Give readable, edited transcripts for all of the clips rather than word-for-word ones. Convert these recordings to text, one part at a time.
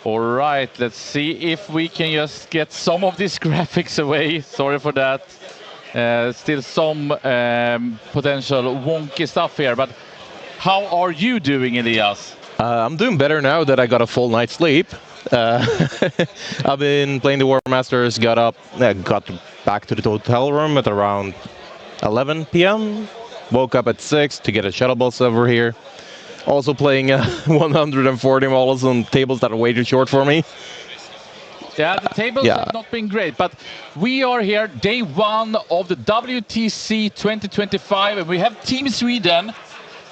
All right, let's see if we can just get some of these graphics away. Sorry for that. Still some potential wonky stuff here, but how are you doing, Elias? I'm doing better now that I got a full night's sleep. I've been playing the War Masters, got back to the hotel room at around 11 p.m. Woke up at 6 to get a shuttle bus over here. Also playing 140 models on tables that are way too short for me. Yeah, the tables have not been great, but we are here, day one of the WTC 2025, and we have Team Sweden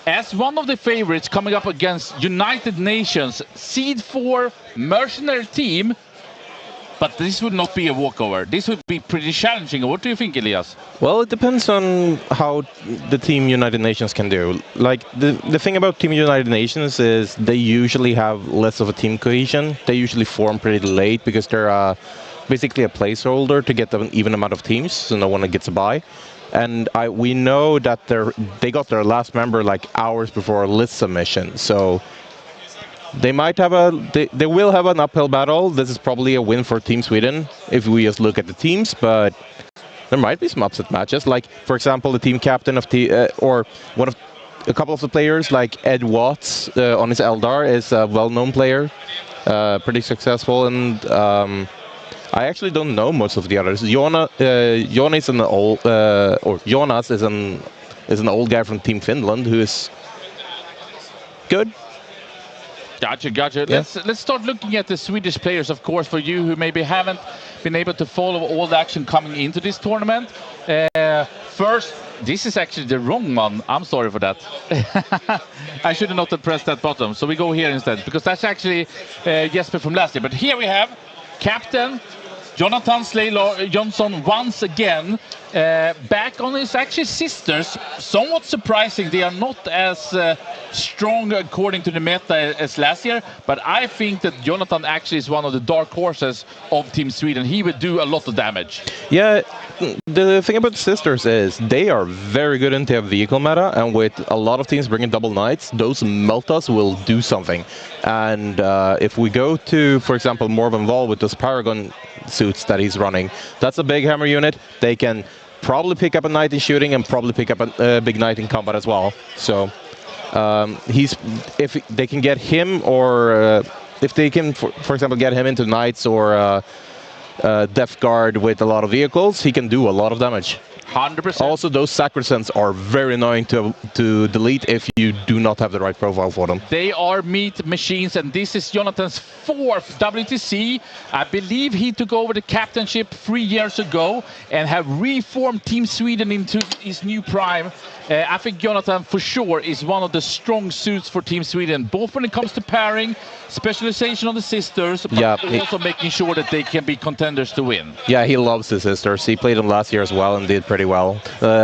as one of the favorites coming up against United Nations, Seed 4 mercenary team. But this would not be a walkover. This would be pretty challenging. What do you think, Elias? Well, it depends on how the Team United Nations can do. Like, the thing about Team United Nations is they usually have less of a team cohesion. They usually form pretty late because they're basically a placeholder to get an even amount of teams, so no one gets a bye. And we know that they got their last member like hours before a list submission. So they might have they will have an uphill battle. This is probably a win for Team Sweden if we just look at the teams, but there might be some upset matches. Like, for example, the team captain of or a couple of the players, like Ed Watts on his Eldar, is a well-known player, pretty successful, and I actually don't know most of the others. Jonas is an old guy from Team Finland who is good. Gotcha. Yeah. Let's start looking at the Swedish players, of course, for you who maybe haven't been able to follow all the action coming into this tournament. First, this is actually the wrong one. I'm sorry for that. I should have not have pressed that button. So we go here instead, because that's actually Jesper from last year. But here we have Captain Jonathan Slay Johnson once again, back on his actually sisters. Somewhat surprising, they are not as strong according to the meta as last year, but I think that Jonathan actually is one of the dark horses of Team Sweden. He would do a lot of damage. Yeah, the thing about the sisters is they are very good into a vehicle meta, and with a lot of teams bringing double knights, those Meltas will do something. And if we go to, for example, Morven Vol with those Paragon suits that he's running, that's a big hammer unit. They can probably pick up a knight in shooting and probably pick up a big knight in combat as well. So if they can get him, or if they can, for example, get him into knights or Death Guard with a lot of vehicles, he can do a lot of damage. 100%. Also, those Sacrosands are very annoying to delete if you do not have the right profile for them. They are meat machines, and this is Jonathan's 4th WTC. I believe he took over the captainship 3 years ago and have reformed Team Sweden into his new prime. I think Jonathan, for sure, is one of the strong suits for Team Sweden, both when it comes to pairing, specialization on the sisters, but also making sure that they can be contenders to win. Yeah, he loves his sisters. He played them last year as well and did pretty well.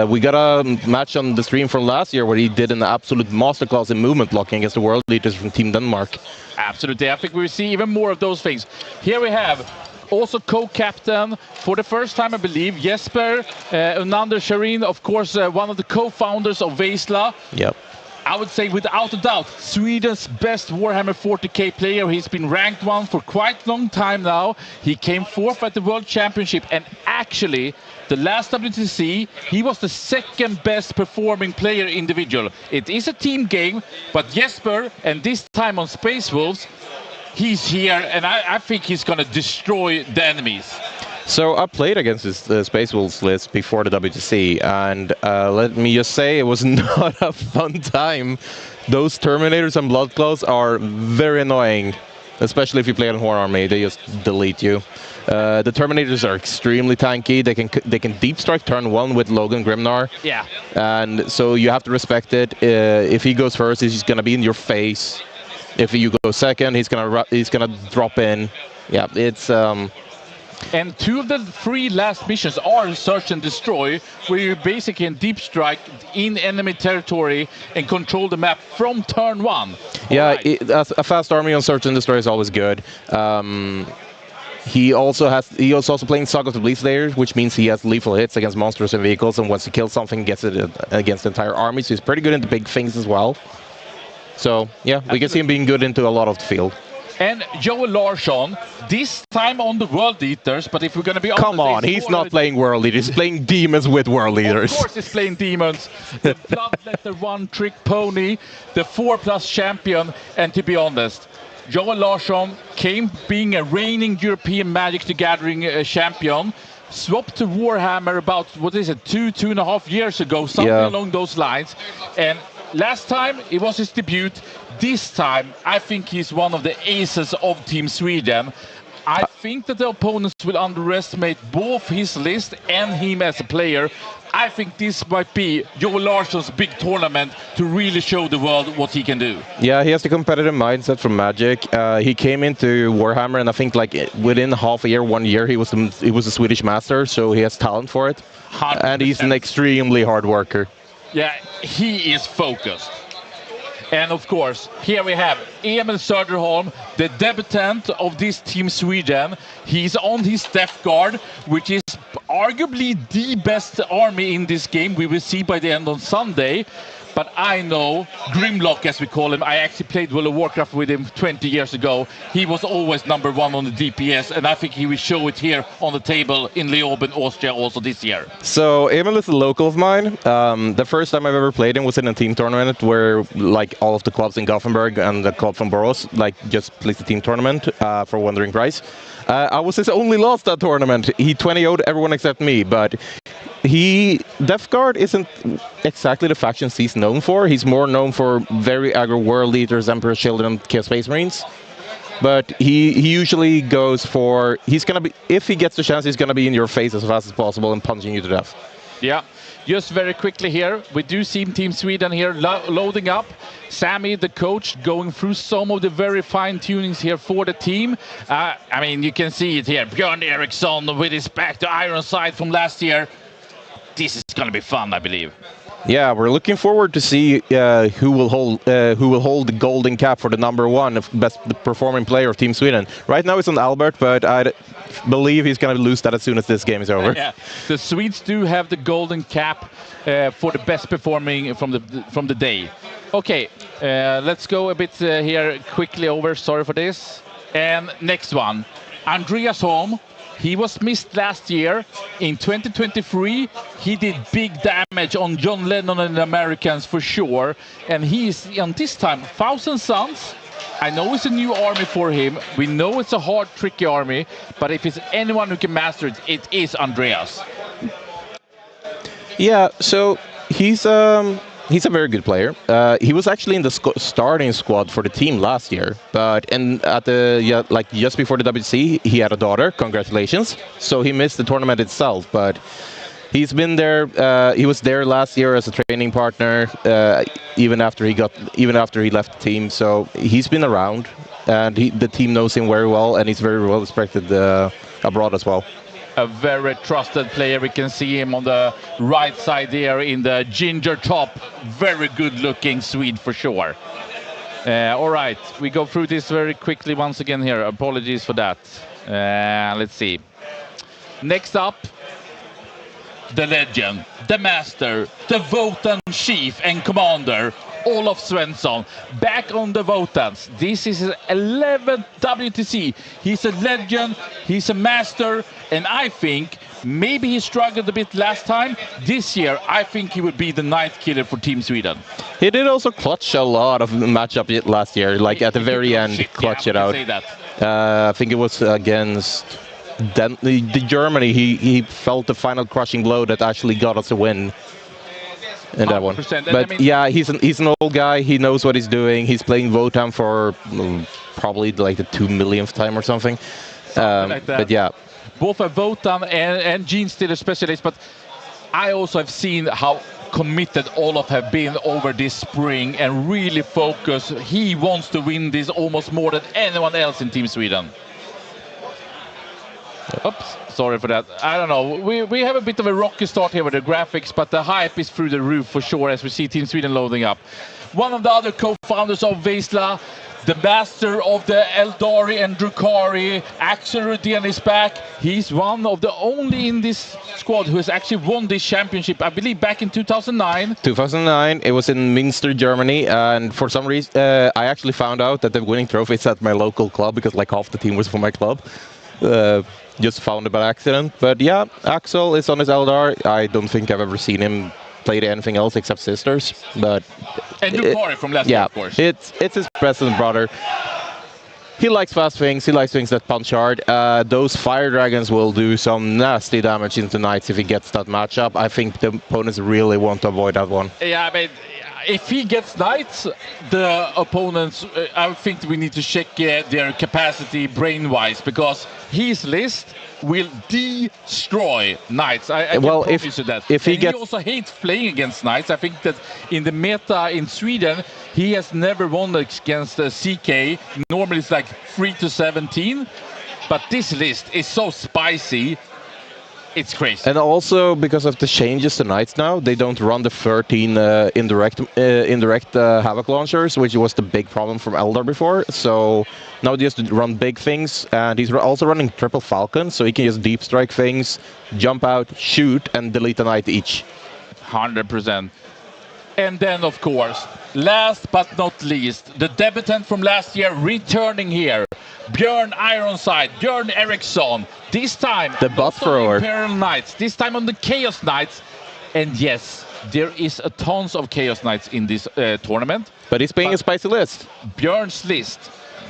We got a match on the stream from last year where he did an absolute masterclass in movement blocking against the world leaders from Team Denmark. Absolutely. I think we see even more of those things. Here we have also co-captain for the first time, I believe, Jesper Unander Sharin, of course, one of the co-founders of Vaisla. Yep. I would say without a doubt, Sweden's best Warhammer 40k player. He's been ranked 1 for quite a long time now. He came 4th at the World Championship, and actually, the last WTC, he was the 2nd best performing player individual. It is a team game, but Jesper, and this time on Space Wolves, he's here, and I think he's going to destroy the enemies. So I played against this Space Wolves list before the WTC, and let me just say it was not a fun time. Those Terminators and Bloodclaws are very annoying, especially if you play on Horn Army. They just delete you. The Terminators are extremely tanky. They can deep strike turn 1 with Logan Grimnar. Yeah. And so you have to respect it. If he goes first, he's going to be in your face. If you go second, he's gonna drop in. Yeah, it's. And 2 of the 3 last missions are Search and Destroy, where you basically can deep strike in enemy territory and control the map from turn 1. Yeah, a fast army on Search and Destroy is always good. He also playing Saga of the Bleed Slayer, which means he has lethal hits against monsters and vehicles, and once he kills something, gets it against the entire army. So he's pretty good into big things as well. So yeah, we can see him being good into a lot of the field. And Joel Larsson, this time on the World Eaters, but if we're going to be honest... Come on, he's not playing World Eaters, he's playing Demons with World Eaters. Of course he's playing Demons. The Bloodletter one-trick pony, the 4+ champion, and to be honest, Joel Larsson came being a reigning European Magic the Gathering champion, swapped to Warhammer about, 2.5 years ago, something along those lines. And last time it was his debut. This time I think he's one of the aces of Team Sweden. I think that the opponents will underestimate both his list and him as a player. I think this might be Joel Larsson's big tournament to really show the world what he can do. Yeah, he has the competitive mindset from Magic. He came into Warhammer, and I think like within half a year, 1 year, he was a Swedish master, so he has talent for it. 100%. And he's an extremely hard worker. Yeah, he is focused. And of course, here we have Emil Söderholm, the debutant of this Team Sweden. He's on his Death Guard, which is arguably the best army in this game. We will see by the end on Sunday. But I know Grimlock, as we call him. I actually played World of Warcraft with him 20 years ago. He was always #1 on the DPS, and I think he will show it here on the table in Leoben, Austria, also this year. So Emil is a local of mine. The first time I've ever played him was in a team tournament where like all of the clubs in Gothenburg and the club from Borås like just placed a team tournament for Wandering Prize. I was his only loss that tournament. He 20-0'd everyone except me, but Death Guard isn't exactly the factions he's known for. He's more known for very aggro World Eaters, Emperor's Children, Chaos Space Marines. But he usually goes for, if he gets the chance, he's gonna be in your face as fast as possible and punching you to death. Yeah, just very quickly here, we do see Team Sweden here loading up. Sammy, the coach, going through some of the very fine tunings here for the team. I mean, you can see it here. Björn Eriksson with his back to Ironside from last year. This is going to be fun, I believe. Yeah, we're looking forward to see who will hold the golden cap for the #1 of best performing player of Team Sweden. Right now it's on Albert, but I believe he's going to lose that as soon as this game is over. Yeah, the Swedes do have the golden cap for the best performing from the day. Okay, let's go a bit here quickly over. Sorry for this. And next one, Andreas Holm. He was missed last year. In 2023, he did big damage on John Lennon and the Americans for sure. And he's on this time, Thousand Suns. I know it's a new army for him. We know it's a hard, tricky army. But if it's anyone who can master it, it is Andreas. Yeah, so he's a very good player. He was actually in the starting squad for the team last year, but just before the WTC, he had a daughter. Congratulations! So he missed the tournament itself, but he's been there. He was there last year as a training partner, even after he left the team. So he's been around, and the team knows him very well, and he's very well respected abroad as well. A very trusted player. We can see him on the right side there in the ginger top. Very good looking Swede for sure. All right, we go through this very quickly once again here. Apologies for that. Let's see. Next up, the legend, the master, the Votan chief and commander, Olof Svensson, back on the Votans. This is his 11th WTC. He's a legend, he's a master, and I think maybe he struggled a bit last time. This year, I think he would be the night killer for Team Sweden. He did also clutch a lot of matchup last year, like at the very end, clutch it out. Say that. I think it was against the Germany. He felt the final crushing blow that actually got us a win. In that one. But I mean, yeah, he's an old guy. He knows what he's doing. He's playing Votan for probably like the 2 millionth time or something. Like that. But yeah, both a Votan and Gene Stealer specialist. But I also have seen how committed Olof have been over this spring and really focused. He wants to win this almost more than anyone else in Team Sweden. Oops, sorry for that. I don't know. We have a bit of a rocky start here with the graphics, but the hype is through the roof for sure as we see Team Sweden loading up. One of the other co-founders of Vesla, the master of the Eldari and Drukari, Axel Rudén is back. He's one of the only in this squad who has actually won this championship, I believe, back in 2009. 2009, it was in Münster, Germany, and for some reason, I actually found out that the winning trophy is at my local club because like half the team was from my club. Just found it by accident. But yeah, Axel is on his Eldar. I don't think I've ever seen him played anything else except Sisters, but and Drukari from last year, of course. It's his best brother. He likes fast things. He likes things that punch hard. Those fire dragons will do some nasty damage into Knights if he gets that matchup. I think the opponents really want to avoid that one. Yeah, I mean, if he gets Knights, the opponents, I think we need to check their capacity brain-wise, because his list will destroy Knights. I can promise you that. If he also hates playing against Knights. I think that in the meta in Sweden, he has never won against CK. Normally it's like 3-17, but this list is so spicy. It's crazy. And also because of the changes to Knights now, they don't run the 13 indirect Havoc launchers, which was the big problem from Eldar before. So now they just run big things, and he's also running triple Falcon, so he can just deep strike things, jump out, shoot, and delete a Knight each. 100%. And then, of course, last but not least, the debutant from last year returning here. Björn Ironside, Björn Eriksson. This time, the butt thrower. Imperial Knights. This time on the Chaos Knights. And yes, there is a tons of Chaos Knights in this tournament. But he's playing a spicy list. Björn's list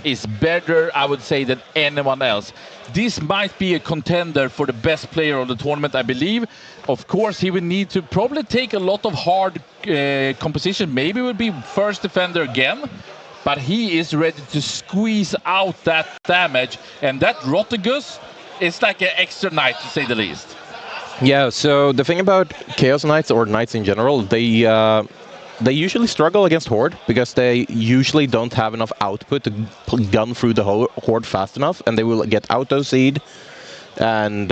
is better, I would say, than anyone else. This might be a contender for the best player of the tournament, I believe. Of course, he will need to probably take a lot of hard composition. Maybe will be first defender again. But he is ready to squeeze out that damage. And that Rotigus is like an extra knight, to say the least. Yeah, so the thing about Chaos Knights, or Knights in general, they usually struggle against Horde because they usually don't have enough output to gun through the Horde fast enough, and they will get auto-seed and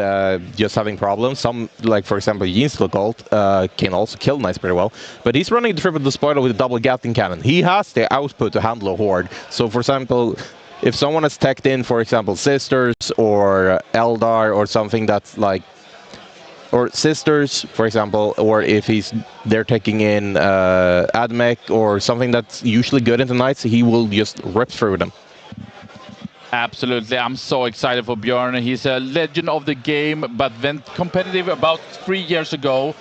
just having problems. Some, like for example, Yinslogold can also kill Knights pretty well, but he's running the triple despoiler with a double Gatling cannon. He has the output to handle a Horde. So for example, if someone has teched in, for example, Sisters or Eldar or something that's like, or Sisters, for example, or if they're taking in Admech or something that's usually good into Knights, he will just rip through them. Absolutely, I'm so excited for Björn. He's a legend of the game, but went competitive about 3 years ago.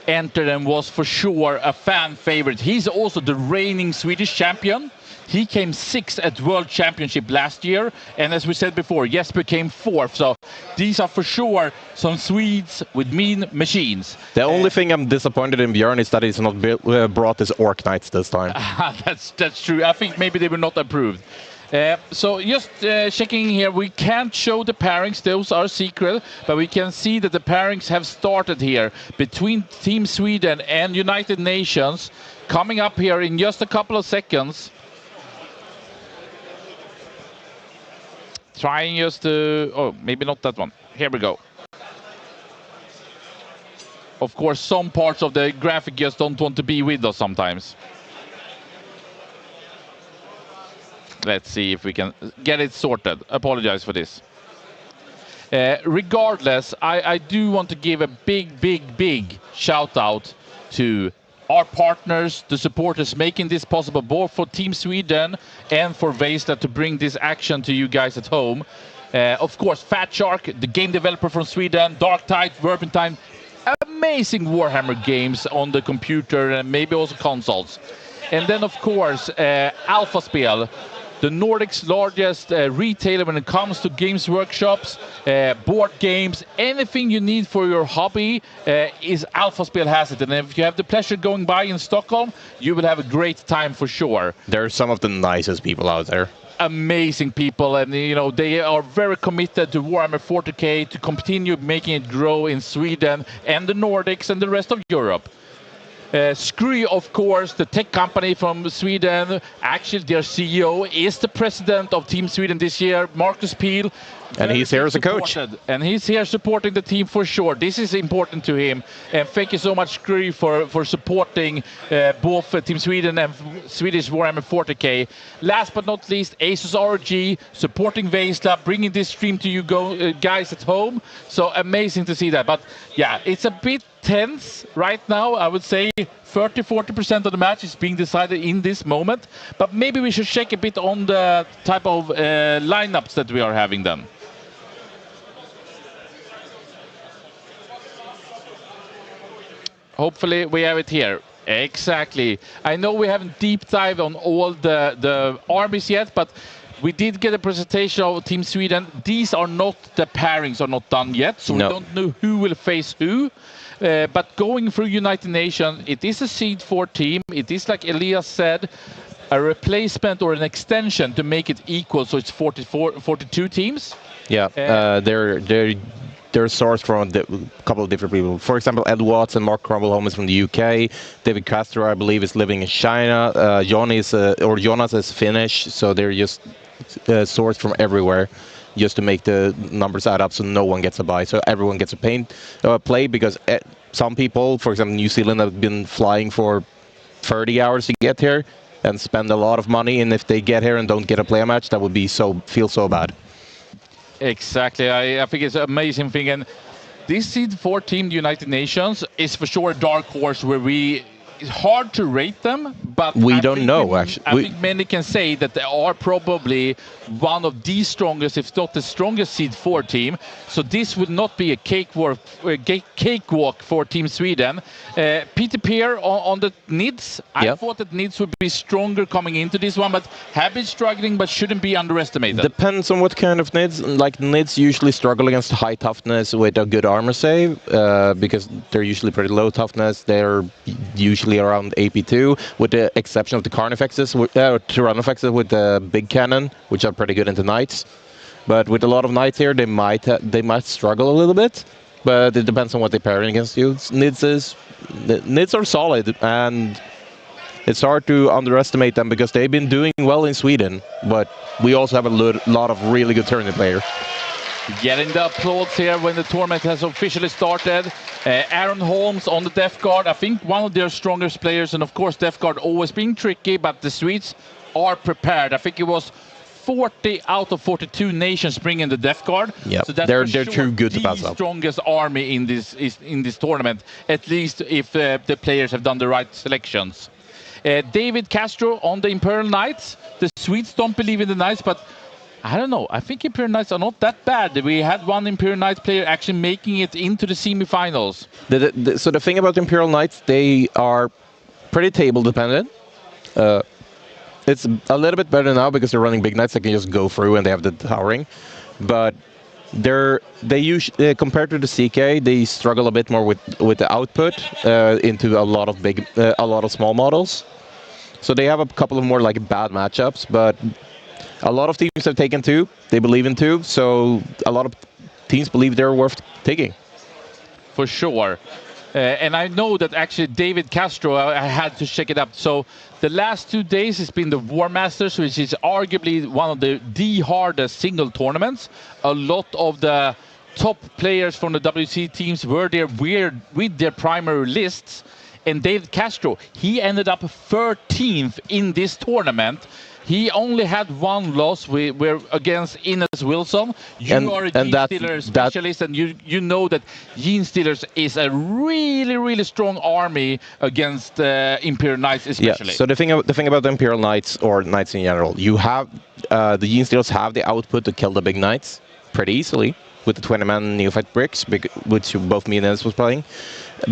Entered and was for sure a fan favorite. He's also the reigning Swedish champion. He came 6th at World Championship last year, and as we said before, Jesper came 4th. So these are for sure some Swedes with mean machines. The only thing I'm disappointed in Björn is that he's not brought his Orc Knights this time. That's true. I think maybe they were not approved. So just checking here, we can't show the pairings, those are secret, but we can see that the pairings have started here between Team Sweden and United Nations, coming up here in just a couple of seconds. Trying just to, oh, maybe not that one. Here we go. Of course, some parts of the graphic just don't want to be with us sometimes. Let's see if we can get it sorted. Apologize for this. Regardless, I do want to give a big shout out to our partners, the supporters making this possible, both for Team Sweden and for Vesta to bring this action to you guys at home. Of course, Fat Shark, the game developer from Sweden, Dark Tide, Verpentine, amazing Warhammer games on the computer and maybe also consoles. And then, of course, Alpha Spel, the Nordic's largest retailer when it comes to games workshops, board games, anything you need for your hobby is Alpha Spel has it. And if you have the pleasure going by in Stockholm, you will have a great time for sure. They're some of the nicest people out there. Amazing people, and you know they are very committed to Warhammer 40K to continue making it grow in Sweden and the Nordics and the rest of Europe. Screw, of course, the tech company from Sweden. Actually, their CEO is the president of Team Sweden this year, Marcus Peel. And he's here as a coach. And he's here supporting the team for sure. This is important to him. And thank you so much, Gry, for supporting both Team Sweden and Swedish Warhammer 40K. Last but not least, Asus RG supporting Vaisla, bringing this stream to you guys at home. So amazing to see that. But yeah, it's a bit tense right now. I would say 30-40% of the match is being decided in this moment. But maybe we should check a bit on the type of lineups that we are having then. Hopefully we have it here. Exactly. I know we haven't deep dive on all the armies yet, but we did get a presentation of Team Sweden. These are not, the pairings are not done yet, so no. We don't know who will face who. But going through United Nations, it is a Seed 4 team. It is, like Elias said, a replacement or an extension to make it equal, so it's 42 teams. Yeah, they're sourced from a couple of different people. For example, Ed Watts and Mark Crumbleholm is from the UK. David Castro, I believe, is living in China. Jonas is Finnish, so they're just sourced from everywhere, just to make the numbers add up, so no one gets a buy, so everyone gets a play. Because some people, for example, New Zealand, have been flying for 30 hours to get here and spend a lot of money, and if they get here and don't get a play match, that would be feel so bad. Exactly, I think it's an amazing thing, and this Seed 4 team, the United Nations, is for sure a dark horse where it's hard to rate them, but we don't know, actually. I think many can say that they are probably one of the strongest, if not the strongest Seed 4 team. So this would not be a cakewalk for Team Sweden. Peter Peer on the NIDS. I thought that NIDS would be stronger coming into this one, but have been struggling, but shouldn't be underestimated. Depends on what kind of NIDS. Like, NIDS usually struggle against high toughness with a good armor save, because they're usually pretty low toughness. They're usually around AP2, with the exception of the Carnifexes, Tyrannofexes with the big cannon, which are pretty good into Knights. But with a lot of Knights here, they might struggle a little bit. But it depends on what they're pairing against you. NIDS are solid, and it's hard to underestimate them because they've been doing well in Sweden. But we also have a lot of really good tournament players. Getting the applause here when the tournament has officially started. Aaron Holmes on the Death Guard, I think one of their strongest players, and of course Death Guard always being tricky, but the Swedes are prepared. I think it was 40 out of 42 nations bringing the Death Guard. Yeah, so that's they're too good to pass up. The strongest army in this tournament, at least if the players have done the right selections. David Castro on the Imperial Knights. The Swedes don't believe in the Knights, but I don't know. I think Imperial Knights are not that bad. We had one Imperial Knights player actually making it into the semifinals. So the thing about Imperial Knights, they are pretty table dependent. It's a little bit better now because they're running big Knights. They can just go through and they have the towering. But they usually, compared to the CK, they struggle a bit more with the output into a lot of small models. So they have a couple of more like bad matchups, but a lot of teams have taken 2. They believe in 2, so a lot of teams believe they're worth taking. For sure. And I know that actually David Castro, I had to check it up. So the last 2 days has been the War Masters, which is arguably one of the hardest single tournaments. A lot of the top players from the WTC teams were there with their primary lists. And David Castro, he ended up 13th in this tournament. He only had 1 loss against Ines Wilson. You are a Genestealer specialist, and you know that Genestealers is a really, really strong army against Imperial Knights especially. Yeah, so the thing about the Imperial Knights, or Knights in general, you have the Genestealers have the output to kill the big Knights pretty easily with the 20-man Neophyte bricks, which both me and Ines was playing.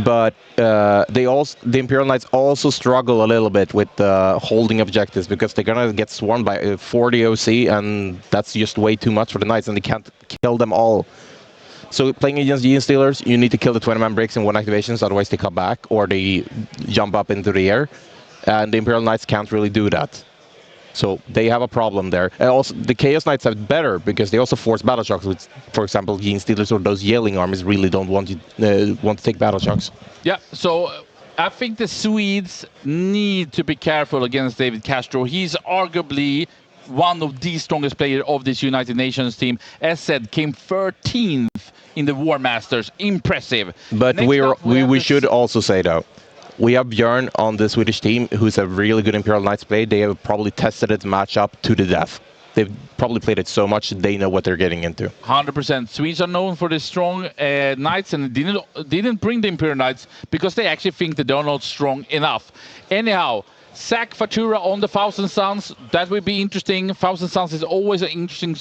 But the Imperial Knights also struggle a little bit with holding objectives because they're gonna get swarmed by 40 OC, and that's just way too much for the Knights, and they can't kill them all. So playing against Genestealers, you need to kill the 20-man breaks in 1 activations, otherwise they come back or they jump up into the air, and the Imperial Knights can't really do that. So they have a problem there. And also, the Chaos Knights have it better because they also force battle shocks, which, for example, Genestealers or those yelling armies really don't want to take battle shocks. Yeah, so I think the Swedes need to be careful against David Castro. He's arguably one of the strongest players of this United Nations team. As said, came 13th in the War Masters. Impressive. But we should also say, though, we have Björn on the Swedish team, who's a really good Imperial Knights player. They have probably tested its matchup to the death. They've probably played it so much they know what they're getting into. 100%. Swedes are known for the strong Knights, and didn't bring the Imperial Knights because they actually think that they're not strong enough. Anyhow, Zach Fatura on the Thousand Suns. That will be interesting. Thousand Suns is always an interesting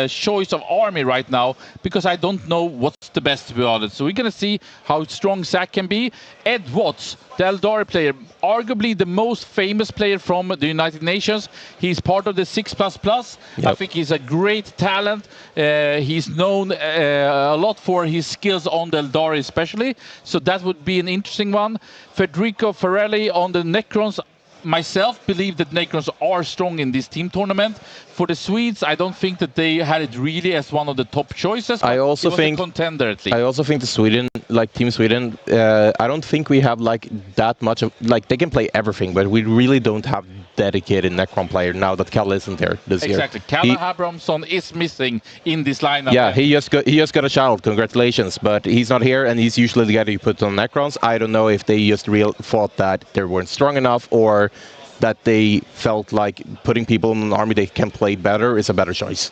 choice of army right now because I don't know what's the best, to be honest. So we're going to see how strong Zach can be. Ed Watts, the Eldari player, arguably the most famous player from the United Nations. He's part of the 6++. Yep. I think he's a great talent. He's known a lot for his skills on the Eldari especially. So that would be an interesting one. Federico Farelli on the Necrons. Myself believe that Necrons are strong in this team tournament. For the Swedes, I don't think that they had it really as one of the top choices. I also think a contender at least. I also think the Sweden, like Team Sweden, I don't think we have like that much of, like, they can play everything, but we really don't have dedicated Necron player now that Kalle isn't there this year. Exactly. Kalle Abramson is missing in this lineup. Yeah, he just got a child. Congratulations, but he's not here, and he's usually the guy that you put on Necrons. I don't know if they just thought that they weren't strong enough, or that they felt like putting people in an army they can play better is a better choice.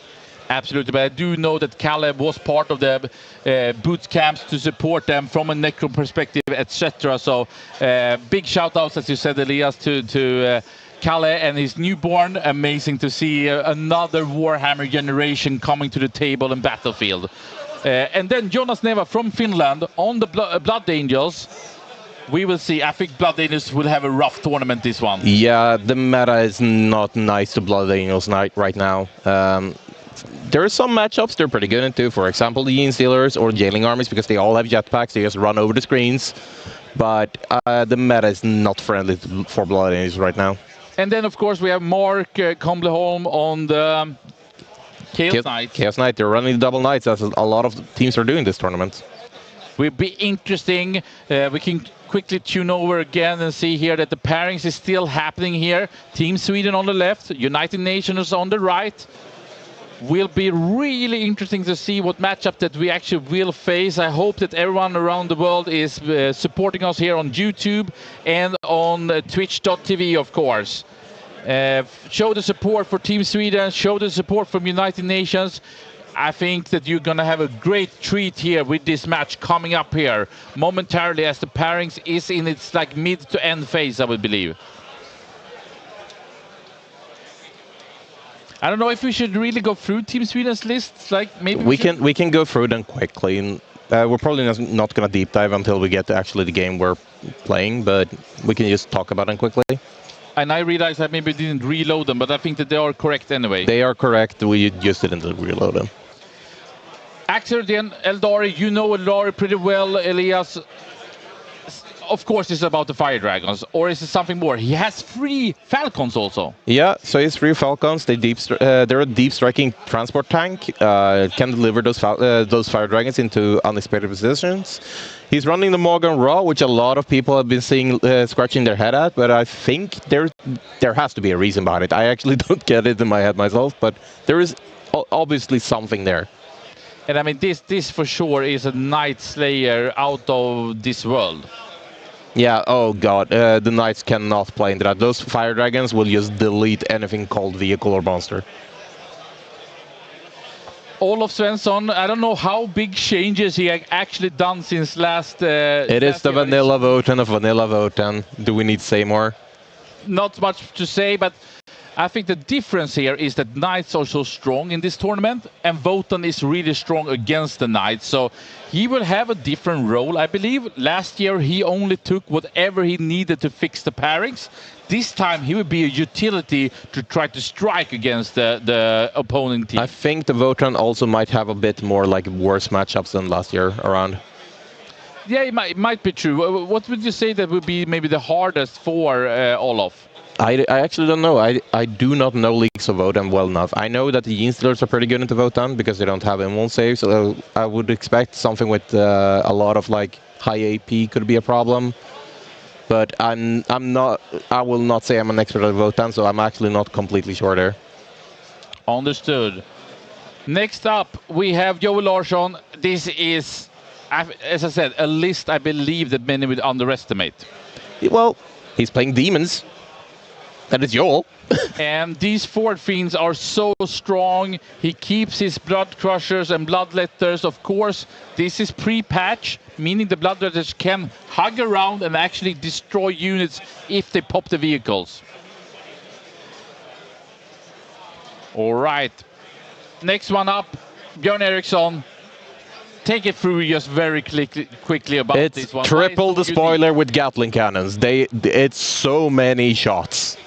Absolutely, but I do know that Kalle was part of the boot camps to support them from a Necron perspective, etc. So big shout-outs, as you said, Elias, to Kalle and his newborn. Amazing to see another Warhammer generation coming to the table and battlefield. And then Jonas Neva from Finland on the Blood Angels. We will see. I think Blood Angels will have a rough tournament, this one. Yeah, the meta is not nice to Blood Angels right now. There are some matchups they're pretty good into. For example, the Gene Stealers or Jailing Armies, because they all have jetpacks. They just run over the screens. But the meta is not friendly for Blood Angels right now. And then, of course, we have Mark Combleholm on the Chaos Knight. Chaos Knight. They're running the double knights, as a lot of teams are doing this tournament. Will be interesting. We can quickly tune over again and see here that the pairings is still happening here. Team Sweden on the left, United Nations on the right. Will be really interesting to see what matchup that we actually will face. I hope that everyone around the world is supporting us here on YouTube and on Twitch.tv, of course. Show the support for Team Sweden, show the support from United Nations. I think that you're going to have a great treat here with this match coming up here momentarily, as the pairings is in its like mid to end phase, I would believe. I don't know if we should really go through Team Sweden's lists. Like maybe we can go through them quickly. And, we're probably not going to deep dive until we get to actually the game we're playing, but we can just talk about them quickly. And I realized I maybe didn't reload them, but I think that they are correct anyway. They are correct. We just didn't reload them. Axel Eldari, you know Eldari pretty well, Elias. Of course, it's about the Fire Dragons, or is it something more? He has 3 Falcons also. Yeah, so he's 3 Falcons. They're a deep striking transport tank. Can deliver those Fire Dragons into unexpected positions. He's running the Morgan Raw, which a lot of people have been seeing scratching their head at, but I think there has to be a reason behind it. I actually don't get it in my head myself, but there is obviously something there. And I mean, this for sure is a Night Slayer out of this world. Yeah, oh god, the Knights cannot play into that. Those Fire Dragons will just delete anything called vehicle or monster. Olof Svensson, I don't know how big changes he actually done since last... it is the vanilla Voten of vanilla Voten. Do we need to say more? Not much to say, but I think the difference here is that Knights are so strong in this tournament, and Voten is really strong against the Knights. So he will have a different role, I believe. Last year, he only took whatever he needed to fix the pairings. This time, he will be a utility to try to strike against the opponent team. I think the Voten also might have a bit more like worse matchups than last year around. Yeah, it might be true. What would you say that would be maybe the hardest for Olof? I actually don't know. I do not know Leagues of Voten well enough. I know that the Gene Stealers are pretty good into Voten because they don't have M1 saves. So I would expect something with a lot of like high AP could be a problem. But I'm not. I will not say I'm an expert at Voten, so I'm actually not completely sure there. Understood. Next up, we have Joel Larsson. This is, as I said, a list I believe that many would underestimate. Well, he's playing demons. That is Joel. And these Ford Fiends are so strong. He keeps his Blood Crushers and Bloodletters. Of course, this is pre-patch, meaning the Bloodletters can hug around and actually destroy units if they pop the vehicles. All right. Next one up, Björn Eriksson. Take it through just very quickly about this one. It's triple the spoiler with Gatling cannons. It's so many shots.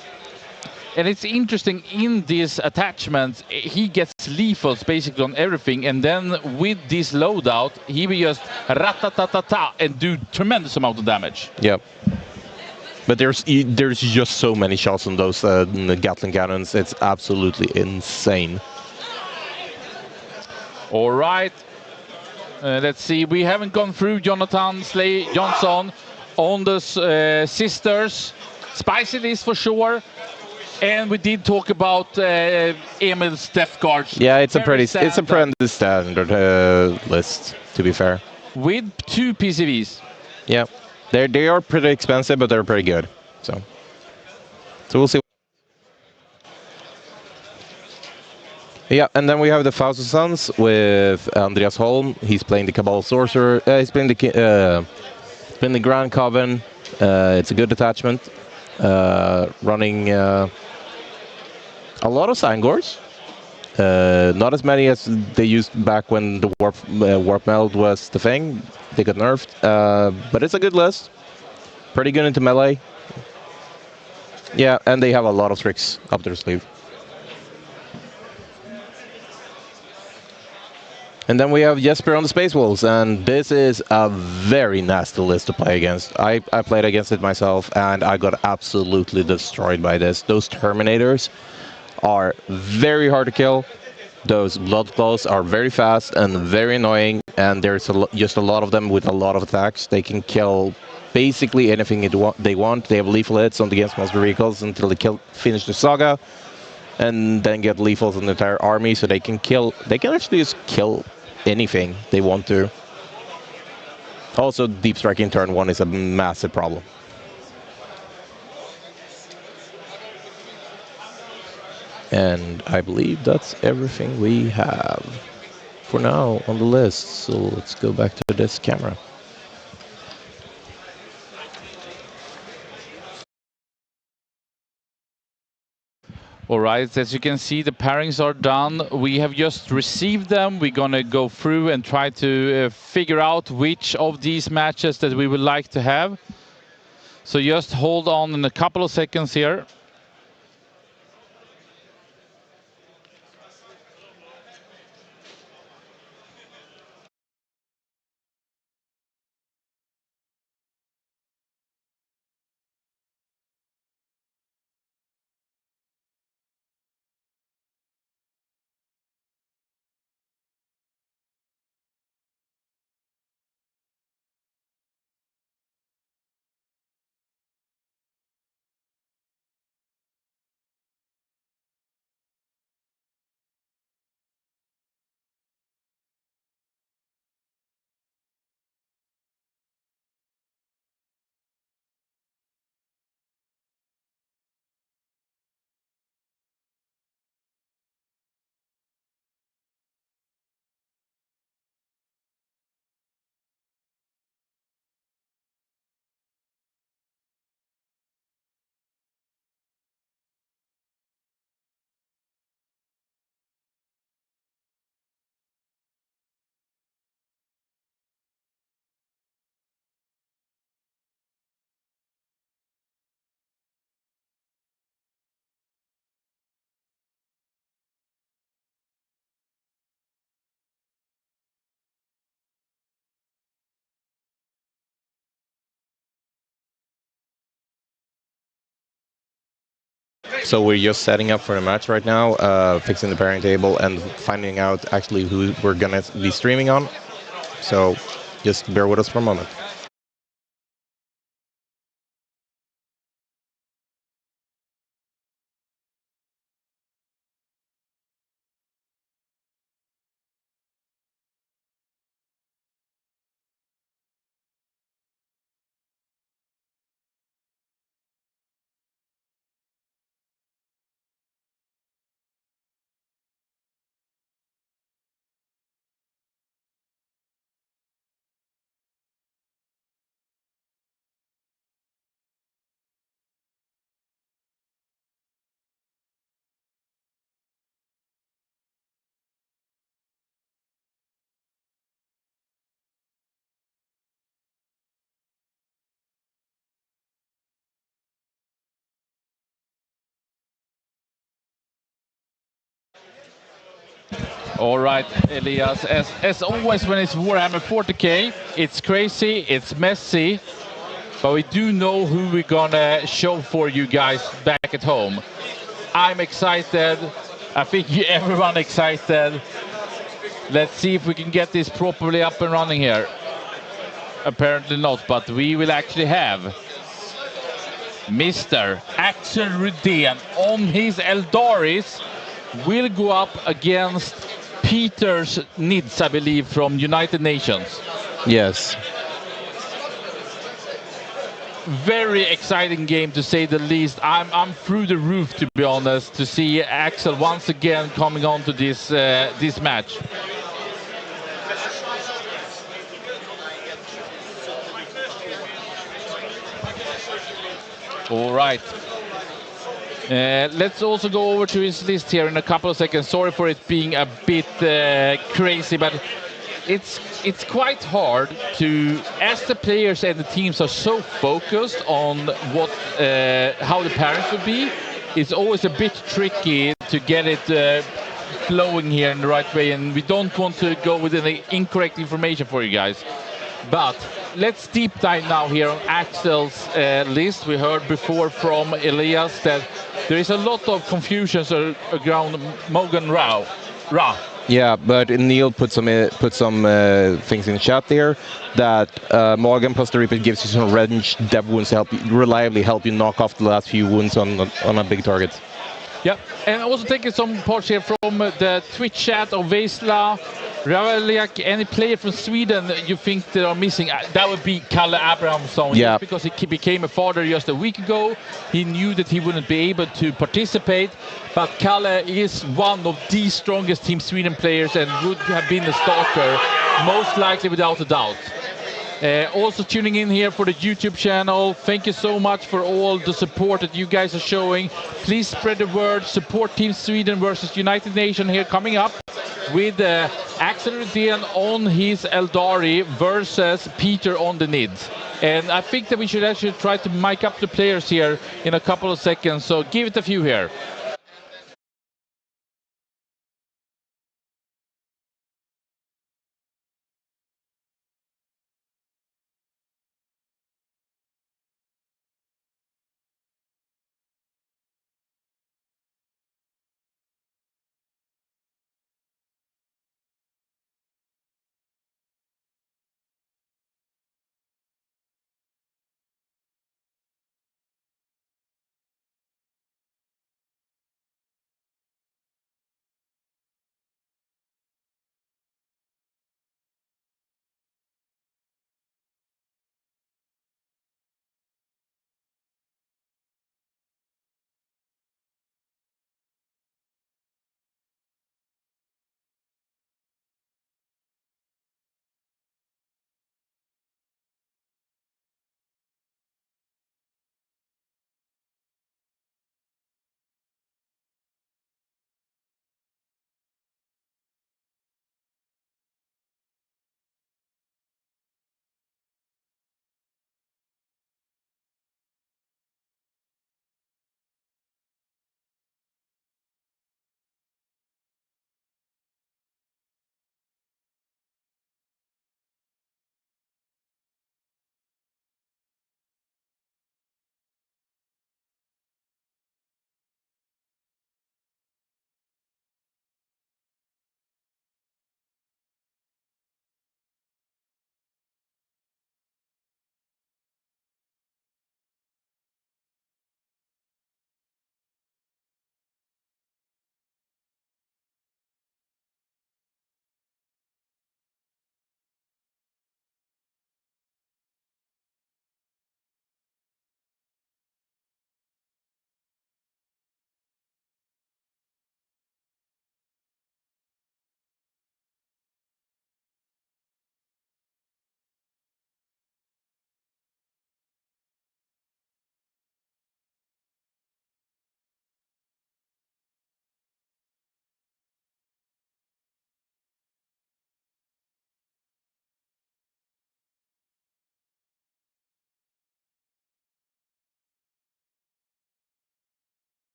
And it's interesting, in this attachment, he gets lethals basically on everything, and then with this loadout, he will just ratatatata and do tremendous amount of damage. Yep. But there's just so many shots on those Gatling cannons. It's absolutely insane. All right. Let's see. We haven't gone through Jonathan Slay Johnson on the sisters. Spicy list for sure. And we did talk about Emil's Death Guards. Yeah, it's a pretty standard list, to be fair. With 2 PCVs. Yeah, they are pretty expensive, but they're pretty good. So we'll see. Yeah, and then we have the Faust Sons with Andreas Holm. He's playing the Cabal Sorcerer. He's playing the Grand Coven. It's a good attachment. Running a lot of Sangors. Not as many as they used back when the Warp Meld was the thing. They got nerfed. But it's a good list. Pretty good into melee. Yeah, and they have a lot of tricks up their sleeve. And then we have Jesper on the Space Wolves, and this is a very nasty list to play against. I played against it myself, and I got absolutely destroyed by this. Those Terminators are very hard to kill. Those Blood Claws are very fast and very annoying, and there's just a lot of them with a lot of attacks. They can kill basically anything they want. They have lethal hits on the against monster vehicles until they finish the saga, and then get lethals on the entire army, so they can actually just kill anything they want to. Also, deep striking turn 1 is a massive problem. And I believe that's everything we have for now on the list. So let's go back to this camera. All right, as you can see, the pairings are done. We have just received them. We're going to go through and try to figure out which of these matches that we would like to have. So just hold on in a couple of seconds here. So we're just setting up for the match right now, fixing the pairing table and finding out actually who we're gonna be streaming on. So just bear with us for a moment. All right, Elias. As always, when it's Warhammer 40k, it's crazy, it's messy, but we do know who we're gonna show for you guys back at home. I'm excited. I think everyone excited. Let's see if we can get this properly up and running here. Apparently not, but we will actually have Mr. Axel Rudén on his Eldaris will go up against Peter's Nids, I believe, from United Nations. Yes. Very exciting game, to say the least. I'm through the roof, to be honest, to see Axel once again coming on to this match. All right. Let's also go over to his list here in a couple of seconds. Sorry for it being a bit crazy, but it's quite hard to, as the players and the teams are so focused on what how the parents would be, it's always a bit tricky to get it flowing here in the right way, and we don't want to go with any incorrect information for you guys. But let's deep dive now here on Axel's list. We heard before from Elias that there is a lot of confusions around Mogan Ra. Yeah, but Neil put some things in chat there that Morgan plus the Reaper gives you some ranged dev wounds to reliably help you knock off the last few wounds on a big target. Yeah, and also taking some parts here from the Twitch chat of Vesla, Ravaliak. Any player from Sweden you think that are missing? That would be Kalle Abrahamsson. Yeah. Because he became a father just a week ago. He knew that he wouldn't be able to participate. But Kalle is one of the strongest Team Sweden players and would have been a starter, most likely without a doubt. Also tuning in here for the YouTube channel. Thank you so much for all the support that you guys are showing. Please spread the word. Support Team Sweden versus United Nations here coming up with Axel Rudén on his Eldari versus Peter on the Nids. And I think that we should actually try to mic up the players here in a couple of seconds. So give it a few here.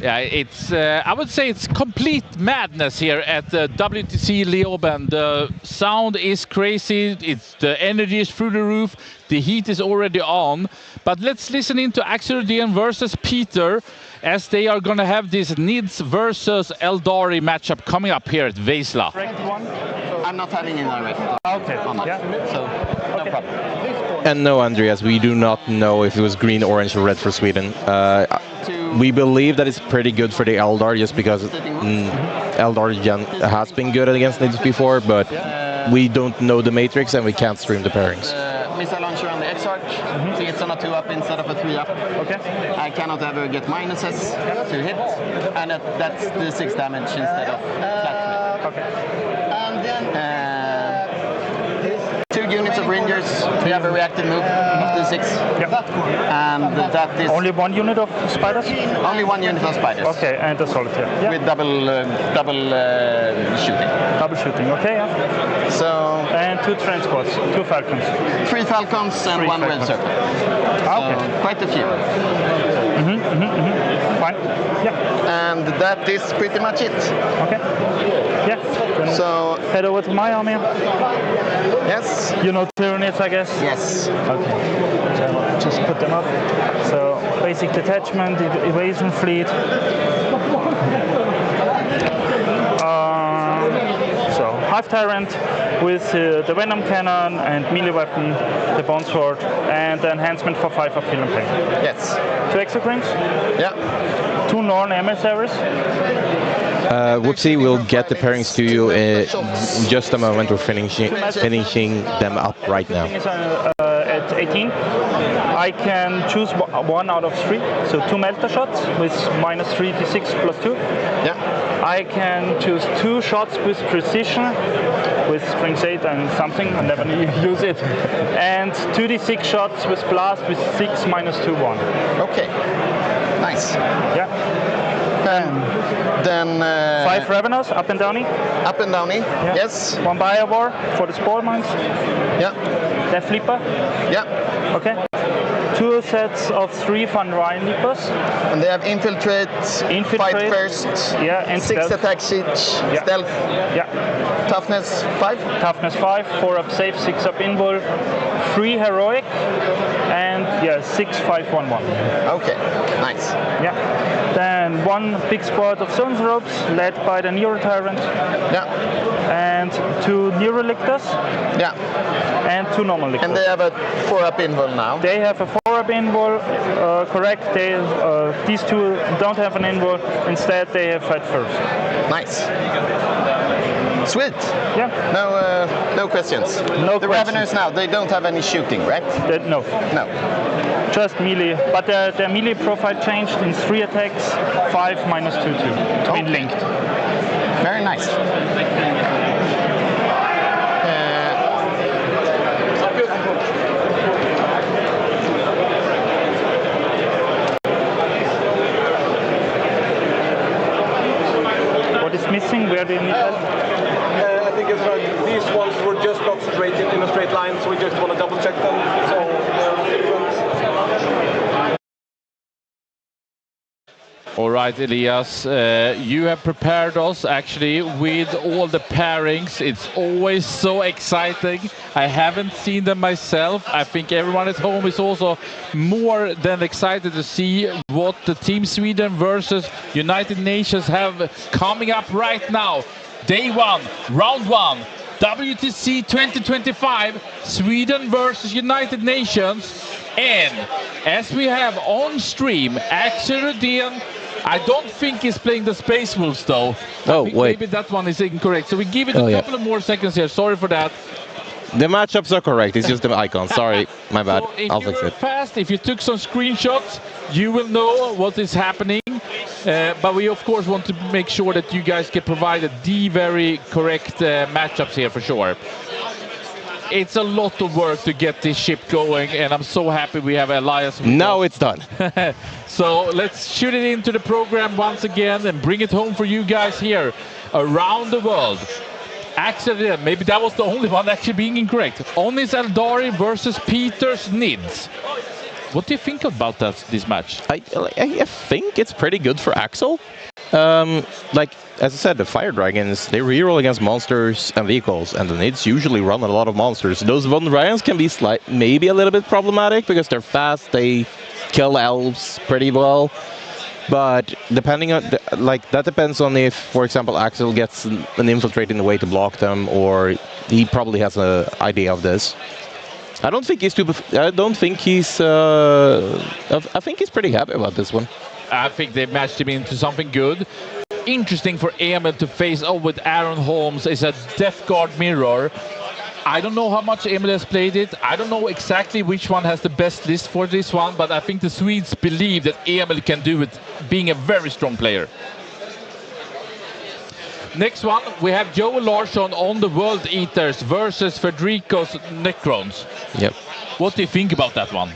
Yeah, it's. I would say it's complete madness here at the WTC Leoben. The sound is crazy. The energy is through the roof. The heat is already on. But let's listen into Axel Rudén versus Peter, as they are going to have this Nids versus Eldari matchup coming up here at Väisla. I'm not having it direct. Okay. Yeah. So no problem. And no, Andreas, we do not know if it was green, orange, or red for Sweden. We believe that it's pretty good for the Eldar, just because Eldar has been good against Nids before, but we don't know the matrix and we can't stream the pairings. Missile launcher on the X-Arch, so it's on a 2-up instead of a 3-up. Okay. I cannot ever get minuses to hit, and that's the 6 damage instead of flat 3. Okay. And then 2 units of Rangers, we have a reactive move of the 6. Yep. And that is Only 1 unit of spiders? only 1 unit of spiders. Okay, and a solitaire. Yeah. With double shooting. Double shooting, okay, yeah. So And 2 transports, 2 falcons. 3 falcons and 3 1 red falcons. circle. Okay. So quite a few. Fine. Yeah. And that is pretty much it. Okay. Yeah. Then So head over to my army. yes, You know Tyranids, I guess? yes. Okay. So just put them up. So basic detachment, evasion fleet. So Hive Tyrant with the Venom Cannon and melee weapon, the Bone Sword, and the enhancement for 5 of Heal and Pain. Yes. 2 Exocrines, Yeah. 2 Norn emissaries. Whoopsie, we'll get the pairings to you in just a moment. We're finishing them up right now. Is at 18. I can choose 1 out of 3, so 2 Melter shots with minus 3d6 plus 2. Yeah. I can choose 2 shots with precision, with strength 8 and something, I never use it, and 2d6 shots with blast with 6 minus 2 1. Okay. Nice. Yeah. Then 5 Ravenous, up and downy. up and downy. Yeah. Yes. 1 Biowar for the Spore Mines. Yeah. Death Leaper. Yeah. Okay. 2 sets of 3 Van Ryan Leapers. And they have infiltrate, fight first. Yeah, and 6 stealth. attack siege, Yeah. stealth, Yeah. toughness 5. Toughness 5, 4 up safe, 6 up invul, 3 heroic, and yeah, 6 5 1 1. Okay. Nice. Yeah. Then 1 big squad of Zones Ropes led by the Nero Tyrant, Yeah. and 2 Nero Lictors, Yeah. and 2 normal Lictors. And they have a 4-up invul now. They have a 4-up invul, correct. These 2 don't have an invul. Instead, they have fight first. Nice. Sweet. Yeah. No questions. No The questions. Raveners now, they don't have any shooting, right? No, No. just melee. But their melee profile changed in 3 attacks, 5 minus 2 2. Twin linked. Very nice. What is missing? Where do you need help? I think it's right. These ones were just not straight in a straight line, so we just want to double check them. So All right, Elias, you have prepared us actually with all the pairings. It's always so exciting. I haven't seen them myself. I think everyone at home is also more than excited to see what the Team Sweden versus United Nations have coming up right now. Day 1, round 1, WTC 2025, Sweden versus United Nations. And as we have on stream, Axel Rudén, I don't think he's playing the Space Wolves though. Oh, I think wait. maybe that one is incorrect. So we give it a Yeah. couple of more seconds here. Sorry for that. The matchups are correct. It's just the icon. Sorry, my bad. So if I'll you fix were it. fast, if you took some screenshots, you will know what is happening. But we of course want to make sure that you guys get provided the very correct matchups here for sure. It's a lot of work to get this ship going, and I'm so happy we have Elias. Now it's done. So let's shoot it into the program once again and bring it home for you guys here around the world. Actually, maybe that was the only one actually being incorrect. Onis Eldari versus Peter's Nids. What do you think about this match? I think it's pretty good for Axel. Like, as I said, the Fire Dragons, they reroll against monsters and vehicles, and the Nids usually run a lot of monsters. Those Von Dragons can be maybe a little bit problematic because they're fast, they kill elves pretty well. But depending on, that depends on if, for example, Axel gets an infiltrate in the way to block them, or he probably has an idea of this. I don't think he's too. I don't think he's. I think he's pretty happy about this one. I think they matched him into something good. Interesting for Emil to face off with Aaron Holmes is a Death Guard mirror. I don't know how much Emil has played it. I don't know exactly which one has the best list for this one, but I think the Swedes believe that Emil can do it, being a very strong player. Next one, we have Joel Larsson on the World Eaters versus Federico's Necrons. Yep. What do you think about that one?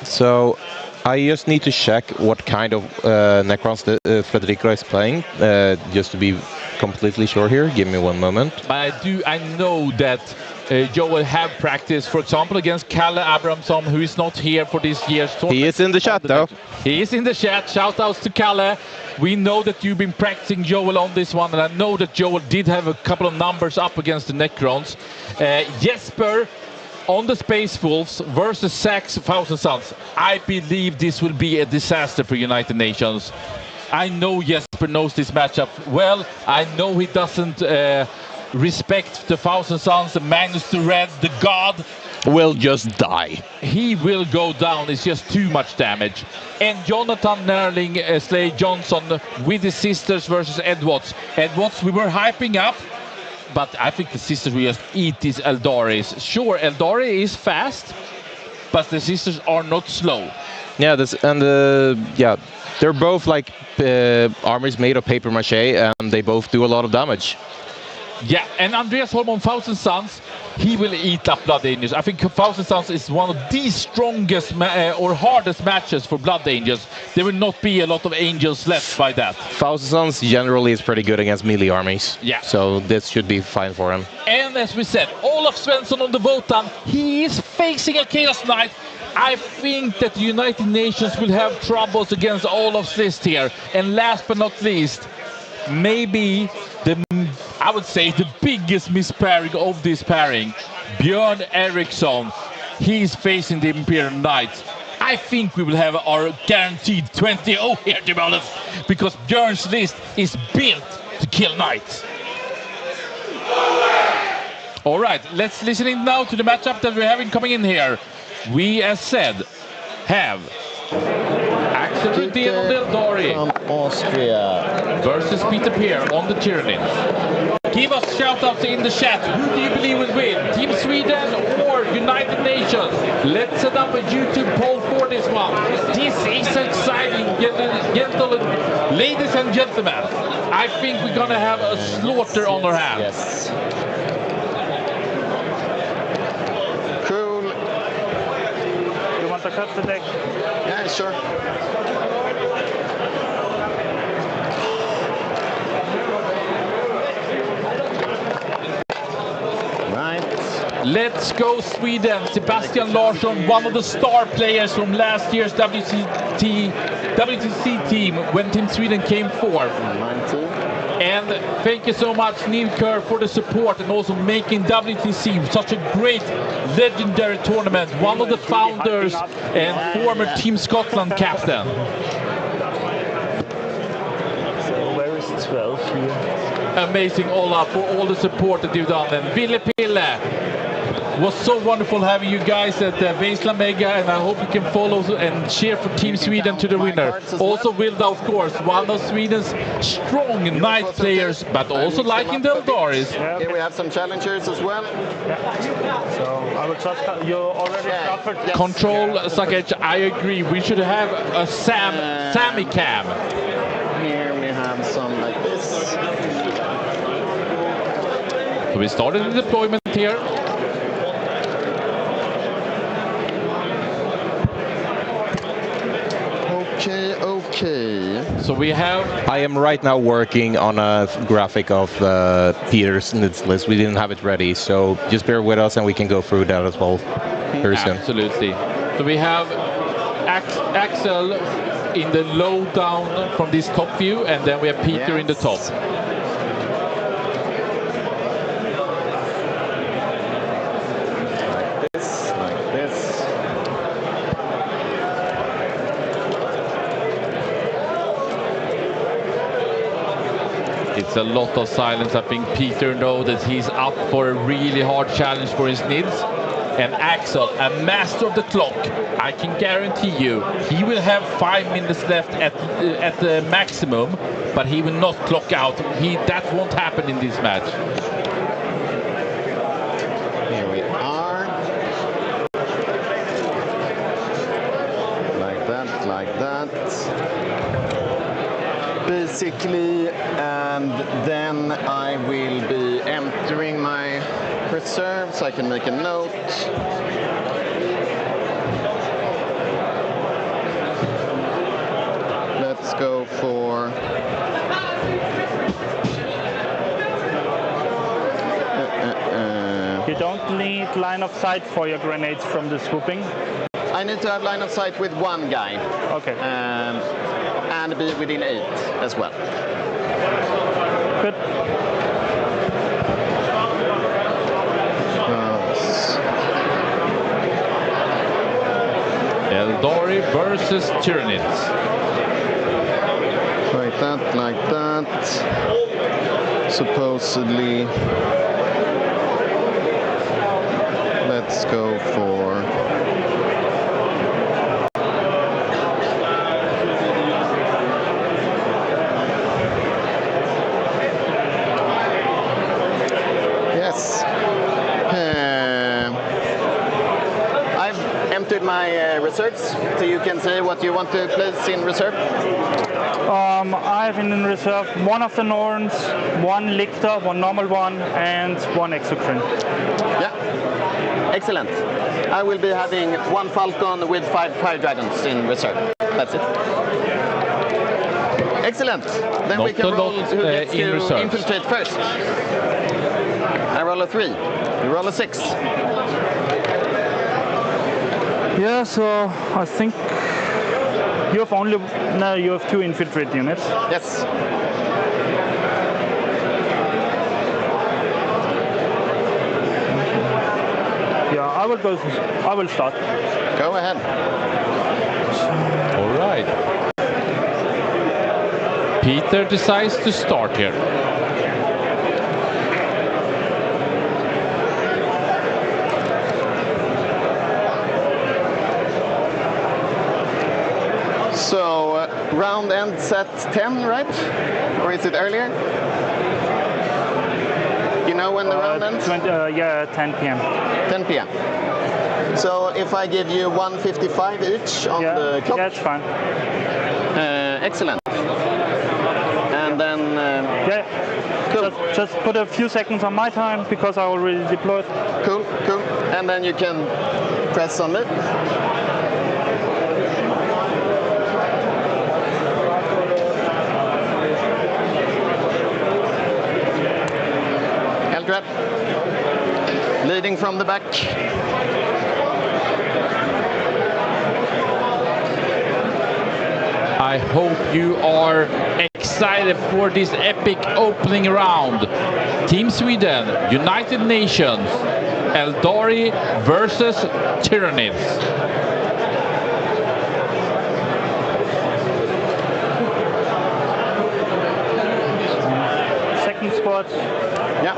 So I just need to check what kind of Necrons Federico is playing, just to be completely sure here. Give me one moment. But I know that Joel have practiced, for example, against Kalle Abramson, who is not here for this year's tournament. He is in the chat, though. He is in the chat. Shout outs to Kalle. We know that you've been practicing Joel on this one, and I know that Joel did have a couple of numbers up against the Necrons. Jesper on the Space Wolves versus Sax Thousand Suns. I believe this will be a disaster for United Nations. I know Jesper knows this matchup well. I know he doesn't respect the Thousand Suns, and Magnus the Red, the god, will just die. He will go down. It's just too much damage. And Jonathan Nerling, Slay Johnson with the Sisters versus Edwards. Edwards, we were hyping up, but I think the Sisters will just eat these Eldaris. Sure, Eldari is fast, but the Sisters are not slow. Yeah, they're both like armies made of paper mache, and they both do a lot of damage. Yeah, and Andreas Holm on Thousand Suns, he will eat up Blood Angels. I think Thousand Suns is one of the strongest or hardest matches for Blood Angels. There will not be a lot of Angels left by that. Thousand Suns generally is pretty good against melee armies. Yeah. So this should be fine for him. And as we said, Olaf Svensson on the Votan, he is facing a Chaos Knight. I think that the United Nations will have troubles against Olaf's list here. And last but not least, maybe I would say the biggest mispairing of this pairing, Björn Eriksson. He's facing the Imperial Knights. I think we will have our guaranteed 20-0 here, to be honest, because Björn's list is built to kill Knights. All right, let's listen in now to the matchup that we're having coming in here. We, as said, have Axel Rudin on the Eldari from Austria versus Peter Peer on the Tyrannid. Give us shoutouts in the chat. Who do you believe will win? Team Sweden or United Nations? Let's set up a YouTube poll for this one. This is exciting, ladies and gentlemen. I think we're gonna have a slaughter on our hands. Yes. Cool. You want to cut the deck? Yeah, sure. Let's go Sweden. Sebastian Larsson, one of the star players from last year's WTC team when Team Sweden came fourth. 19. And thank you so much, Neil Kerr, for the support and also making WTC such a great, legendary tournament. One of the founders and former Team Scotland captain. So where is 12 here? Amazing, Olaf, for all the support that you've done. And Ville Pille, was so wonderful having you guys at Vaisla Mega, and I hope you can follow and cheer for Team Sweden to the winner. Also Wilda, of course, one of Sweden's strong Knight players, but also liking the Eldaris. Yeah. Here we have some challengers as well. Yeah. So I will just you already covered. Yes. Control, Sakech, I agree. We should have a Sammy cam. Here we have some like this. So we started the deployment here. Okay. So we have I am right now working on a graphic of Peter's list. We didn't have it ready, so just bear with us and we can go through that as well very soon. absolutely. So we have Axel in the low down from this top view, and then we have Peter in the top. Like this. It's a lot of silence. I think Peter knows that he's up for a really hard challenge for his NIDS. And Axel, a master of the clock, I can guarantee you, he will have 5 minutes left at the maximum, but he will not clock out. That won't happen in this match. Here we are. Like that. Basically, and then I will be entering my reserves. I can make a note. Let's go for You don't need line of sight for your grenades from the swooping. I need to have line of sight with one guy. Okay. And be within 8 as well. Good. Eldori versus Tyranids. Like that. Supposedly. Let's go for yes. I've emptied my reserves, so you can say what you want to place in reserve. I have in reserve one of the Norns, one Lictor, one normal one, and one Exocrine. Yeah. Excellent. I will be having one Falcon with 5 Fire Dragons in reserve. That's it. Excellent. Then we can roll who gets to infiltrate first. I roll a 3. You roll a 6. Yeah, so I think you have you have 2 infiltrate units. Yes. Yeah, I will start. Go ahead. All right. Peter decides to start here. So round ends at 10, right? Or is it earlier? You know when the round ends? 10 p.m. 10 p.m. So if I give you 155 each on the clock? Yeah, it's fine. Excellent. And then... cool. Just put a few seconds on my time because I already deployed. Cool. And then you can press on it. Eldred, leading from the back. I hope you are excited for this epic opening round. Team Sweden, United Nations, Eldori versus Tyranids. Second spot. Yeah.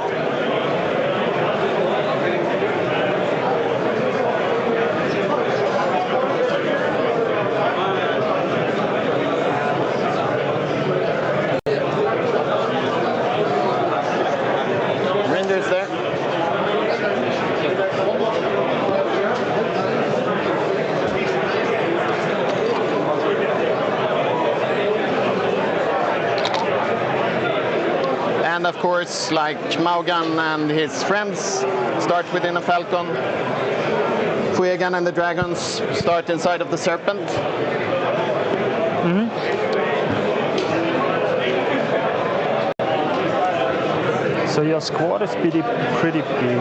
And of course, like Maugan and his friends start within a Falcon. Fuegan and the Dragons start inside of the Serpent. So your squad is pretty big.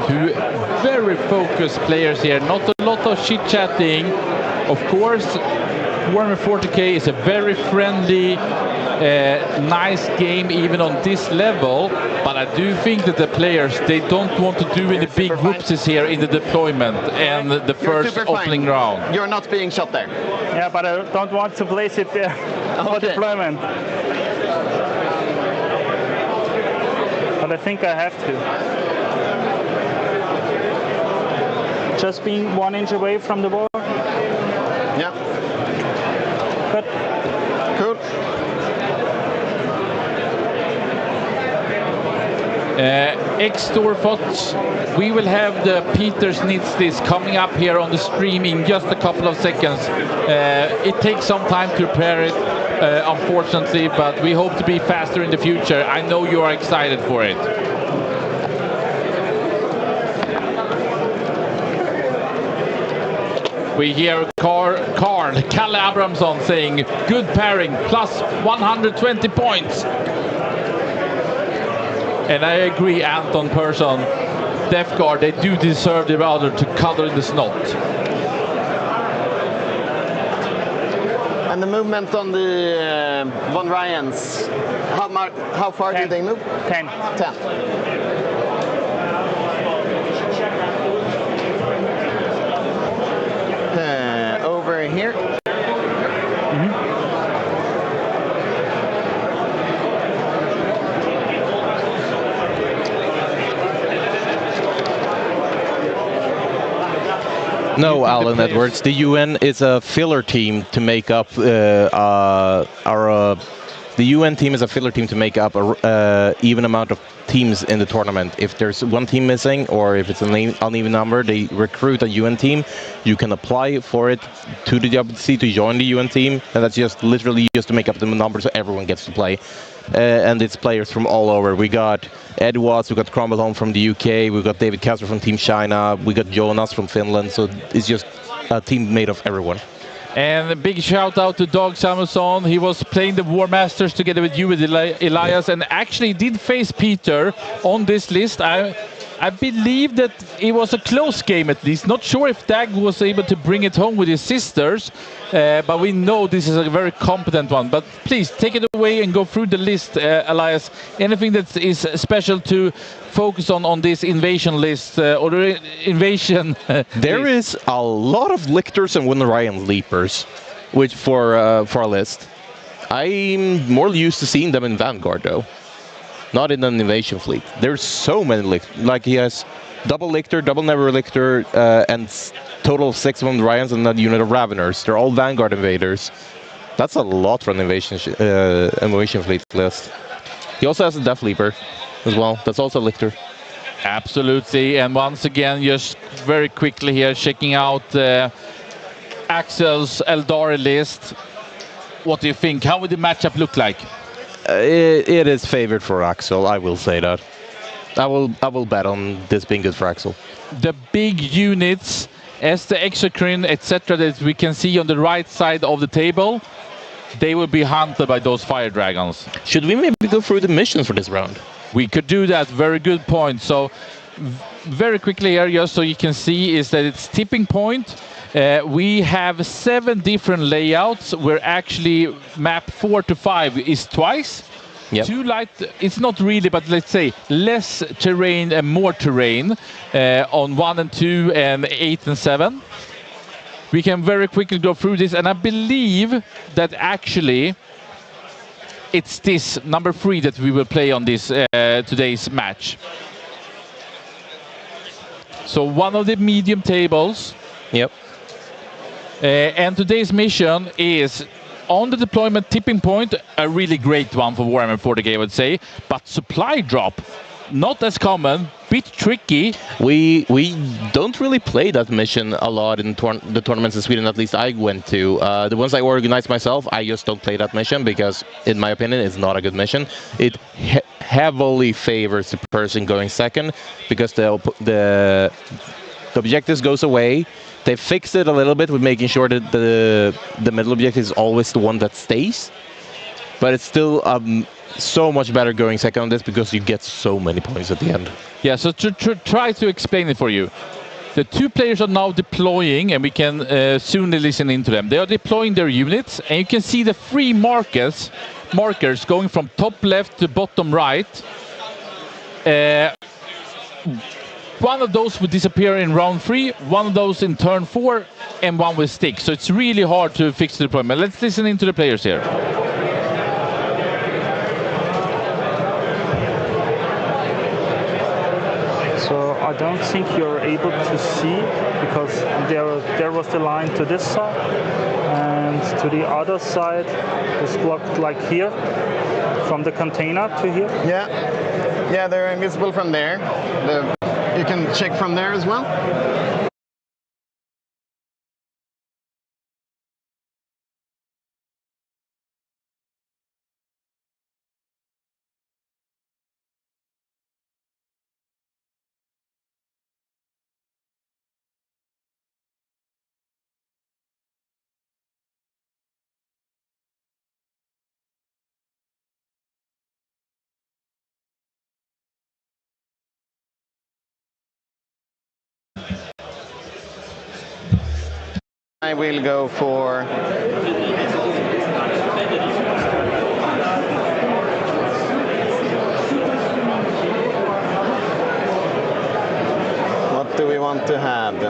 Two very focused players here, not a lot of chit-chatting. Of course, Warhammer 40k is a very friendly, nice game even on this level, but I do think that the players, they don't want to do any big whoopsies here in the deployment and the first opening round. You're not being shot there. Yeah, but I don't want to place it there for deployment. But I think I have to. Just being 1 inch away from the ball. Yeah. Good. Cool. X-Storefot, we will have the Peter Snitslis coming up here on the stream in just a couple of seconds. It takes some time to prepare it, unfortunately, but we hope to be faster in the future. I know you are excited for it. We hear Kalle Abramson saying, good pairing, plus 120 points. And I agree, Anton Persson, Death Guard, they do deserve the other to color in the snot. And the movement on the Von Ryans, how far 10. did they move? 10. 10. Over here. No, Alan Edwards. The UN is a filler team to make up the UN team is a filler team to make up a even amount of teams in the tournament. If there's one team missing or if it's an uneven number, they recruit a UN team. You can apply for it to the WTC to join the UN team, and that's just literally just to make up the number so everyone gets to play. And it's players from all over. We got Ed Watts, we got Cromwell from the UK, we got David Kastner from Team China, we got Jonas from Finland, so it's just a team made of everyone. And a big shout out to Doug Samuelson. He was playing the War Masters together with you, with Elias, and actually did face Peter on this list. I believe that it was a close game at least. Not sure if Dag was able to bring it home with his sisters, but we know this is a very competent one. But please take it away and go through the list, Elias. Anything that is special to focus on this invasion list or the invasion? There is a lot of Lictors and Winterian Leapers, which for our list. I'm more used to seeing them in Vanguard though. Not in an invasion fleet. There's so many Lictors. Like he has double Lictor, double Never Lictor, and total of 6 Ryans and a unit of Raveners. They're all Vanguard invaders. That's a lot for an invasion fleet list. He also has a Death Leaper as well. That's also Lictor. Absolutely. And once again, just very quickly here, checking out Axel's Eldari list. What do you think? How would the matchup look like? It is favored for Axel, I will say that. I will bet on this being good for Axel. The big units, as the Exocrine, etc., that we can see on the right side of the table, they will be hunted by those fire dragons. Should we maybe go through the missions for this round? We could do that. Very good point. So very quickly here, just so you can see, is that it's tipping point. We have 7 different layouts where actually map 4 to 5 is twice. Yep. 2 light, it's not really, but let's say less terrain and more terrain on 1 and 2 and 8 and 7. We can very quickly go through this, and I believe that actually it's this number 3 that we will play on this today's match. So one of the medium tables. Yep. And today's mission is on the deployment tipping point, a really great one for Warhammer 40k, I would say. But supply drop, not as common, bit tricky. We don't really play that mission a lot in the tournaments in Sweden. At least I went to the ones I organized myself. I just don't play that mission because, in my opinion, it's not a good mission. It heavily favors the person going second because the objectives goes away. They fixed it a little bit with making sure that the middle objective is always the one that stays, but it's still so much better going second on this because you get so many points at the end. Yeah, so to try to explain it for you. The two players are now deploying, and we can soon listen into them. They are deploying their units, and you can see the three markers going from top left to bottom right. One of those will disappear in round 3, one of those in turn 4, and one will stick. So it's really hard to fix the deployment. Let's listen into the players here. So I don't think you're able to see because there was the line to this side and to the other side is blocked like here from the container to here. Yeah, they're invisible from there. You can check from there as well. I will go for what do we want to have?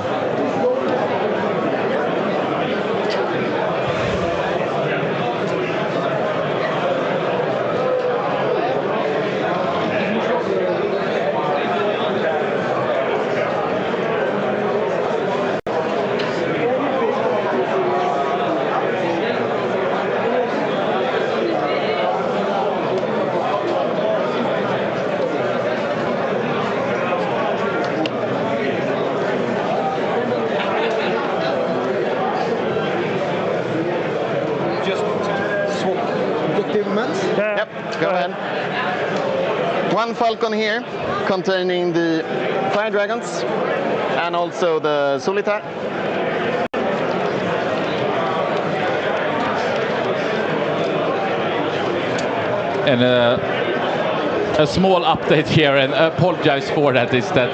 Go ahead. One Falcon here, containing the Fire Dragons and also the Solitaire. And a small update here, and I apologize for that, is that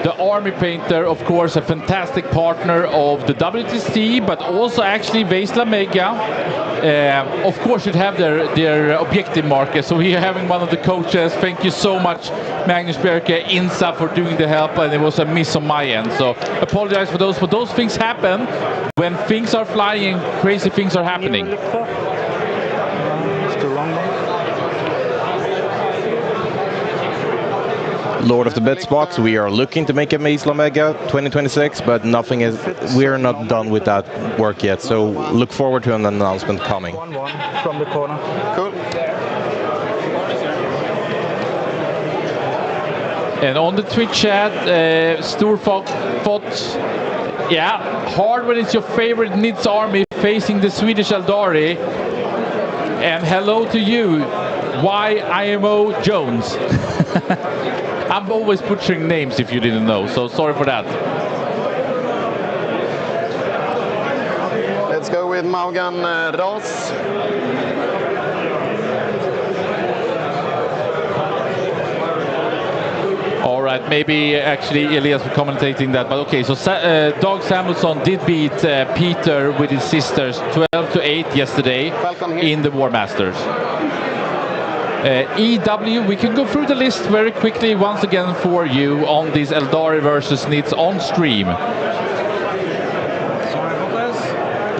the Army Painter, of course, a fantastic partner of the WTC, but also actually Vesla Mega. Of course, should have their objective marker. So we are having one of the coaches. Thank you so much, Magnus Bjerke, Insa, for doing the help, and it was a miss on my end. So apologize for those, but those things happen when things are flying, crazy things are happening. Lord of the Bits box, we are looking to make a Vesla Mega 2026, but we're not done with that work yet, so look forward to an announcement coming. 1-1 from the corner. Cool. And on the Twitch chat, Storfot, yeah, hard when it's your favorite Nids army facing the Swedish Eldari. And hello to you, YIMO Jones. I'm always butchering names if you didn't know, so sorry for that. Let's go with Maugan Ras. All right, maybe actually Elias was commentating that, but okay, so Dag Samuelsson did beat Peter with his sisters 12-8 yesterday in the War Masters. EW, we can go through the list very quickly once again for you on this Eldari versus Nids on stream.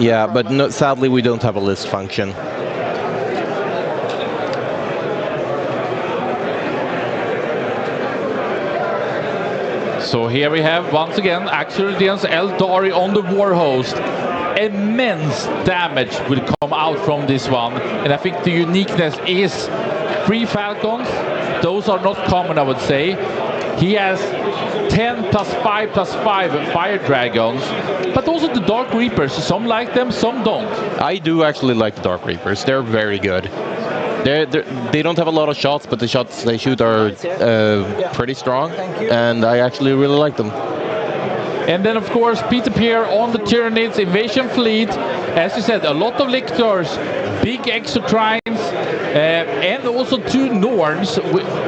Yeah, but no, sadly we don't have a list function. So here we have once again Axel against Eldari on the Warhost. Immense damage will come out from this one, and I think the uniqueness is 3 Falcons, those are not common, I would say. He has 10 plus 5 plus 5 fire dragons, but also the Dark Reapers. Some like them, some don't. I do actually like the Dark Reapers. They're very good. They don't have a lot of shots, but the shots they shoot are pretty strong, and I actually really like them. And then, of course, Peter Pierre on the Tyranids invasion fleet. As you said, a lot of Lictors, big Exotrines, and also 2 Norns,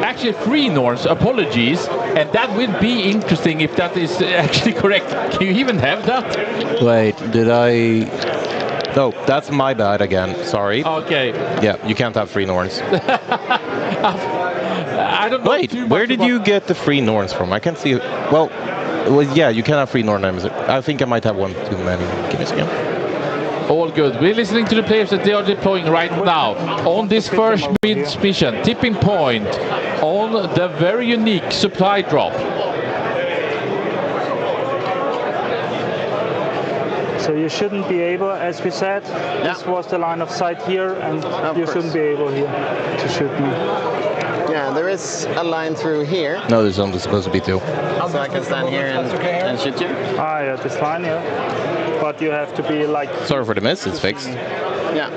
actually 3 Norns, apologies. And that will be interesting if that is actually correct. Can you even have that? Wait, did I... No, that's my bad again. Sorry. Okay. Yeah, you can't have 3 Norns. I don't know. Wait, where did you get the 3 Norns from? I can't see... Well, yeah, you can have 3 Norn names. I think I might have one too many. Give me a second. All good. We're listening to the players that they are deploying right now on this first mission, tipping point, on the very unique supply drop. So you shouldn't be able, as we said, this was the line of sight here, and you shouldn't be able here to shoot me. Yeah, there is a line through here. No, there's only supposed to be 2. So I can stand here and shoot you? Ah, yeah, this line, yeah. But you have to be like... Sorry for the miss, it's fixed. Yeah.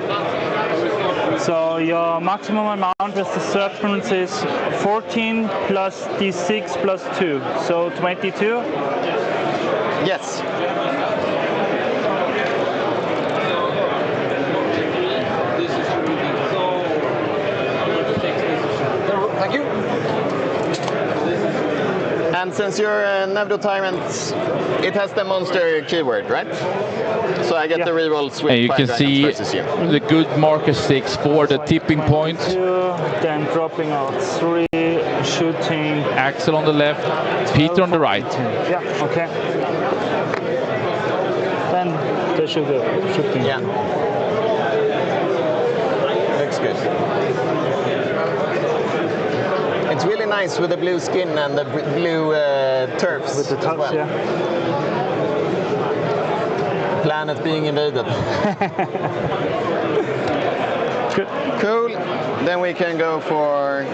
So your maximum amount with the serpents is 14 plus d6 plus 2. So 22? Yes. Thank you. And since you're a Nevdo Tyrant, it has the monster keyword, right? So I get the reroll switch. And you can see the good marker sticks for the tipping point. 2, then dropping out 3, shooting. Axel on the left, Peter on the right. Yeah, okay. Then they should go shooting. Yeah. Looks good. It's really nice with the blue skin and the blue turfs. With the touch, well. yeah. Planet being invaded. Good. Cool. Then we can go for...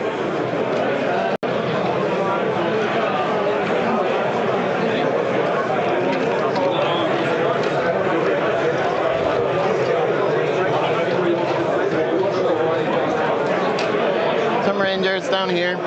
some Rangers down here.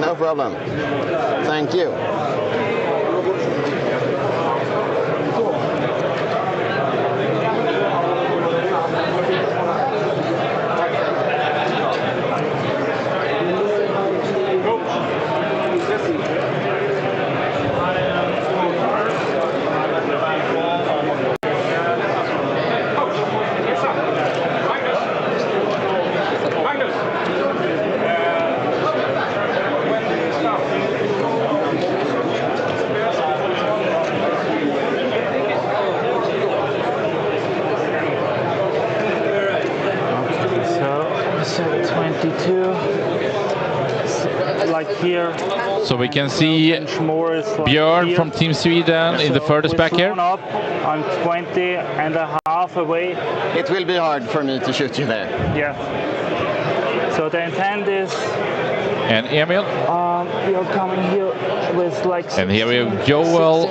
No problem. Thank you. Like here. So we can see Björn from Team Sweden in the furthest back here. Up, I'm 20 and a half away. It will be hard for me to shoot you there. Yeah. So the intent is... And Emil. You're coming here with like... And here we have Joel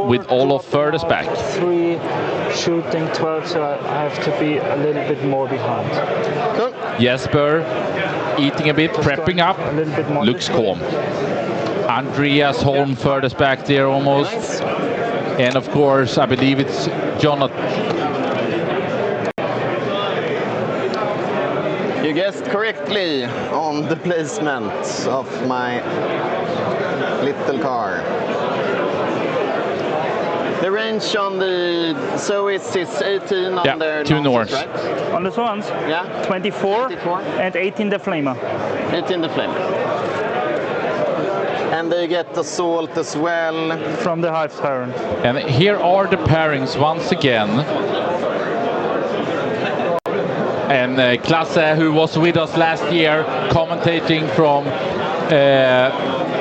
with all of furthest back. 3, shooting 12, so I have to be a little bit more behind. Cool. Jesper eating a bit, prepping up, a little bit more looks calm. Andreas Holm furthest back there almost. Nice. And of course, I believe it's Jonathan. You guessed correctly on the placement of my little car. The range on the... So it's 18 on the... 2 Norns. Right? On the swans? Yeah. 24, 24. and 18 the flamer. 18 the flame. And they get assault as well. From the Hive Tyrant. And here are the pairings once again. And Klasse, who was with us last year, commentating from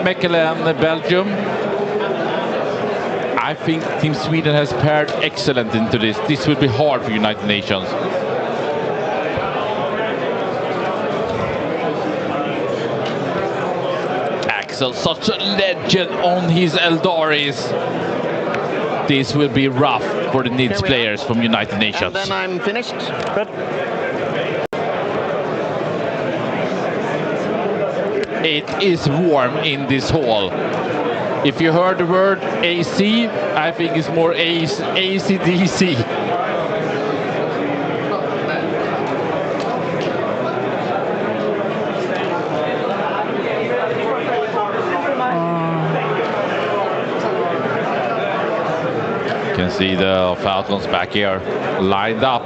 Mechelen, Belgium. I think Team Sweden has paired excellent into this. This will be hard for United Nations. Axel, such a legend on his Eldaris. This will be rough for the NIDS players from United Nations. And then I'm finished. Good. It is warm in this hall. If you heard the word AC, I think it's more AC/DC. You can see the Falcons back here lined up.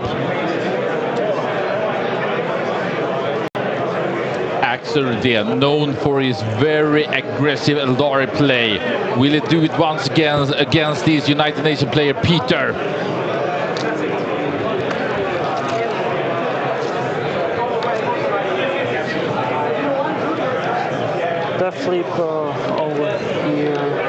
Axel Redén, known for his very aggressive Eldari play. Will he do it once again against this United Nations player, Peter? Death Sleeper over here.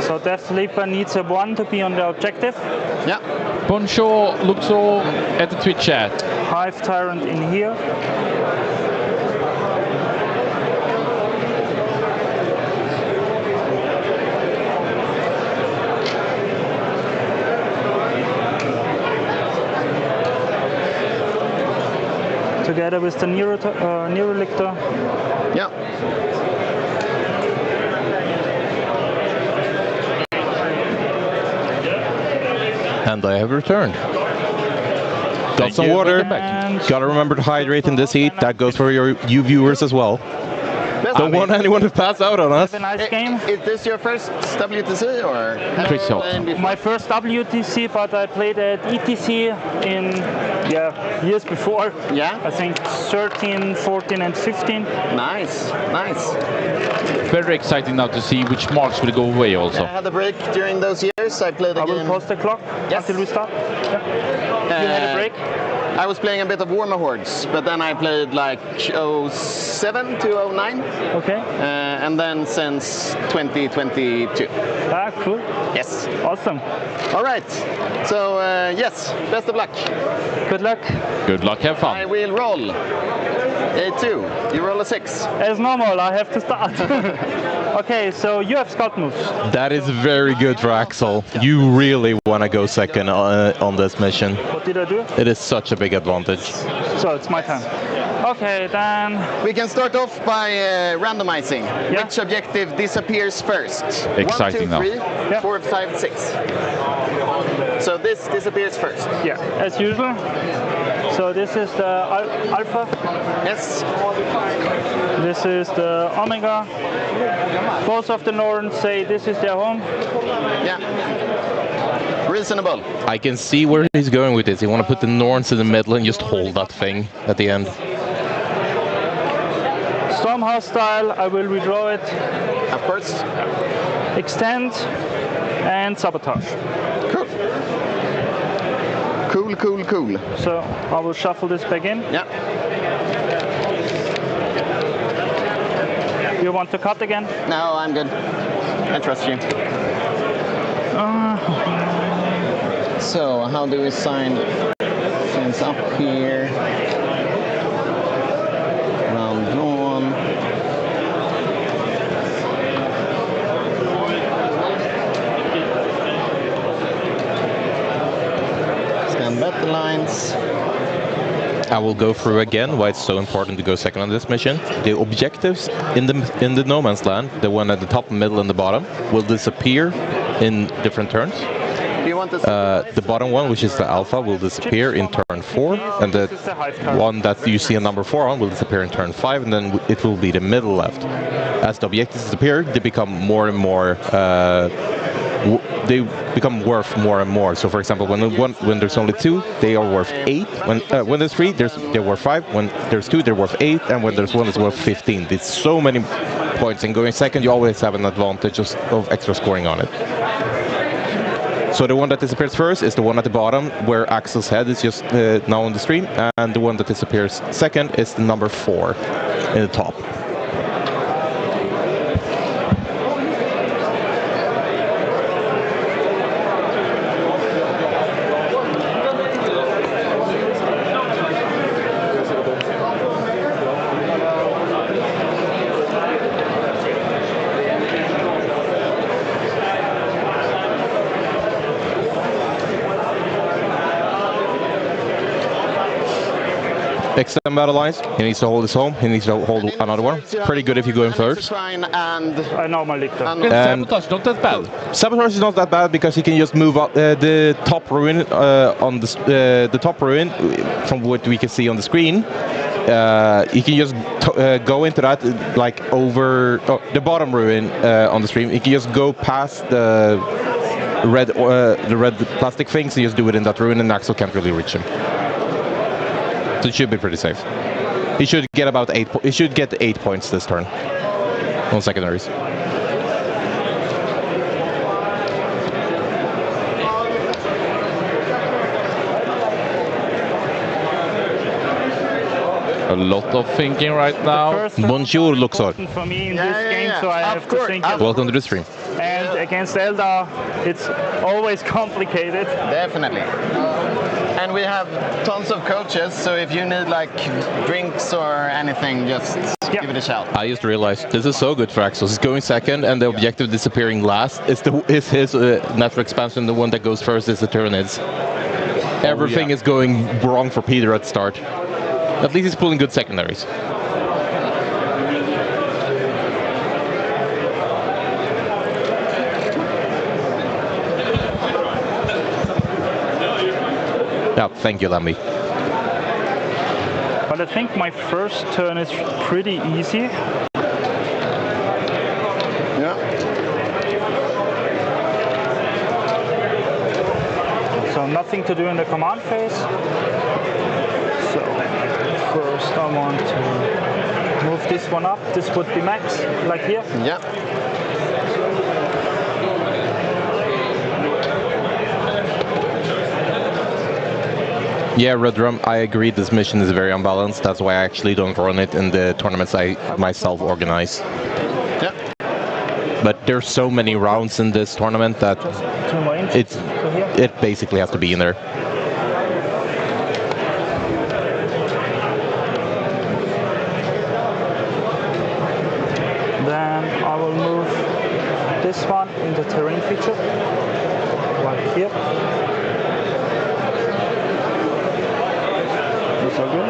So Death Sleeper needs a 1 to be on the objective. Yeah. Bonjour, Luxo at the Twitch chat. Hive Tyrant in here. Together with the Neurolictor. Yeah. And I have returned. Got Thank some you. water. Welcome back. Gotta remember to hydrate in this heat. That goes for you viewers as well. Don't want anyone to pass out on us. Have a nice game. Is this your first WTC or? have Pretty you so. played before? My first WTC, but I played at ETC in years before. Yeah. I think 13, 14, and 15. Nice, nice. Very exciting now to see which marks will go away also. I had a break during those years. I played a I will game. pause the clock Yes. until we start. Yeah. You had a break? I was playing a bit of Warmer Hordes, but then I played like 07 to 09, Okay. and then since 2022. Ah, cool. Yes. Awesome. All right. So yes, best of luck. Good luck. Good luck, have I fun. will roll. A2. You roll a 6. As normal, I have to start. Okay, so you have scout moves. That is very good for Axel. You really want to go second on this mission. What did I do? It is such a big advantage. So it's my turn. Okay, then We can start off by randomizing. Yeah. Which objective disappears first? Exciting 1, 2, 3, Yeah. 4, 5, 6. So this disappears first. yeah, as usual. So this is the Alpha. Yes. This is the Omega. Both of the Norns say this is their home. Yeah. Reasonable. I can see where he's going with this. You want to put the Norns in the middle and just hold that thing at the end. Storm Hostile, I will redraw it. Of course. Extend and Sabotage. Cool. Cool, cool, cool. So I will shuffle this back in. Yeah. You want to cut again? No, I'm good. I trust you. So how do we sign things up here? Round drawn. Scan battle lines. I will go through again why it's so important to go second on this mission. The objectives in the no man's land, the one at the top, middle, and the bottom, will disappear in different turns. Do you want to The bottom one, which is the alpha, will disappear in turn 4, and the one that you see a number 4 on will disappear in turn 5, and then it will be the middle left. As the objectives disappear, they become more and more they become worth more and more. So, for example, when there's only 2, they are worth 8. When there's 3, they're worth 5. When there's 2, they're worth 8, and when there's 1, it's worth 15. It's so many points, and going second, you always have an advantage of extra scoring on it. So the one that disappears first is the one at the bottom, where Axel's head is just now on the stream, and the one that disappears second is the number 4 in the top. Extend battle lines. He needs to hold his home. He needs to hold another one. Pretty good if you go in first. And I normally do. And Sabotage, not that bad. Sabotage is not that bad because he can just move up the top ruin on the top ruin from what we can see on the screen. He can just go into that like over the bottom ruin on the stream. He can just go past the red plastic things and just do it in that ruin, and Axel can't really reach him. So it should be pretty safe. He should get about 8. He should get 8 points this turn on secondaries. A lot of thinking right now. Bonjour, Luxor. For me in this game, so I have to think. Welcome to the stream. And against Eldar, it's always complicated. Definitely. And we have tons of coaches, so if you need like drinks or anything, just give it a shout. I just realized this is so good for Axel. He's going second, and the objective disappearing last is his natural expansion. The one that goes first is the Tyranids. Everything is going wrong for Peter at the start. At least he's pulling good secondaries. Yeah, thank you, Lambi. But I think my first turn is pretty easy. Yeah. So nothing to do in the command phase. So first I want to move this one up. This would be max, like here. Yeah. Yeah, Redrum, I agree this mission is very unbalanced. That's why I actually don't run it in the tournaments I myself organize. Yeah. But there's so many rounds in this tournament that it basically has to be in there. Then I will move this one in the terrain feature, like here. So good.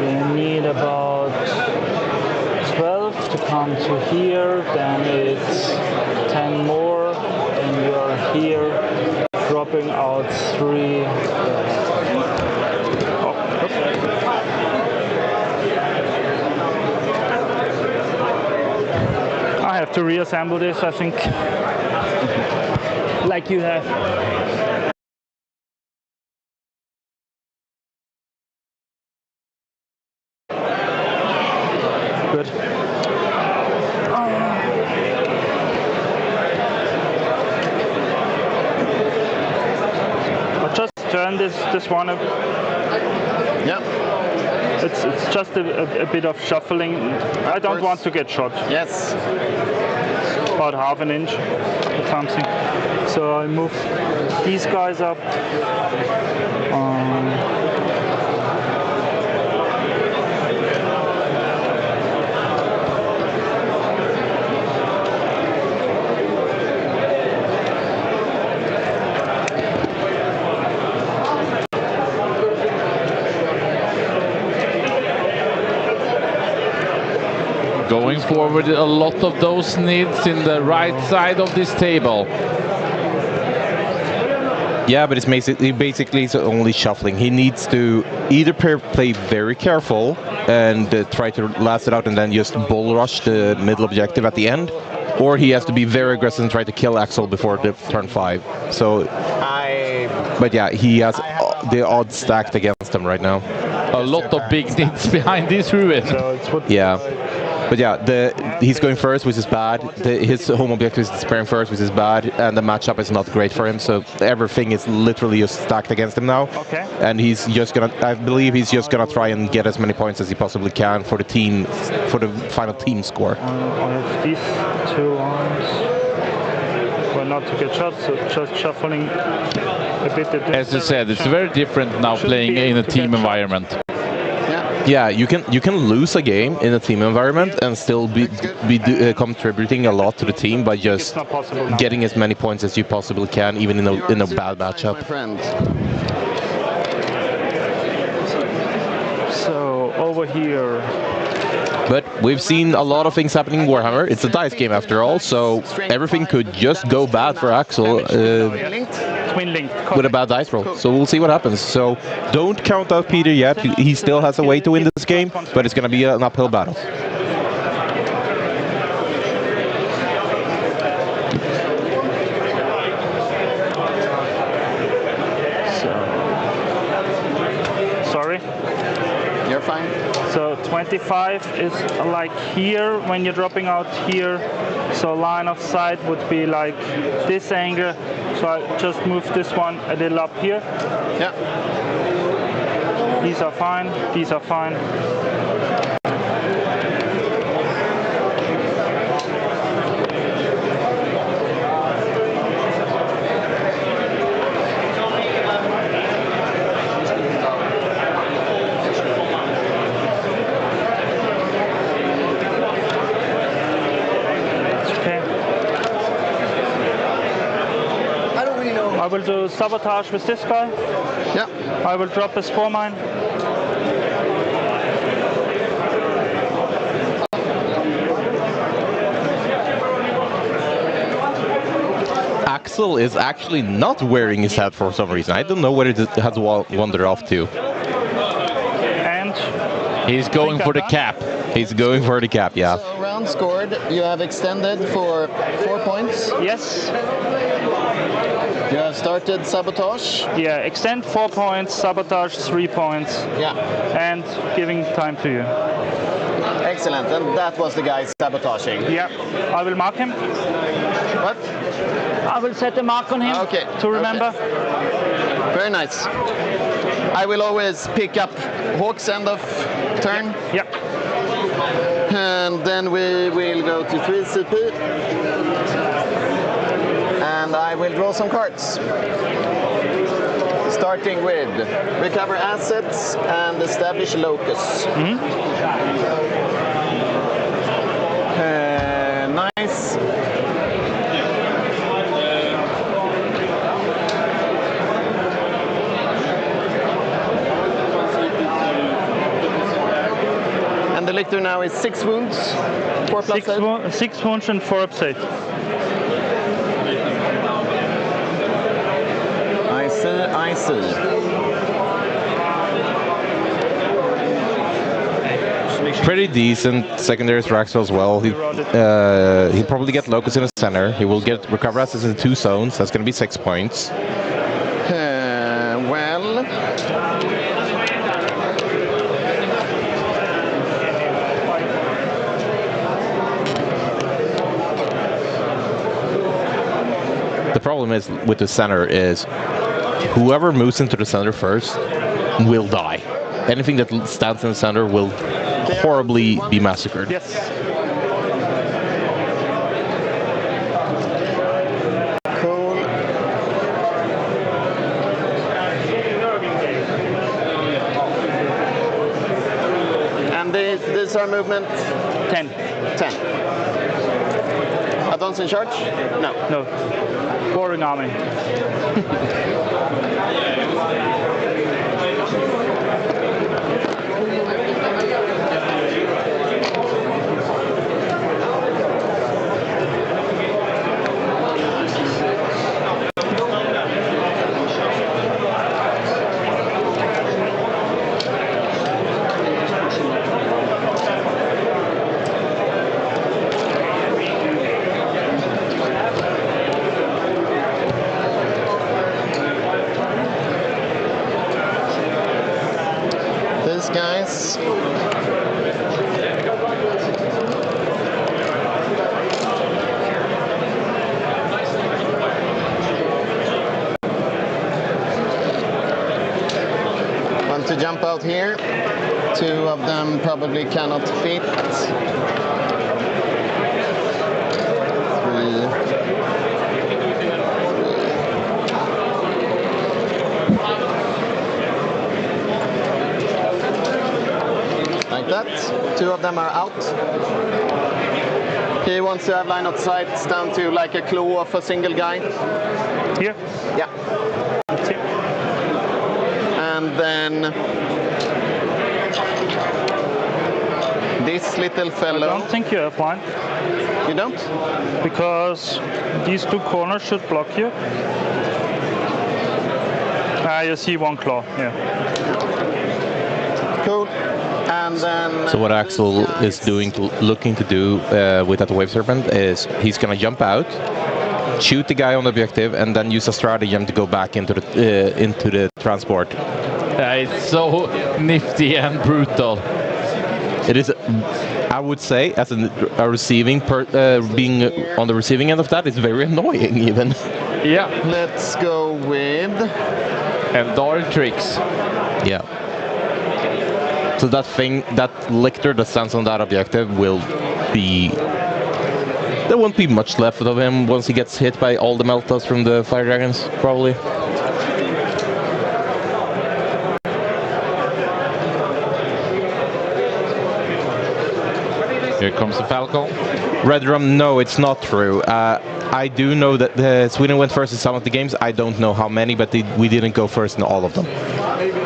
We need about 12 to come to here, then it's 10 more, and you are here, dropping out 3. I have to reassemble this, I think, like you have. Good. I'll just turn this one up. Yeah. It's just a bit of shuffling. I don't want to get shot. Yes. About half an inch or something. So I move these guys up. Going forward, a lot of those needs in the right side of this table. Yeah, but it's basically it's only shuffling. He needs to either play very careful and try to last it out and then just bull rush the middle objective at the end, or he has to be very aggressive and try to kill Axel before the turn 5. So, but yeah, he has the odds stacked against him right now. A lot of big needs behind this ruin. Yeah. But yeah, he's going first, which is bad. His home objective is disappearing first, which is bad, and the matchup is not great for him. So everything is literally just stacked against him now. Okay. And he's just gonna, I believe, he's just gonna try and get as many points as he possibly can for the team, for the final team score. I have these 2 lines. Well, not to get shots, so just shuffling a bit. As you said, it's very different now playing in a team environment. Yeah, you can lose a game in a team environment and still be contributing a lot to the team by just getting as many points as you possibly can, even in a bad matchup. My friend. So over here. But we've seen a lot of things happening in Warhammer. It's a dice game after all, so everything could just go bad for Axel with a bad dice roll. So we'll see what happens. So don't count out Peter yet. He still has a way to win this game, but it's going to be an uphill battle. Sorry? You're fine. So 25 is like here when you're dropping out here. So line of sight would be like this angle. So I just move this one a little up here. Yeah. These are fine. These are fine. I will do sabotage with this guy. Yeah. I will drop his 4 mine. Axel is actually not wearing his hat for some reason. I don't know where it has wandered off to. And he's going for the cap. He's going for the cap, yeah. So round scored, you have extended for 4 points. yes, You have started sabotage. yeah, extend 4 points, sabotage 3 points, Yeah. and giving time to you. Excellent. And that was the guy sabotaging. Yeah, I will mark him. What? I will set a mark on him Okay. to remember. Very nice. I will always pick up Hawk's end of turn. Yeah. And then we will go to 3 CP. And I will draw some cards. Starting with recover assets and establish locus. Nice. And the lictor now is 6 wounds, 4 plus 8. 6 wounds and 4 upside. I see. Pretty decent secondaries for Axel as well. He'll probably get Locus in the center. He will get recover assets in 2 zones. That's going to be 6 points. Well... The problem is with the center is whoever moves into the center first will die. Anything that stands in the center will horribly be massacred. Yes. Cool. And these are movement 10. 10. Advance in charge? No. No. Boring army. jump out here. Two of them probably cannot fit. Three. Like that. Two of them are out. He wants to have line of sight down to like a claw of a single guy. Here? Yeah. And then this little I fellow. don't think you have one. You don't? Because these two corners should block you. Ah, you see one claw, yeah. Cool. And then. So what Axel is doing, looking to do with that Wave Serpent is he's gonna jump out, shoot the guy on the objective, and then use a stratagem to go back into the transport. It's so nifty and brutal. It is, I would say, as a receiving being on the receiving end of that, it's very annoying even. Yeah. Let's go with. And dark tricks. Yeah. So that thing, that lictor that stands on that objective will be. There won't be much left of him once he gets hit by all the meltas from the fire dragons, probably. Here comes the Falcon. Red Rum, no, it's not true. I do know that Sweden went first in some of the games. I don't know how many, but we didn't go first in all of them.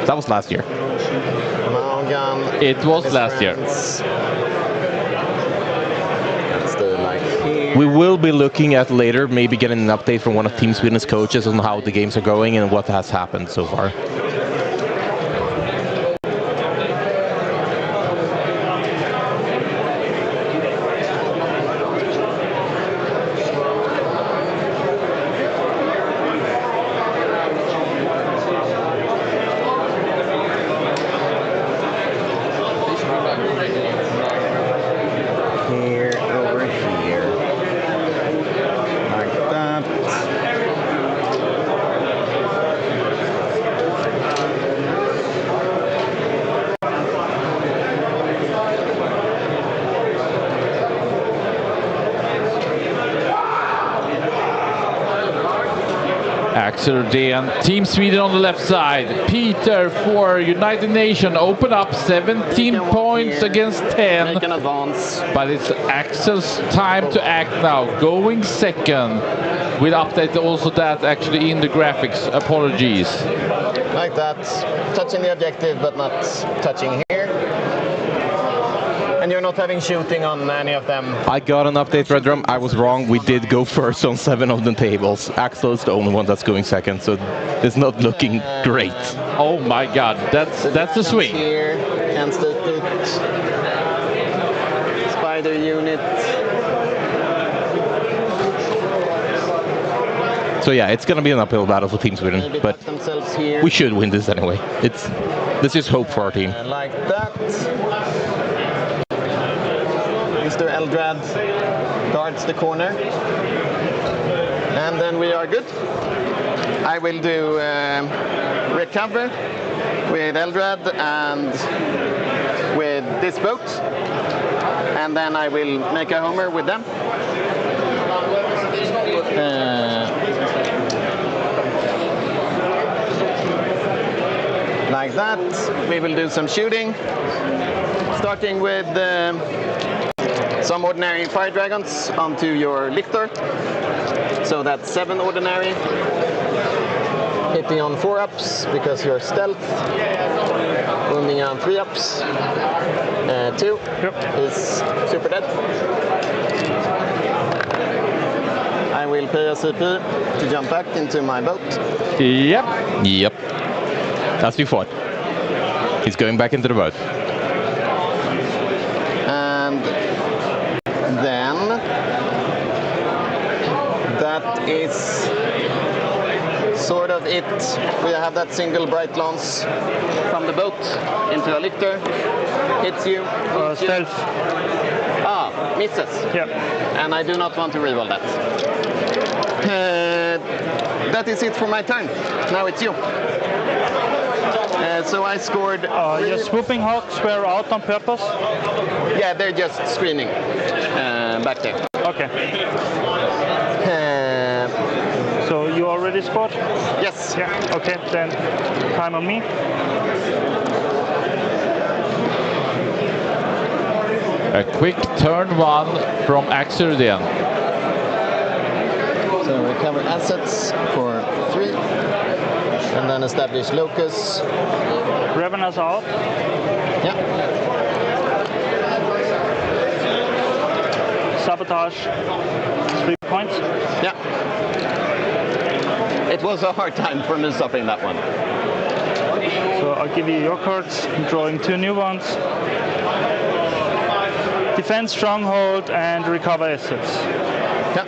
That was last year. It was last year. We will be looking at later, maybe getting an update from one of Team Sweden's coaches on how the games are going and what has happened so far. And Team Sweden on the left side. Peter for United Nations open up 17 points against 10. Make an advance. But it's Axel's time to act now. Going second. We'll update also that actually in the graphics. Apologies. Like that. Touching the objective but not touching here. And you're not having shooting on any of them. I got an update, Red Drum. I was wrong. We did go first on 7 of the tables. Axel is the only one that's going second, so it's not looking great. Oh my god, that's a swing. Here, and put spider unit. So yeah, it's gonna be an uphill battle for Team Sweden, Maybe but here. we should win this anyway. Let's just hope for our team. Like that. Mr. Eldrad guards the corner. And then we are good. I will do recover with Eldrad and with this boat. And then I will make a homer with them. Like that. We will do some shooting. Starting with some ordinary fire dragons onto your lictor. So that's 7 ordinary. Hitting on 4-ups because you're stealth. Wounding on 3-ups. 2 is super dead. I will pay a CP to jump back into my boat. Yep. Yep. As we thought. He's going back into the boat. And then that is sort of it. We have that single bright lance from the boat into a lictor. Hits you. Stealth. Ah, misses. Yep. And I do not want to reroll that. That is it for my turn. Now it's you. So I scored. Your swooping hawks were out on purpose? Yeah, they're just screening back there. Okay. So you already scored? Yes. Yeah. Okay, then time on me. A quick turn 1 from Axel then. So recover assets for 3, and then establish locus. Revenants out. Yeah. Sabotage. 3 points. Yeah. It was a hard time for me stopping that one. So I'll give you your cards, drawing 2 new ones. Defend stronghold and recover assets. Yeah.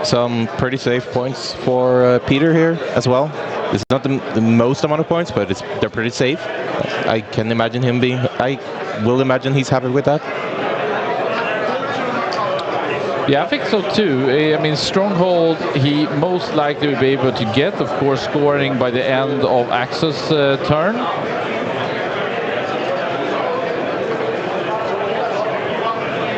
Some pretty safe points for Peter here as well. It's not the most amount of points, but they're pretty safe. I can imagine him being. I will imagine he's happy with that. Yeah, I think so too. I mean, Stronghold, he most likely will be able to get, of course, scoring by the end of Axel's turn.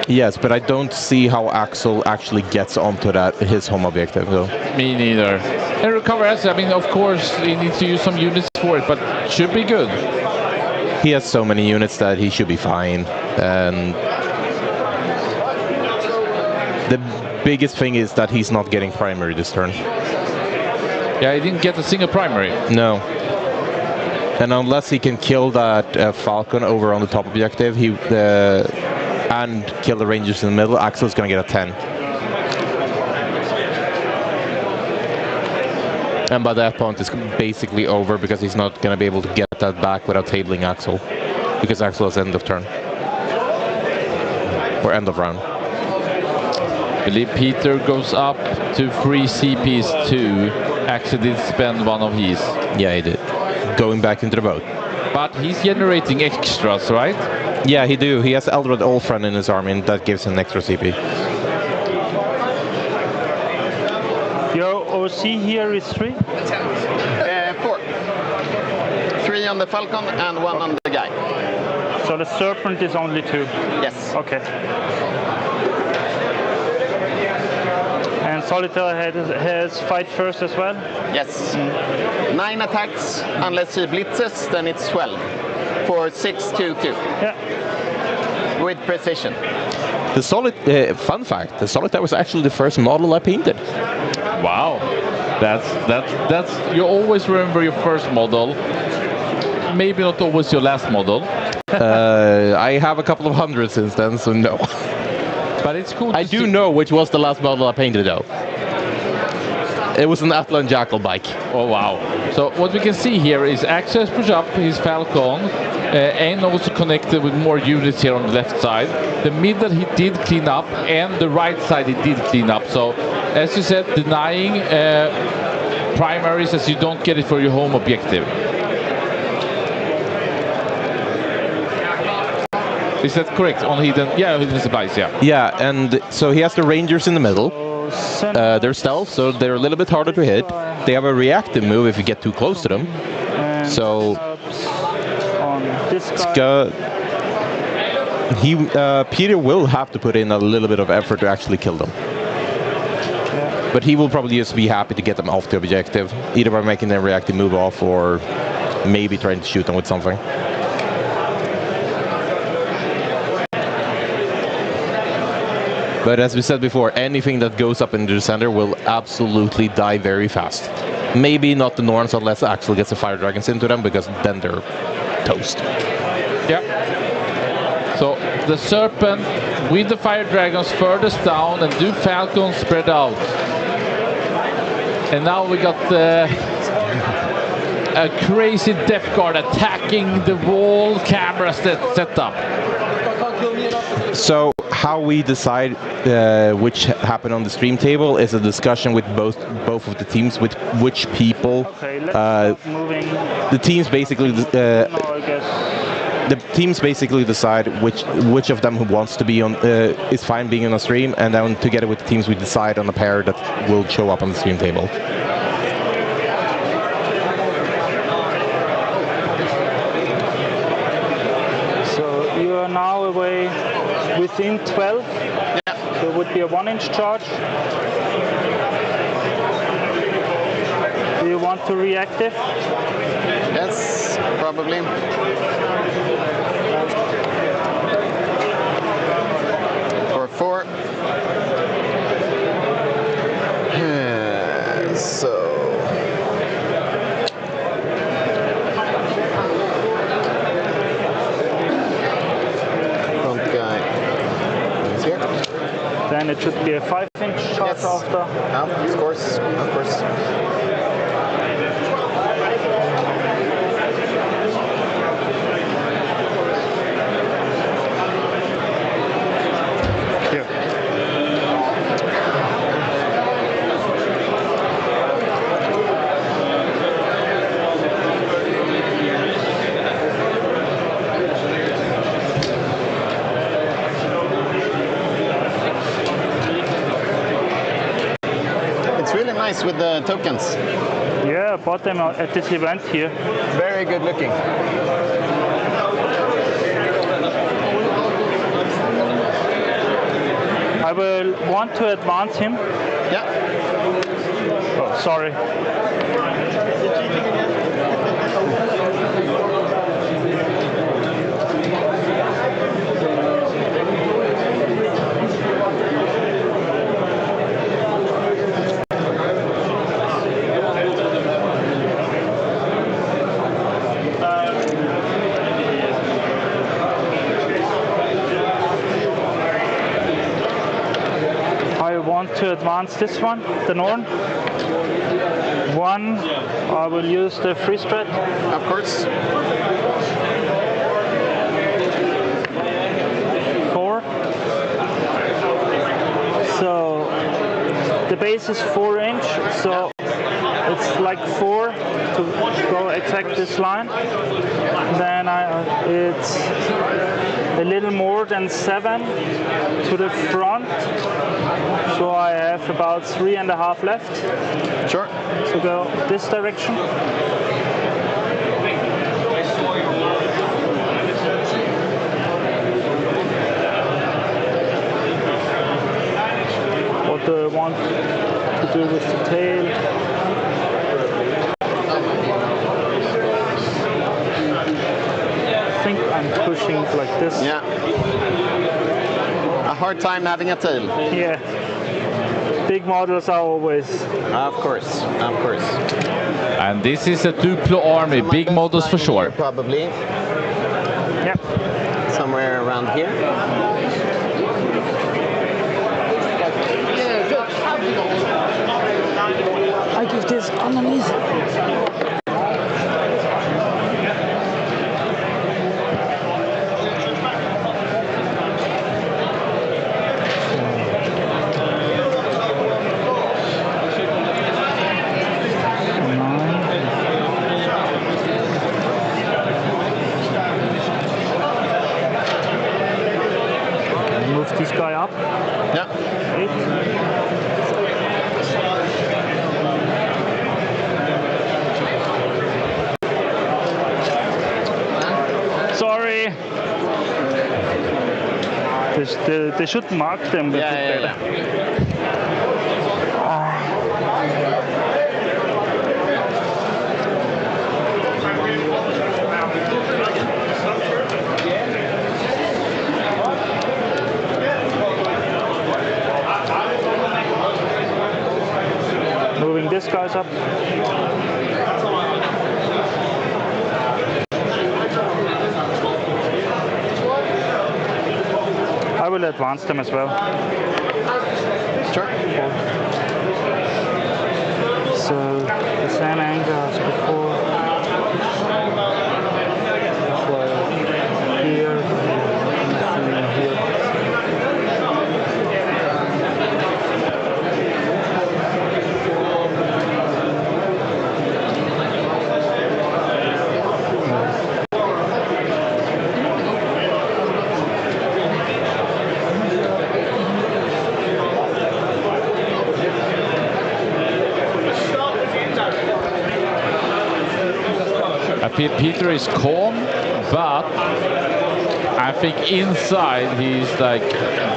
Yes, but I don't see how Axel actually gets onto his home objective, though. Me neither. And recover assets, I mean, of course, he needs to use some units for it, but should be good. He has so many units that he should be fine. And the biggest thing is that he's not getting primary this turn. Yeah, he didn't get a single primary. No. And unless he can kill that Falcon over on the top objective, and kill the Rangers in the middle, Axel's going to get a 10. And by that point, it's basically over because he's not going to be able to get that back without tabling Axel. Because Axel is end of turn. Or end of round. I believe Peter goes up to 3 CPs too. Axel did spend one of his. Yeah, he did. Going back into the boat. But he's generating extras, right? Yeah, he do. He has Eldred Olfran in his army, and that gives him extra CP. Your OC here is 3? 4. 3 on the Falcon and 1 on the guy. So the Serpent is only 2? Yes. Okay. And Solitaire has fight first as well? Yes. 9 attacks, unless he blitzes, then it's 12. For 6/2/2. Yeah. With precision. The fun fact, the Solitaire was actually the first model I painted. Wow. That's you always remember your first model. Maybe not always your last model. I have a couple of hundred since then, so no. But it's cool. I do know which was the last model I painted, though. It was an Atlan Jackal bike. Oh, wow. So what we can see here is Axel push up his Falcon and also connected with more units here on the left side. The middle he did clean up and the right side he did clean up. So as you said, denying primaries as you don't get it for your home objective. Is that correct? On hidden, yeah, hidden supplies, yeah. Yeah, and so he has the Rangers in the middle. They're stealth, so they're a little bit harder to hit. They have a reactive move if you get too close to them. So on this guy. Peter will have to put in a little bit of effort to actually kill them. But he will probably just be happy to get them off the objective, either by making their reactive move off or maybe trying to shoot them with something. But as we said before, anything that goes up into the center will absolutely die very fast. Maybe not the Norns unless Axel gets the Fire Dragons into them, because then they're toast. Yeah. So the Serpent with the Fire Dragons furthest down and do Falcons spread out. And now we got a crazy Death Guard attacking the wall cameras set up. So how we decide which happened on the stream table is a discussion with both of the teams, with which people. Okay, let's start moving. The teams basically. No, I guess. the teams basically decide which of them who wants to be on is fine being on a stream, and then together with the teams we decide on a pair that will show up on the stream table. So you are now away within 12. Yeah. So it would be a 1-inch charge. Do you want to reactive? Yes, probably. For 4. So. Front guy is here. Then it should be a 5-inch charge after. Of course, of course. Nice with the tokens. Yeah, I bought them at this event here. Very good looking. I will want to advance him. Yeah. Oh, sorry. To advance this one, the Norn. 1, I will use the free strat. Of course. 4. So the base is 4-inch, so it's like 4 to go exact this line. Then it's a little more than 7 to the front. So I have about 3.5 left. Sure. To go this direction. What do I want to do with the tail? I think I'm pushing like this. Yeah. A hard time having a tail. Yeah. Big models are always. Of course, of course. And this is a Duplo army, big models for sure. Probably. Yep. Somewhere around here. I give this underneath. This guy up. Yeah. 8. Sorry. They should mark them. Yeah. Moving this guy's up. I will advance them as well. Sure. So the same angle as before. So here, here. I feel Peter is calm, but I think inside he's like,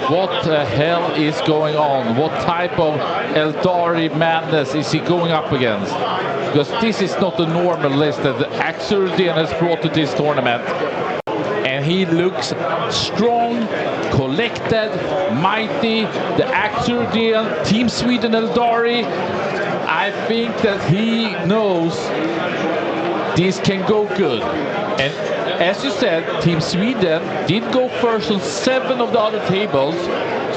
what the hell is going on? What type of Eldari madness is he going up against? Because this is not the normal list that Axel has brought to this tournament. And he looks strong, collected, mighty. The Axel, Team Sweden Eldari, I think that he knows this can go good. And as you said, Team Sweden did go first on 7 of the other tables.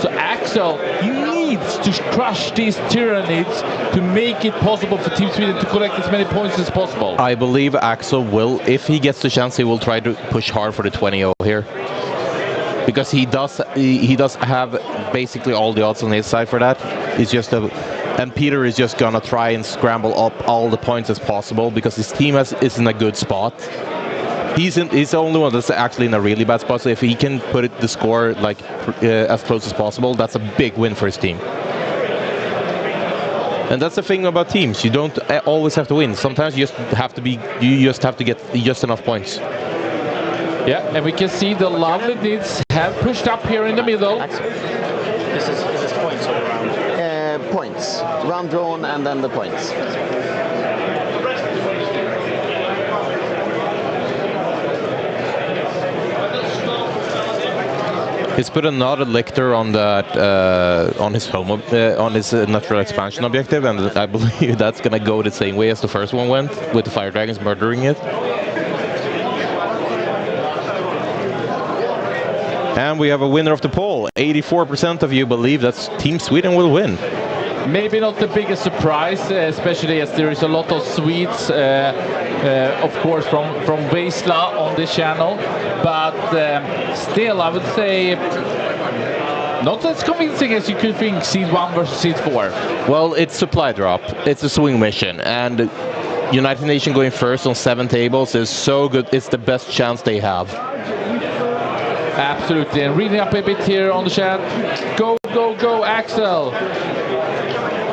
So Axel, he needs to crush these Tyranids to make it possible for Team Sweden to collect as many points as possible. I believe Axel will, if he gets the chance, he will try to push hard for the 20-0 here. Because he does have basically all the odds on his side for that. It's just and Peter is just gonna try and scramble up all the points as possible because his team is in a good spot. He's the only one that's actually in a really bad spot. So if he can put the score like as close as possible, that's a big win for his team. And that's the thing about teams. You don't always have to win. Sometimes you just have to get just enough points. Yeah, and we can see the lovely Nids have pushed up here in the middle. This is points all around. Points. Round drawn and then the points. He's put another lictor on that on his home on his natural expansion objective, and I believe that's gonna go the same way as the first one went, with the fire dragons murdering it. And we have a winner of the poll. 84% of you believe that Team Sweden will win. Maybe not the biggest surprise, especially as there is a lot of Swedes, of course, from Vesla on this channel. But still, I would say not as convincing as you could think, Seed 1 versus Seed 4. Well, it's supply drop. It's a swing mission. And United Nations going first on 7 tables is so good. It's the best chance they have. Absolutely. And reading up a bit here on the chat. Go, go, go, Axel.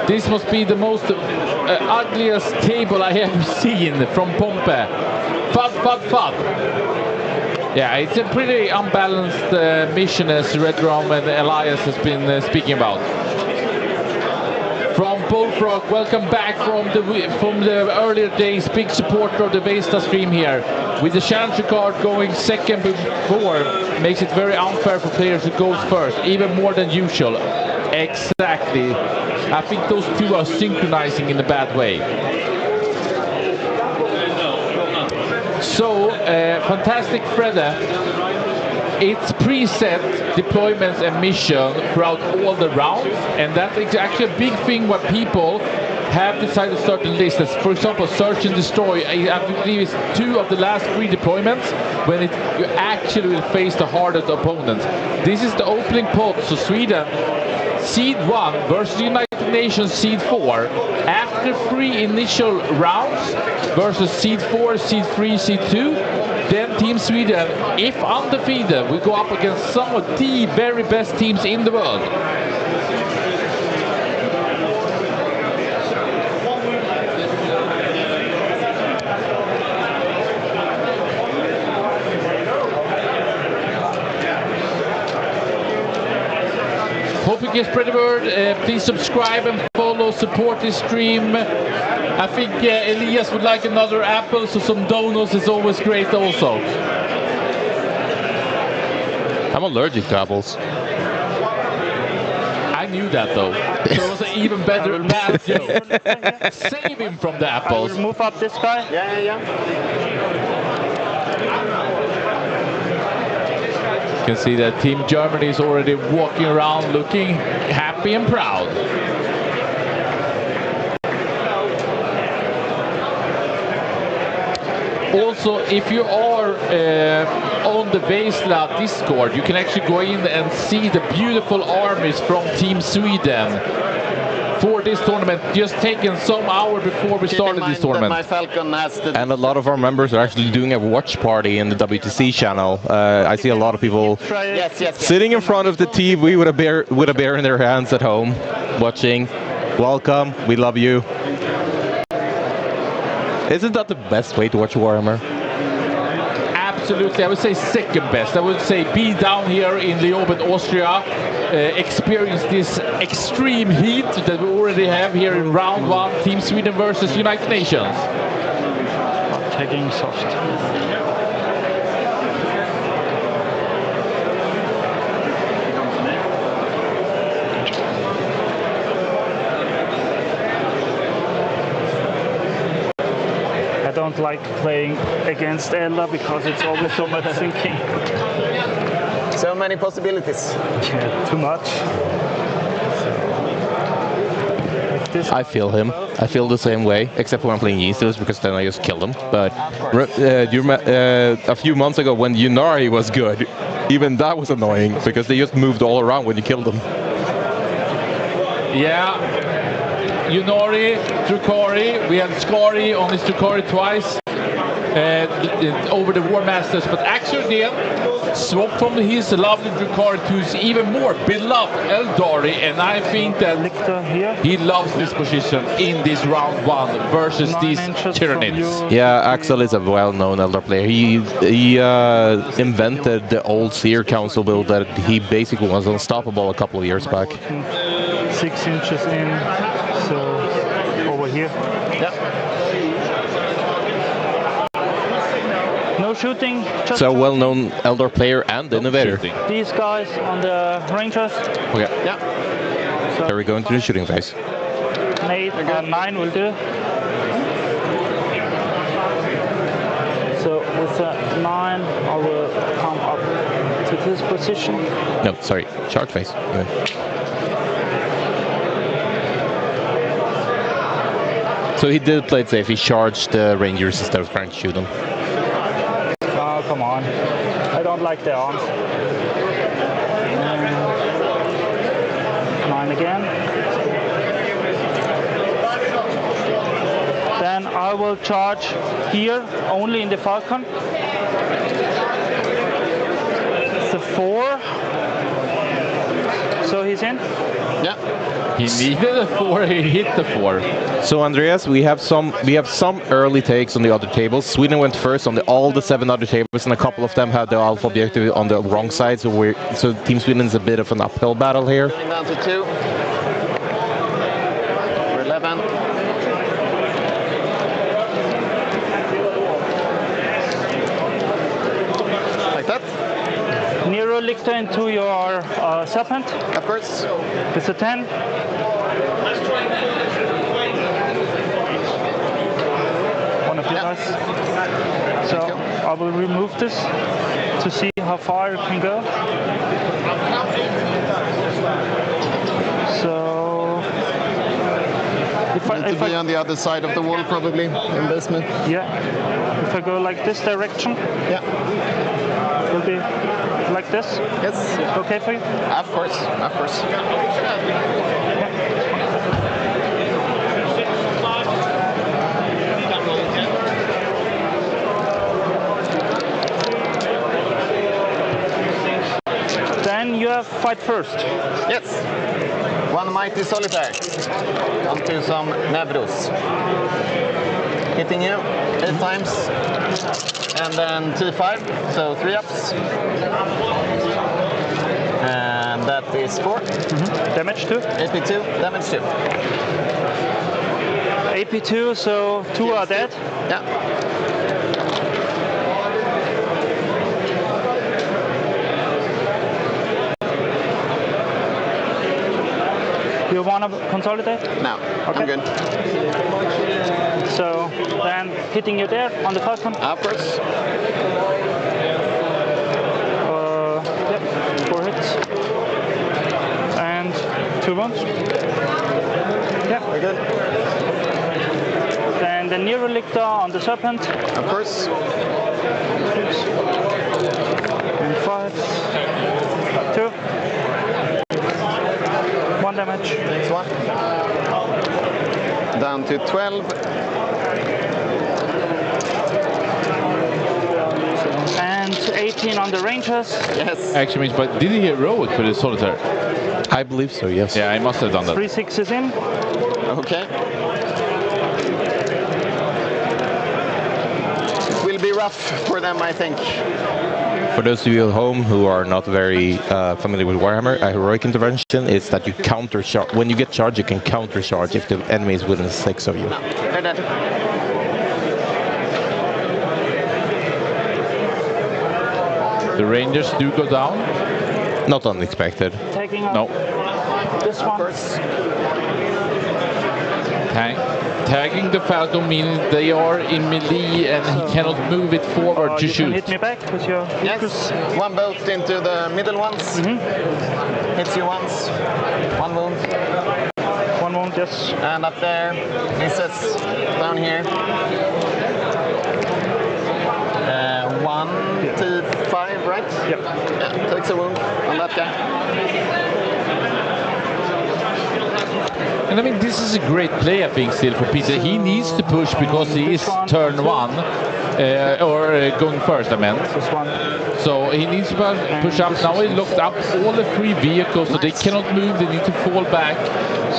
This must be the most ugliest table I have seen from Pompe. Fud, fud, fud. Yeah, it's a pretty unbalanced mission, as Redrum and Elias has been speaking about. From Bullfrog, welcome back from the earlier days, big supporter of the Vesta stream here. With the Challenger card going second before, makes it very unfair for players who goes first, even more than usual. Exactly. I think those two are synchronizing in a bad way. So, fantastic Freda. It's preset deployments and mission throughout all the rounds, and that is actually a big thing where people have decided to start the list. As, for example, Search and Destroy, I believe it's 2 of the last 3 deployments when you actually will face the hardest opponents. This is the opening pot, so Sweden, Seed 1 versus United Nations Seed 4. After 3 initial rounds versus Seed 4, Seed 3, Seed 2, then Team Sweden, if undefeated, will go up against some of the very best teams in the world. Hope you can spread the word. Please subscribe and follow, support this stream. I think Elias would like another apple, so some donuts is always great also. I'm allergic to apples. I knew that though. So it was an even better bad joke. Save him from the apples. Move up this guy. Yeah. You can see that Team Germany is already walking around looking happy and proud. Also, if you are on the Vesla Discord, you can actually go in and see the beautiful armies from Team Sweden for this tournament, just taken some hour before we started this tournament. My Falcon has the... And a lot of our members are actually doing a watch party in the WTC channel. I see a lot of people sitting in front of the TV with a beer in their hands at home, watching. Welcome, we love you. Isn't that the best way to watch Warhammer? Absolutely, I would say second best. I would say be down here in Leoben, Austria, experience this extreme heat that we already have here in round 1, Team Sweden versus United Nations. Taking soft. I don't like playing against Ella because it's always so much thinking. So many possibilities. Yeah, too much. I feel him. I feel the same way, except when I'm playing Yeastos, because then I just kill them. But a few months ago, when Yunari was good, even that was annoying, because they just moved all around when you killed them. Yeah, Yunari, Drukari, we had Skari on his Drukari twice over the War Masters, but actually then swapped from his lovely Drukari to his even more beloved Eldari, and I think that he loves this position in this round 1 versus these Tyranids. Yeah, Axel is a well-known Eldar player. He invented the old Seer Council build that he basically was unstoppable a couple of years back. 6 inches in, so over here. Yeah. No shooting. Just so well-known Eldar player and innovator. These guys on the Rangers. Okay. Yeah. So are we going to the shooting phase? 8 and 9 will do. So with the 9, I will come up to this position. No, sorry, charge phase. Yeah. So he did play it safe. He charged the Rangers instead of trying to shoot them. Oh, come on. I don't like the arms. 9 again. Then I will charge here, only in the Falcon. It's a 4. So he's in? Yeah. He needed a 4, he hit the 4. So Andreas, we have some early takes on the other tables. Sweden went first on all the 7 other tables, and a couple of them had the alpha objective on the wrong side. So Team Sweden is a bit of an uphill battle here. Going down to 2. We're 11. Like that. Nero Lictor into your Serpent. Of course. It's a 10. One of you guys. So I will remove this to see how far it can go. So if I on the other side of the wall, probably in basement. Yeah. If I go like this direction. Yeah. It will be like this. Yes. Okay for you? Of course. Of course. Then you have fight first. Yes. One mighty solitaire onto some Nebros. Hitting you 8 times. And then T5, so 3 ups. And that is 4. Damage 2. AP2, damage 2. AP2, so 2 are dead. Yeah. You want to consolidate? No, okay. I'm good. So then hitting you there on the first one? Of course. Yep, 4 hits. And 2 wounds. Yeah. We're good. Then the Nero Lictor on the Serpent. Of course. And 5. 2. 1 damage. Next one. Down to 12. And 18 on the Rangers. Yes. Actually, but did he heroic for the solitaire? I believe so, yes. Yeah, I must have done that. 3 6s in. Okay. be rough for them, I think. For those of you at home who are not very familiar with Warhammer, a heroic intervention is that you counter charge. When you get charged, you can counter charge if the enemy is within 6 of you. No, they're dead. The Rangers do go down. Not unexpected. Taking up No. this one. Of course. Tagging the Falcon meaning they are in melee and he cannot move it forward to you shoot. can hit me back with your Yes, one bolt into the middle ones. Hits you once. One wound. One wound, yes. And up there, misses. Down here. 1 to 5, right? Yep. Yeah, takes a wound on that guy. And I mean, this is a great play, I think, still for Peter. He needs to push because he is turn 1, or going first, I meant. This one. So he needs to push up. Now he locked up all the 3 vehicles, so they cannot move. They need to fall back.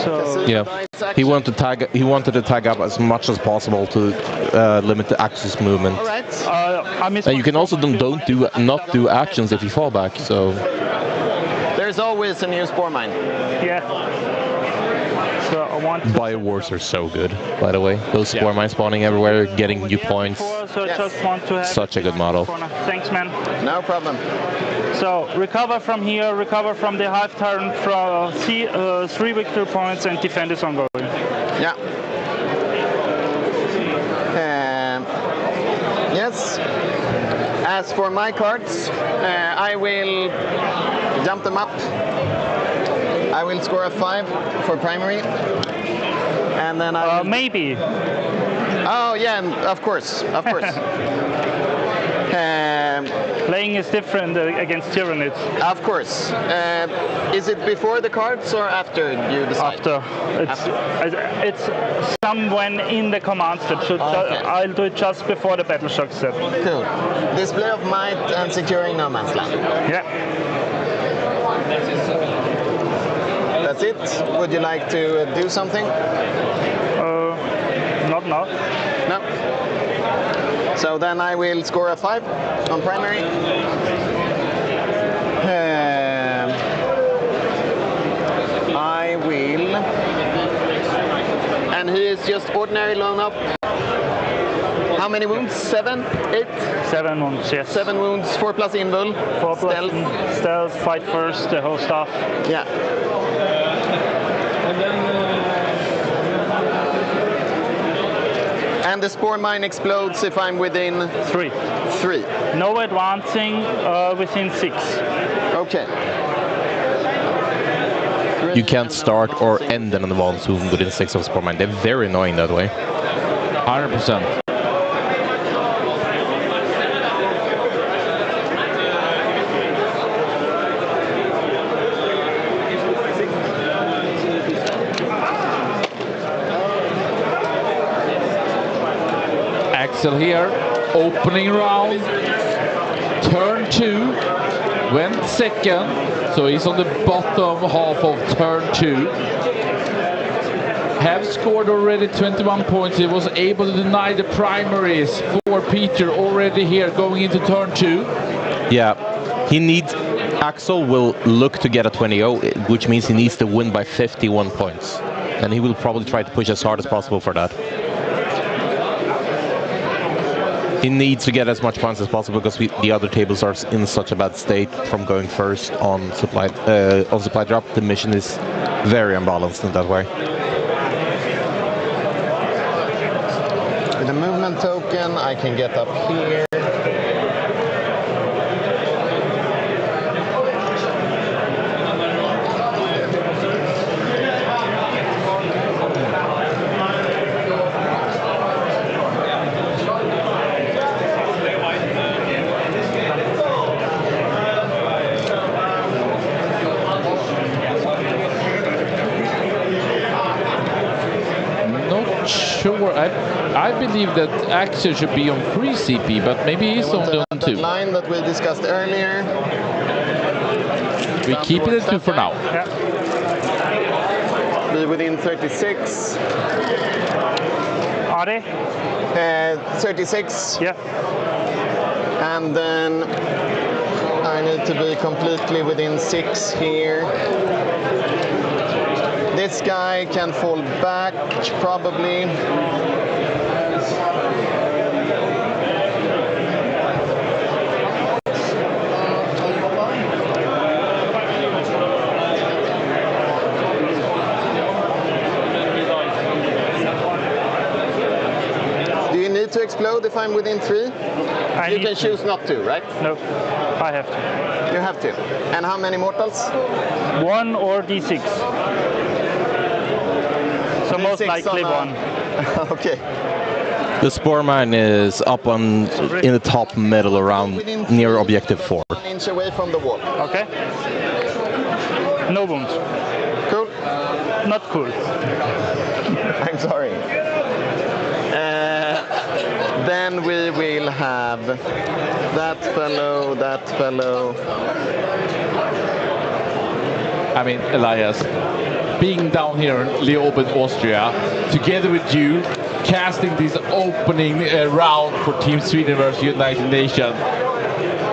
So Yeah, he wanted to tag up as much as possible to limit the axis movement. All right. I missed And you can also not do actions if you fall back. So There's always a new spore mine. Yeah. So I want Biowars are so good, by the way. Those spore mines spawning everywhere, getting new points. So Yes. I just want to have Such a good model. Thanks, man. No problem. So recover from here, recover from the half turn, from 3 victory points, and defend is ongoing. Yeah. Yes. As for my cards, I will jump them up. I will score a 5 for primary. And then I will... Maybe. Oh, yeah, and of course. Playing is different against Tyranids. Of course. Is it before the cards or after you decide? After. It's someone in the command step. So I'll do it just before the battle shock step. Cool. Display of might and securing no man's land. Yeah. That's it. Would you like to do something? Not now. No. So then I will score a 5 on primary. I will. And he is just ordinary loan up. How many wounds? 7? 8? 7 wounds, yes. 7 wounds, 4 plus invul. 4 plus Stealth. stealth, fight first, the whole stuff. Yeah. And the spore mine explodes if I'm within 3. 3. No advancing within 6. Okay. you can't start or end an advanced movement within 6 of spore mine. They're very annoying that way. 100%. Axel here, opening round, turn 2, went second, so he's on the bottom half of turn 2. Have scored already 21 points, he was able to deny the primaries for Peter already here going into turn 2. Yeah, he needs... Axel will look to get a 20-0, which means he needs to win by 51 points. And he will probably try to push as hard as possible for that. He needs to get as much points as possible because the other tables are in such a bad state from going first on supply drop. The mission is very unbalanced in that way. With a movement token, I can get up here. Sure, I believe that Axel should be on 3 CP, but maybe he's only on 2. Line that we discussed earlier. We keep it at 2 for now. Yeah. Be within 36. Are they? 36. Yeah. And then I need to be completely within 6 here. This guy can fall back, probably. Do you need to explode if I'm within 3? You can choose not to, right? No, I have to. You have to. And how many mortals? 1 or D6. So most D6 likely on 1. Okay. The spore mine is up on in the top middle around near objective 4. 1 inch away from the wall. Okay. No wounds. Cool. Not cool. I'm sorry. Then we will have that fellow, that fellow. I mean, Elias, being down here in Leoben, Austria, together with you, casting this opening round for Team Sweden versus United Nations,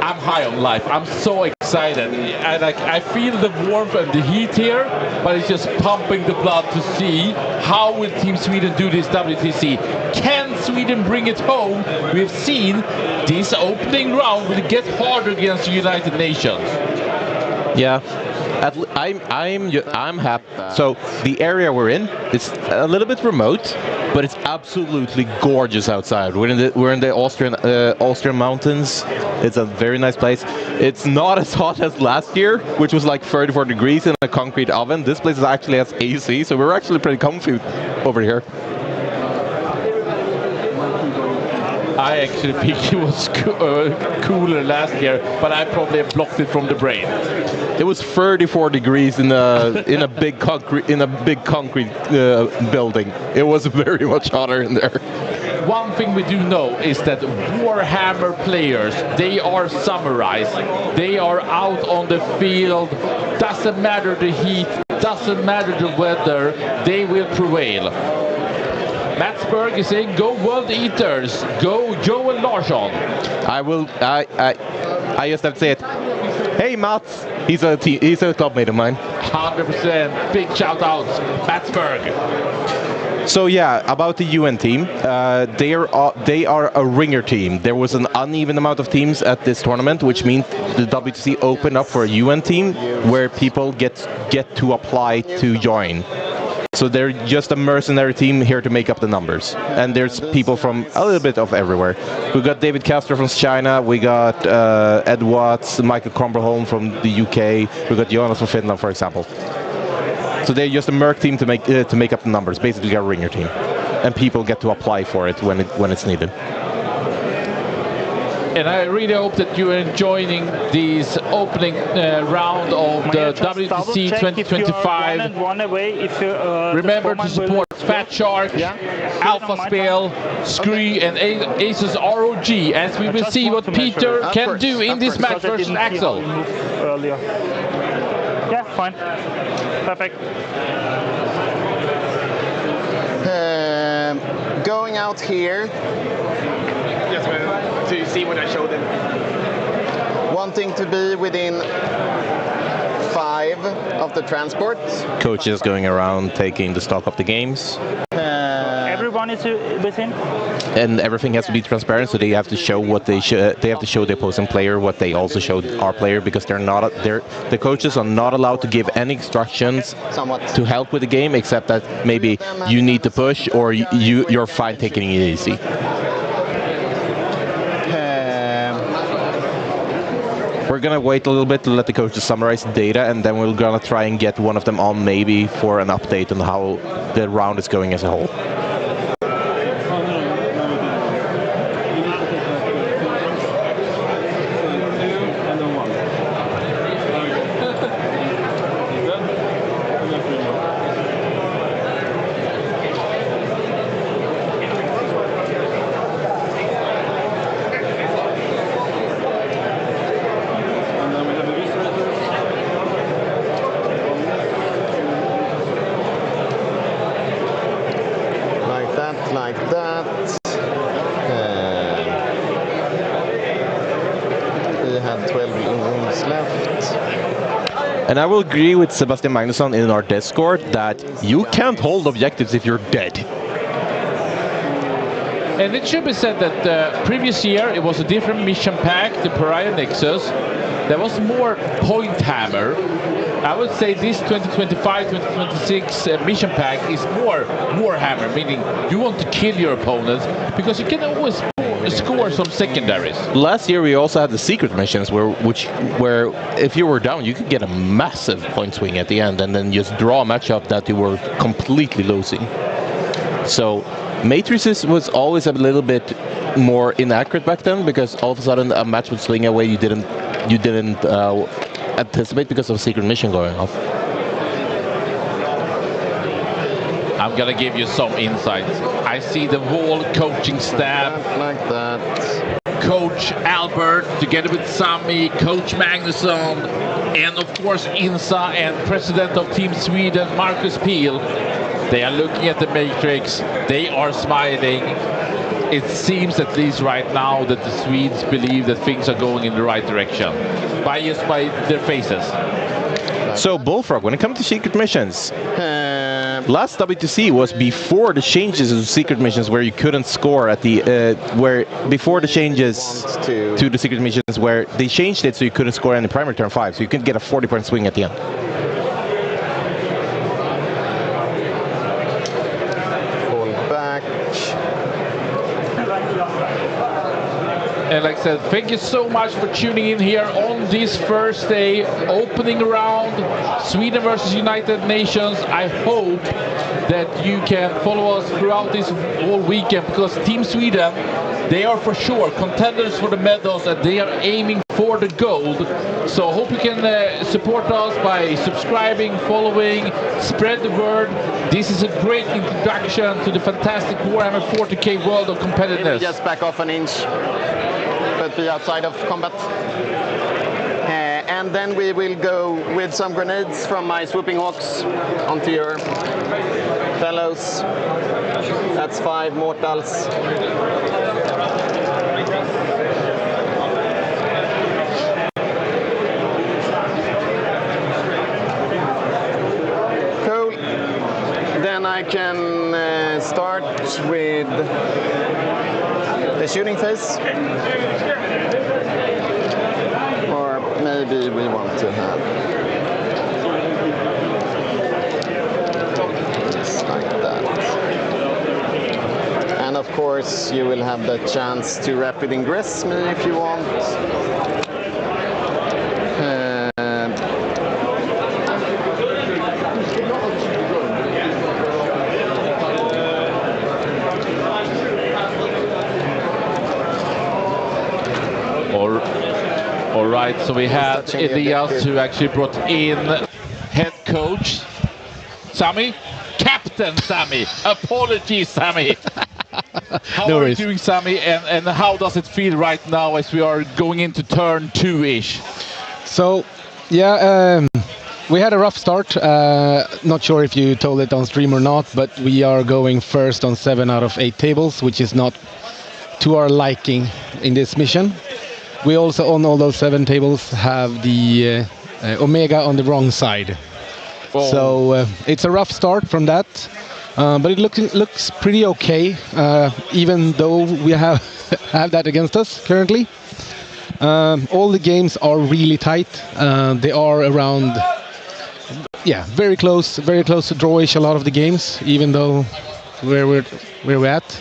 I'm high on life. I'm so excited. I feel the warmth and the heat here, but it's just pumping the blood to see how will Team Sweden do this WTC. Can Sweden bring it home? We've seen this opening round will get harder against the United Nations. Yeah. I'm happy. So the area we're in is a little bit remote, but it's absolutely gorgeous outside. We're in the Austrian mountains. It's a very nice place. It's not as hot as last year, which was like 34 degrees in a concrete oven. This place actually has AC, so we're actually pretty comfy over here. I actually think it was cooler last year, but I probably blocked it from the brain. It was 34 degrees in a big concrete building. It was very much hotter in there. One thing we do know is that Warhammer players, they are summarized. They are out on the field. Doesn't matter the heat, doesn't matter the weather, they will prevail. Mats Berg is saying, go World Eaters, go Joel Larsson. I just have to say it. Hey Mats, he's a club mate of mine. 100%, big shout outs, Mats Berg. So yeah, about the UN team, they are a ringer team. There was an uneven amount of teams at this tournament, which means the WTC opened up for a UN team where people get to apply to join. So they're just a mercenary team here to make up the numbers. And there's people from a little bit of everywhere. We got David Castro from China, we got Ed Watts, Michael Cromberholm from the UK, we got Jonas from Finland, for example. So they're just a merc team to make up the numbers, basically a ringer team. And people get to apply for it when it's needed. And I really hope that you are enjoying this opening round of the WTC 2025. Remember to support Fat Shark, Alpha Spell, Scree, and Asus ROG, as we will see what Peter can do in this match versus Axel. Yeah, fine. Perfect. Going out here. To see what I showed them. Wanting to be within 5 of the transports. Coaches going around taking the stock of the games. Everyone is within. And everything has to be transparent, so they have to show what they have to show the opposing player what they also showed our player, because the coaches are not allowed to give any instructions to help with the game, except that maybe you need to push or you're fine taking it easy. We're gonna wait a little bit to let the coaches summarize the data, and then we're gonna try and get one of them on maybe for an update on how the round is going as a whole. 12 wounds left. And I will agree with Sebastian Magnusson in our Discord that you can't hold objectives if you're dead. And it should be said that previous year it was a different mission pack, the Pariah Nexus. There was more point hammer. I would say this 2025-2026 mission pack is more hammer, meaning you want to kill your opponents because you can always score some secondaries. Last year we also had the secret missions where if you were down you could get a massive point swing at the end and then just draw a matchup that you were completely losing. So Matrices was always a little bit more inaccurate back then because all of a sudden a match would swing away you didn't anticipate because of a secret mission going off. I'm gonna give you some insights. I see the whole coaching staff Like that. Coach Albert together with Sami, Coach Magnusson, and of course Insa and President of Team Sweden Marcus Peel. They are looking at the matrix, they are smiling. It seems at least right now that the Swedes believe that things are going in the right direction by their faces. So Bullfrog, when it comes to secret missions, last WTC was before the changes of secret missions where you couldn't score at the before the changes to the secret missions where they changed it so you couldn't score any primary turn 5, so you could get a 40-point swing at the end. Fall back. And like I said, thank you so much for tuning in here on this first day, opening round, Sweden versus United Nations. I hope that you can follow us throughout this whole weekend because Team Sweden, they are for sure contenders for the medals and they are aiming for the gold. So hope you can support us by subscribing, following, spread the word. This is a great introduction to the fantastic Warhammer 40k world of competitiveness. Just back off an inch. But be outside of combat. And then we will go with some grenades from my swooping hawks onto your fellows. That's 5 mortals. Cool. Then I can start with the shooting phase. Or maybe we want to have just like that. And of course you will have the chance to rapid ingress me if you want. All right, so we had Elias who actually brought in head coach Sami, Captain Sami. Apologies, Sami. How are you doing, Sami? And how does it feel right now as we are going into turn 2-ish? So, yeah, we had a rough start. Not sure if you told it on stream or not, but we are going first on 7 out of 8 tables, which is not to our liking in this mission. We also, on all those 7 tables, have the Omega on the wrong side. Oh. So it's a rough start from that, but it looks pretty okay, even though we have that against us currently. All the games are really tight. They are around, yeah, very close to drawish a lot of the games, even though where we're at.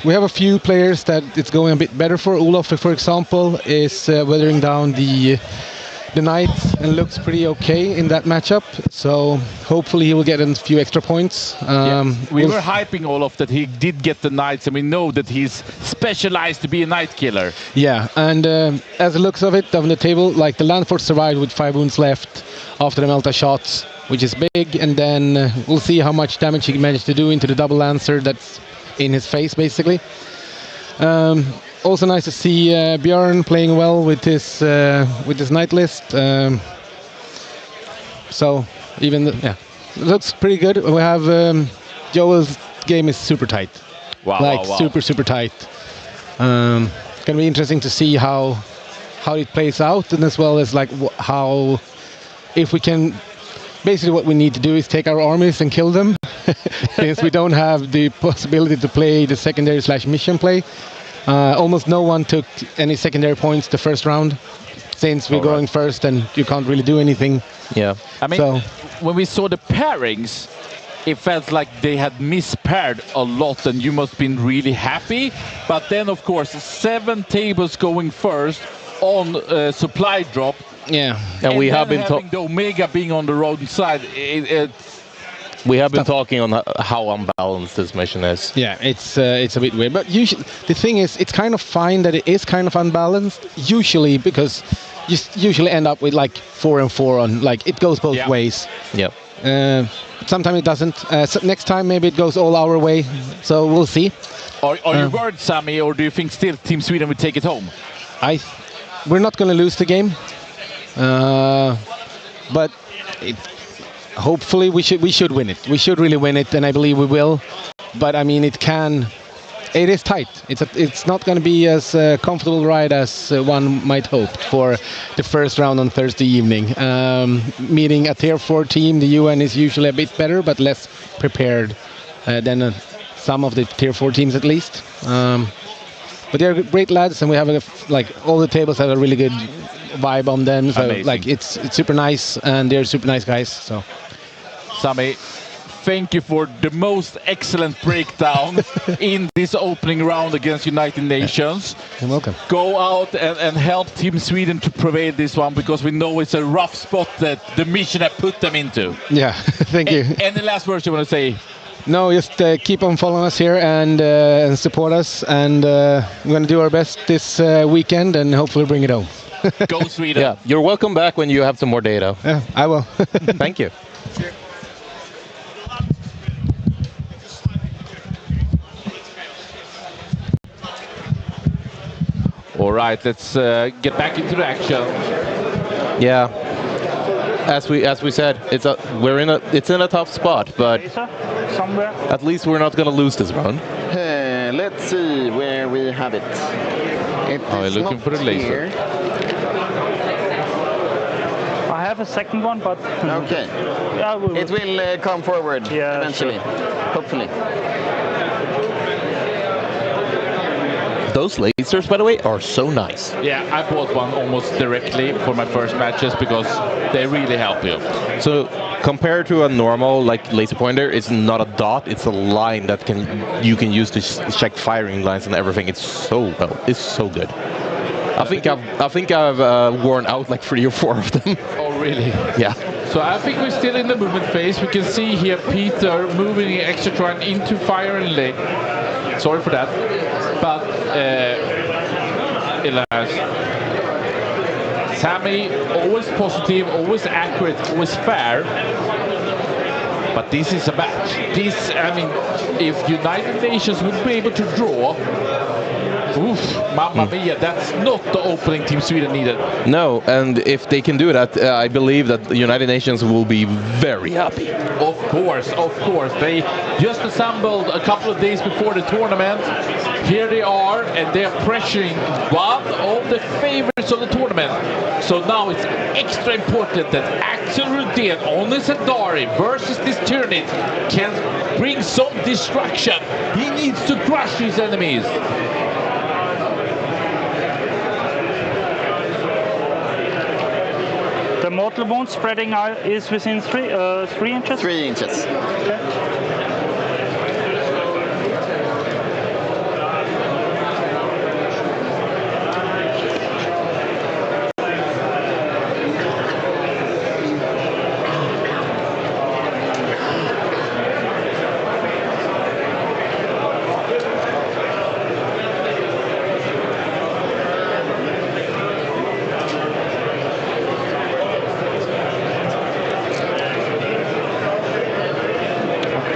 We have a few players that it's going a bit better for. Olof, for example, is weathering down the Knights and looks pretty okay in that matchup. So hopefully he will get a few extra points. We were hyping Olof that he did get the Knights, and we know that he's specialized to be a Knight killer. Yeah, and as it looks of it on the table, like the Landfort survived with 5 wounds left after the Melta shots, which is big, and then we'll see how much damage he managed to do into the double Lancer that's in his face, basically. Also nice to see Björn playing well with his Knight list. So even it looks pretty good. We have Joel's game is super tight. Wow! Super tight. Gonna be interesting to see how how it plays out, and as well as like how, if we can, basically what we need to do is take our armies and kill them, since we don't have the possibility to play the secondary/mission play. Almost no one took any secondary points the first round, since we're going first and you can't really do anything. Yeah. I mean, when we saw the pairings, it felt like they had mispaired a lot, and you must have been really happy. But then, of course, 7 tables going first on supply drop. Yeah, and we have been having the Omega being on the road side. We have been talking on how unbalanced this mission is. Yeah, it's a bit weird. But usually, the thing is, it's kind of fine that it is kind of unbalanced. Usually, because you usually end up with like 4 and 4 on, like it goes both ways. Yeah. Sometimes it doesn't. So next time maybe it goes all our way. So we'll see. Are you worried, Sammy, or do you think still Team Sweden will take it home? We're not going to lose the game, but hopefully we should win it. We should really win it, and I believe we will. But I mean, it is tight. It's not going to be as comfortable ride as one might hope for the first round on Thursday evening. Meeting a tier 4 team, the UN is usually a bit better, but less prepared than some of the tier 4 teams at least. But they're great lads, and we have all the tables have a really good vibe on them. So amazing. like it's super nice, and they're super nice guys. So, Sami, thank you for the most excellent breakdown in this opening round against United Nations. You're welcome. Go out and help Team Sweden to prevail this one, because we know it's a rough spot that the mission have put them into. Yeah, thank you. Any last words you want to say? No, just keep on following us here and support us, and we're going to do our best this weekend and hopefully bring it home. Go Sweden. Yeah, you're welcome back when you have some more data. Yeah, I will. Thank you. All right, let's get back into the action. Yeah. As we said, it's in a tough spot, but Somewhere. at least we're not going to lose this round. Let's see where we have it. We're looking for the laser. I have a second one, but Okay. yeah, It will come forward eventually, sure. hopefully. Those lasers, by the way, are so nice. Yeah, I bought one almost directly for my first matches because they really help you. So compared to a normal laser pointer, it's not a dot; it's a line that you can use to check firing lines and everything. It's so good. I think I've worn out like 3 or 4 of them. Oh, really? Yeah. So I think we're still in the movement phase. We can see here Peter moving Extratron into fire and lay. Sorry for that. But Elias, Sammy, always positive, always accurate, always fair. But this is a match. If United Nations would be able to draw, oof, mamma mia, that's not the opening Team Sweden needed. No, and if they can do that, I believe that the United Nations will be very happy. Of course. They just assembled a couple of days before the tournament. Here they are, and they're pressuring one of the favorites of the tournament. So now it's extra important that Axel Rudén on the Zendari versus this Tyranid can bring some destruction. He needs to crush his enemies. The mortal wound spreading out is within 3 inches? 3 inches. Okay.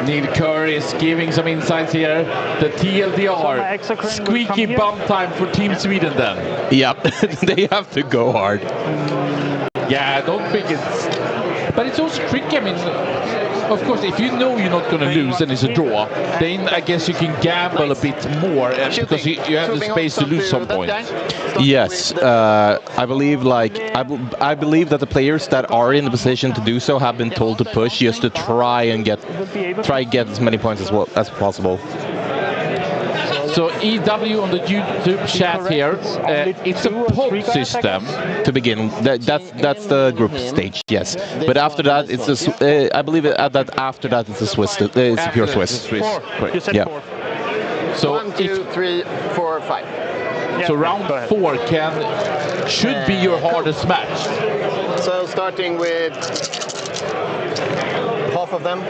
Neil Curry is giving some insights here. The TLDR, squeaky bum time for Team Sweden then. Yep, they have to go hard. Yeah, I don't think it's... But it's also tricky. I mean, Of course, if you know you're not going to lose and it's a draw, then I guess you can gamble a bit more because you have the space to lose some points. Yes, I believe I believe that the players that are in the position to do so have been told to push just to try and get as many points as possible. So EW on the YouTube chat here, it's a pod system. To begin, that's the group stage, yes. But after that, it's I believe that after that it's a Swiss, it's a pure Swiss. Four. You said Yeah. 4. So 1, 2, 3, 4, 5. so round 4 should be your hardest match. So starting with half of them.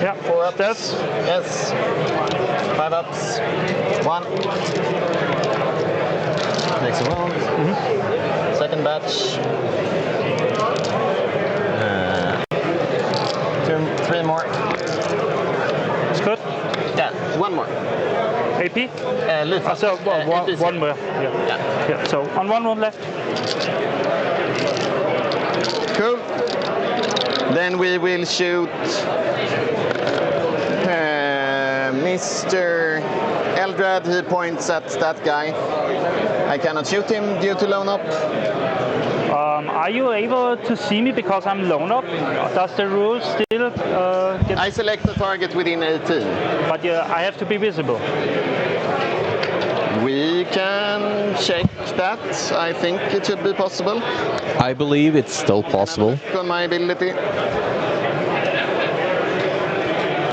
Yeah. 4 ups. That's Yes. 5 ups. 1. Next round. Second batch. 2, 3 more. it's good. Yeah, 1 more. AP? Left. So APC. one more. Yeah. So on one left. Cool. Then we will shoot Mr. Eldrad. He points at that guy. I cannot shoot him due to lone up. Are you able to see me because I'm lone up? Does the rule still get... I select the target within 18. But I have to be visible. We can check that. I think it should be possible. I believe it's still possible. On my ability.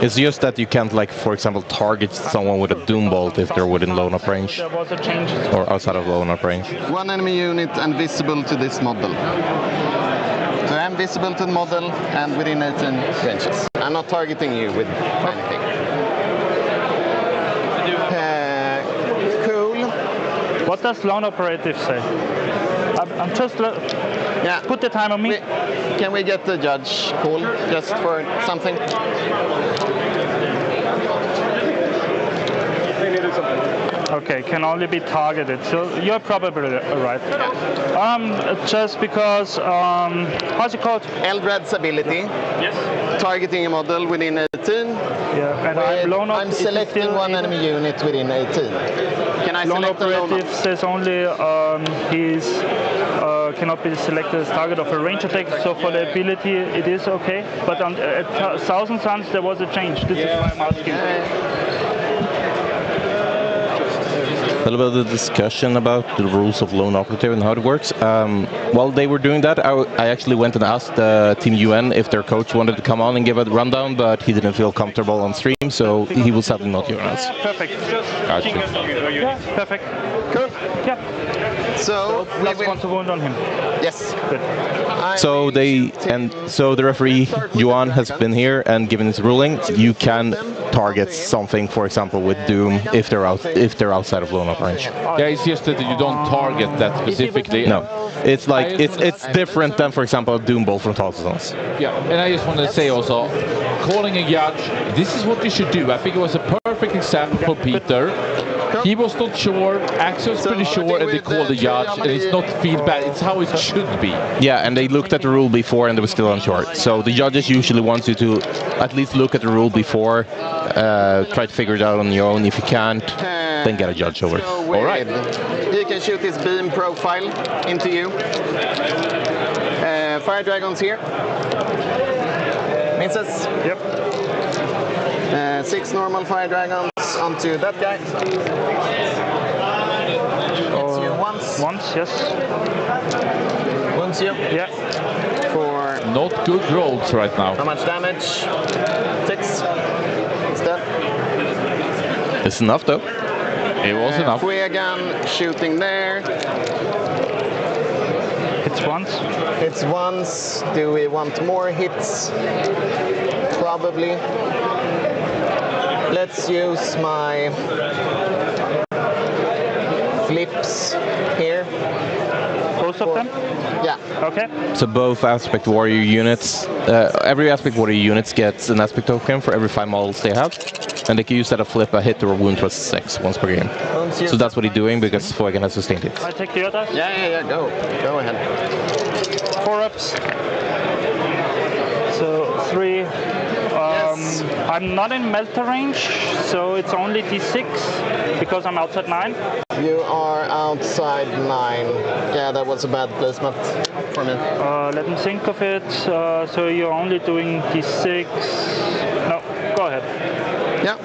It's just that you can't, like, for example, target someone with a Doom Bolt if they're within lone up range There was a change. or outside of lone up range. 1 enemy unit and visible to this model. So I'm visible to the model and within 18 ranges. I'm not targeting you with anything. Cool. What does lone operative say? I'm just... Yeah. Put the time on me. Can we get the judge call just for something? Okay, can only be targeted. So you're probably right. Just because how's it called? Eldrad's ability. Yes. Targeting a model within 18. Yeah, and I'm blown up. I'm selecting 1 enemy unit within 18. Can I Lone select a lone operative says only he's cannot be selected as target of a range attack. So for the ability, it is okay. But on at 1,000 Suns there was a change. This is why I'm asking. A little bit of the discussion about the rules of lone operative and how it works. While they were doing that, I actually went and asked Team UN if their coach wanted to come on and give a rundown, but he didn't feel comfortable on stream, so he will sadly not join us. Perfect. Gotcha. Yeah, perfect. Cool. Yeah. So we Plus will, 1 to wound on him. yes. Good. So the referee Yuan has been here and given his ruling. You can target something, for example, with Doom if they're outside of lone up range. Yeah, it's just that you don't target that specifically. No, it's like it's different than, for example, a Doom Bolt from Thousands. Yeah, and I just want to say also, calling a judge, this is what you should do. I think it was a perfect example for Peter. He was not sure, Axel was pretty sure, and they called the judge, and it's not feedback, it's how it should be. Yeah, and they looked at the rule before and they were still unsure. So the judges usually want you to at least look at the rule before, try to figure it out on your own. If you can't, then get a judge over. All right. He can shoot his beam profile into you. Fire dragons here. Misses. Yep. 6 normal fire dragons onto that guy. Hits you once. Once, yes. Wounds you. Yeah. For Not good rolls right how now. much damage? 6. It's dead. It's enough though. It was enough. Fuegan shooting there. It's once. Hits once. Do we want more hits? Probably. Let's use my flips here. Both of them? Yeah. Okay. So both aspect warrior units, every aspect warrior units gets an aspect token for every 5 models they have, and they can use that to flip a hit or a wound plus 6 once per game. So that's what he's doing because Fuegan has sustained it. I take the other. Yeah. Go ahead. 4 ups. So 3. I'm not in melter range, so it's only D6 because I'm outside 9. You are outside 9. Yeah, that was a bad placement for me. Let me think of it. So you're only doing D6. No, go ahead. Yeah.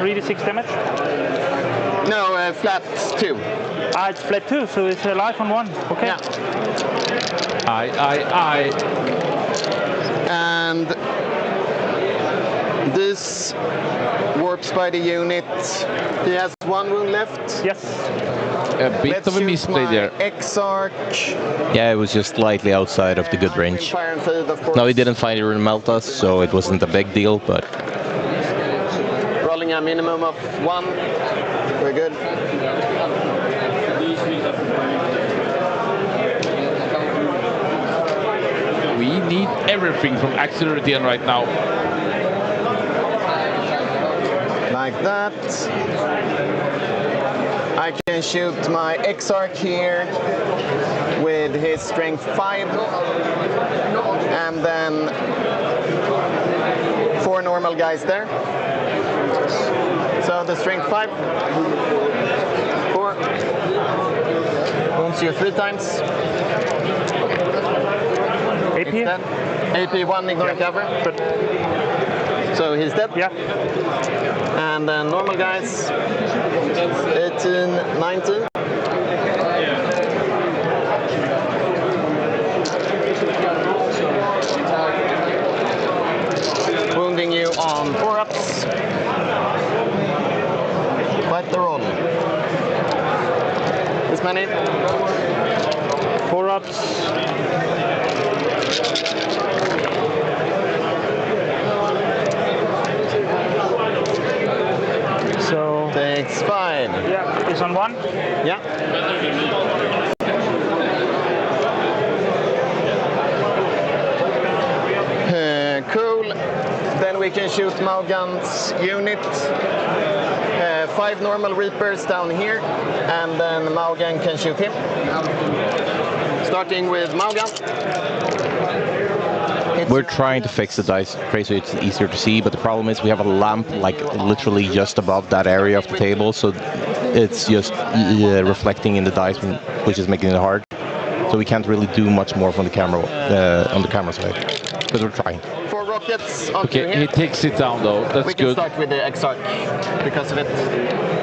3d6 damage? No, flat 2. Ah, it's flat 2, so it's a life on 1. Okay. Yeah. I. And this warps by the unit. He has 1 wound left. Yes. A bit Let's of a shoot misplay my there. Exarch. Yeah, it was just slightly outside of the good range. Fire and feed, of course. No, he didn't finally melt us, so it wasn't a big deal, but Rolling a minimum of 1. We're good. We need everything from Axel right now. Like that. I can shoot my Exarch here with his strength 5. And then 4 normal guys there. So the strength 5. 4. Wounds you 3 times. AP? Dead. AP 1, ignore cover. So he's dead. Yeah. And then normal guys, 18, 19. Wounding you on 4-ups. Quite the roll. This many? 4-ups. So Takes 5. yeah, it's on 1. Yeah. Cool. Then we can shoot Maugan's unit. 5 normal Reapers down here, and then Maugan can shoot him. Starting with Maugan. we're trying to fix the dice tray so it's easier to see, but the problem is we have a lamp like literally just above that area of the table, so it's just reflecting in the dice, which is making it hard. So we can't really do much more from the camera on the camera side, but we're trying. 4 rockets onto Okay, here. he takes it down though. That's We can good. start with the Exarch because of it.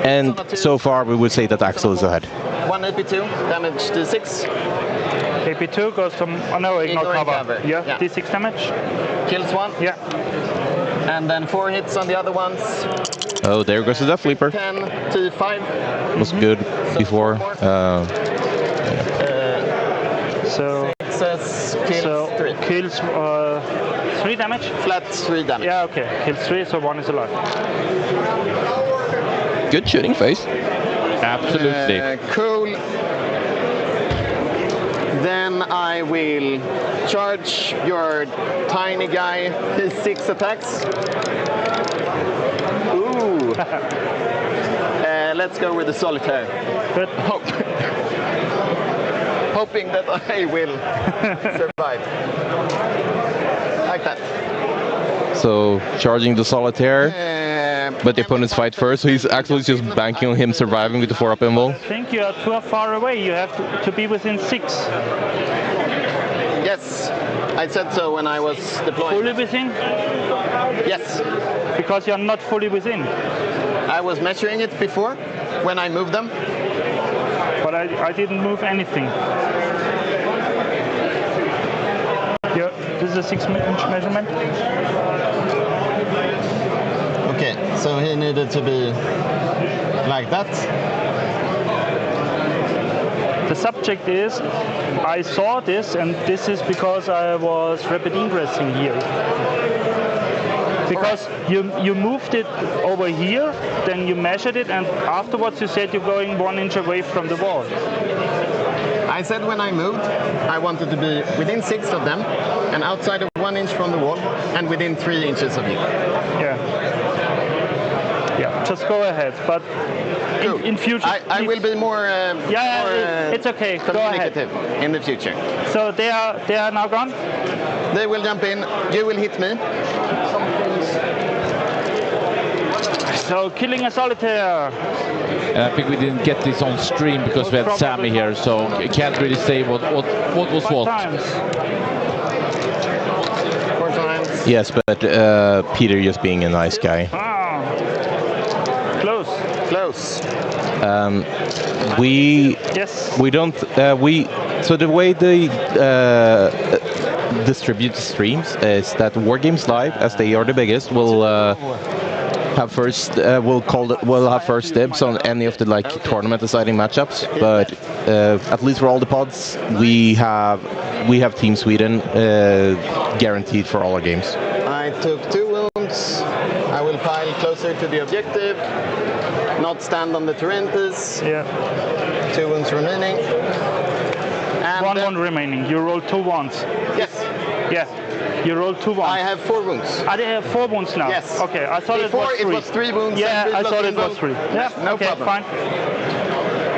And so far we would say that Axel is ahead. 1 AP2, damage D6, AP2 goes to, oh no, ignore Ignoring cover. cover. Yeah, Yeah. D6 damage. kills 1, Yeah. and then 4 hits on the other ones. Oh, there goes the Death Leaper. 10 T5. Was good before. So Success kills 3. kills 3 damage. Flat 3 damage. Yeah, okay. Kills 3, so 1 is alive. Good shooting face. Absolutely. Cool. Then I will charge your tiny guy his 6 attacks. Ooh. Let's go with the solitaire. Good. Hoping that I will survive. Like that. So charging the solitaire, but the and opponents fight first, so he's actually just banking on him surviving with the 4-up invul. I think you are too far away. You have to be within 6. Yes, I said so when I was deploying. Fully within? Yes, Because you're not fully within. I was measuring it before when I moved them. But I didn't move anything. Yeah, this is a 6-inch measurement. Okay, so he needed to be like that. The subject is, I saw this, and this is because I was rapid ingressing here. Because you moved it over here, then you measured it, and afterwards you said you're going 1 inch away from the wall. I said when I moved, I wanted to be within 6 of them, and outside of 1 inch from the wall, and within 3 inches of you. Yeah. Yeah, just go ahead. But in future, I will be more. It's okay. Go ahead. Communicative in the future. So they are now gone. They will jump in. You will hit me. So killing a solitaire. I think we didn't get this on stream because we had Sammy here, so I can't really say what was what. Times. 4 times. Yes, but Peter just being a nice guy. Close. Close. We don't so the way they distribute the streams is that Wargames Live, as they are the biggest, will have first dibs on any of the tournament deciding matchups. But at least for all the pods, we have Team Sweden guaranteed for all our games. I took 2 wounds. I will pile closer to the objective. Not stand on the Torrentes. Yeah. 2 wounds remaining. And one wound remaining. You roll 2 wounds. Yes. Yeah. You roll 2 wounds. I have 4 wounds. I have 4 wounds now. Yes. Okay. I thought Before it was 3. It was 3 wounds. Yeah, I thought it was 3. Yeah. No okay, problem. Fine.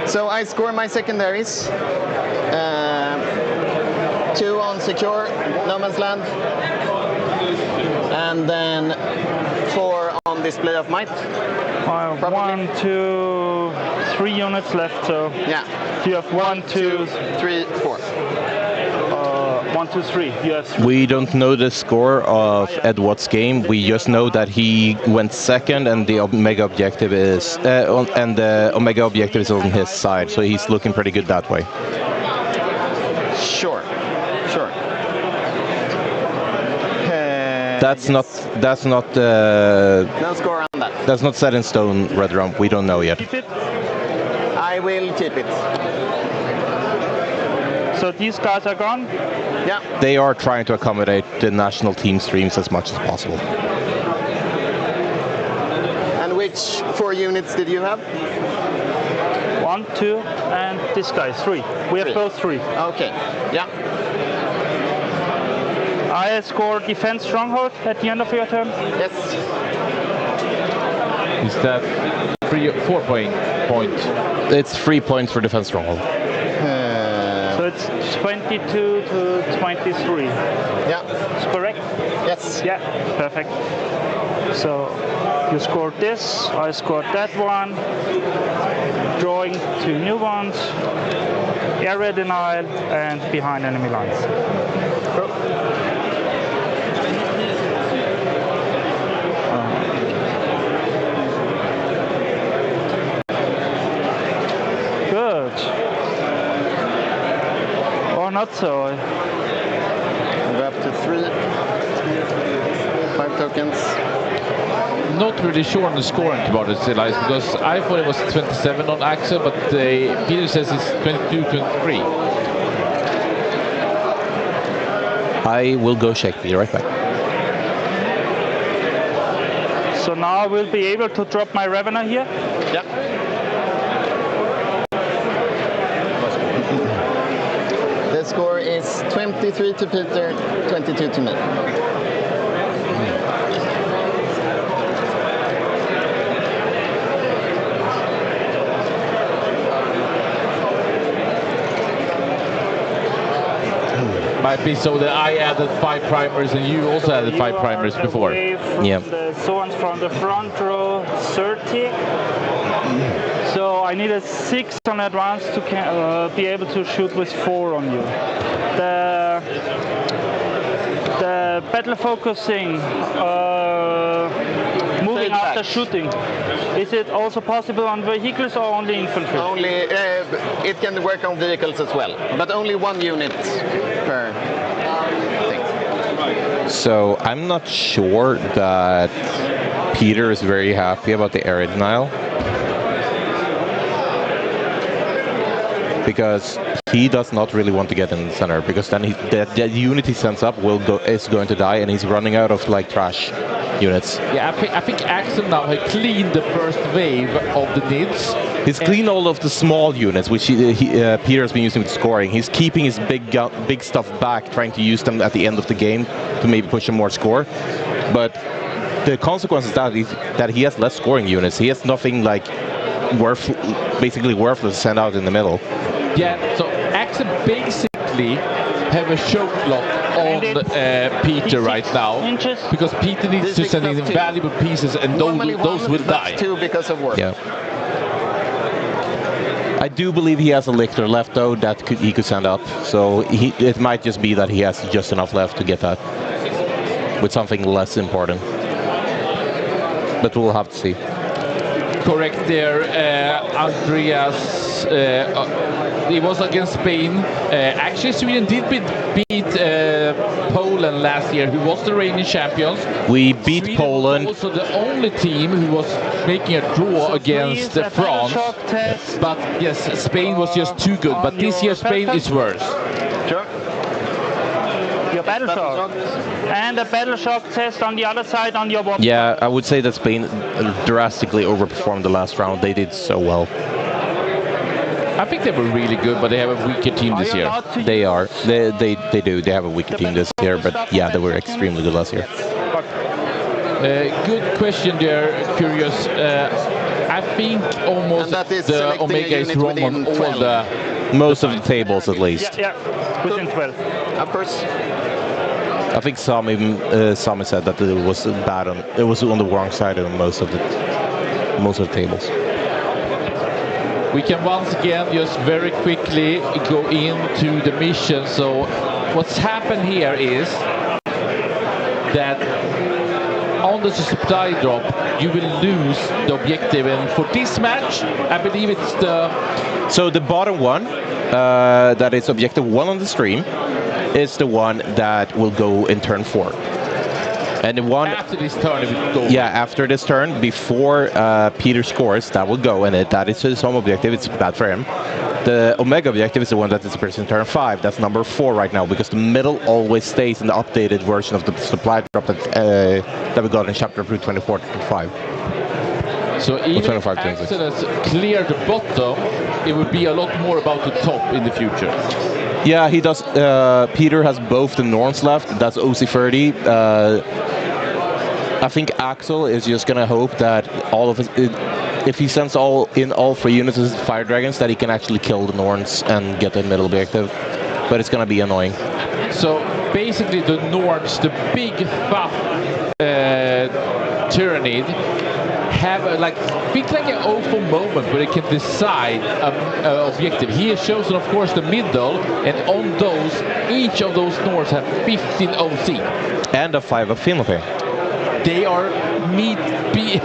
So I score my secondaries. 2 on secure, no man's land. And then 4 on display of might. 1, 2, 3 units left. So yeah, you have 1, 2, 3, 4. 1, 2, 3. You have 3. We don't know the score of Ed Watt's game. We just know that he went second, and the Omega objective is on his side. So he's looking pretty good that way. Sure. That's yes. not No score on that. That's not set in stone, Red Rump. We don't know yet. Keep it. I will keep it. So these guys are gone? Yeah. They are trying to accommodate the national team streams as much as possible. And which 4 units did you have? 1, 2, and this guy 3. We have 3. both 3. Okay. Yeah. I score defense stronghold at the end of your turn. Yes. Is that 3 or 4 point? It's 3 points for defense stronghold. So it's 22 to 23. Yeah. Is correct? Yes. Yeah, perfect. So you scored this, I scored that one. Drawing 2 new ones. Area denial and behind enemy lines. Good. Or not so. Go up to 3. 5 tokens. Not really sure on the scoring about it, Elias, because I thought it was 27 on Axel, but Peter says it's 22, 23. I will go check. Be right back. So now I will be able to drop my Revenant here? Yeah. The score is 23 to Peter, 22 to me. Might be so that I added 5 primers and you also added 5 primers before. Yeah. So one's from the front row 30. So I needed 6 on advance to be able to shoot with 4 on you. The battle focusing, moving after shooting. Is it also possible on vehicles or only infantry? Only, it can work on vehicles as well, but only 1 unit per thing. So I'm not sure that Peter is very happy about the area denial, because he does not really want to get in the center, because then the unit he sends up is going to die, and he's running out of trash units. Yeah, I think Axel now has cleaned the first wave of the nids. He's cleaned all of the small units, which Peter has been using with scoring. He's keeping his big stuff back, trying to use them at the end of the game to maybe push him more score. But the consequence is that he has less scoring units. He has nothing like basically worthless to send out in the middle. Yeah, so Axel basically have a choke lock on Peter right now, because Peter needs to send in valuable pieces, and those will die. 2 because of work. Yeah. I do believe he has a Lictor left though that he could send up, so it might just be that he has just enough left to get that with something less important. But we'll have to see. Correct there, Andreas. It was against Spain. Actually, Sweden did beat Poland last year, who was the reigning champions. We beat Sweden Poland. was also the only team who was making a draw against France. But yes, Spain was just too good. But this year, Spain is worse. Sure. Your battle shock. And a battle shock test on the other side on your warp. Yeah, I would say that Spain drastically overperformed the last round. They did so well. I think they were really good, but they have a weaker team this year. They are. They do. They have a weaker team this year, but yeah, they were extremely good last year. Good question there, Curious. I think almost the Omega is wrong on all the... Most of the tables, at least. Yeah, within 12. Of course. I think Sami said that it was bad on. It was on the wrong side of most of the tables. We can once again just very quickly go into the mission. So what's happened here is that on the supply drop you will lose the objective, and for this match I believe it's the... So the bottom one, that is objective 1 on the stream, is the one that will go in turn 4. And the one after this turn it will go. Yeah, after this turn, before Peter scores, that will go, and that is his home objective. It's bad for him. The Omega objective is the one that disappears in turn 5. That's number 4 right now, because the middle always stays in the updated version of the supply drop that we got in chapter 24 to 25. So even if Axel has cleared the bottom, it would be a lot more about the top in the future. Yeah, he does. Peter has both the Norns left. That's OC30. I think Axel is just gonna hope that all of his, if he sends all 3 units as Fire Dragons, that he can actually kill the Norns and get the middle objective. But it's gonna be annoying. So basically, the Norns, the big buff Tyrannid, have think like an awful moment where they can decide an objective. He has chosen, of course, the middle, and on those, each of those Nords have 15 OC. And a 5 of Phenopain. They are meaty.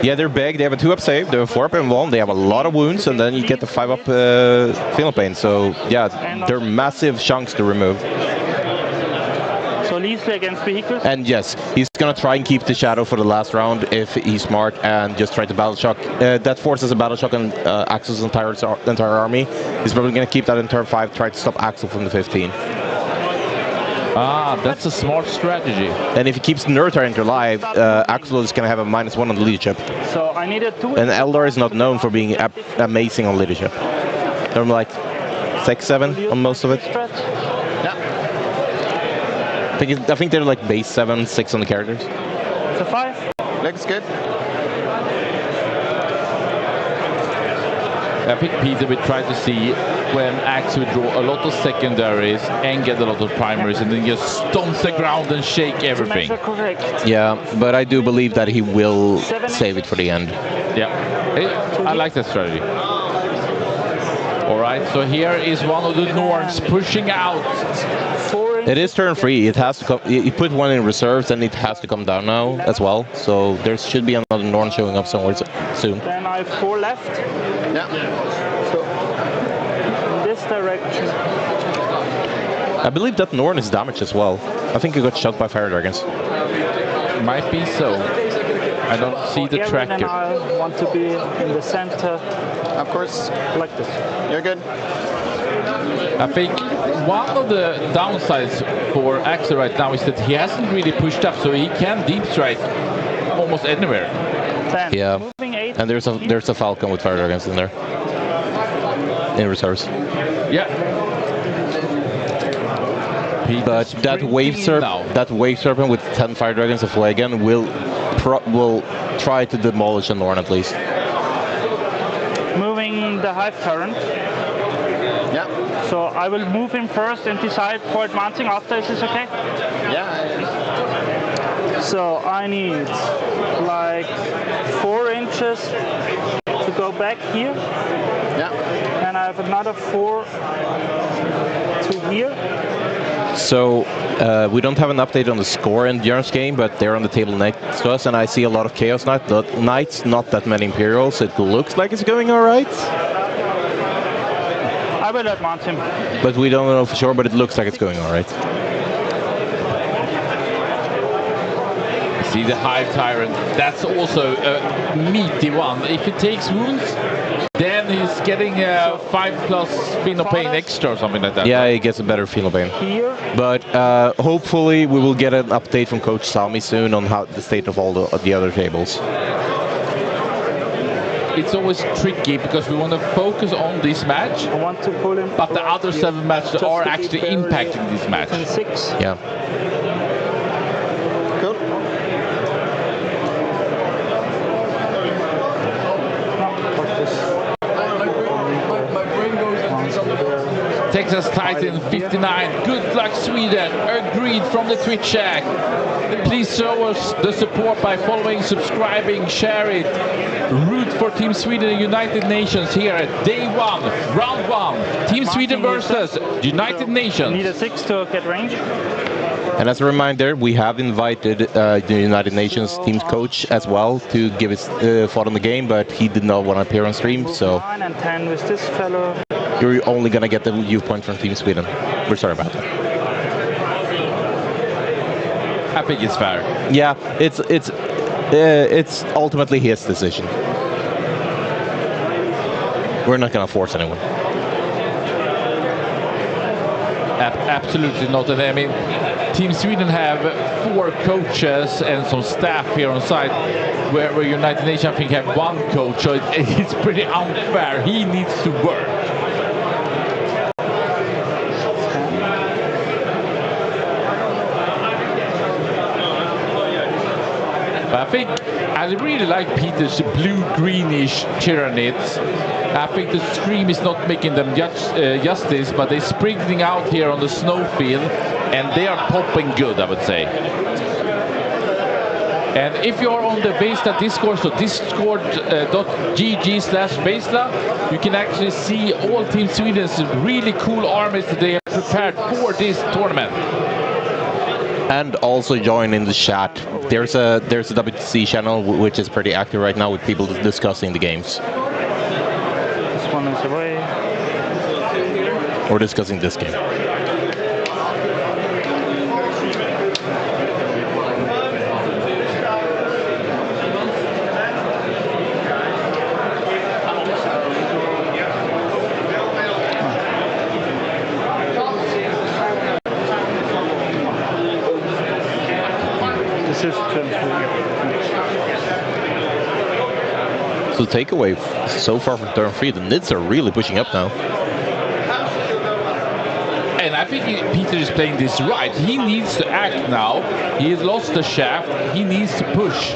Yeah, they're big. They have a 2-up save, they have a 4-up and 1. They have a lot of wounds, and then you get the 5-up Phenopain. So yeah, they're massive chunks to remove. So Leasley against vehicles. And yes, he's gonna try and keep the shadow for the last round if he's smart, and just try to battle shock. That forces a battle shock on Axel's entire army. He's probably gonna keep that in turn 5, try to stop Axel from the 15. Ah, that's a smart strategy. And if he keeps Nerd Tyrant alive, Axel is gonna have a -1 on the leadership. So I needed 2. And Eldar is not known for being amazing on leadership. They're like 6, 7 on most of it. I think they're like base 7, 6 on the characters. It's a 5. Looks good. I think Peter will try to see when Axel will draw a lot of secondaries and get a lot of primaries, and then just stomp the ground and shake everything. Correct. Yeah, but I do believe that he will save it for the end. Yeah, I like that strategy. All right, so here is one of the Norns pushing out. It is turn 3. It has to come. You put one in reserves, and it has to come down now as well. So there should be another Norn showing up somewhere soon. Then I have 4 left. Yeah. So In this direction. I believe that Norn is damaged as well. I think he got shot by Fire Dragons. Might be so. I don't see the tracker. I want to be in the center. of course, Like this. you're good. I think one of the downsides for Axel right now is that he hasn't really pushed up, so he can deep strike almost anywhere. 10. Yeah, Moving 8. and there's a Falcon with Fire Dragons in there, in reserves. Yeah. But that wave serpent with 10 fire dragons of Leoben will try to demolish a Norn at least. Moving the Hive Tyrant. Yeah. So I will move him first and decide for advancing after. Is this okay? Yeah. So I need like 4 inches to go back here. Yeah. And I have another 4 to here. So we don't have an update on the score in Björn's game, but they're on the table next to us, and I see a lot of Chaos Knights, not that many Imperials. It looks like it's going all right. I will advance him. But we don't know for sure, but it looks like it's going all right. See the Hive Tyrant, that's also a meaty one. If he takes wounds, then he's getting 5+ Feel No Pain extra or something like that. Yeah, he gets a better Feel No Pain. Here. But hopefully we will get an update from Coach Sami soon on how the state of all the other tables. It's always tricky because we want to focus on this match, I want to pull him. but the other 7 matches Just are to be actually fair, impacting this match. 6. Yeah. Cool. Texas Titan 59. Good luck, Sweden. Agreed from the Twitch chat. Please show us the support by following, subscribing, share it. Root for Team Sweden and United Nations here at day 1, round 1. Team Sweden versus United Nations. Need a 6 to get range. And as a reminder, we have invited the United Nations team's coach as well to give his thought on the game, but he did not want to appear on stream, so 9 and 10 with this fellow. you're only going to get the viewpoint from Team Sweden. We're sorry about that. I think it's fair. Yeah, it's ultimately his decision. We're not going to force anyone. Absolutely not. And I mean, Team Sweden have 4 coaches and some staff here on site, where United Nations I think have 1 coach, so it's pretty unfair. He needs to work. But I think I really like Peter's blue-greenish Tyranids. I think the stream is not making them justice, but they're sprinkling out here on the snowfield, and they are popping good, I would say. And if you're on the Vesla Discord, so discord.gg/Vesla, you can actually see all Team Sweden's really cool armies that they have prepared for this tournament. And also join in the chat. There's a WTC channel which is pretty active right now with people discussing the games. This one is away. Or discussing this game. So takeaway so far from turn 3, the Nids are really pushing up now. And I think Peter is playing this right. He needs to act now. He has lost the shaft. He needs to push.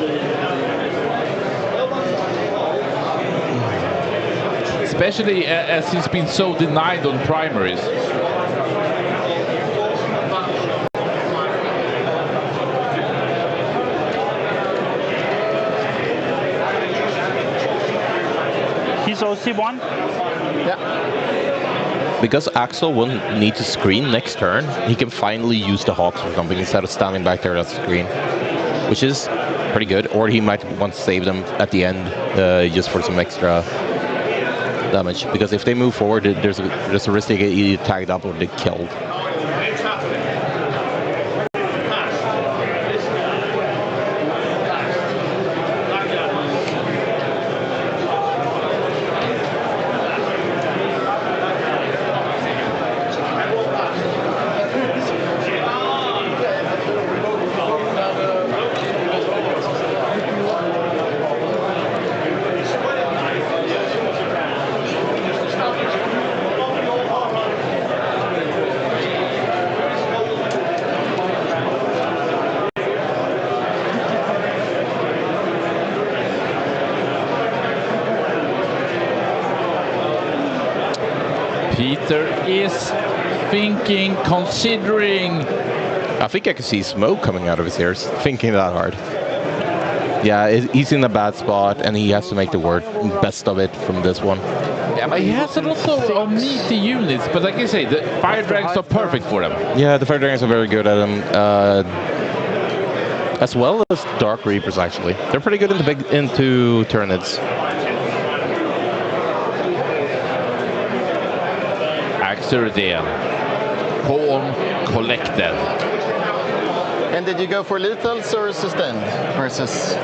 Especially as he's been so denied on primaries. He's OC1. Yeah. Because Axel won't need to screen next turn, he can finally use the Hawks for something instead of standing back there at the screen, which is pretty good. Or he might want to save them at the end just for some extra damage. Because if they move forward, there's a risk they get either tagged up or they killed. Peter is thinking, considering. I think I can see smoke coming out of his ears, thinking that hard. Yeah, he's in a bad spot, and he has to make the best of it from this one. Yeah, but he has a lot of meaty units, but like I say, the Fire Dragons are perfect for them. Yeah, the Fire Dragons are very good at them. As well as Dark Reapers, actually. They're pretty good into Tyranids. Axeridea. Pawn collected. And did you go for lethals or sustained versus?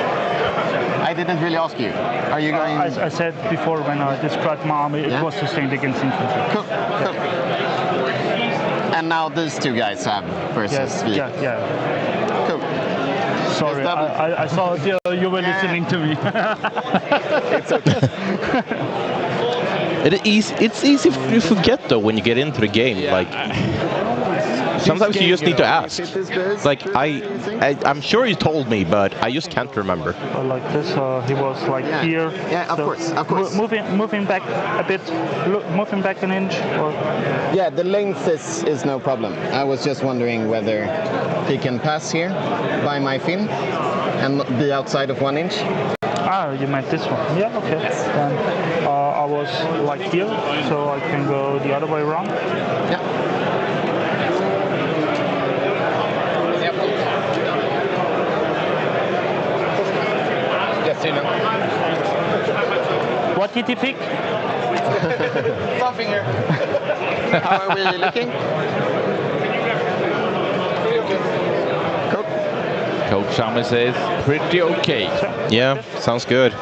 I didn't really ask you. Are you going? I said before when I described my army, it was sustained against infantry. Cool. And now these two guys have versus V. Yeah. Cool. Sorry, I saw you were listening to me. It's okay. It's easy to forget though when you get into the game. Yeah. Like sometimes you just need to ask. Like I'm sure you told me, but I just can't remember. Like this, he was like here. Yeah, of course. Moving back a bit, moving back an inch. Or... Yeah, the length is no problem. I was just wondering whether he can pass here by my fin and be outside of 1 inch. Ah, you meant this one. Yeah, okay. Then I was like here, so I can go the other way around. Yeah. Yes, you know. What did he pick? Something here. How are we looking? Coach Shami says pretty okay. Yeah, sounds good.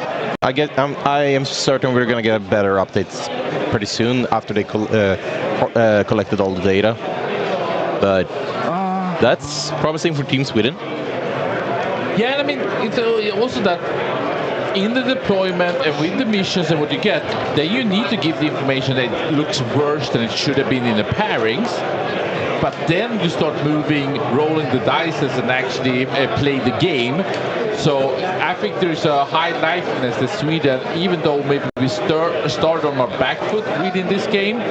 I am certain we're gonna get better updates pretty soon after they collected all the data. But that's promising for Team Sweden. Yeah, and I mean, it's also that in the deployment and with the missions and what you get, then you need to give the information that looks worse than it should have been in the pairings. But then you start moving, rolling the dice and actually play the game. So I think there's a high likeliness that Sweden, even though maybe we start on our back foot within this game,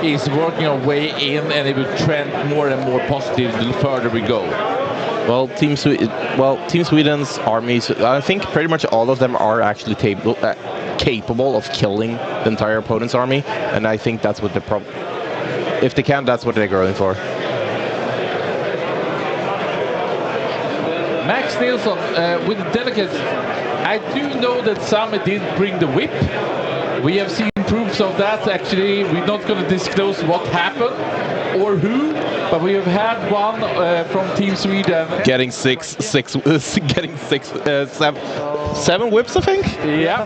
is working our way in, and it will trend more and more positive the further we go. Well, Team Sweden's armies, I think pretty much all of them are actually capable of killing the entire opponent's army, and I think that's what the if they can, that's what they're going for. Max Nilsson with the delegates. I do know that Sami did bring the whip. We have seen proofs of that. Actually, we're not going to disclose what happened or who, but we have had one from Team Sweden getting seven whips, I think. Yeah.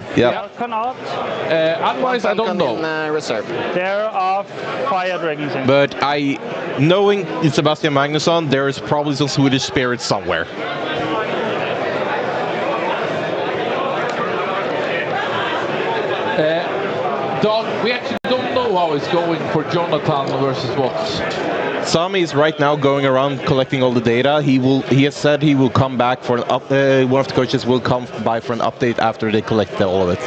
Otherwise, I don't know. Reserve. There are fire dragons in. But knowing Sebastian Magnusson, there is probably some Swedish spirit somewhere. Dog, we actually don't know how it's going for Jonathan versus Watts. Sami is right now going around collecting all the data. He has said he will come back for an one of the coaches will come by for an update after they collect all of it.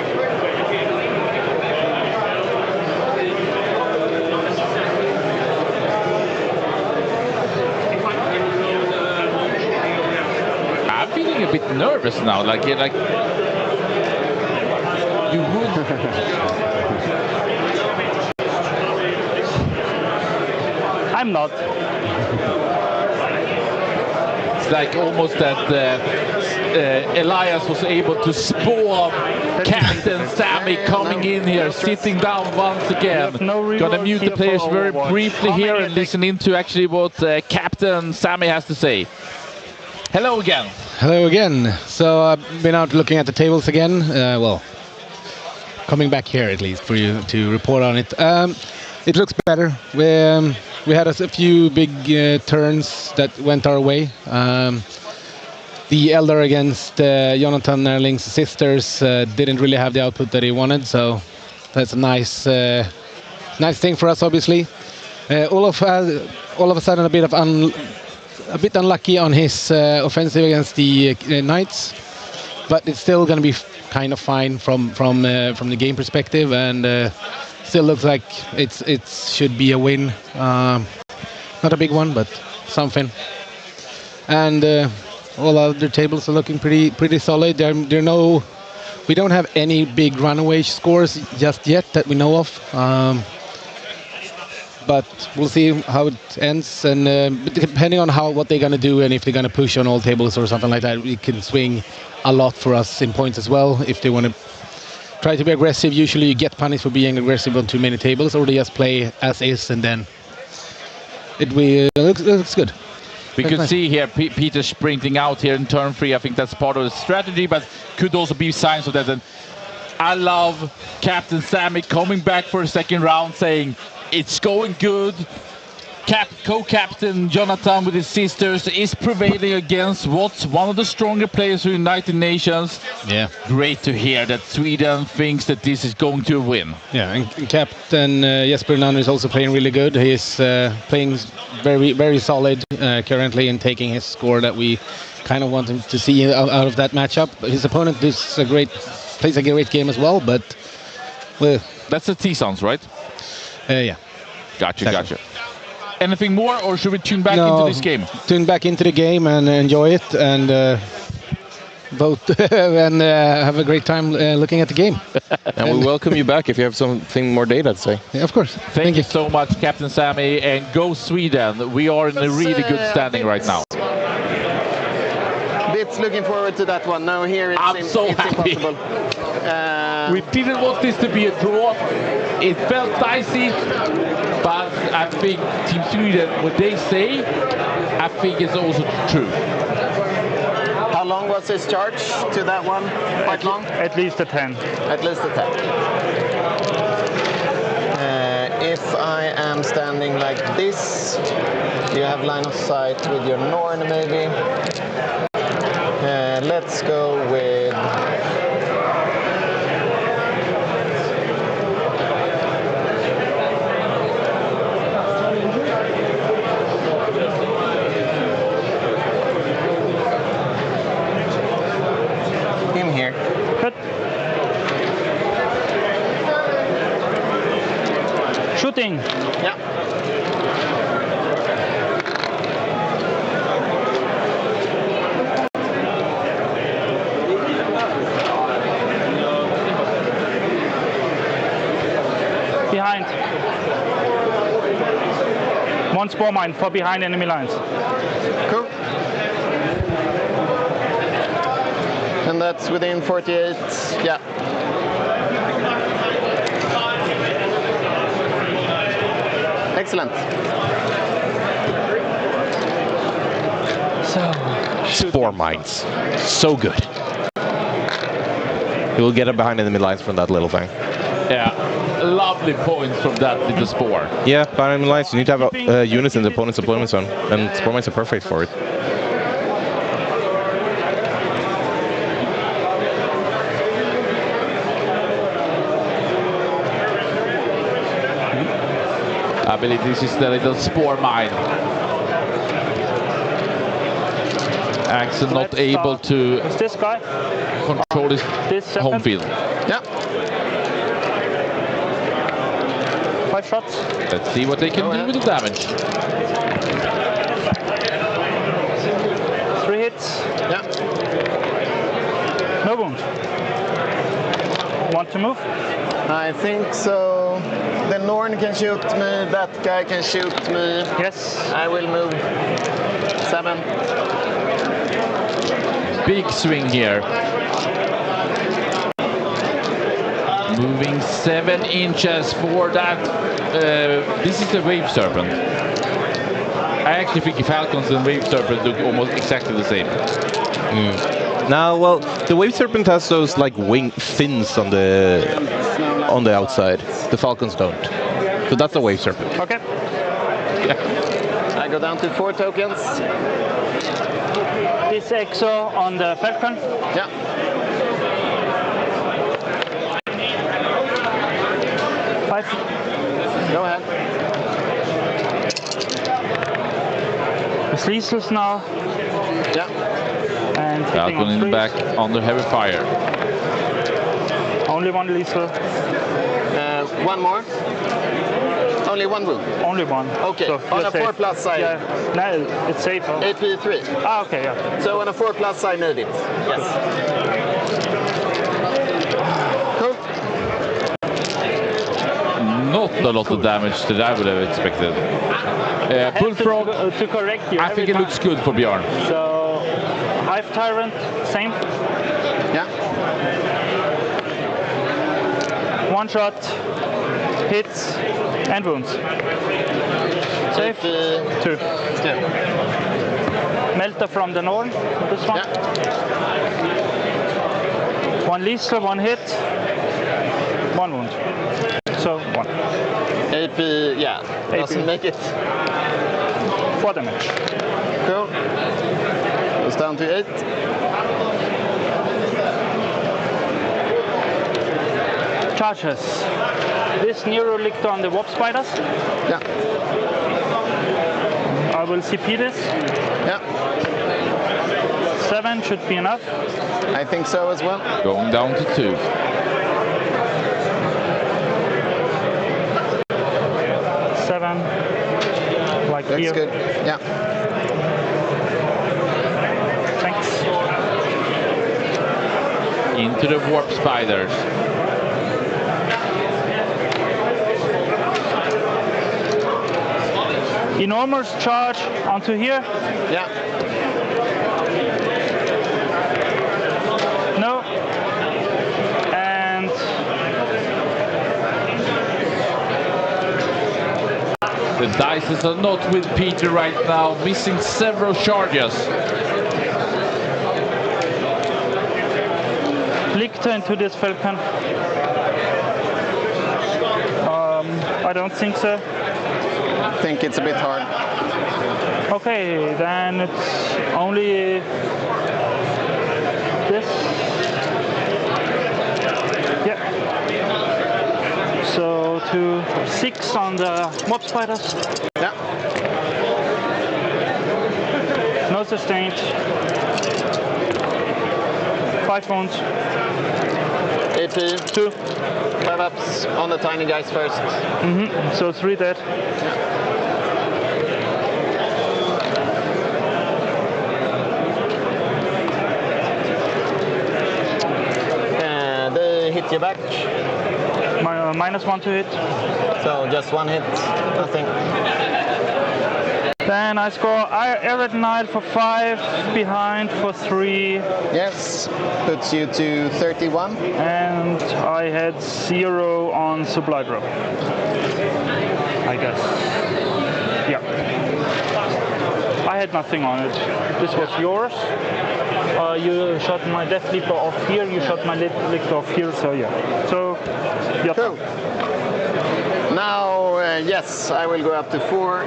I'm feeling a bit nervous now. Like you would. I'm not. It's like almost that Elias was able to spawn Captain Sami coming in here, sitting down once again. Gonna mute the players very briefly here and listen into actually what Captain Sami has to say. Hello again. Hello again. So I've been out looking at the tables again. Well, coming back here at least for you to report on it. It looks better. We had a few big turns that went our way. The Elder against Jonathan Erling's sisters didn't really have the output that he wanted, so that's a nice thing for us, obviously. All of a sudden a bit unlucky on his offensive against the Knights, but it's still going to be kind of fine from the game perspective, and still looks like it should be a win. Not a big one, but something. And all other tables are looking pretty solid. We don't have any big runaway scores just yet that we know of. But we'll see how it ends, and depending on what they're going to do and if they're going to push on all tables or something like that, it can swing a lot for us in points as well. If they want to try to be aggressive, usually you get punished for being aggressive on too many tables, or they just play as is, and then it looks good. We could see here Peter sprinting out here in turn 3. I think that's part of the strategy, but could also be signs of that. And I love Captain Sammy coming back for a second round saying, it's going good. Co-captain Jonathan with his sisters is prevailing against what's one of the stronger players of the United Nations. Yeah. Great to hear that Sweden thinks that this is going to win. Yeah, and Captain Jesper Nunn is also playing really good. He's playing very, very solid currently and taking his score that we kind of want him to see out of that matchup. His opponent plays a great game as well, but... well, that's the T-Sons, right? Yeah. Gotcha. Anything more, or should we tune back into this game? Tune back into the game and enjoy it, and vote and have a great time looking at the game. And we welcome you back if you have something more data to say. Yeah, of course. Thank you so much, Captain Sammy, and go Sweden. We are in a really good standing right now. Bits looking forward to that one. No, here it's happy. Impossible. We didn't want this to be a draw. It felt dicey, but I think Team Sweden, what they say, I think it's also true. How long was his charge to that one? Quite long? At least a 10. At least a 10. If I am standing like this, you have line of sight with your Norn maybe. Let's go with... him here. Good. Shooting. Yeah. Behind. One spore mine for behind enemy lines. Cool. And that's within 48. Yeah. Excellent. Spore mines. So good. He will get it behind enemy lines from that little thing. Yeah, lovely points from that little spore. Yeah, behind enemy lines, you need to have units in the opponent's deployment zone, and spore mines are perfect for it. I believe this is the little spore mine. Axel not able to this guy control his home field. Yeah. 5 shots. Let's see what they can do with the damage. 3 hits. Yeah. No wound. Want to move? I think so. The Norn can shoot me. That guy can shoot me. Yes. I will move 7. Big swing here. Moving 7 inches for that. This is the Wave Serpent. I actually think Falcons and Wave Serpent look almost exactly the same. Now, well, the Wave Serpent has those like wing fins on the outside. The Falcons don't. So that's a Wave Serpent. Okay. Yeah. I go down to 4 tokens. This exo on the Falcon. Yeah. Go ahead. It's Liesels now. Yeah. And Falcon in the back under heavy fire. Only one Liesel. One more. Only one wound. Only one. Okay. So On you're a 4 safe. plus side. Yeah. No, it's safe. Huh? AP 3. Ah, okay, yeah. So on a 4 plus I made it. Yes. Cool. Not a lot of damage that I would have expected. Bullfrog, To correct you. I think it looks good for Bjorn. So, Hive Tyrant, same. Yeah. One shot, hits, and wounds. Safe. AP 2. 2. Melter from the north, this one. Yeah. One Liesler, one hit, one wound. So, 1. AP, yeah. Doesn't make it. 4 damage. Cool. Goes down to 8. Charges. This Neurolictor on the Warp Spiders. Yeah. I will CP this. Yeah. 7 should be enough. I think so as well. Going down to 2. 7. Like Looks here. good. Yeah. Thanks. Into the Warp Spiders. Enormous charge onto here. Yeah. No. And The dices are not with Peter right now, missing several charges. Lictor into this Falcon. I don't think so. I think it's a bit hard. Okay, then it's only this. Yeah. So to 6 on the Mob Spiders. Yeah. No sustained. 5 wounds. AP 2. 5 ups on the tiny guys first. So 3 dead. And they hit you back. -1 to hit. So just 1 hit. Nothing. Then I score Arid Knight for 5, behind for 3, Yes. Puts you to 31. and I had 0 on supply drop. I guess. Yeah. I had nothing on it. This was yours. You shot my Death Leaper off here, you shot my Lictor off here, so yeah. So, yeah. Cool. Now, yes, I will go up to 4.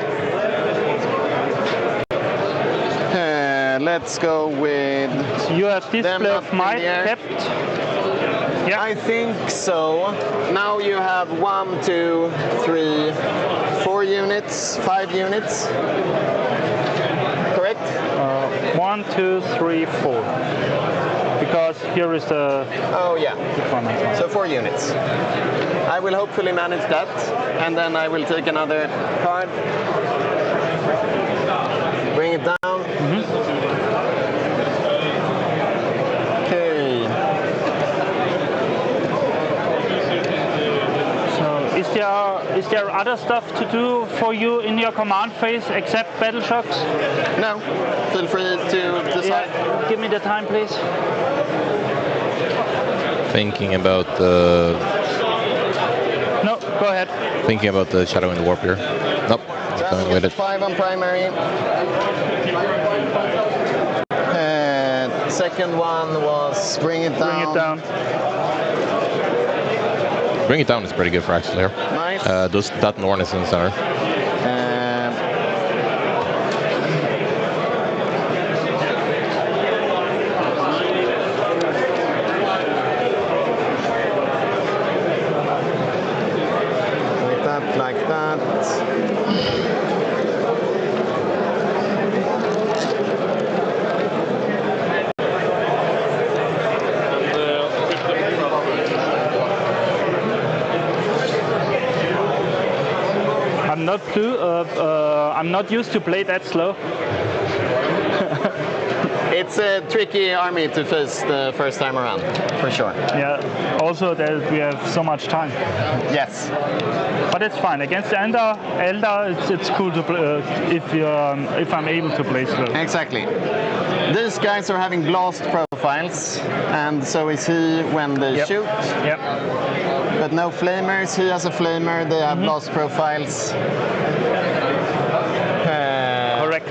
Let's go with. So you have Them display up of in might the air. kept. Yeah. I think so. Now you have 1, 2, 3, 4 units, 5 units. Correct? 1, 2, 3, 4. Because here is the Oh, yeah. one. So 4 units. I will hopefully manage that, and then I will take another card. Bring it down. Okay. So is there other stuff to do for you in your command phase except battle shocks? No. Feel free to decide. Yeah. Give me the time, please. Thinking about the Go ahead. Shadow in the Warp here. Nope. Just Going with it. 5 on primary. Second one was bring it down. Bring it down. Bring it down is pretty good for Axel here. Nice. That Norn is in the center. Like that. I'm not used to play that slow. It's a tricky army to face the first time around, for sure. Yeah. Also, that we have so much time. Yes. But it's fine. Against Elder, it's cool to play if I'm able to play slow. Exactly. These guys are having blast profiles, and so is he when they shoot. Yep. But no flamers. He has a flamer. They have blast profiles. Correct.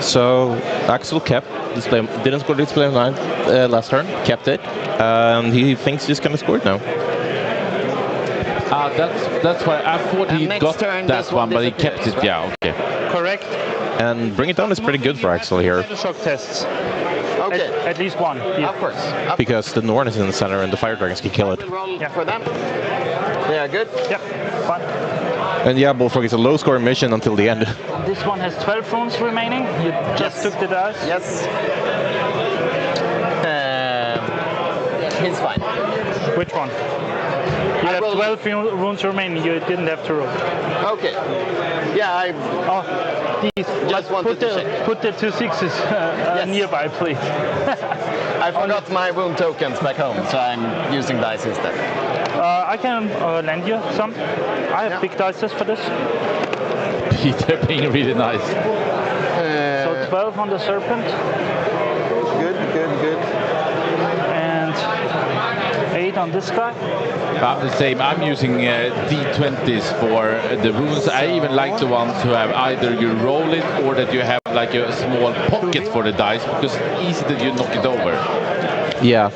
So Axel kept display, didn't score display of 9 last turn, kept it, and he thinks he's gonna score it now. That's why I thought he got turn, that one, but he kept it. Yeah, okay. Correct. And bring it down is pretty good for Axel here, Shock tests. Okay. At least one. Yeah. Of course. because the Norn is in the center and the Fire Dragons can kill it. Roll Yeah. for them. They are good. Yep. Fine. And yeah, Bullfrog is a low-scoring mission until the end. This one has 12 runes remaining. You just took the dice. Yes. He's fine. Which one? You have 12 runes remaining. You didn't have to roll. Okay. Yeah, Oh, these. Just wanted to check. Put the 2 6s nearby, please. I forgot my wound tokens back home, so I'm using dice instead. I can lend you some. I have big dices for this. Peter being really nice. So 12 on the Serpent Good. and 8 on this guy. I'm the same. I'm using D20s for the runes. I even like the ones who have either you roll it or that you have like a small pocket for the dice, because it's easy that you knock it over. Yeah,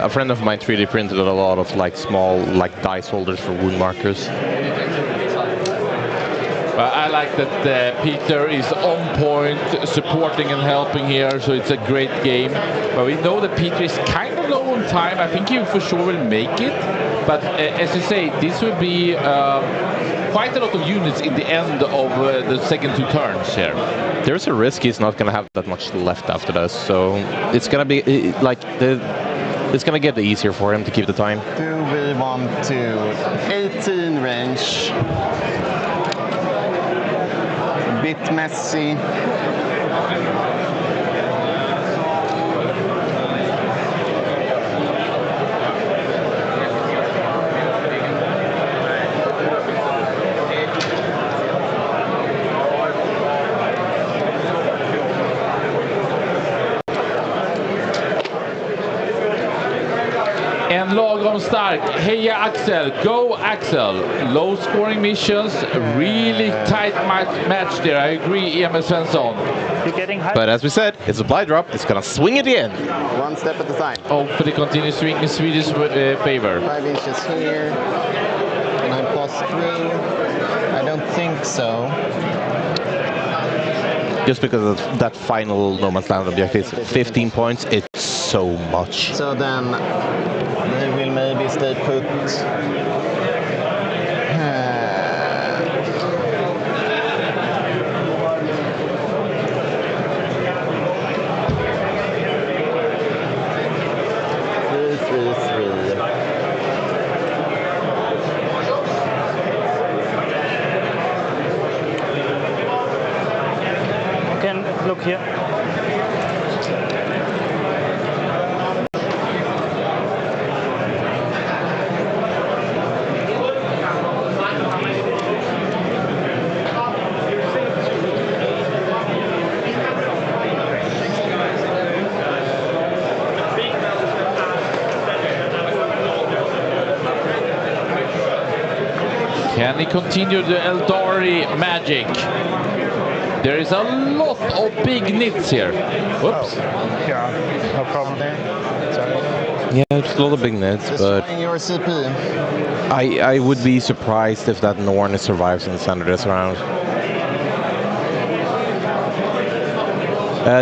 a friend of mine 3D printed a lot of like small like dice holders for wound markers. I like that Peter is on point, supporting and helping here, so it's a great game. But we know that Peter is kind of low on time. I think he for sure will make it. But as you say, this will be quite a lot of units in the end of the second 2 turns here. There's a risk he's not gonna have that much left after this, so it's gonna be it's gonna get easier for him to keep the time. Do we want to 18 range? Bit messy. And lagom stark. Heja Axel. Go Axel. Low scoring missions. Really tight match there. I agree, Emil Svensson. You're getting high. But as we said, it's a blind drop. It's gonna swing at the end. One step at a time. Hopefully continue swinging in Swedish favor. 5 inches here. Can I pass through? I don't think so. Just because of that final no man's land objective, 15 points. It's so much. So then they will maybe stay put. Look here. Can he continue the Eldari magic? There is a lot of big nits here. Whoops. Yeah, no problem. Yeah, it's a lot of big nets, but Destroying your CP. I would be surprised if that Norn survives in the center this round.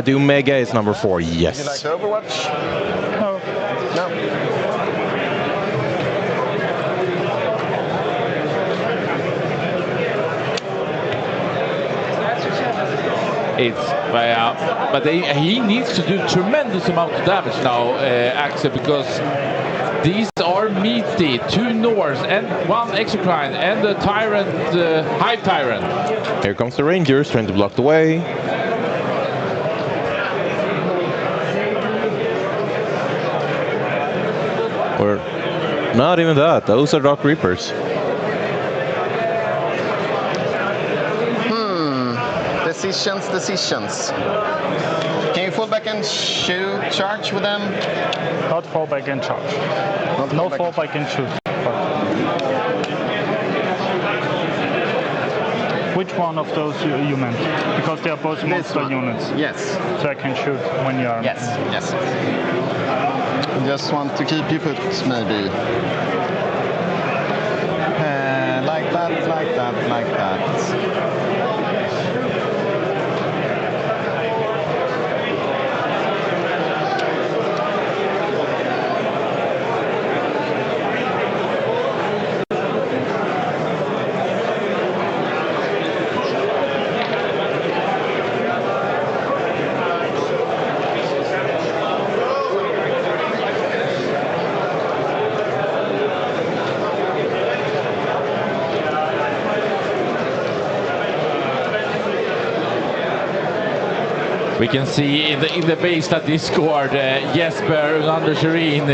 The Omega is number 4, Would you like yes. to Overwatch? No. No. It's but he needs to do tremendous amount of damage now, Axel, because these are meaty. 2 Norse and 1 Exocrine and the Tyrant, Hive Tyrant. Here comes the Rangers trying to block the way. Or not even that. Those are Dark Reapers. Decisions. Can you fall back and shoot charge with them? Not fall back and charge. No fall back and shoot. Which one of those you meant? Because they are both monster units. Yes. So I can shoot when you are. Yes. Just want to keep you put, maybe. Like that. We can see in the base that Discord, Jesper under Shirin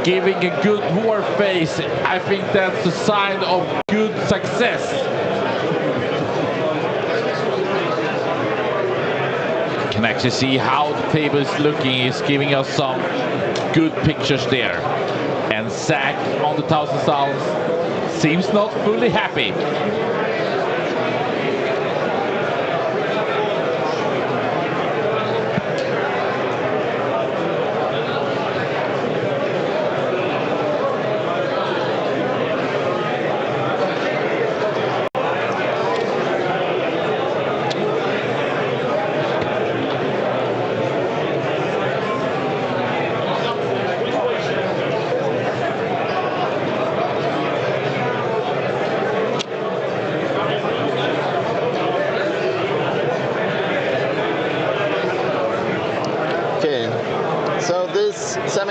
giving a good war face. I think that's a sign of good success. You can actually see how the table is looking. It's giving us some good pictures there. And Zack on the 1000 Souls seems not fully happy.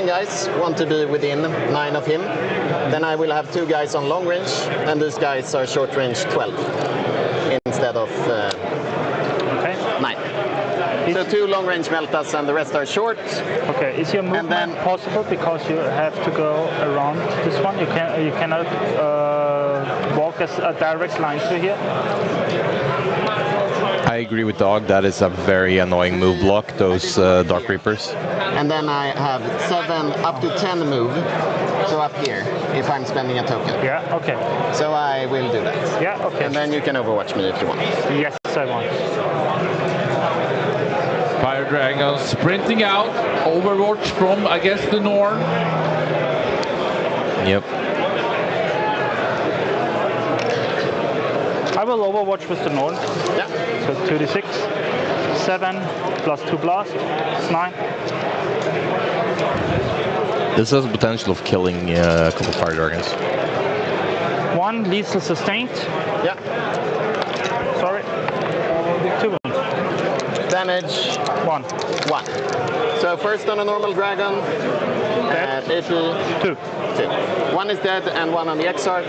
Guys want to be within 9 of him, then I will have 2 guys on long range, and these guys are short range 12 instead of 9. So 2 long range Meltas and the rest are short. Okay, is your movement possible because you have to go around this one? You cannot walk as a direct line to here? I agree with Dog. That is a very annoying move block, those Dark Reapers. And then I have 7 up to 10 move, so up here, if I'm spending a token. Yeah, okay. So I will do that. Yeah, okay. And then you can Overwatch me if you want. Yes, I want. Fire Dragon sprinting out, Overwatch from, I guess, the Norn. Yep. I will Overwatch with the Norn. Yeah. So 2d6, 7 plus 2 blast, it's 9. This has the potential of killing a couple Fire Dragons. 1 lethal sustained. Yeah. Sorry. 2 wounds. Damage. 1. So first on a normal dragon. Dead. AP. 2. 1 is dead and 1 on the Exarch.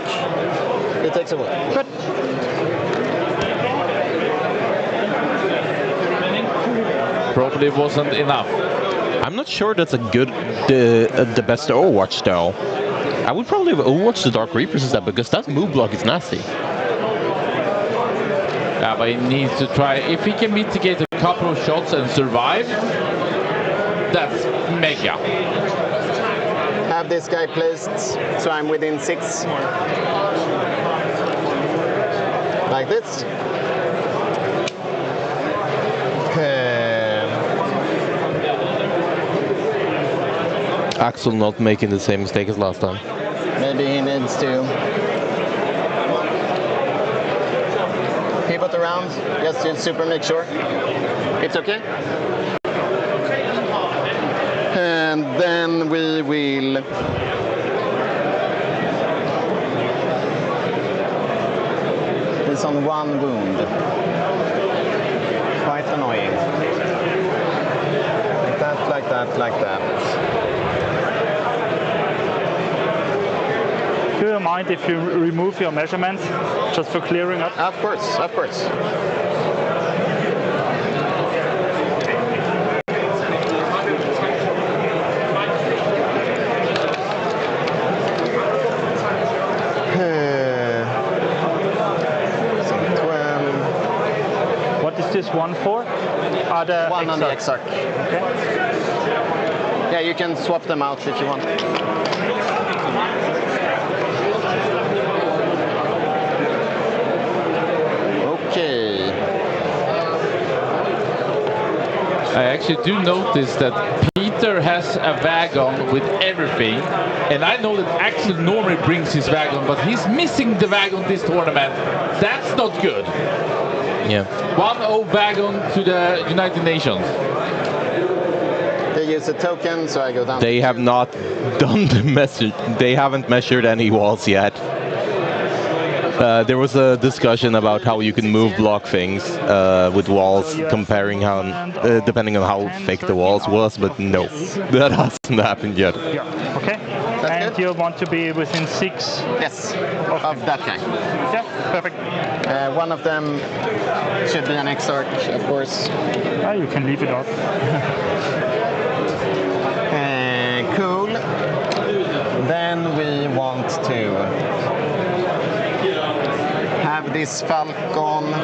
It takes a wound. Good. Probably wasn't enough. I'm not sure that's a good, the best Overwatch though. I would probably Overwatch the Dark Reapers instead because that move block is nasty. Yeah, but he needs to try. If he can mitigate a couple of shots and survive, that's mega. Have this guy placed so I'm within 6. Like this. Axel not making the same mistake as last time. Maybe he needs to pivot around just to super make sure. It's okay. And then we will he's on one wound. Quite annoying. Like that, like that, like that. Do you mind if you remove your measurements just for clearing up? Of course, of course. What is this one for? The One on the X-Arc. Okay. Yeah, you can swap them out if you want. Okay. I actually do notice that Peter has a wagon with everything, and I know that Axel normally brings his wagon, but he's missing the wagon this tournament. That's not good. Yeah. 1-0 wagon to the United Nations. They use a token, so I go down. They have not done the measure. They haven't measured any walls yet. There was a discussion about how you can move block things with walls, comparing how, depending on how thick the walls was, but no, that hasn't happened yet. Yeah. Okay. That's And good. you want to be within 6? Yes, of that guy. Yeah. Perfect. One of them should be an X-Arc, of course. You can leave it off. Cool. Then we want to have this Falcon.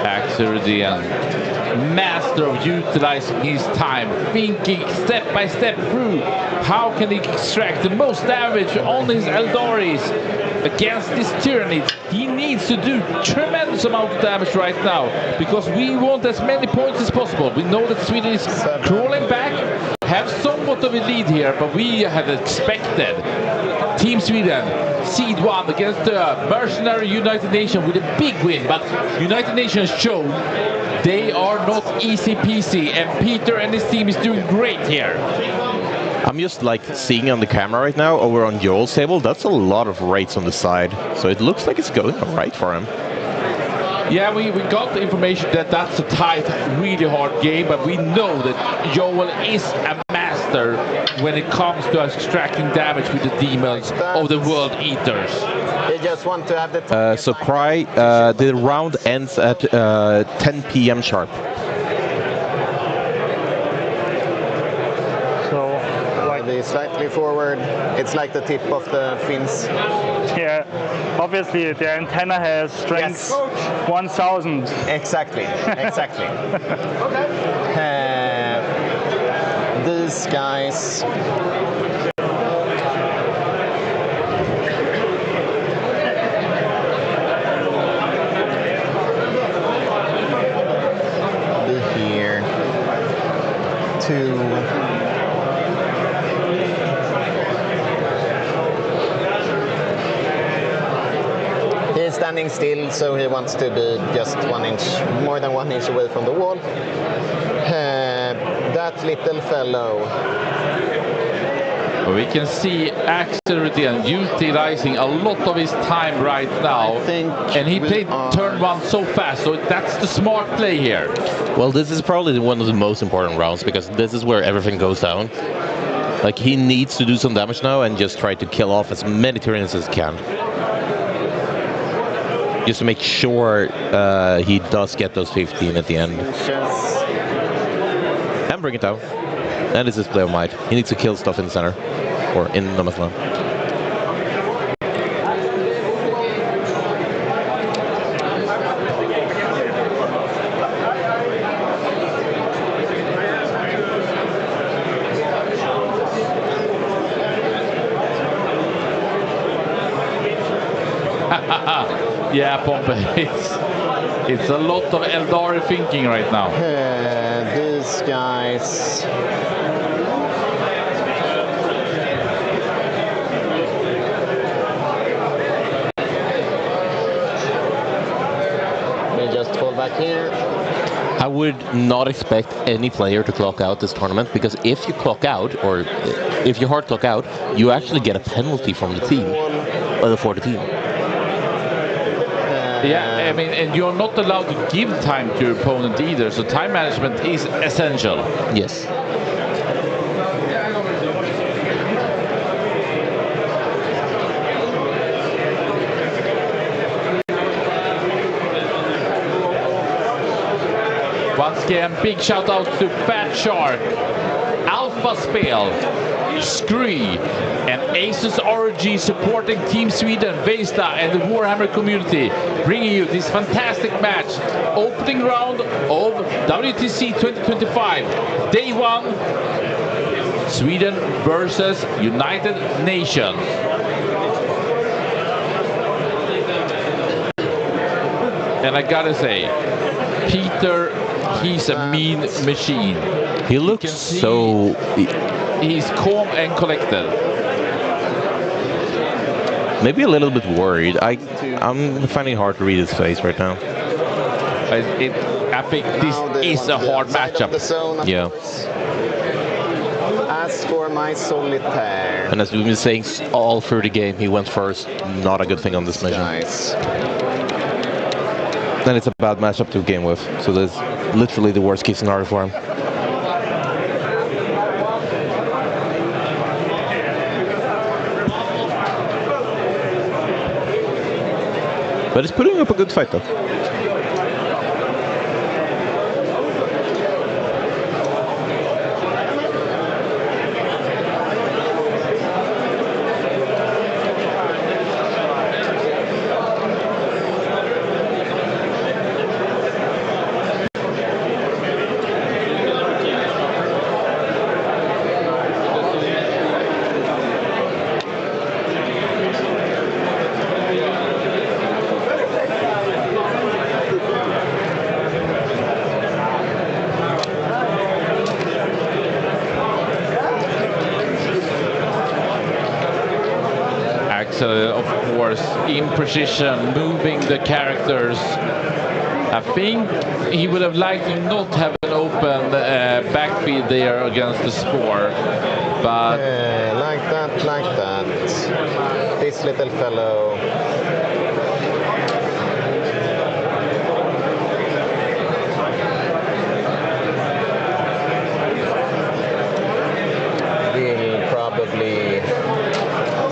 Axel the master of utilizing his time, thinking step by step through how can he extract the most damage on his Eldoris against this tyranny. He needs to do tremendous amount of damage right now because we want as many points as possible. We know that Sweden is crawling back, have somewhat of a lead here, but we had expected Team Sweden seed 1 against the mercenary United Nations with a big win, but United Nations show they are not easy peasy, and Peter and his team is doing great here. I'm just like seeing on the camera right now over on Joel's table, that's a lot of rates on the side. So it looks like it's going all right for him. Yeah, we got the information that that's a tight, really hard game, but we know that Joel is a master when it comes to extracting damage with the demons of the World Eaters. They just want to have the So Cry, the round ends at 10 p.m. sharp. be slightly forward. It's like the tip of the fins. Yeah, obviously the antenna has strength 1000. Exactly, exactly. These guys. Be here to. He's standing still, so he wants to be just 1 inch, more than 1 inch away from the wall. That little fellow. We can see Axel Rydén utilizing a lot of his time right now, and he played turn 1 so fast, so that's the smart play here. Well, this is probably one of the most important rounds, because this is where everything goes down. Like, he needs to do some damage now and just try to kill off as many Tyranids as he can. Just to make sure he does get those 15 at the end. And bring it down. And this is play of might. He needs to kill stuff in the center. Or in the Muslim. Yeah, Pompey. It's a lot of Eldari thinking right now. These guys. We just fall back here. I would not expect any player to clock out this tournament, because if you clock out, or if you hard clock out, you actually get a penalty from the team, or for the team. Yeah, I mean, and you're not allowed to give time to your opponent either, so time management is essential. Yes. Once again, big shout out to Fat Shark, Alpha Spel, Scree, and Asus RG supporting Team Sweden, Vesta, and the Warhammer community, bringing you this fantastic match. Opening round of WTC 2025, Day 1, Sweden versus United Nations. And I gotta say, Peter, he's a mean machine. He looks so... He's calm and collected. Maybe a little bit worried. I'm finding it hard to read his face right now. I think this is a hard matchup. Yeah. As for my solitaire. And as we've been saying all through the game, he went first. Not a good thing on this mission. Nice. Then it's a bad matchup to game with. So that's literally the worst case scenario for him. But he's putting up a good fight though. Of course, in precision, moving the characters. I think he would have liked to not have an open backfield there against the Spore, but like that. This little fellow. Will probably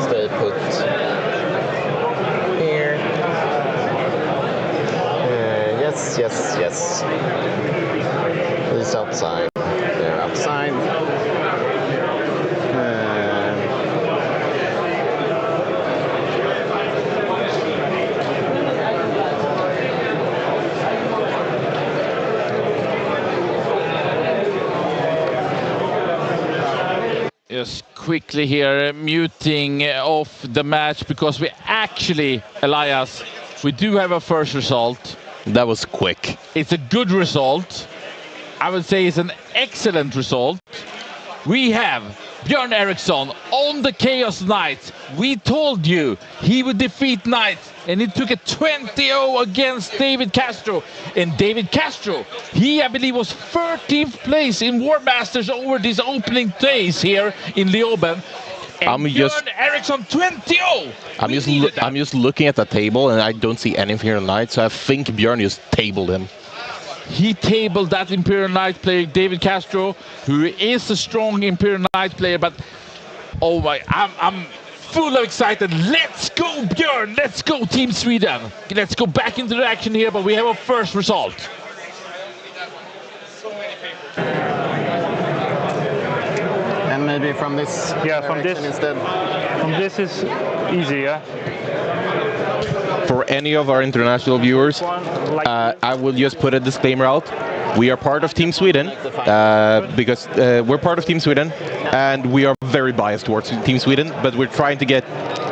stay put here. Yes. He's outside. They're outside. just quickly here, muting off the match because we actually, Elias, we do have a first result. That was quick. It's a good result. I would say it's an excellent result. We have Björn Eriksson on the Chaos Knight. We told you he would defeat Knight, and he took a 20-0 against David Castro. And David Castro, he, I believe, was 13th place in War Masters over these opening days here in Leoben. And Björn Eriksson 20-0. I'm just looking at the table, and I don't see anything here tonight, so I think Björn just tabled him. He tabled that Imperial Knight player, David Castro, who is a strong Imperial Knight player, but oh my, I'm full of excited. Let's go, Björn! Let's go, Team Sweden! Let's go back into the action here, but we have our first result. And maybe from this from this instead. From this is easy, yeah? For any of our international viewers, I will just put a disclaimer out. we are part of Team Sweden because we're part of Team Sweden, and we are very biased towards Team Sweden. But we're trying to get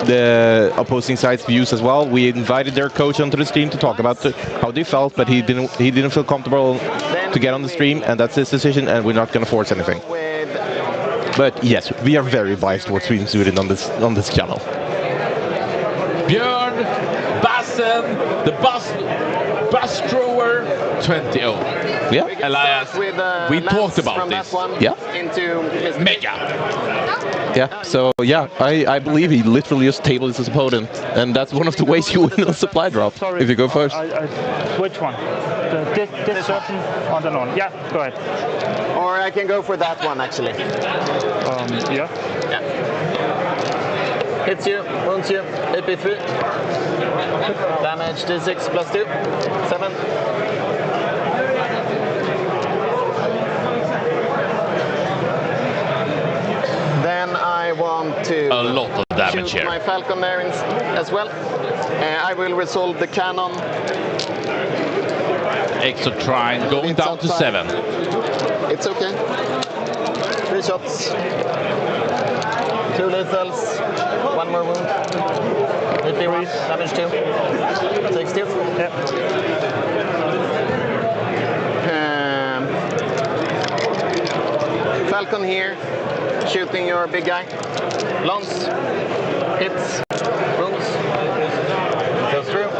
the opposing side's views as well. We invited their coach onto the stream to talk about how they felt, but he didn't feel comfortable to get on the stream, and that's his decision, and we're not going to force anything. But yes, we are very biased towards Sweden on this channel. Björn, Bassen, the bus thrower, 20-0. Yeah. Elias, we talked about this. Yeah. Into Mega. Yeah. So yeah, I believe he literally just tabled his opponent, and that's one of the ways you win a supply drop. Sorry, if you go first. Which one? This certain on the lawn. Yeah, go ahead. Or I can go for that one actually. Yeah. Hits you, wounds you, AP3. Damage D6 plus 2. 7. Then I want to A lot of damage shoot here. my Falcon there as well. I will resolve the cannon. Exotrine going It's down to outside. 7. It's okay. 3 shots. 2 lethals. 1 more wound. AP1, damage 2. Takes 2. Yeah. Falcon here, shooting your big guy. Lance, hits, wounds, goes through.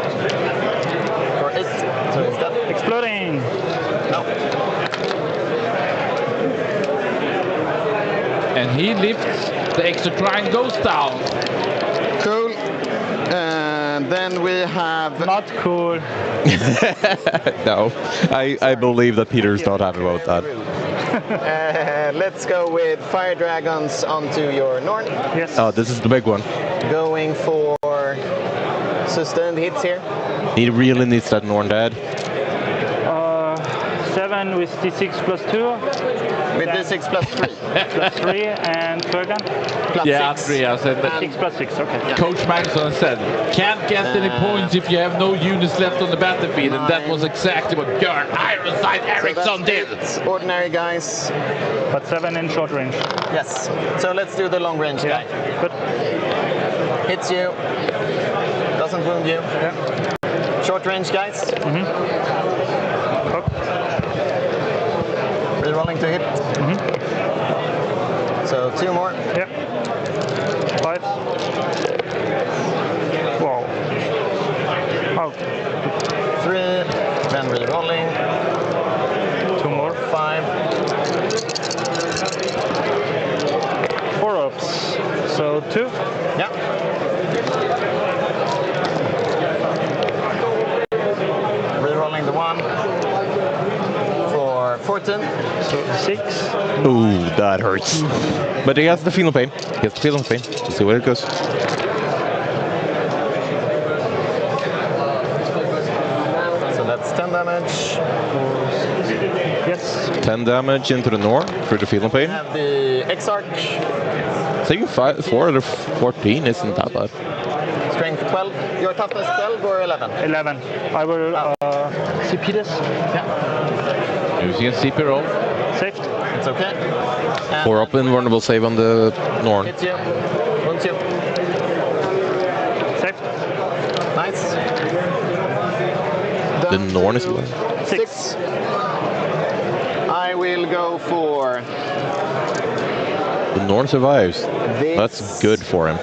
For 8, so is that Exploding. no? And he lifts, the Exotrine goes down. Cool. And then we have Not cool. No, I believe that Peter is not happy about that. let's go with Fire Dragons onto your Norn. Yes. Oh, this is the big one. Going for sustained hits here. He really needs that Norn dead. 7 with D6 plus 2. With D6 plus 3. Plus 3 and Fergan. Plus Yeah, 6. Andreas and 6 plus 6, okay. Coach Magnusson said, can't get any points if you have no units left on the battlefield, and that was exactly what Björn Ironside Eriksson did. It's ordinary guys. But 7 in short range. Yes. So let's do the long range guy. Good. Hits you. Doesn't wound you. Yeah. Short range guys. Hook. Rerolling to hit. So 2 more. Yeah. 5. Wow. Oh, 3. Then rerolling. 2 more. 5. 4 ups. So 2. Yeah. Rerolling the 1 for 14. So 6. Ooh, that hurts. But he has the feeling pain. He has the feeling pain. Let's see where it goes. So that's 10 damage. Yes. 10 damage into the Norn through the feeling pain. Have the Exarch. Taking 4 out of 14 isn't that bad. Strength 12. Your toughness 12 or 11? 11. I will CP this. Using a CP roll. Saved. It's okay. And 4 up invulnerable save on the Norn. hits you. Wounds you. Saved. Nice. The Norn is alive. 6. I will go for The Norn survives. this. That's good for him.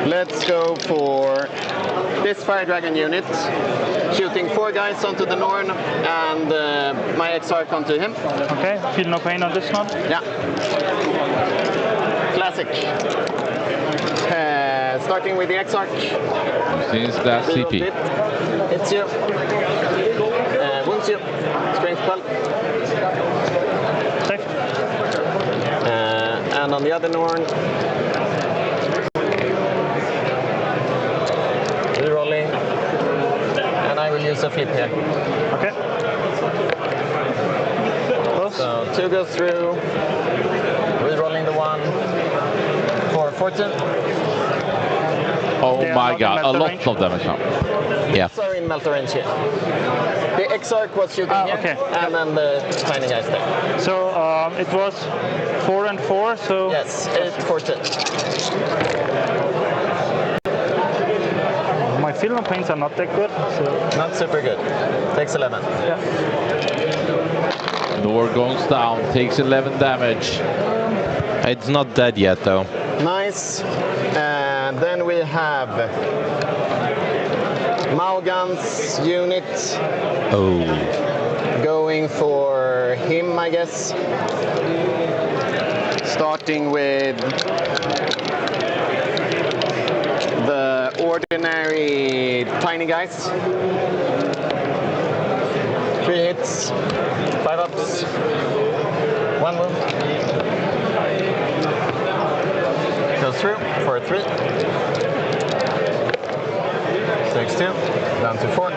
Let's go for this Fire Dragon unit. Shooting 4 guys onto the Norn and my Exarch onto him. Okay. Feel no pain on this one. Yeah. Classic. Starting with the Exarch. Since that Reroll CP. it. Hits you. Wounds you. Strength 12. Safe. And on the other Norn. Rerolling. And I will use a flip here. Okay. Close. So 2 goes through. Rerolling the 1 for 14. Oh They are my not in god, a melter lot range. of damage now. Yeah. So in melter range here. The X-Arc was shooting here, okay. and then the tiny guys there. So it was 4 and 4. So Yes, 8-14. my film paints are not that good. So Not super good. Takes 11. yeah. Nor goes down, takes 11 damage. It's not dead yet, though. Nice. And then we have Maugan's unit Oh. going for him, I guess. Starting with the ordinary tiny guys. 3 hits, 5 ups, 1 wound. Goes through for a 3. Takes 2, down to 4.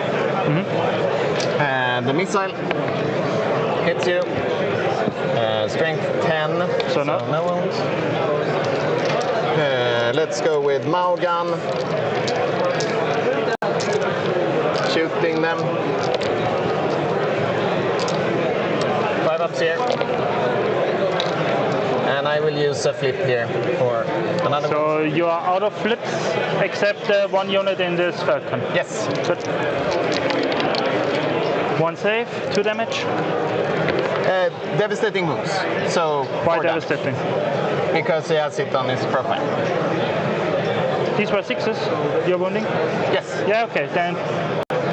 And the missile hits you. Strength 10, So no. no wounds. Let's go with Maugan. Shooting them. 5 ups here. And I will use a flip here for another one. So you are out of flips except one unit in this Falcon. Yes. Good. 1 save, 2 damage. Devastating wounds. So Why 4 damage. devastating? Because he has it on his profile. These were 6s you're wounding? Yes. Yeah, okay. Then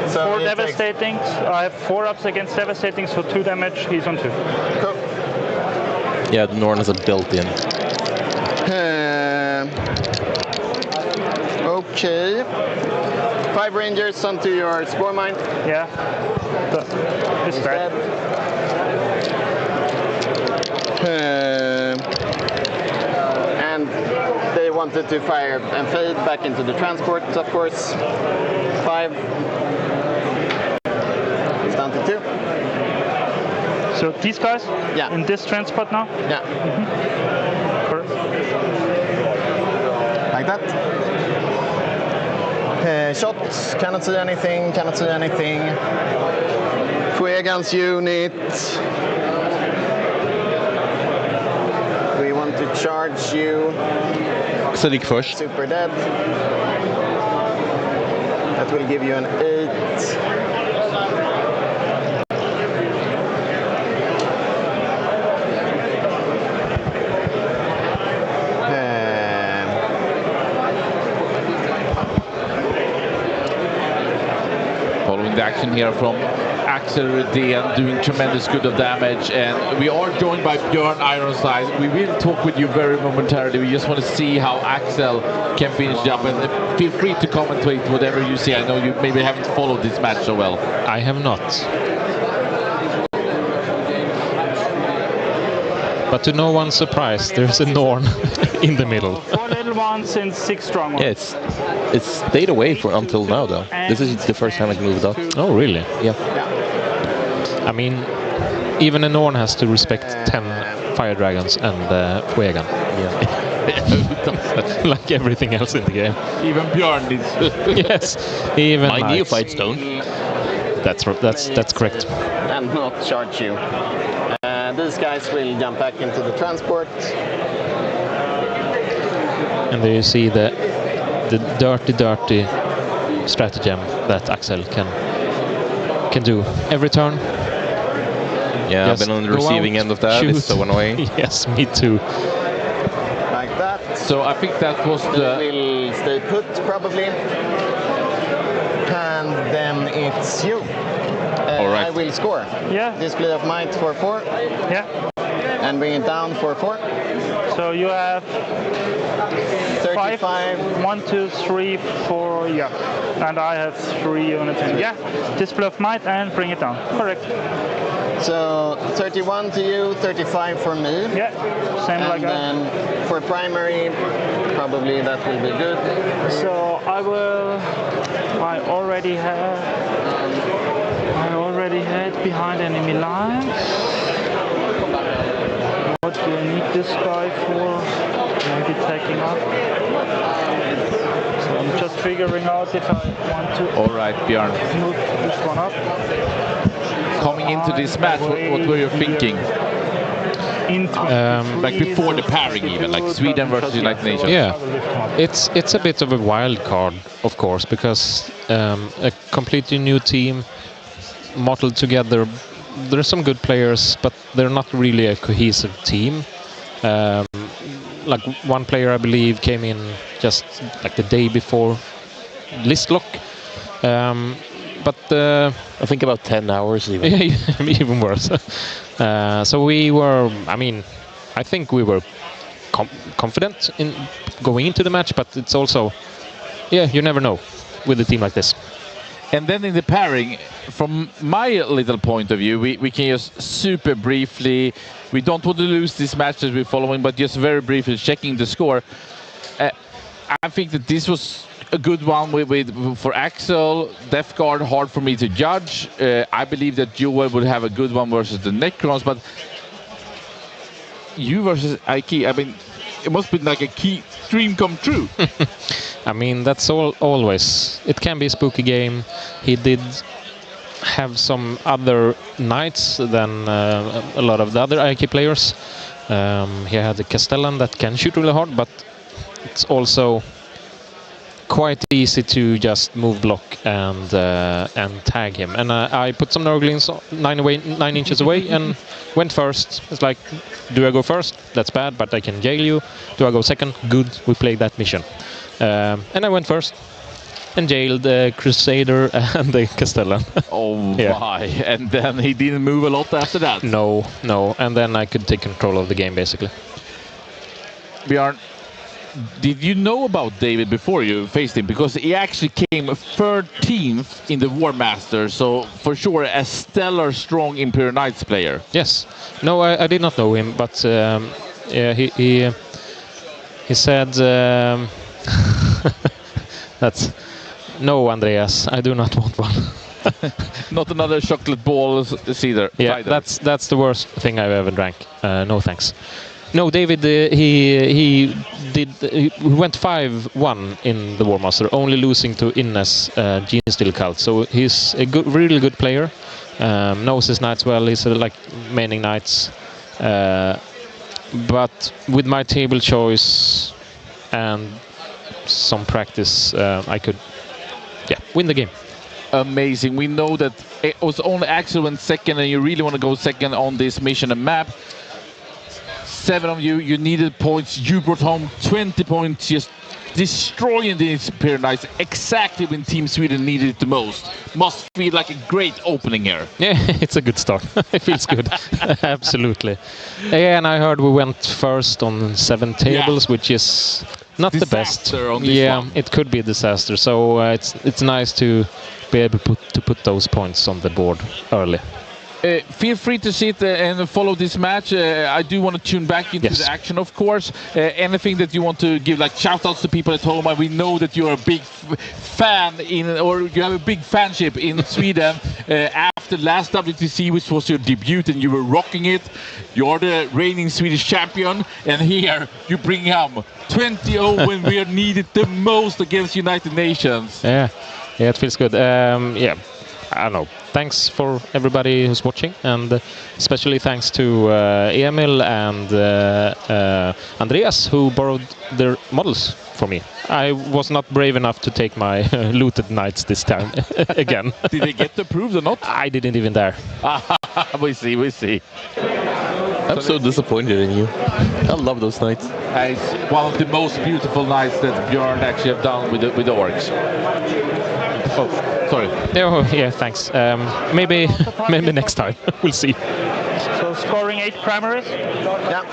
So 4 it takes- devastating. I have 4 ups against devastating, so 2 damage. He's on 2. Cool. Yeah, the Norn is a built-in. Okay. 5 rangers onto your spore mine. Yeah. It's bad. And they wanted to fire and fade back into the transport, of course. 5. It's down to 2. So these guys? Yeah. In this transport now? Yeah, Correct. like that. Shots, cannot see anything, cannot see anything. Fuegan's unit. We want to charge you. Så det gick först. Super dead. That will give you an 8. Following the action here from Axel Redén, doing tremendous good of damage, and we are joined by Björn Ironside. We will talk with you very momentarily. We just want to see how Axel can finish the job, and feel free to commentate whatever you see. I know you maybe haven't followed this match so well. I have not. But to no one's surprise, there's a Norn in the middle. 4 little ones and 6 strong ones. Yeah, it's stayed away for until now, though. This is the first time it moved up. Oh, really? Yeah. I mean, even a Norn has to respect 10 fire dragons and Fuegan. Yeah. Like everything else in the game. Even Björn needs to. Yes, even My knights. neophytes don't. That's correct. And not charge you. These guys will jump back into the transport. And there you see the dirty stratagem that Axel can do every turn. Yeah, I've Just been on the go receiving out, end of that. shoot. It's so annoying. Yes, me too. Like that. So I think that was They the. will stay put, probably. And then it's you. All right. I will score. Yeah. Display of might for 4. Yeah. And bring it down for 4. So you have 35. 5, 1, 2, 3, 4, yeah. And I have 3 units in. Yeah. Display of might and bring it down. Correct. So 31 to you, 35 for me. Yeah. Same And like that. then for primary, probably that will be good. So I already had behind enemy lines. What do I need this guy for? Maybe taking up. So I'm just figuring out if I want to All right, Björn. move this one up. Coming into this match, what were you thinking? Like before the pairing even, like Sweden versus United Nations? Yeah, it's a bit of a wild card, of course, because a completely new team modeled together. There are some good players, but they're not really a cohesive team. Like one player, I believe, came in just like the day before list lock. But I think about 10 hours even. even worse. So we were, I think we were confident in going into the match, but it's also, you never know with a team like this. And then in the pairing, from my little point of view, we can just super briefly, we don't want to lose this match that we're following, but just very briefly checking the score. I think that this was a good one for Axel. Death Guard, hard for me to judge. I believe that Joel would have a good one versus the Necrons, but you versus Aiki, it must be like a key dream come true. That's always. It can be a spooky game. He did have some other knights than a lot of the other Aiki players. He had a Castellan that can shoot really hard, but it's also quite easy to just move block and tag him. And I put some Nurglings 9 inches away and went first. It's like, do I go first? That's bad, but I can jail you. Do I go second? Good, we played that mission. And I went first and jailed the Crusader and the Castellan. Oh my, and then he didn't move a lot after that. No, and then I could take control of the game basically. Björn, did you know about David before you faced him? Because he actually came 13th in the War Master, so for sure a stellar, strong Imperial Knights player. Yes. No, I did not know him, but he said that's no, Andreas, I do not want one. Not another chocolate ball either. Yeah, that's the worst thing I've ever drank. No thanks. No, David, he went 5-1 in the War Master, only losing to Innes Genesteel Cult. So he's a really good player. Knows his knights well. He's like maining knights. But with my table choice and some practice, I could, win the game. Amazing. We know that it was only Axel went second, and you really want to go second on this mission and map. 7 of you needed points. You brought home 20 points, just destroying the Imperial Knights exactly when Team Sweden needed it the most. Must feel like a great opening here. Yeah, it's a good start. It feels good. Absolutely. Yeah, and I heard we went first on 7 tables, which is not the best. On this one. It could be a disaster. So it's nice to be able to put those points on the board early. Feel free to sit and follow this match. I do want to tune back into the action, of course. Anything that you want to give, like shout-outs to people at home. We know that you're a big fan or you have a big fanship in Sweden. After last WTC, which was your debut, and you were rocking it. You're the reigning Swedish champion, and here you bring him 20-0 when we are needed the most against United Nations. Yeah, it feels good. I don't know. Thanks for everybody who's watching, and especially thanks to Emil and Andreas, who borrowed their models for me. I was not brave enough to take my looted knights this time again. Did they get approved or not? I didn't even dare. We see. I'm so disappointed in you. I love those knights. It's one of the most beautiful knights that Björn actually have done with the orcs. Oh, sorry. Oh, yeah, thanks. Maybe next time. We'll see. So scoring 8 primaries? Yeah.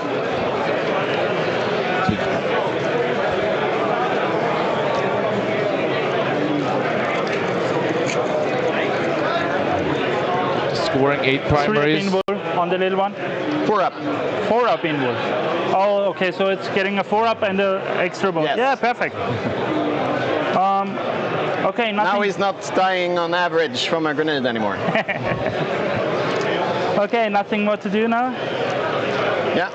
Scoring 8 primaries. 3 up inward on the little one? 4 up. 4 up inward. Oh, okay, so it's getting a 4 up and an extra bonus. Yes. Yeah, perfect. Okay, nothing. Now he's not dying on average from a grenade anymore. Okay, nothing more to do now? Yeah.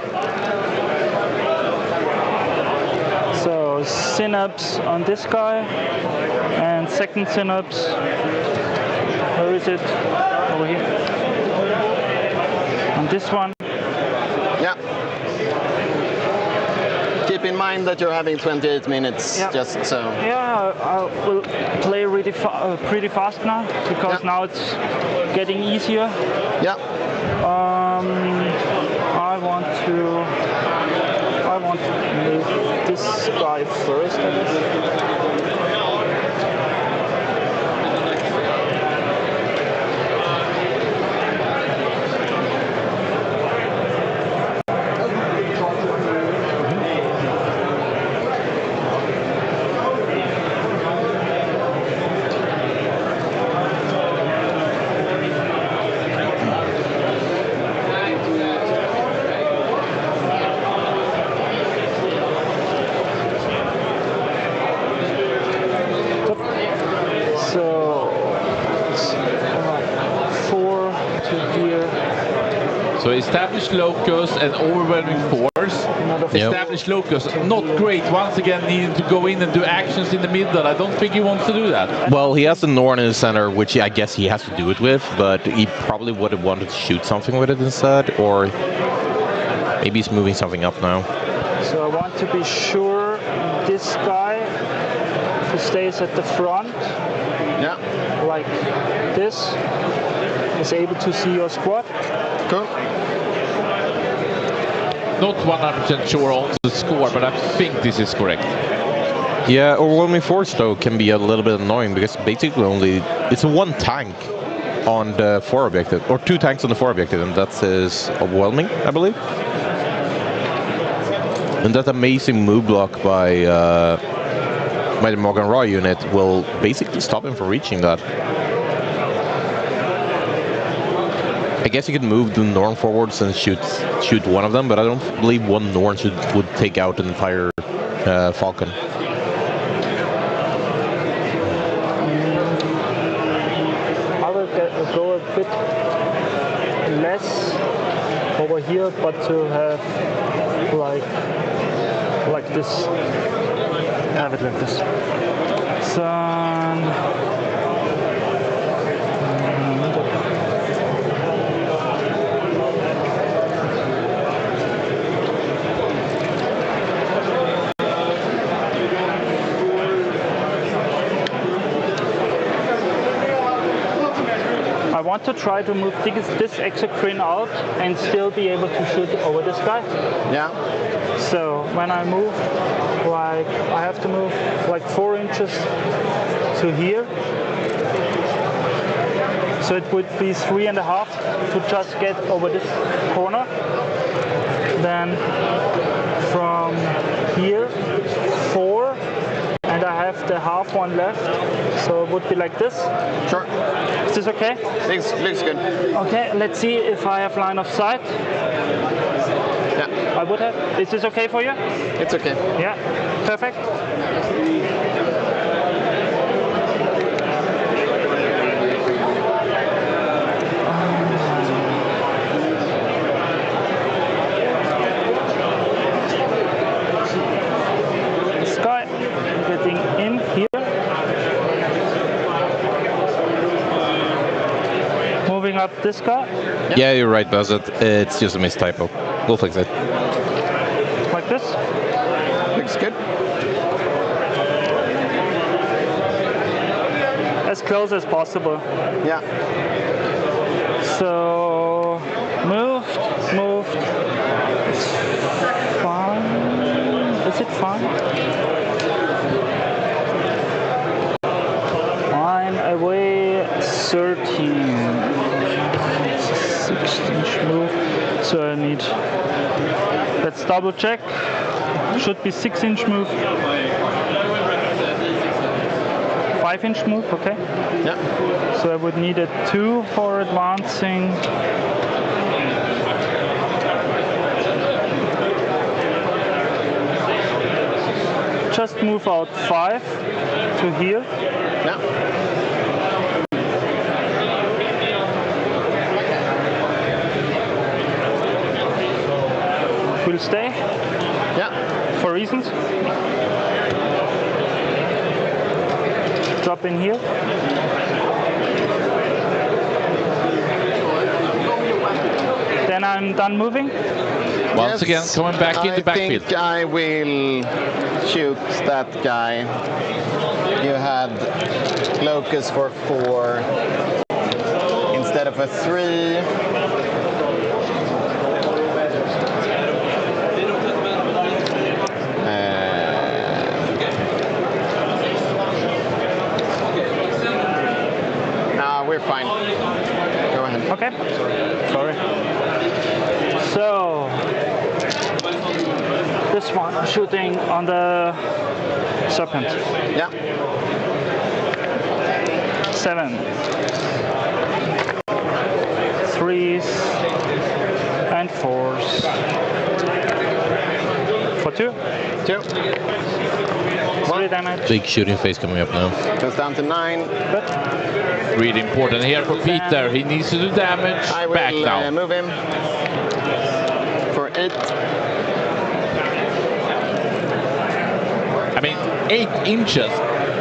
So So synapse on this guy, and second synapse. Where is it? Over here. On this one. Yeah. Keep in mind that you're having 28 minutes, Yeah. just so. Yeah, I will play really pretty fast now because Yeah. now it's getting easier. Yeah. I want to move this guy first, I guess. So established locus and overwhelming force. Established locus, not great. Once again, needing to go in and do actions in the middle. I don't think he wants to do that. Well, he has the Norn in the center, which I guess he has to do it with, but he probably would have wanted to shoot something with it instead, or maybe he's moving something up now. So I want to be sure this guy who stays at the front, like this, is able to see your squad. Cool. Not 100% sure on the score, but I think this is correct. Yeah, overwhelming force though can be a little bit annoying because basically it's one tank on the 4 objective, or 2 tanks on the 4 objective, and that is overwhelming, I believe. And that amazing move block by the Morgan Raw unit will basically stop him from reaching that. I guess you could move the Norn forwards and shoot one of them, but I don't believe one Norn would take out an entire Falcon. I will go a bit less over here, but to have like this. Have it like this. So. I want to try to move this exocrine out and still be able to shoot over this guy. Yeah. So when I move, like I have to move like 4 inches to here. So it would be 3.5 to just get over this corner. Then from here, 4, and I have the half one left. So it would be like this. Sure. Is this okay? Looks good. Okay, let's see if I have line of sight. Yeah. I would have. Is this okay for you? It's okay. Yeah, perfect. This guy getting in here. Moving up this guy. Yeah, you're right, Buzzet. It's just a mistypo. We'll fix it. Like this. Looks good. As close as possible. Yeah. So moved. It's fine. Is it fine? I'm away 13. 6-inch move. So I need. Let's double check. Should be 6-inch move. 5-inch move, okay? Yeah. So I would need a 2 for advancing. Just move out 5 to here. Yeah. Will stay Yeah. for reasons. drop in here. Then I'm done moving. Once again, coming back in the backfield. I think I will shoot that guy. You had Locus for 4 instead of a 3. No, we're fine. Go ahead. Okay. Sorry. So this one shooting on the serpent. Yeah. 7. 3s and 4s. For 2. 2. 3 damage. Big shooting phase coming up now. Goes down to 9. Good. Really important here for Peter. He needs to do damage. I will Back now. move him for 8. I mean, 8 inches.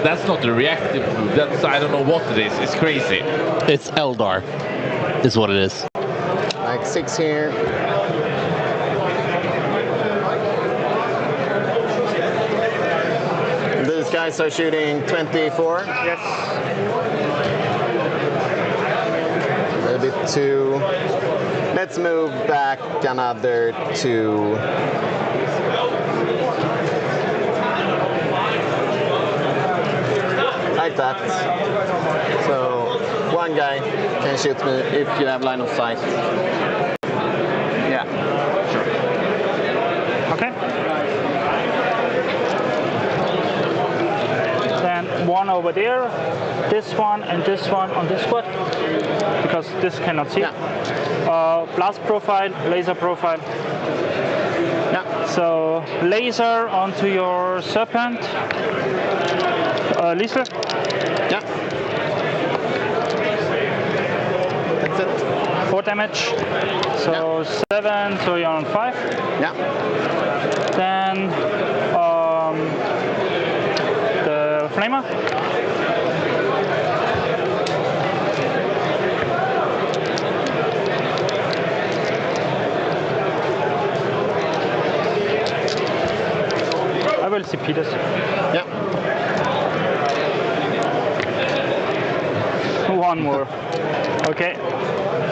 That's not a reactive move. That's, I don't know what it is. It's crazy. It's Eldar, is what it is. Like 6 here. These guys are shooting 24. Yes. A bit too. Let's move back another 2. Like that. So one guy can shoot me if you have line of sight. Yeah, sure. Okay. Then one over there, this one and this one on this squad, because this cannot see. Yeah. Blast profile, laser profile. Yeah. So laser onto your serpent. Lisa. Yeah. That's it. 4 damage. So 7, so you're on 5. Yeah. Then the flamer. I will see Peters. Yeah. One more. Okay.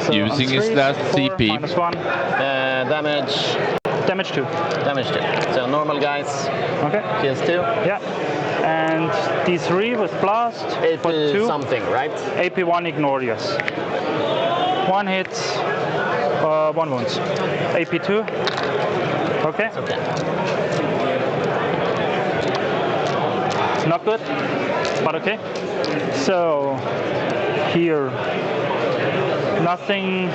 So Using on his 3, last 4, CP. -1. Damage. Damage 2. Damage 2. So normal guys. Okay. Kills 2. Yeah. And D3 with blast for 2. Something, right? AP1 ignore, yes. 1 hit, 1 wound. AP2. Okay. Okay. Not good, but okay. So here, nothing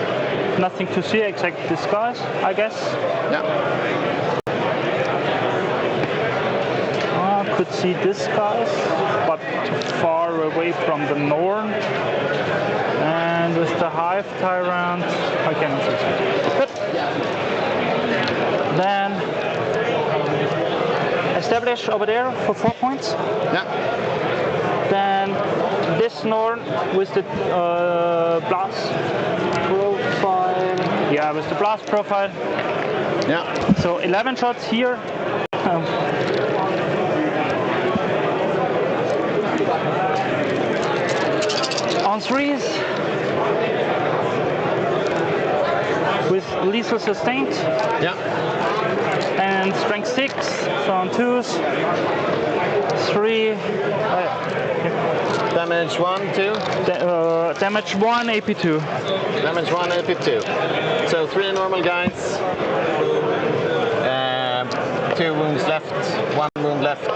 to see except this guys, I guess. Yeah. Could see this guys, but too far away from the Norn. And with the Hive Tyrant, I cannot see. Good. Then establish over there for 4 points. Yeah. Then this Norn with the blast profile. Yeah, with the blast profile. Yeah. So 11 shots here. On 3s with lethal sustained. Yeah. And strength 6, so on 2s, 3, Damage 1, 2. damage 1, AP2. Damage 1, AP2. So 3 normal guys. 2 wounds left, 1 wound left.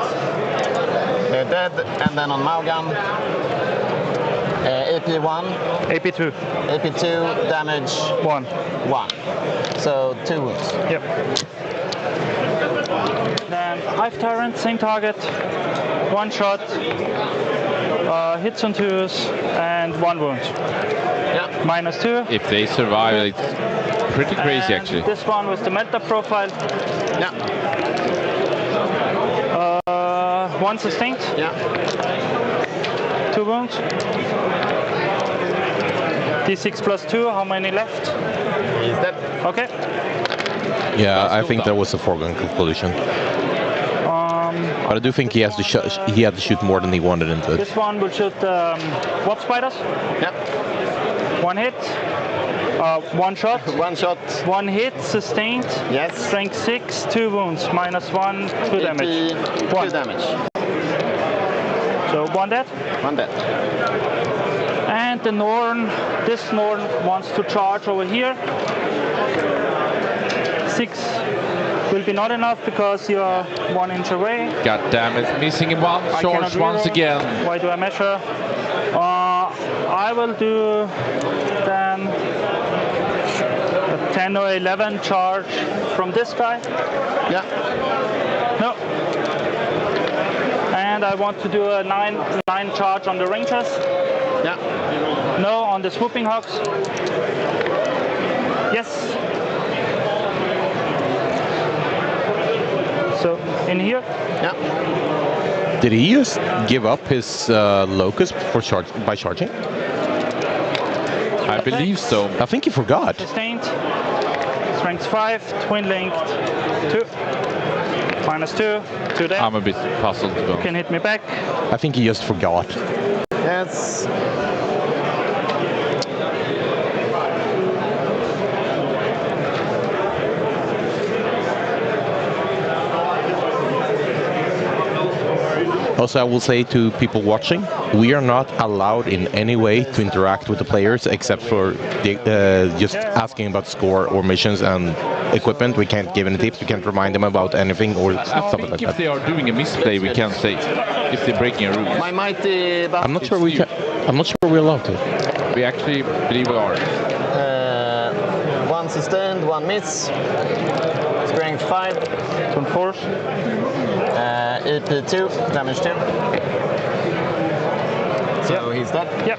They're dead. And then on Maugan, AP1. AP2. AP2, damage 1. 1. So 2 wounds. Yep. Then Hive Tyrant, same target. 1 shot. Hits on 2s and 1 wound. Yeah. -2. If they survive, it's pretty crazy And actually. this one was the meta profile. Yeah. 1 sustained. Yeah. 2 wounds. D6 plus 2, how many left? He's dead. Okay. Yeah, I think that was a foregone conclusion. But I do think he has to he had to shoot more than he wanted into it. This one will shoot warp spiders. Yep. 1 hit. 1 shot. 1 shot. 1 hit, sustained. Yes. Strength 6, 2 wounds, minus 1, 2 damage. 2 damage. So 1 dead. 1 dead. And the Norn, this Norn wants to charge over here. 6 will be not enough because you are 1 inch away. God damn it, missing in one I charge cannot once reroll. again. Why do I measure? I will do then a 10 or 11 charge from this guy. Yeah. No. And I want to do a 9 charge on the Rangers. Yeah. No, on the Swooping Hogs. Yes. So in here. Yeah. Did he just give up his locus for by charging? I believe so. I think he forgot. Sustained. Strength 5, twin linked 2. Minus 2, 2 dead. I'm a bit puzzled to go. Can hit me back. I think he just forgot. Yes. Also, I will say to people watching, we are not allowed in any way to interact with the players except for just asking about score or missions and equipment. We can't give any tips. We can't remind them about anything or something like If that. they are doing a misplay, we can say. If they're breaking a rule. My mighty I'm not sure we can. I'm not sure we're allowed to. We actually believe we are. 1 sustained, 1 miss. Strength 5. Turn force. EP 2, damage 2. So he's dead. Yep.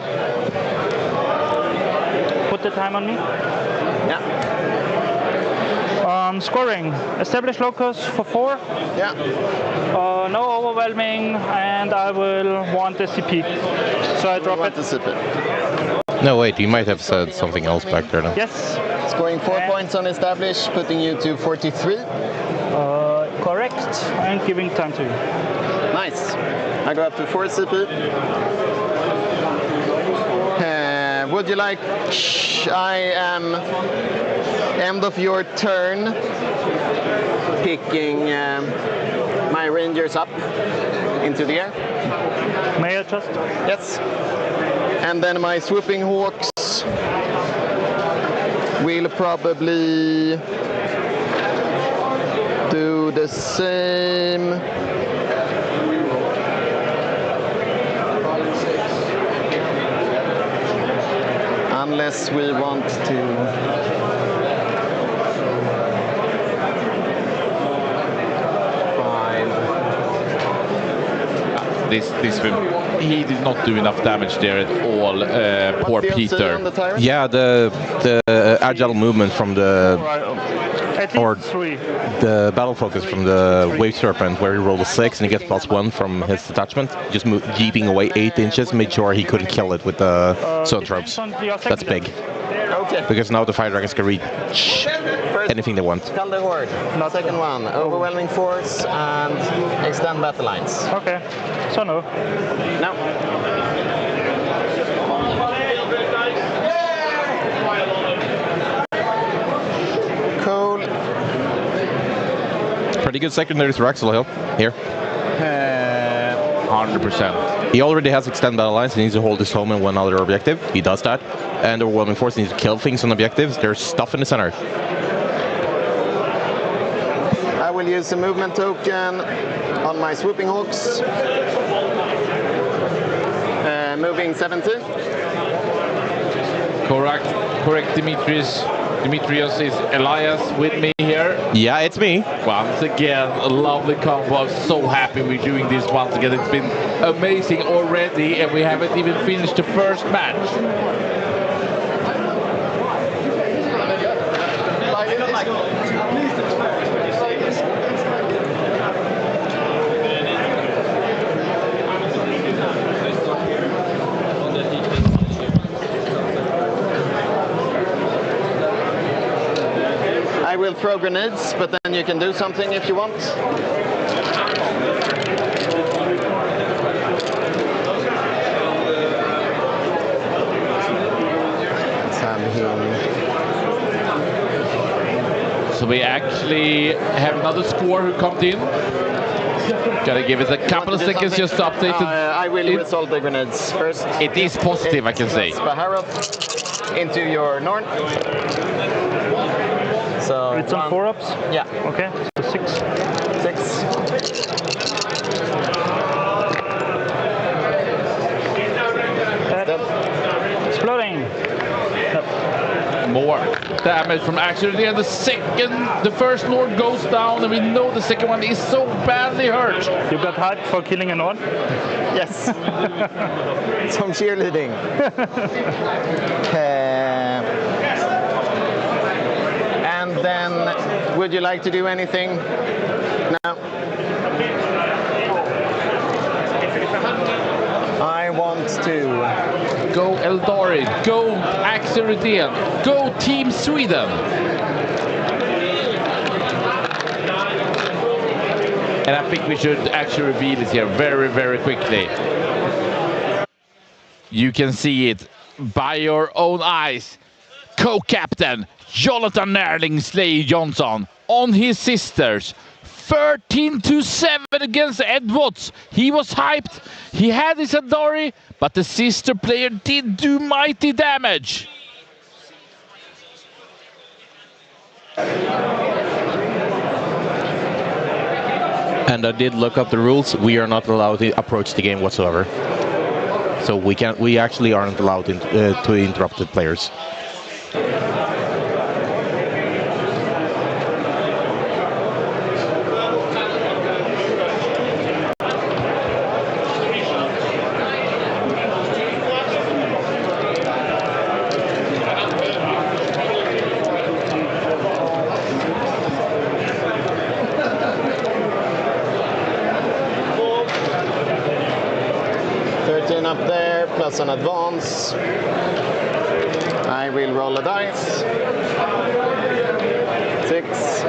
Put the time on me. Yeah. Scoring. Establish locus for 4. Yeah. No overwhelming, and I will want the CP. So I drop Want it. to sip it. No, wait. You might have said something else back there. Then. Yes. Scoring 4 points on establish, putting you to 43. Correct. And giving time to you. Nice. I go up to 4 CP. Would you like? I am end of your turn. Picking my rangers up into the air. May I just? Yes. And then my swooping hawks will probably do the same. Unless we want to. This will, he did not do enough damage there at all. Poor What's the LC Peter. on the tyrant? Yeah, the agile movement from the At Or- least 3. the battle focus from the wave serpent, where he rolled a 6 and he gets +1 from his detachment, just jeeping away 8 inches, made sure he couldn't kill it with the zoanthropes. Depends on your That's second big Okay. because now the fire dragons can reach anything they want. Call the horde. Not Second one, overwhelming force and extend battle lines. Okay. So no. No. Cool. Pretty good secondary to Axel Hill here. 100%. He already has extend battle lines. He needs to hold his home and one other objective. He does that. And overwhelming force needs to kill things on objectives. There's stuff in the center. I will use a movement token on my swooping hawks. Moving 70. Correct, Demetrius. Demetrius is Elias with me here. Yeah, it's me. Once again, a lovely combo. I'm so happy we're doing this once again. It's been amazing already, and we haven't even finished the first match. will throw grenades, but then you can do something if you want. Let's have him. So we actually have another score who comes in. Gotta give it a couple of seconds just to update it. I will resolve the grenades first. It is positive, I can say. Baharov into your Norn. So It's on 4-ups? Yeah. Okay, so 6. 6. Dead. Exploding. More damage from actually the the first Lord goes down, and we know the second one is so badly hurt. You got hyped for killing a Nord? Yes. Some cheerleading. And then, would you like to do anything? No. I want to go Eldari, go Axel Redén, go Team Sweden. And I think we should actually reveal it here very, very quickly. You can see it by your own eyes. Co-captain Jonathan Nerling Slay Johnson on his sisters. 13-7 against Ed Watts. He was hyped. He had his Eldari, but the sister player did do mighty damage. And I did look up the rules. We are not allowed to approach the game whatsoever. So we actually aren't allowed to interrupt the players. 13 up there, plus an advance. I will roll a dice. 6.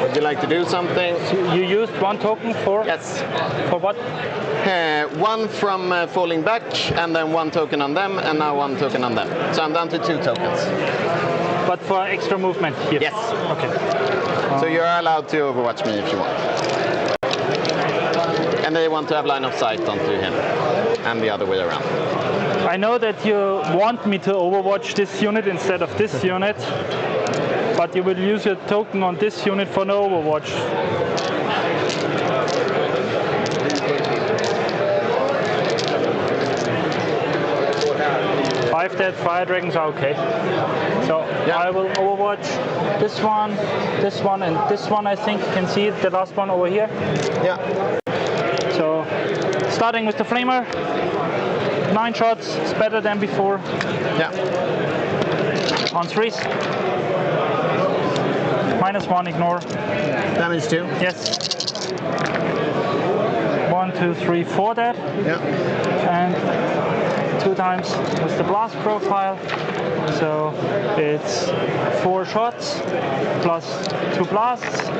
Would you like to do something? So you used one token for? Yes. For what? One from falling back, and then one token on them, and now one token on them. So I'm down to 2 tokens. But for extra movement here? Yes. Okay. So you're allowed to overwatch me if you want. And they want to have line of sight onto him, and the other way around. I know that you want me to overwatch this unit instead of this unit, but you will use your token on this unit for no overwatch. Five dead fire dragons are okay. So yeah. I will overwatch this one, and this one. I think you can see it, the last one over here. Yeah. So starting with the flamer, 9 shots, it's better than before. Yeah. On 3s. -1, ignore. Damage 2. Yes. 1, 2, 3, 4 dead. Yeah. And 2 times with the blast profile. So it's 4 shots plus 2 blasts,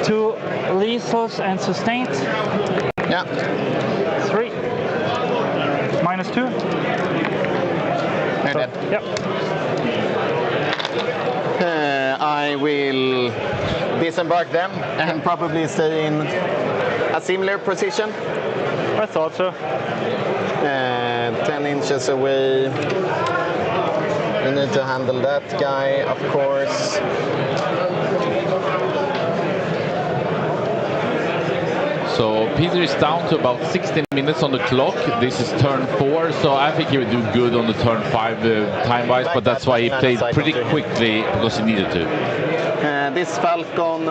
2 lethals and sustained. Yeah. 3. -2. They're dead. Yep. I will disembark them and probably stay in a similar position. I thought so. 10 inches away. We need to handle that guy, of course. So Peter is down to about 16 minutes on the clock. This is turn 4, so I think he would do good on the turn 5 time-wise, but that's why he played pretty quickly because he needed to. This Falcon,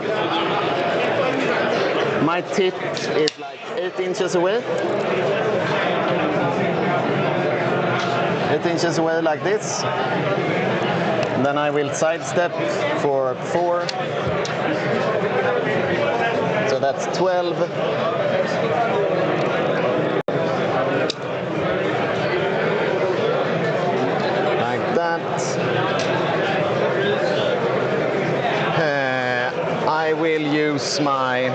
my tip is like 8 inches away. 8 inches away like this. Then I will sidestep for 4. So that's 12. Like that. I will use my...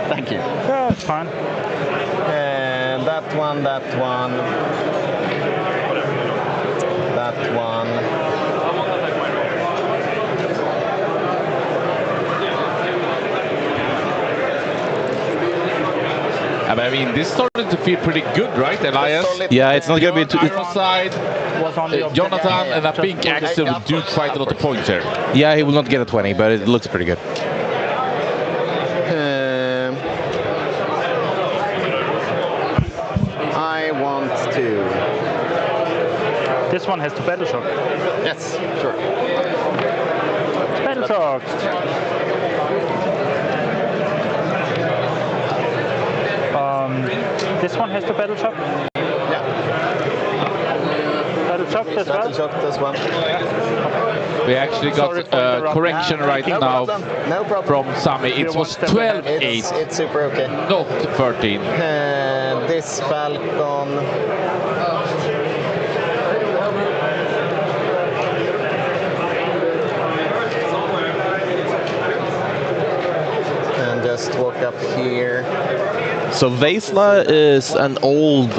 thank you. Yeah, it's fine. That one, that one. That one. I mean, this started to feel pretty good, right, Elias? Yeah, it's not going to be too... Iron side, Was on the Jonathan, and I think Axel will do quite a lot of points here. Yeah, he will not get a 20, but it looks pretty good. I want to... This one has to battle shock. Yes, sure. Battle shock. This one has to battle shock. Yeah. Battle shock as well. Battle shock as well. We actually got Sorry for interrupting. correction right No now problem. No problem. from Sami. It was 12-8, It's super okay. not 13. This Falcon. And just walk up here. So Vesla is an old,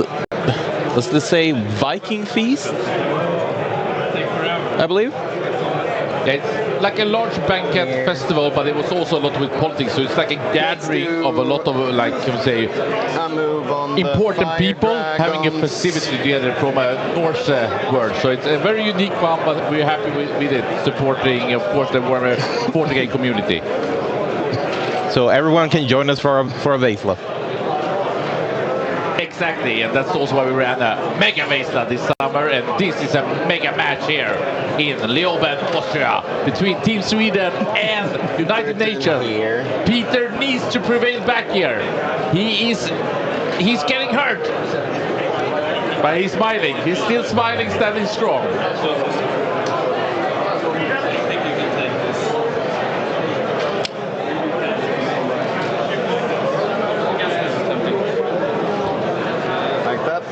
let's just say, Viking feast, I believe. Yeah, it's like a large banquet festival, but it was also a lot with politics. So it's like a gathering of a lot of, like, can we say, I move on the important fire people having a dragons. festivity together from a Norse word. So it's a very unique one, but we're happy with it, supporting, of course, the warmer Portuguese community. So everyone can join us for a Vesla. Exactly, and that's also why we ran a Mega Vesla this summer, and this is a mega match here in Leoben, Austria, between Team Sweden and United Nations. Peter needs to prevail back here. He's getting hurt, but he's smiling. He's still smiling, standing strong.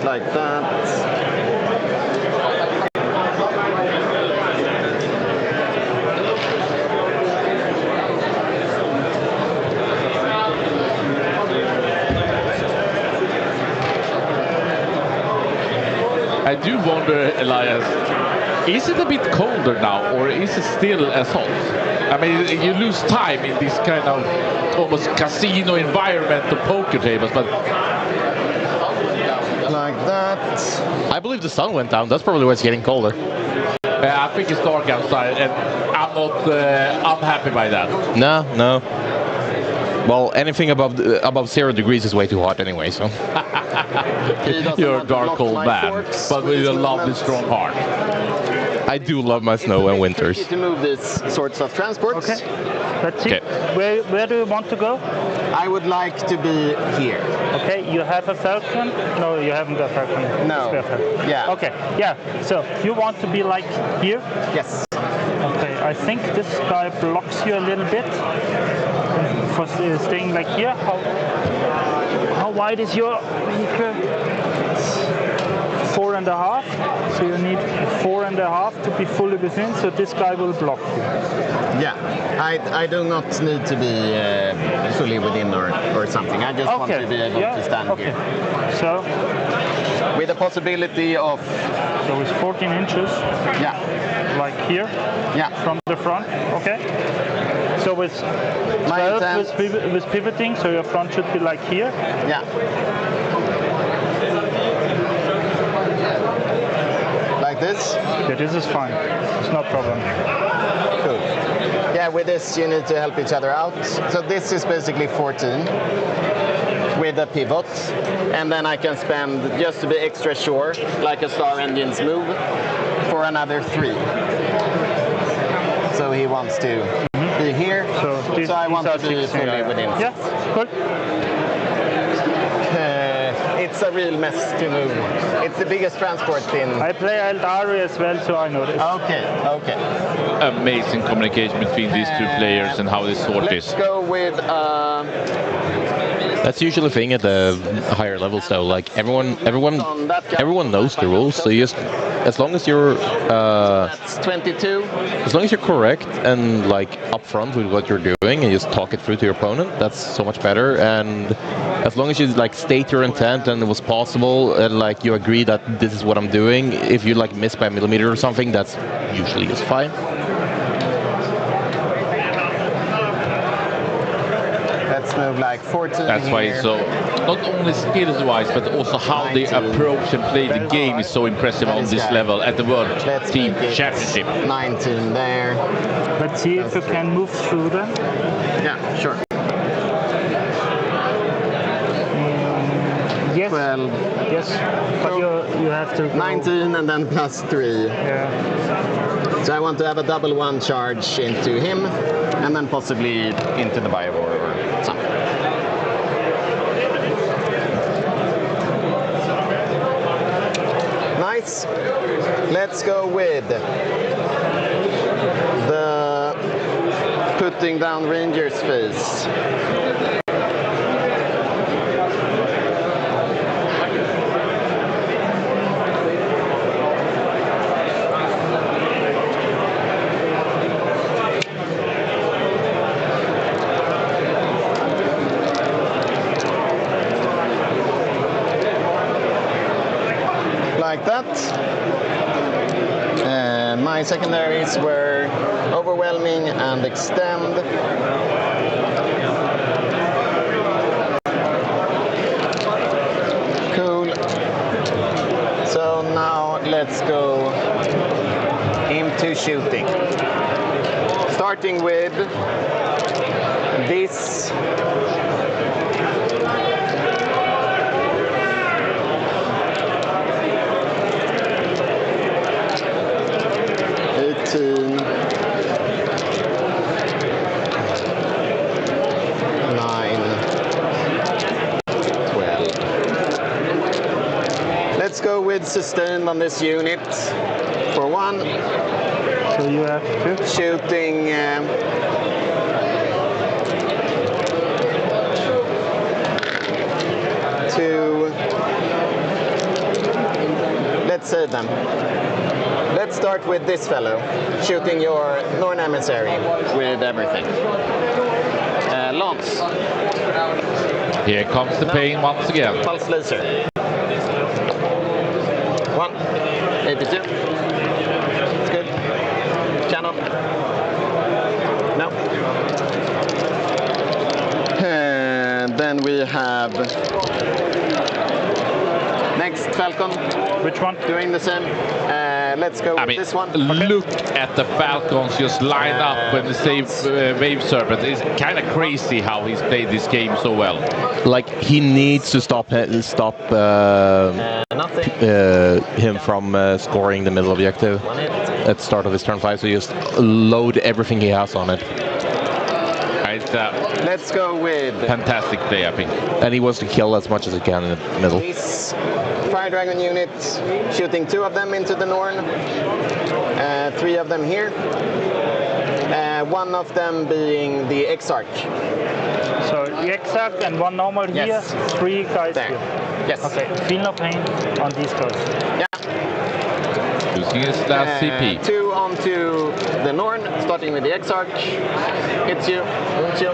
Like that. I do wonder, Elias, is it a bit colder now, or is it still as hot? I mean, you lose time in this kind of almost casino environment of poker tables, but Like that. I believe the sun went down. That's probably why it's getting colder. I think it's dark outside, and I'm not unhappy by that. No. Well, anything above 0 degrees is way too hot anyway, so. You're a dark cold man, but with a lovely strong heart. I do love my snow and winters. To move these sorts of transports. Okay. Let's see. Okay. Where do you want to go? I would like to be here. Okay, you have a falcon? No, you haven't got a falcon. No. Spare falcon. Yeah. Okay, yeah. So you want to be like here? Yes. Okay, I think this guy blocks you a little bit for staying like here. How wide is your vehicle? 4.5. So you need 4.5 to be fully within. So this guy will block you. Yeah. I do not need to be fully within or something. I just want to be able to stand here. So with the possibility of. So it's 14 inches. Yeah. Like here. Yeah. From the front. Okay. So with 12 with pivoting, so your front should be like here. Yeah. Like this? Yeah, this is fine. It's no problem. Cool. Yeah, with this you need to help each other out. So this is basically 14 with a pivot. And then I can spend, just to be extra sure, like a Star Engine's move, for another 3. So he wants to be here. So I want to be fully within. Yeah, good. it's a real mess to move. It's the biggest transport in. I play Eldari as well, so I know this. Okay, okay. Amazing communication between these two players and how they sort Let's this. go with. That's usually the thing at the higher levels, though. Like everyone knows the rules. So you just, as long as you're, That's 22. as long as you're correct and like upfront with what you're doing, and just talk it through to your opponent, that's so much better. And as long as you like state your intent and it was possible, and like you agree that this is what I'm doing, if you like miss by a millimeter or something, that's usually just fine. Let's move like 14. That's why it's so, not only skills wise, but also how they approach and play the game is so impressive on this level at the World Team Championship. 19 there. Let's see if you can move through them. Yeah, sure. Yes. 12. Yes. But you have to. Go. 19 and then plus 3. Yeah. So I want to have a double 1 charge into him, and then possibly into the Biowar or something. Nice. Let's go with the putting down Ranger's face. Like that. My secondaries were overwhelming and extend. Cool. So now let's go into shooting. Starting with this. Let's go with sustained on this unit for 1. So you have to. Shooting 2. Let's save them. Let's start with this fellow, shooting your Norn emissary with everything. Lance. Here comes the pain once again. Pulse laser. 1. 82. It's good. Cannon. No. And then we have next Falcon. Which one? Doing the same. Let's go with this one. Look at the Falcons just line up when they save Wave Serpent. It's kind of crazy how he's played this game so well. Like he needs to stop him from scoring the middle objective at the start of his turn 5. So just load everything he has on it. Let's go with fantastic play, I think. And he wants to kill as much as he can in the middle. This Fire Dragon unit, shooting 2 of them into the Norn, 3 of them here, 1 of them being the Exarch. So the Exarch and 1 normal here, 3 guys there. Here. Yes. Okay, feel no pain on these guys. Yeah. Using his last CP. 2 onto the Norn, starting with the Exarch. Hits you, wounds you.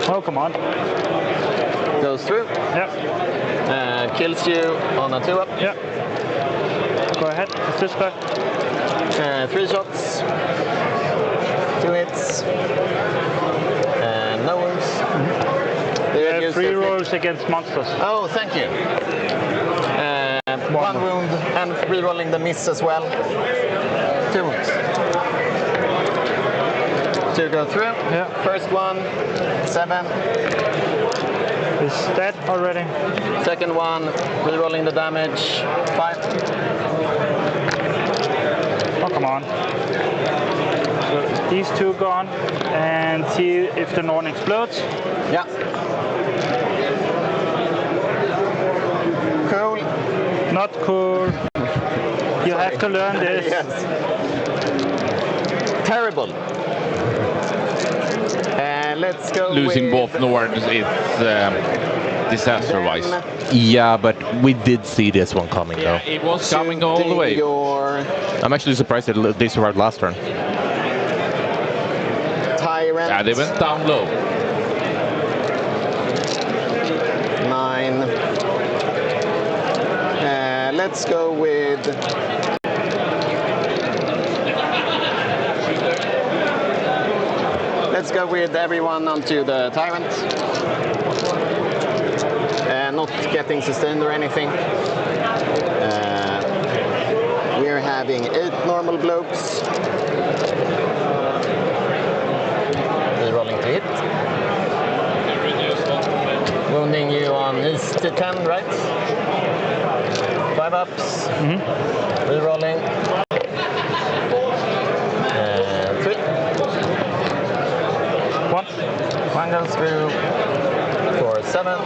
Oh, come on. Goes through. Yeah. Kills you on a 2-up. Yeah. Go ahead. It's this guy. 3 shots. 2 hits. No wounds. Mm-hmm. 3 rolls against monsters. Oh, thank you. 1 wound and re-rolling the miss as well. 2 wounds. 2 go through. Yeah. First one, 7. Is dead already. Second one, re-rolling the damage, 5. Oh, come on. So these 2 gone, and see if the Norn explodes. Yeah. Not cool. You have to learn this. Yes. Terrible. Let's go Losing with both Nords is disaster-wise. Yeah, but we did see this one coming, though. It was coming all the way. I'm actually surprised that they survived last turn. Tyrant. Yeah, they went down low. 9. Let's go with everyone onto the Tyrant. Not getting sustained or anything. We're having 8 normal blokes. Rolling to hit. Wounding you on east to 10, right? 5 ups. Rerolling. 3. 1 goes through for 7.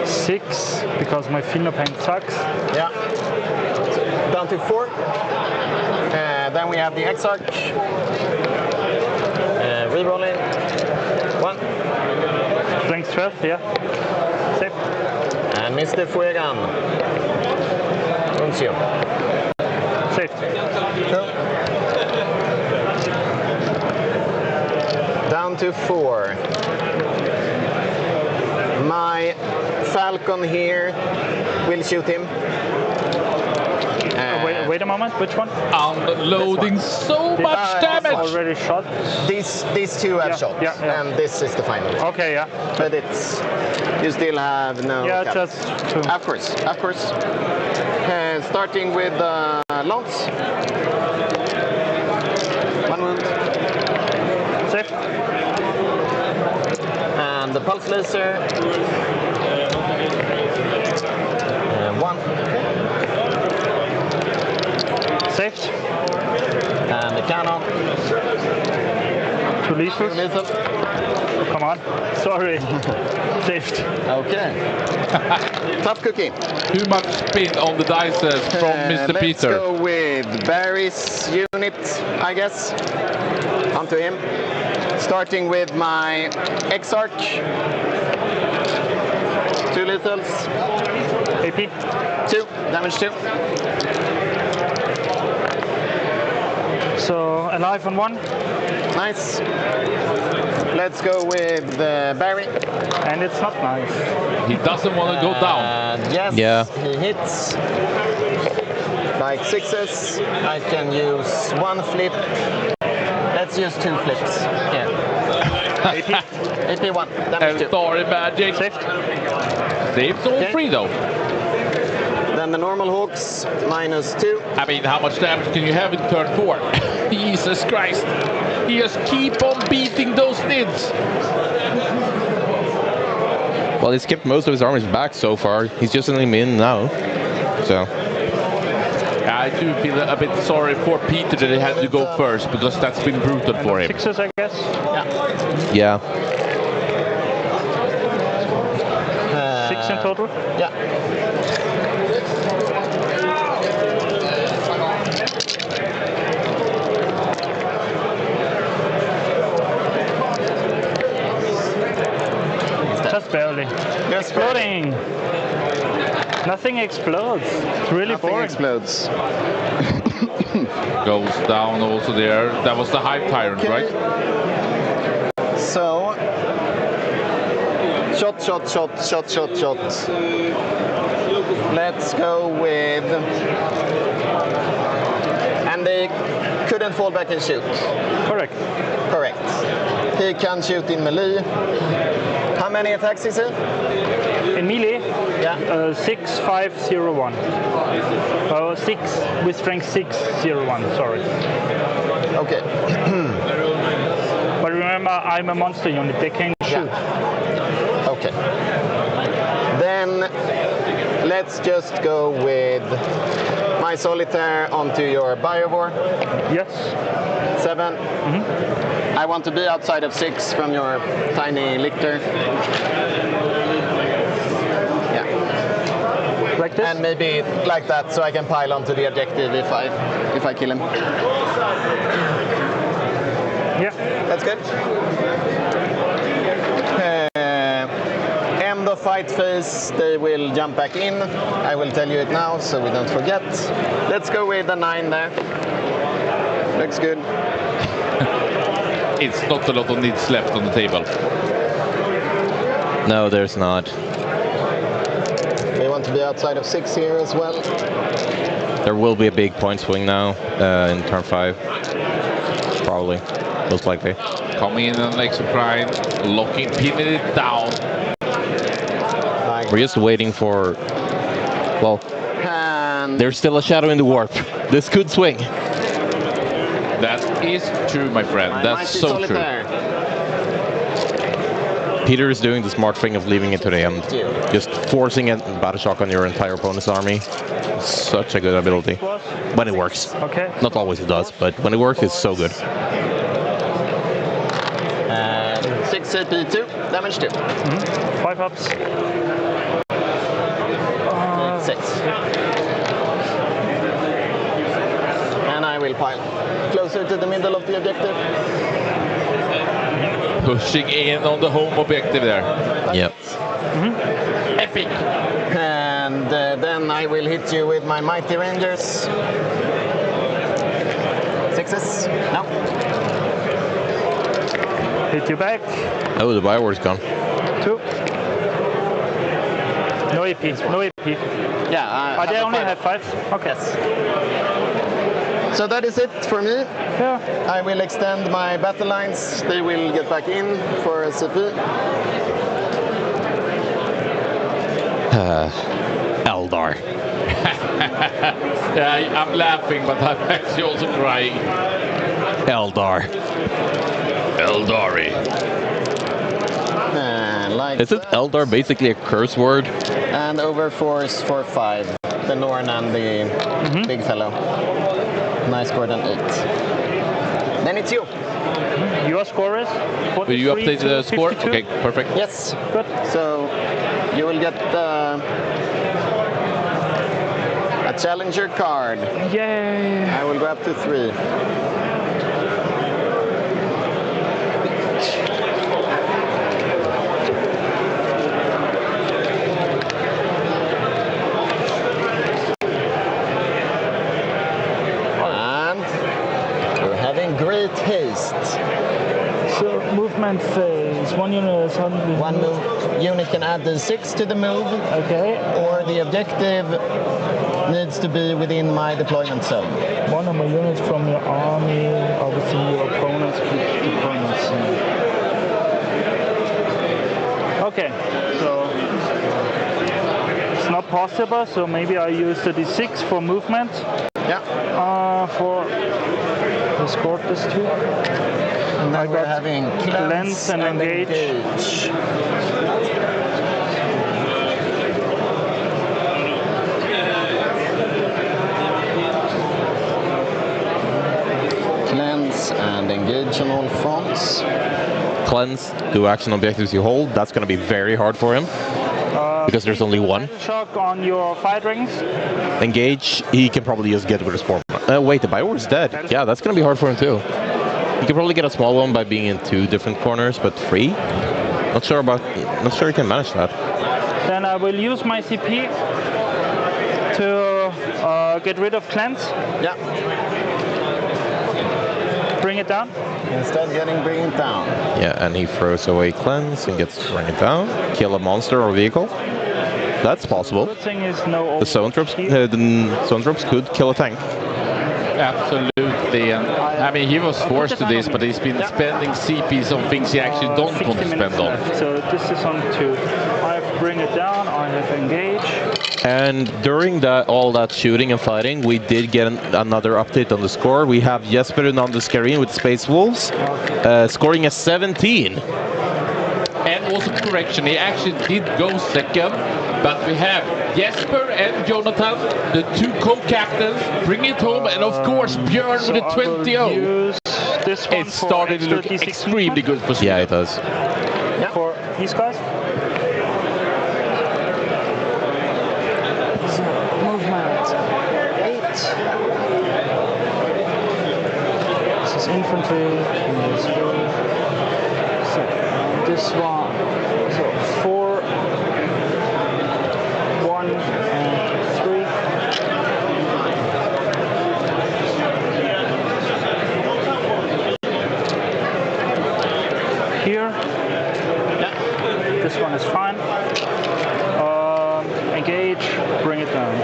6, because my finger paint sucks. Yeah. Down to 4. Then we have the Exarch. Rerolling. 1. Strength 12, yeah. Safe. And Mr. Fuegan. Uncio. Safe. Cool. Down to 4. My Falcon here will shoot him. Wait a moment, which one? Unloading so much damage! Already shot. These two have shot, and this is the final. Okay, yeah. But it's you still have no. Yeah, cap. just 2. Of course. Starting with Lance. 1 wound. Safe. And the pulse laser. 1. Safe. And the cannon. 2 lethals. Lethal. Oh, come on. Sorry. Saved. Okay. Tough cookie. Too much spin on the dice from Mr. Peter. Let's go with Barry's unit, I guess. Onto him. Starting with my Exarch. 2 lethals. AP. 2. Damage 2. So alive on 1. Nice. Let's go with Barry. And it's not nice. He doesn't want to go down. Yes, Yeah. he hits. Like 6s. I can use 1 flip. Let's use 2 flips. Yeah. AP 1. Damage 2. Sorry, Magic. Saved. Saves all 3 though. Then the normal hooks, -2. I mean, how much damage can you have in turn 4? Jesus Christ. He just keep on beating those nids. Well, he's kept most of his armies back so far. He's just letting him in now. So. I do feel a bit sorry for Peter that he had to go first, because that's been brutal for him. 6s, I guess. Yeah. Yeah. 6 in total. Yeah. Just barely. Exploding. Nothing explodes. It's really Nothing boring. explodes. Goes down also there. That was the Hive Tyrant, right? So, shot. Let's go with... And they couldn't fall back and shoot. Correct. Correct. He can shoot in melee. How many attacks is it? In melee, Yeah. 6, 5, 0, 1. 6 with strength 6, 0, 1. Sorry. Okay. But remember, I'm a monster unit. They can shoot. Okay. Then let's just go with my solitaire onto your biovore. Yes. 7. I want to be outside of 6 from your tiny lictor. Yeah. Like this? And maybe like that, so I can pile onto the objective if I kill him. Yeah. That's good. End of fight phase, they will jump back in. I will tell you it now, so we don't forget. Let's go with the 9 there. Looks good. It's not a lot of nits left on the table. No, there's not. We want to be outside of 6 here as well. There will be a big point swing now in turn 5. Probably. Most likely. Coming in on extra prime, locking, pinning it down. We're just waiting for... Well, And there's still a shadow in the warp. This could swing. That is true, my friend. That's so true. Peter is doing the smart thing of leaving it to the end. Just forcing a battle shock on your entire opponent's army. Such a good ability. When it works. Okay. Not always it does, but when it works, it's so good. 6 AP, 2, damage 2. 5 ups. 6. And I will pile closer to the middle of the objective. Pushing in on the home objective there. Yep. Epic. And then I will hit you with my Mighty Rangers. 6s. No. Hit you back. Oh, the Biowar is gone. 2. No AP. No AP. Yeah, Oh, they have a only 5. have 5? Okay. Yes. So that is it for me. Yeah. I will extend my battle lines. They will get back in for a CP. Eldar. Yeah, I'm laughing, but I'm actually also crying. Eldar. Eldari. Like Isn't Eldar basically a curse word? and overforce for 5. The Norn and the big fellow. And I scored an 8. Then it's you. Your score is? Will you 43 update the to score? 52? Okay, perfect. Yes. Good. So you will get a challenger card. Yay. I will go up to 3. Great haste. So movement phase. 1 unit is on. One unit can add the 6 to the move, Okay. or the objective needs to be within my deployment zone. One of my units from your army are within your opponent's deployment zone. Okay. So it's not possible. So maybe I use the D6 for movement. Yeah. For escort this too. And then I we're got having cleanse and engage. Cleanse and engage on all fronts. Cleanse, do action objectives you hold. That's going to be very hard for him. Because there's only one. Shock on your fight rings. Engage, he can probably just get with a small one. Wait, the Biowar is dead. Yeah, that's going to be hard for him too. He can probably get a small one by being in 2 different corners, but 3? Not sure he can manage that. Then I will use my CP to get rid of cleanse. Yeah. Bring it down. Instead bring it down. Yeah, and he throws away cleanse and gets bring it down. Kill a monster or vehicle. That's possible. Good thing is no. The zone troops could kill a tank. Absolutely. And I mean, he was forced to this, but he's been spending CPs on things he actually don't want to spend on. So this is on 2. I have bring it down. I have engage. And during all that shooting and fighting, we did get another update on the score. We have Jesper on the screen with Space Wolves, scoring a 17. And also correction, he actually did go second, but we have Jesper and Jonathan, the 2 co-captains, bring it home, and of course Björn with a 20-0. It started to look extremely good for Sweden. Yeah, it does. For these guys. It's infantry. So this one. So 4, 1, and 3. Here. Yeah. This one is fine. Engage. Bring it down.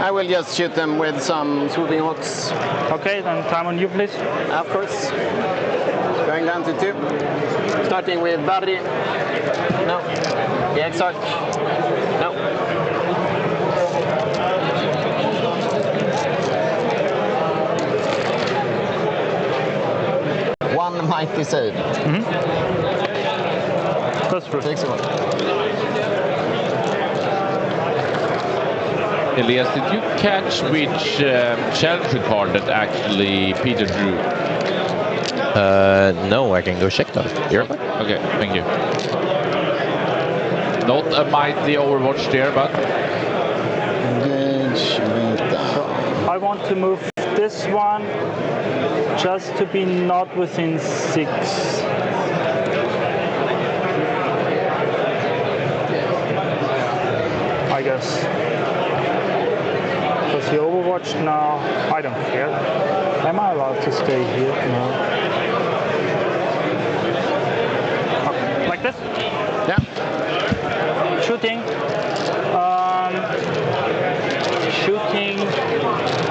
I will just shoot them with some swooping hawks. Okay, then time on you, please. Of course. Going down to 2. Starting with Barry. No. The Exarch. No. One mighty save. That's true. Takes a while. Elias, did you catch which challenger card that actually Peter drew? No, I can go check that. Here. Okay, thank you. Not a mighty Overwatch there, but Engage with I want to move this one just to be not within 6. I guess. Because the Overwatch now, I don't care. Am I allowed to stay here? No. Okay. Like this? Yeah. Shooting. Shooting.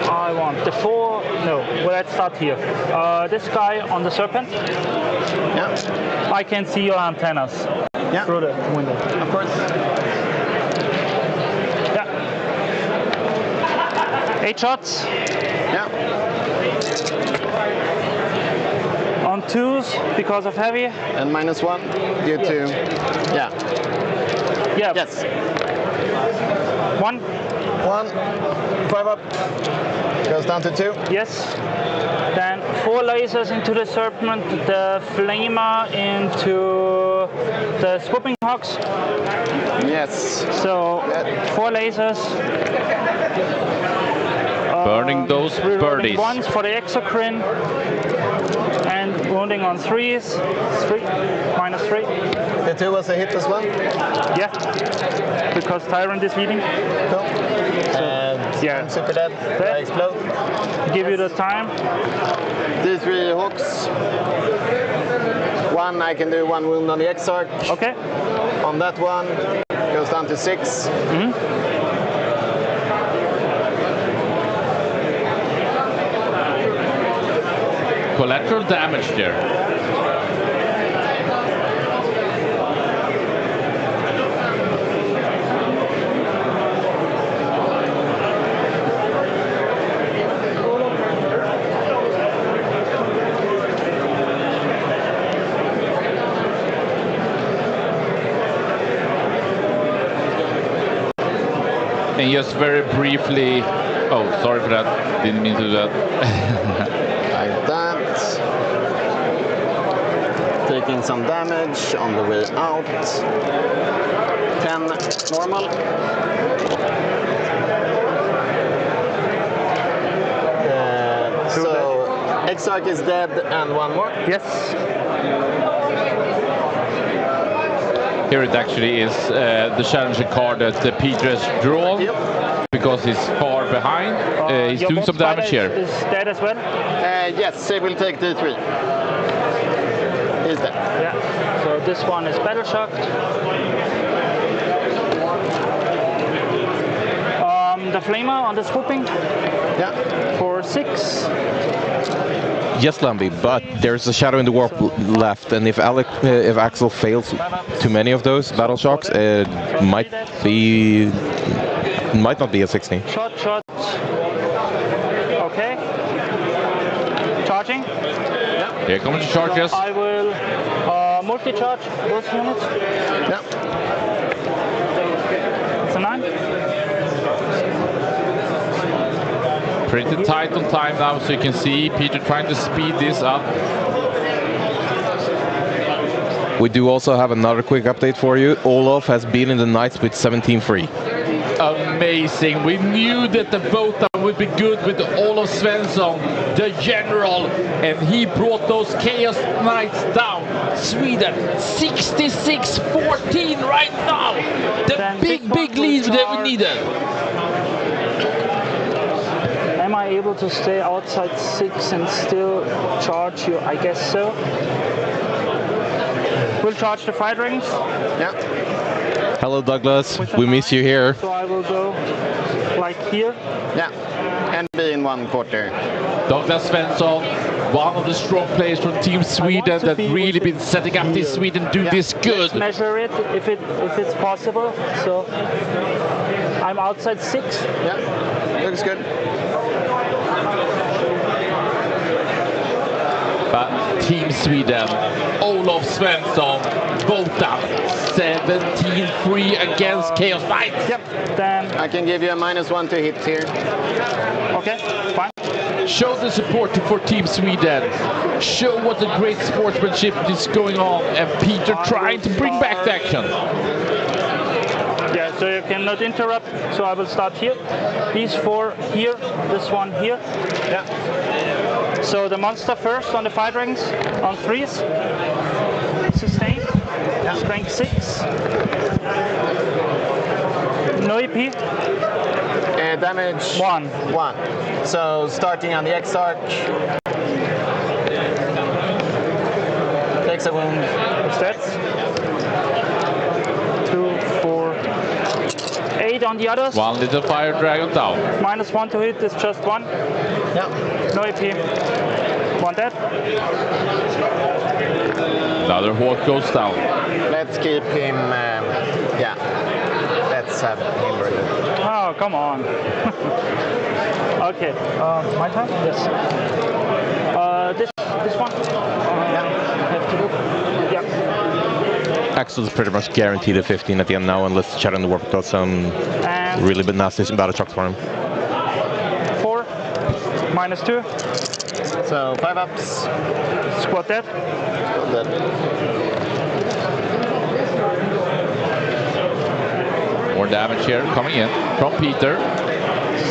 I want the 4. No, well, let's start here. This guy on the Serpent. Yeah. I can see your antennas through the window. Of course. Yeah. 8 shots. Yeah. On 2s because of heavy. And -1 due to. Yeah. Yeah. Yes. 1. 1. 5 up. Goes down to 2. Yes. Then 4 lasers into the Serpent, the Flamer into the Swooping Hawks. Yes. So 4 lasers. burning those Reloading birdies. once for the Exocrine. And wounding on 3s. 3. -3. The 2 was a hit as well. Yeah. Because Tyrant is leading. Cool. Yeah. I'm super dead. I explode. Give you the time. These 3 hooks. 1, I can do 1 wound on the Exarch. Okay. On that one, goes down to 6. Collateral damage there. And just very briefly, oh, sorry for that, didn't mean to do that. Like that. Taking some damage on the way out. 10 normal. So Exarch is dead and 1 more. Yes. Here it actually is the challenger card that Peter has drawn, because he's far behind. He's Your doing some Bob damage Spider here. Is dead as well? Yes, he will take D3. He's dead. Yeah. So this one is battle shocked. The Flamer on the swooping. Yeah. For 6. Yes, Lambi, but there's a shadow in the warp left, and if Axel fails too many of those battle shocks, it might not be a 60. Shot. Okay. Charging. Here comes the charges. I will multi-charge those units. Yeah. It's a 9. Pretty tight on time now, so you can see Peter trying to speed this up. We do also have another quick update for you. Olaf has been in the Knights with 17-3. Amazing. We knew that the Vota would be good with Olof Svensson, the general, and he brought those Chaos Knights down. Sweden 66-14 right now. The big lead that we needed. Am I able to stay outside 6 and still charge you? I guess so. We'll charge the fight rings. Yeah. Hello, Douglas. We miss you here. So I will go like here. Yeah. And be in 1/4. Douglas Svensson, one of the strong players from Team Sweden that really been setting up this Sweden do this good. Let's measure it if it's possible. So I'm outside 6. Yeah. Looks good. But Team Sweden, Olof Svensson, Vota 17-3 against Chaos Knights. Yep. Then I can give you a -1 to hit here. okay, fine. Show the support for Team Sweden. Show what a great sportsmanship is going on, and Peter trying to bring back the action. Yeah, so you cannot interrupt. So I will start here. These 4 here. This one here. Yeah. So the monster first on the fight rings on 3s. Sustain. Strength 6. No EP. Damage 1. 1. So starting on the X-Arch. Takes a wound. Stats. 2, 4, 8 on the others. One little fire dragon down. -1 to hit is just 1. Yeah. No EP. 1 dead. Another Hawk goes down. Let's keep him. Yeah. Let's have him ready. Oh, come on. Okay. My turn? Yes. This one? Have to do. Yeah. Axel's pretty much guaranteed a 15 at the end now, unless Chad and the Warp got some And really bit nasty battle shocks for him. 4. -2. So 5 ups. Squad dead. Dead. More damage here coming in from Peter.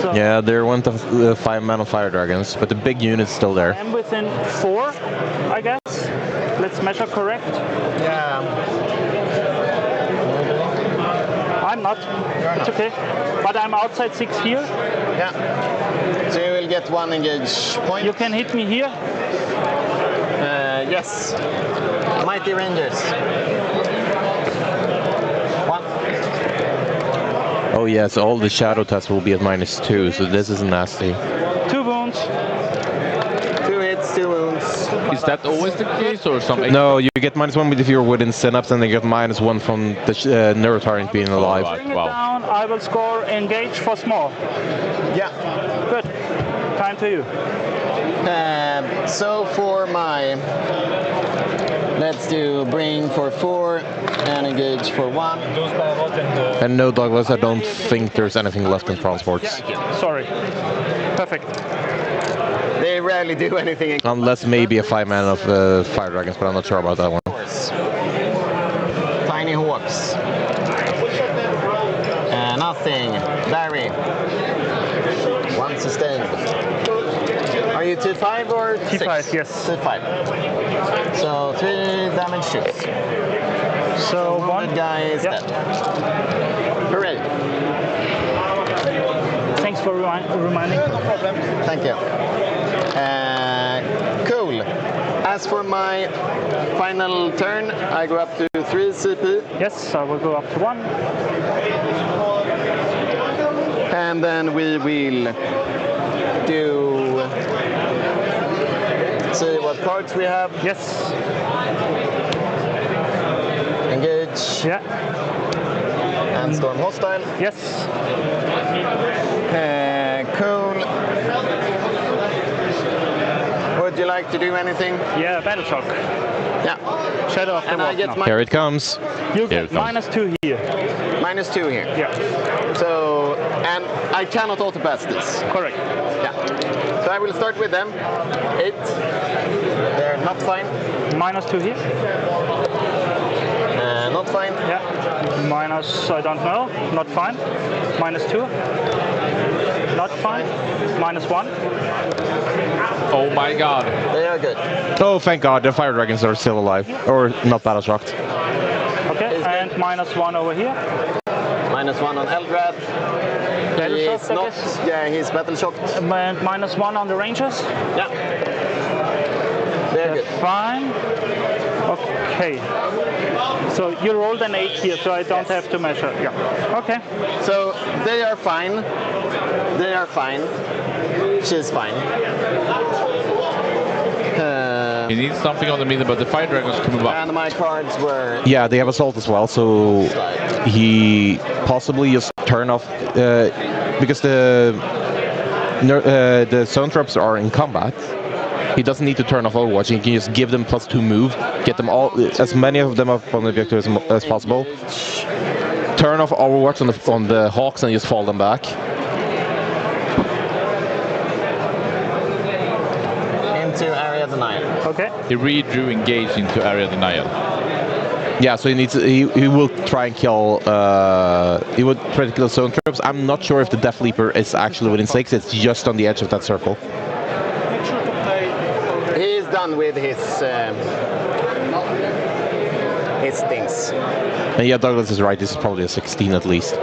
So Yeah, there went the 5 mana Fire Dragons, but the big unit's still there. I'm within 4, I guess. Let's measure correct. Yeah. I'm not. It's okay. But I'm outside 6 here. Yeah. So you will get 1 engage point. You can hit me here. Yes. Mighty Rangers. 1. Oh yes, all the shadow tests will be at -2, so this is nasty. 2 wounds. 2 hits, 2 wounds. Is that always the case, or something? No, you get -1 if you're within synapse, and then you get -1 from the Neurotorrent being alive. Alright. Bring it Wow. down. I will score engage for small. Yeah. Good. Time to you. So for my, let's do bring for 4 and engage for 1. And no, Douglas, I don't think there's anything left in transports. Sorry. Perfect. They rarely do anything. Unless maybe a 5 mana of Fire Dragons, but I'm not sure about that one. Tiny Hawks. Nothing. Barry. 1 sustained. Are you 2-5 or 6? T5, yes. 2-5. So 3 damage shoots. So One guy is dead. Hooray. Thanks for reminding. No problem. Thank you. Cool. As for my final turn, I go up to 3 CP. Yes, I will go up to 1. And then we will do, see what cards we have. Yes. Engage. Yeah. And Storm Hostile. Yes. Cool. Would you like to do anything? Yeah, Battle Shock. Yeah. Shadow of the And I Wolf get now. my Here it comes. You Here get it comes. -2 here. -2 here. Yeah, So, and I cannot auto-pass this. correct. Yeah. So I will start with them. 8. They're not fine. -2 here. Not fine. Yeah. Minus, I don't know. Not fine. -2. not fine. -1. Oh my god. They are good. Oh, thank God, the fire dragons are still alive, or not battle shocked. Okay, and -1 over here. -1 on Eldrad. Battle He's shocked, I not. guess. Yeah, he's battle shocked. And -1 on the Rangers. Yeah. They're good. Fine. Okay. So you rolled an 8 here, so I don't have to measure. Yeah. Okay. So they are fine. They are fine. She's fine. He needs something on the middle, but the fire dragons can move up. And my cards were. Yeah, they have assault as well, so he possibly just turn off because the zone traps are in combat. He doesn't need to turn off Overwatch. He can just give them +2 move, get them all, as many of them up on the objective as possible. Turn off Overwatch on the Hawks and just fall them back. Into area denial. Okay. He redrew engage into area denial. Yeah, so he needs. He will try and kill. He would try to kill zone traps. I'm not sure if the Death Leaper is actually within 6. It's just on the edge of that circle. He's done with his things. And yeah, Douglas is right. This is probably a 16 at least.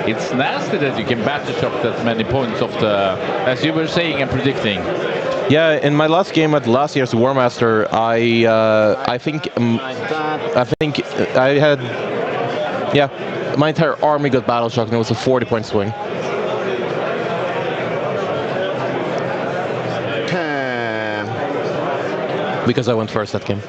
It's nasty that you can battle shock that many points of the, as you were saying and predicting. Yeah, in my last game at last year's War Master, I think I had, yeah, my entire army got battle shocked and it was a 40-point swing. Because I went first that game.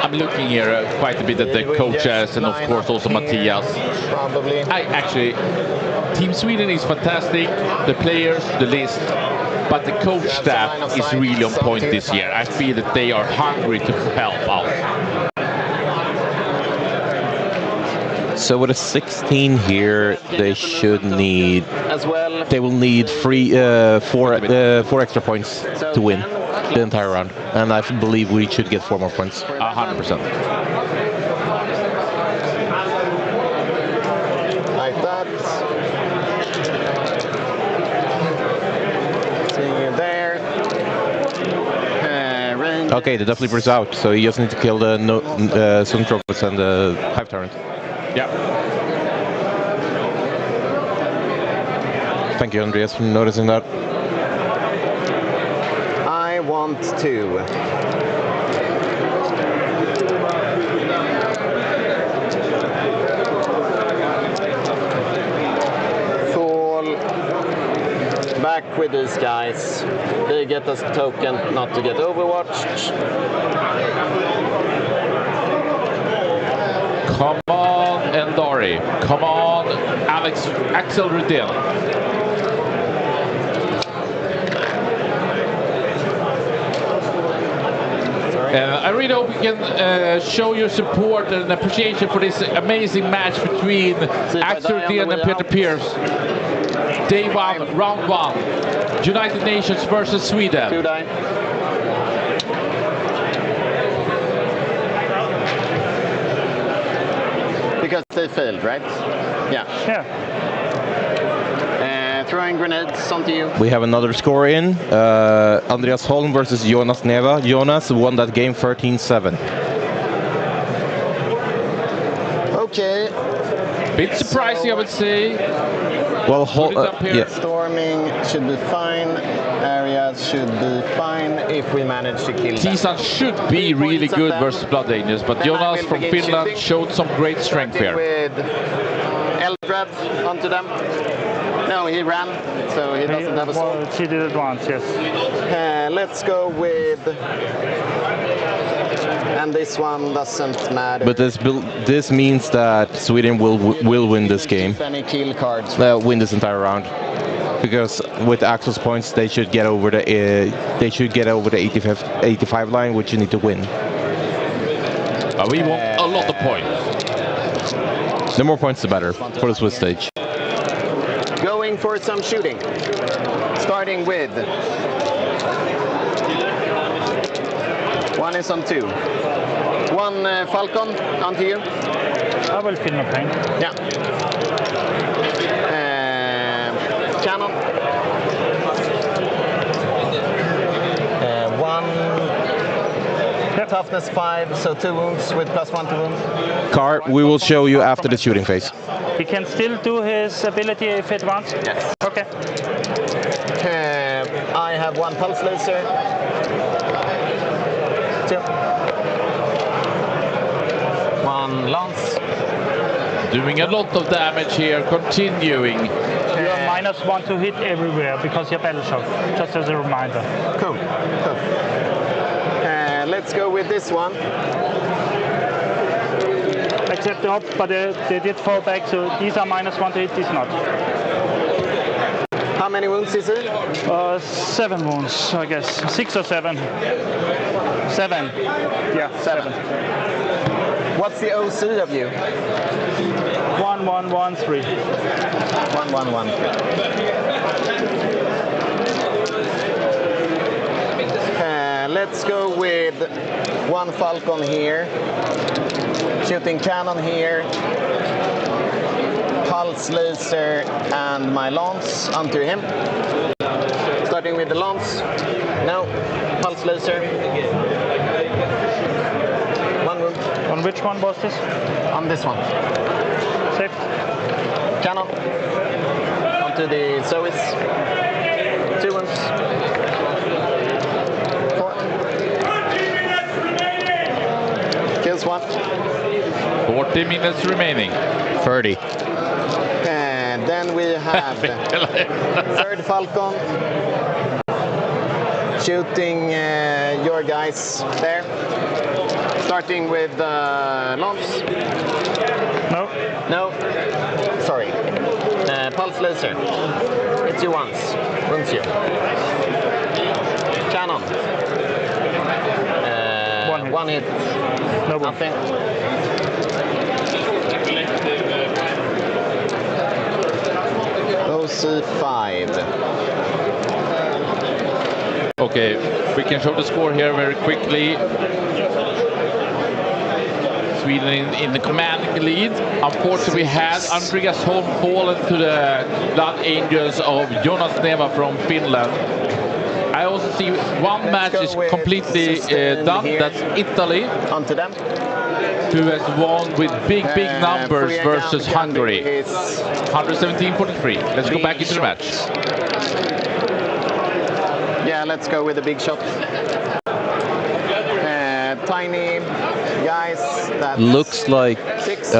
I'm looking here quite a bit at the coaches and of course also Matthias. Probably. Actually, Team Sweden is fantastic, the players, the list, but the coach staff is really on point this year. I feel that they are hungry to help out. So with a 16 here, they should need. As well. They will need four extra points to win the entire round, and I believe we should get 4 more points. 100%. Like that. See you there. Range. Okay, the Death Leaper is out, so he just needs to kill the Sun Trophies and the Hive Tyrant. Yeah. Thank you, Andreas, for noticing that. I want to. Fall back with these guys. They get us a token not to get overwatched. Come on, Eldari. Come on, Axel Rudell. I really hope you can show your support and appreciation for this amazing match between Axel Rudell and Peter Pierce. Day 1, round 1. United Nations versus Sweden. 2 die. Because they failed, right? Yeah. Yeah. Throwing grenades onto you. We have another score in. Andreas Holm versus Jonas Neva. Jonas won that game 13-7. Okay. Bit surprising, I would say. Well, yeah. Storming should be fine. Areas should be fine if we manage to kill them. Tisan should be really good versus Blood Angels, but Jonas from Finland showed some great strength here. With Eldrad onto them. No, he ran, so he doesn't have a sword. Well, he did it once, yes. Let's go with... And this one doesn't matter. But this means that Sweden will win this game. Any kill cards. Win this entire round, because with Axel's points, they should get over the 85 line, which you need to win. We want a lot of points. The more points, the better for the Swiss stage. Going for some shooting. Starting with... One is on 2. One Falcon onto you. I will feel no pain. Yeah. Cannon. One toughness 5, so 2 wounds with +1 to wound. Car, we will show you after the shooting phase. He can still do his ability if it wants? Yes. Okay. I have 1 pulse laser. 2. 1 lance. Doing a lot of damage here, continuing. You're -1 to hit everywhere because you're battle shock, just as a reminder. Cool. Let's go with this one. Except the up, but they did fall back, so these are -1 to hit, these not. How many wounds is it? 7 wounds, I guess. 6 or 7. 7. Yeah, 7. What's the OC of you? 1, 1, 1, 3. 1, 1, 1. Let's go with 1 Falcon here. Shooting cannon here. Pulse laser and my lance onto him. Starting with the lance. No. Pulse laser. 1 wound. On which one was this? On this one. Safe. Cannon. Onto the Zoes. 2 wounds. 4. Kills 1. 40 minutes remaining. 30. And then we have 3rd Falcon. Shooting your guys there. Starting with lance. No. No. Sorry. Pulse laser. Hits you once. Wounds you. Cannon. 1 hit. No wound. Nothing. OC5. Okay, we can show the score here very quickly. Sweden in the commanding lead. Unfortunately, we had Andreas Holm fallen to the Blood Angels of Jonas Neva from Finland. I also see one match is completely done. That's Italy. Onto them. Who has won with big numbers versus Hungary. 117-43. Let's go back into the match. Yeah, let's go with the big shot. Tiny guys. That Looks like 6.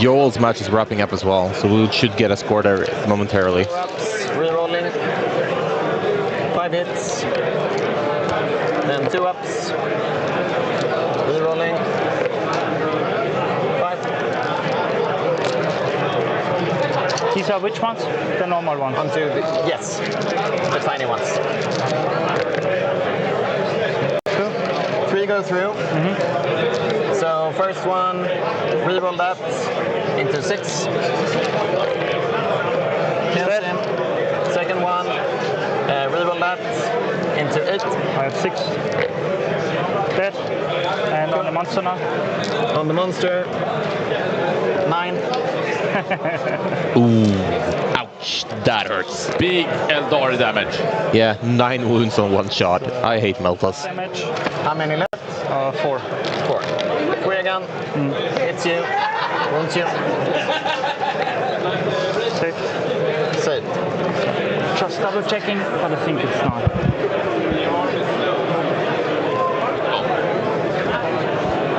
Joel's match is wrapping up as well, so we should get a score there momentarily. Rerolling. 5 hits. Then 2 ups. Rerolling. 5. These are which ones? The normal ones. Onto the, yes, the tiny ones. 3 go through. So first one, reroll that into 6. Kills him. Second one, reroll that into 8. I have 6. Dead. And on the monster now? On the monster, 9. Ooh, ouch, that hurts. Big Eldari damage. Yeah, 9 wounds on 1 shot. I hate Meltas. Damage. How many left? 4. 4. Free again. Hits you. Wounds you. Safe. Save. Just double checking, but I think it's not.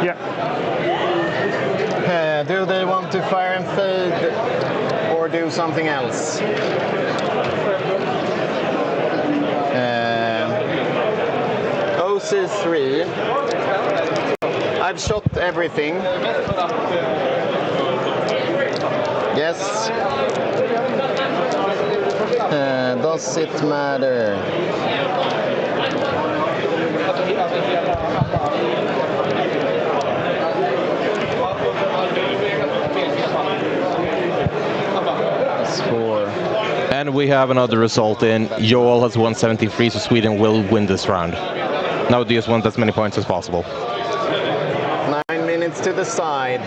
Yeah. Do they want to fire and fade or do something else? OC3. I've shot everything. Yes. Does it matter? Score. And we have another result in. Joel has 173, so Sweden will win this round. Now do just want as many points as possible. 9 minutes to the side.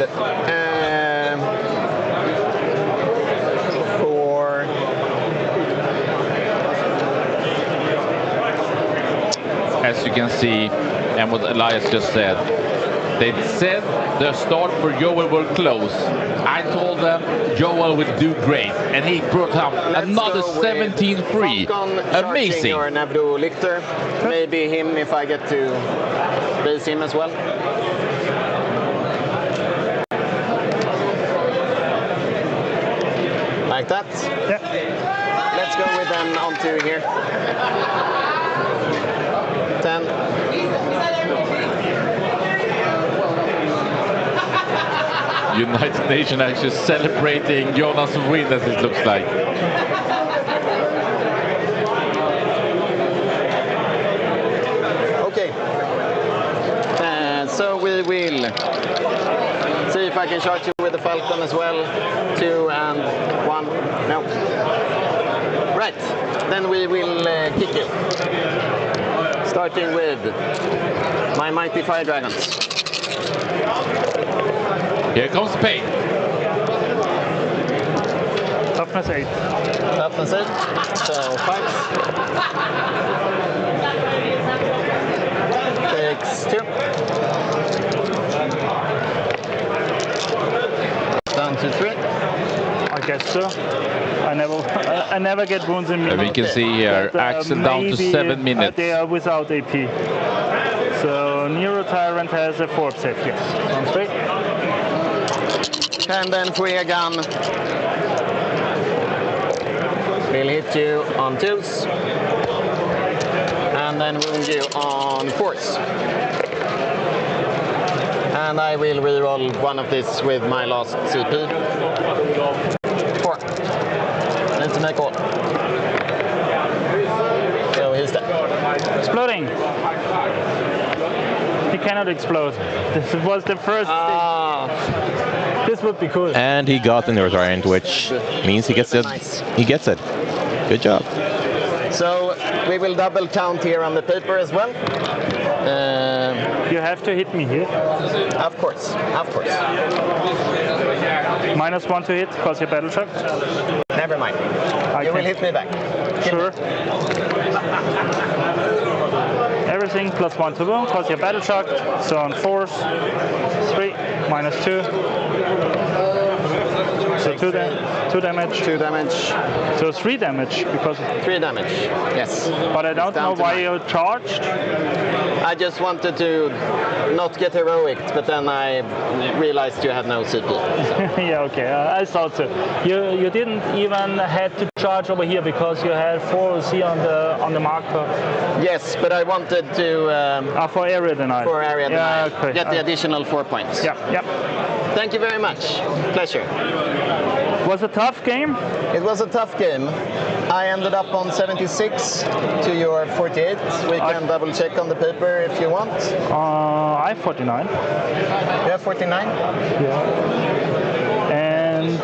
For As you can see, and what Elias just said, they said the start for Joel were close. I told them Joel would do great, and he brought up another 17-3. Amazing. Or Nabdo Lichter. Maybe him if I get to race him as well. Like that? Yeah. Let's go with them on 2 here. 10. United Nations actually celebrating Jonas' win, as it looks like. Okay. So we will see if I can charge you with the Falcon as well. 2 and 1. No. Right. Then we will kick you. Starting with my mighty fire dragons. Here comes the pain. Toughness 8. Toughness 8. So 5. Takes 2. Down to 3. I guess so. I never get wounds in me. We can see here, But, Axel down to maybe, 7 minutes. They are without AP. So Nero Tyrant has a 4 save, yes. Sounds great. And then Fuegan will hit you on 2s. And then wound you on 4s. And I will reroll one of these with my last CP. 4. Need to make all. So he's dead. Exploding. He cannot explode. This was the first thing. This would be cool. And he got in the Tyrant, which means he gets it. Nice. He gets it. Good job. So we will double count here on the paper as well. You have to hit me here. Of course, of course. -1 to hit because you're battle shocked. Never mind. You will hit me back. Sure. Everything +1 to wound because you're battle shocked. So on 4s, 3, -2. So 2 damage. 2 damage. So 3 damage because. 3 damage. Yes. But I don't know why you're charged. I just wanted to not get heroic, but then I realized you had no CP. Yeah, okay. I thought so. You didn't even have to charge over here because you had 4 C on the marker. Yes, but I wanted to For area denial. for area denial. Okay. Get the additional 4 points. Yeah, yeah. Thank you very much. Pleasure. Was a tough game. It was a tough game. I ended up on 76 to your 48. We can double check on the paper if you want. I have 49. You have 49? Yeah. And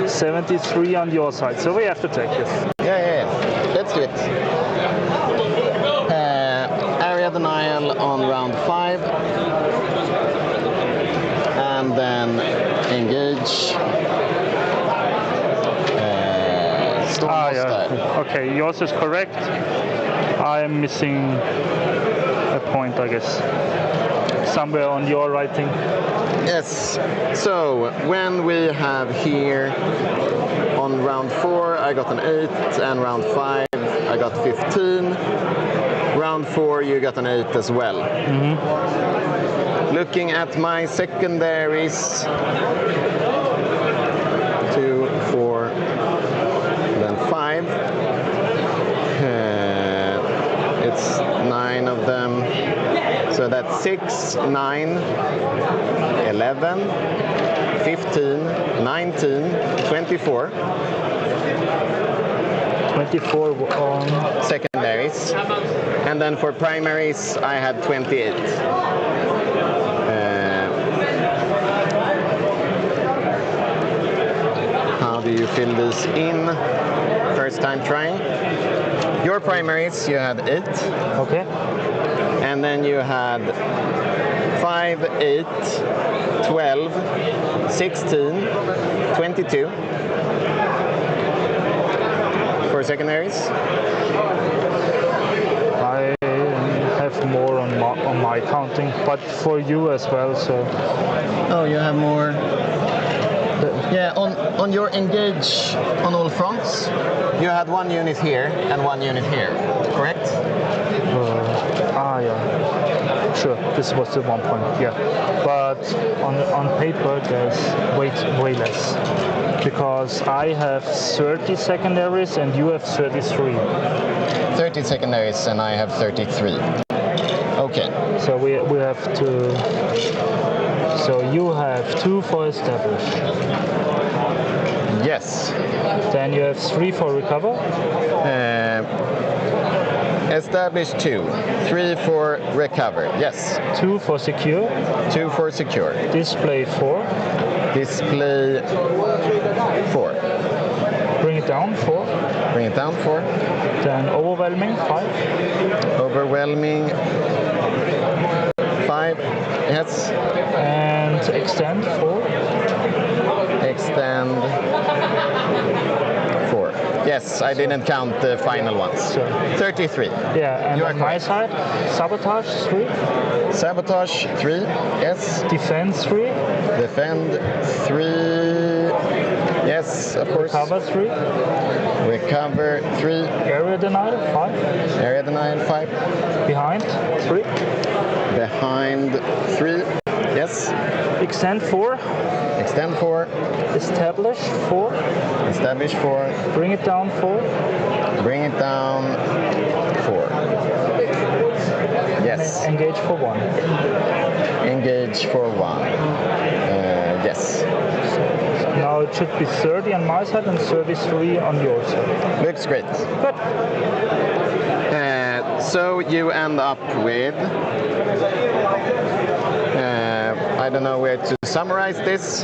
73 on your side. So we have to take this. Yeah. Let's do it. Area denial on round 5. And then engage. Yeah. Okay, yours is correct. I am missing a point, I guess. Somewhere on your writing. Yes. So when we have here on round 4, I got an 8, and round 5, I got 15. Round 4, you got an 8 as well. Looking at my secondaries, 2, 4, then 5. It's 9 of them. So that's 6, 9, 11, 15, 19, 24. 24 on secondaries. And then for primaries, I had 28. How do you fill this in? First time trying. Your primaries, you had 8. Okay. And then you had 5, 8, 12, 16, 22 for secondaries. I have more on my counting, but for you as well. So Oh, you have more. Yeah, on your engage on all fronts, you had one unit here and one unit here, correct? yeah, sure. This was the 1 point. Yeah, but on paper there's way less because I have 30 secondaries and you have 33. 30 secondaries and I have 33. Okay. So we have to. So you have 2 for establish. Yes. Then you have 3 for recover. Establish 2, 3 for recover. Yes. 2 for secure. 2 for secure. Display 4. Display 4. Bring it down 4. Bring it down 4. Then overwhelming 5. Overwhelming 5. Yes. And extend 4. Extend 4. Yes, I didn't count the final ones. So 33. yeah, and You are on my correct. side, sabotage 3. Sabotage 3. Yes. Defense 3. Defend 3. Yes, of course. Cover 3. Recover 3. Area denial 5. Area denial 5. Behind 3. Behind 3. Yes. Extend 4. Extend 4. Establish 4. Establish 4. Bring it down 4. Bring it down 4. Yes. Engage for 1. Engage for 1. Yes. Now it should be 30 on my side and 33 on your side. Looks great. Good. So you end up with. I don't know where to summarize this.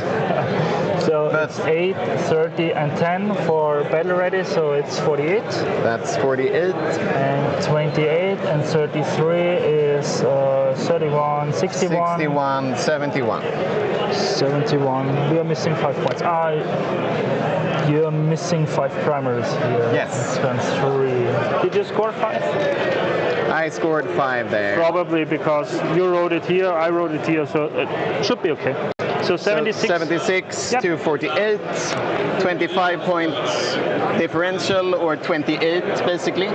So But- it's 8, 30 and 10 for battle ready, so it's 48. That's 48. And 28 and 33 is 31, 61, 61, 71. 71. We are missing 5 points. You're missing 5 primaries here. Yes. Turn 3. Did you score 5? I scored 5 there. Probably because you wrote it here, I wrote it here, so it should be okay. So 76. So 76 Yep. to 48, 25 points differential, or 28 basically.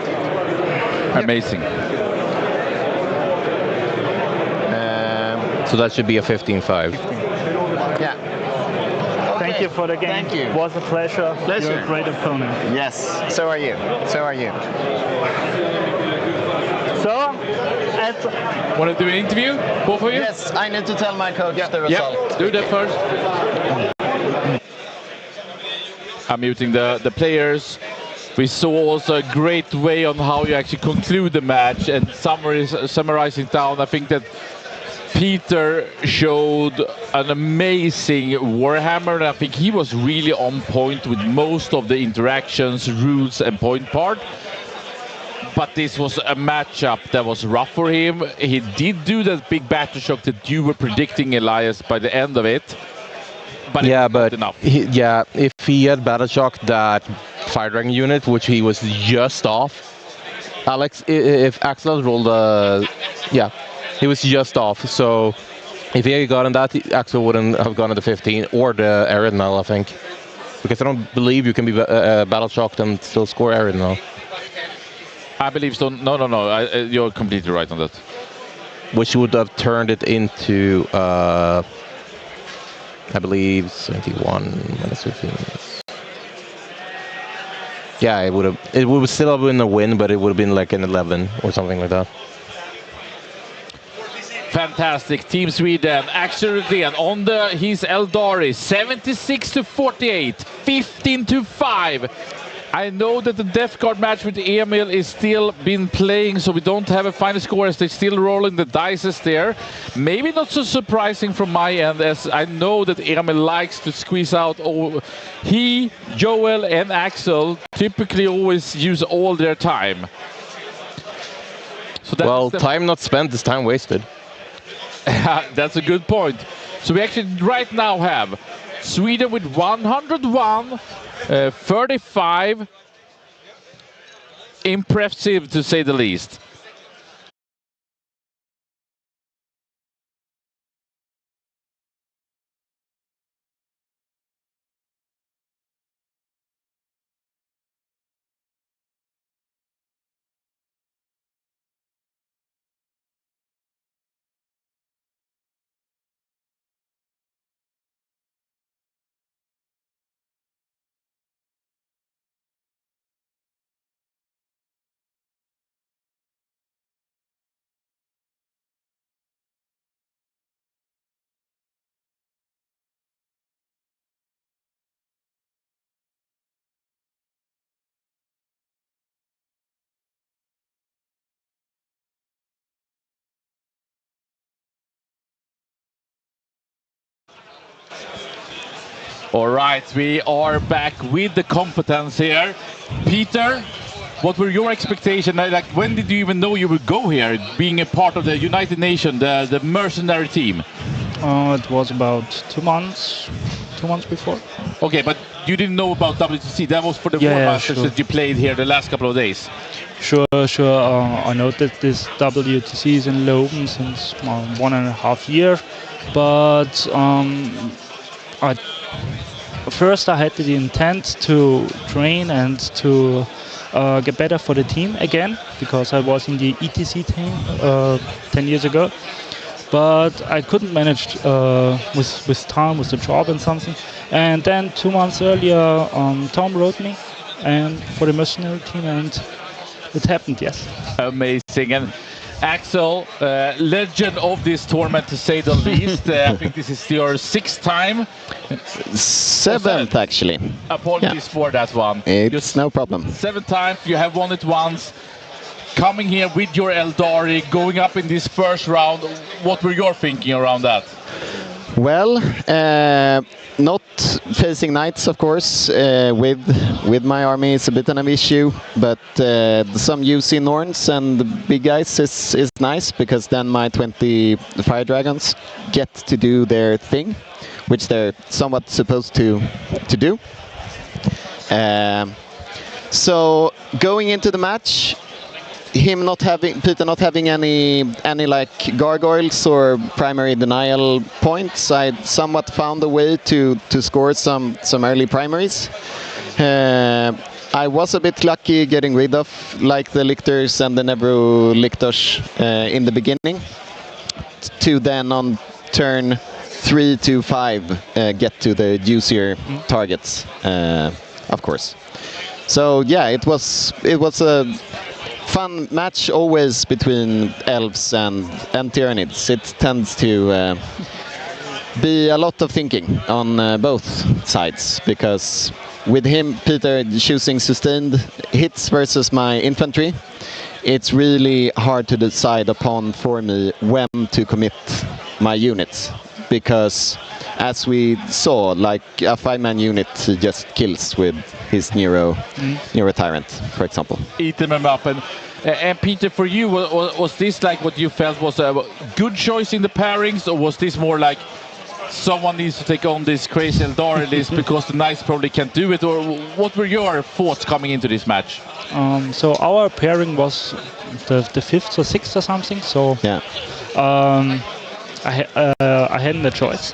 Amazing. So that should be a 15-5. Yeah. Thank you for the game. Thank you. It was a pleasure. Pleasure. You're a great opponent. Yes. So are you. So are you. So, at Want to do an interview, both of you? Yes. I need to tell my coach the result. Yeah, do that first. I'm muting the players. We saw also a great way on how you actually conclude the match, and summarizing down, I think that Peter showed an amazing Warhammer, and I think he was really on point with most of the interactions, rules and point part. But this was a matchup that was rough for him. He did do that big battle shock that you were predicting, Elias, by the end of it. But Yeah, it was not but enough. if he had battle shocked that fire dragon unit, which he was just off, Alex, if Axel rolled he was just off. So if he had gotten that, Axel wouldn't have gone to the 15 or the Aerodinal, I think, because I don't believe you can be battle shocked and still score Aerodinal. I believe so. No. You're completely right on that. Which would have turned it into, I believe, 71 minus 15. Yeah, it would still have been a win, but it would have been like an 11 or something like that. Fantastic. Team Sweden, Axel Rydén on his Eldari, 76 to 48, 15 to 5. I know that the Death Guard match with Emil is still been playing, so we don't have a final score as they're still rolling the dice there. Maybe not so surprising from my end, as I know that Emil likes to squeeze out all. He, Joel and Axel typically always use all their time. So Well, time not spent is time wasted. That's a good point. So we actually right now have Sweden with 101, 35. Impressive to say the least. All right, we are back with the competence here. Peter, what were your expectations? Like, when did you even know you would go here, being a part of the United Nations, the mercenary team? It was about 2 months before. Okay, but you didn't know about WTC. That was for the Yeah, World Masters sure. that you played here the last couple of days. Sure. I know that this WTC is in Leoben since 1.5 years, but first I had the intent to train and to get better for the team again, because I was in the ETC team 10 years ago. But I couldn't manage with time, with the job and something. And then 2 months earlier, Tom wrote me and for the mercenary team, and it happened, yes. Amazing. And Axel, legend of this tournament to say the least. I think this is your 6th time. 7th, actually. Apologies for that one. It's no problem. 7th time, you have won it once. Coming here with your Eldari, going up in this first round, what were your thinking around that? Well, not facing knights, of course, with my army is a bit of an issue, but some UC Norns and the big guys is nice, because then my 20 Fire Dragons get to do their thing, which they're somewhat supposed to do. So going into the match, Peter not having any like gargoyles or primary denial points, I somewhat found a way to score some early primaries. I was a bit lucky getting rid of like the Lictors and the Nebro Lictors in the beginning, to then on turn 3 to 5 get to the juicier targets, of course. So yeah, it was a fun match always between elves and Tyranids. It tends to be a lot of thinking on both sides, because with him, Peter, choosing sustained hits versus my infantry, it's really hard to decide upon for me when to commit my units, because as we saw, like a 5-man unit just kills with his Nero Tyrant, for example. Eat them up. And Peter, for you, was this like what you felt was a good choice in the pairings, or was this more like someone needs to take on this crazy Eldari list because the Knights probably can't do it, or what were your thoughts coming into this match? So our pairing was the 5th or 6th or something, so yeah. I hadn't a choice.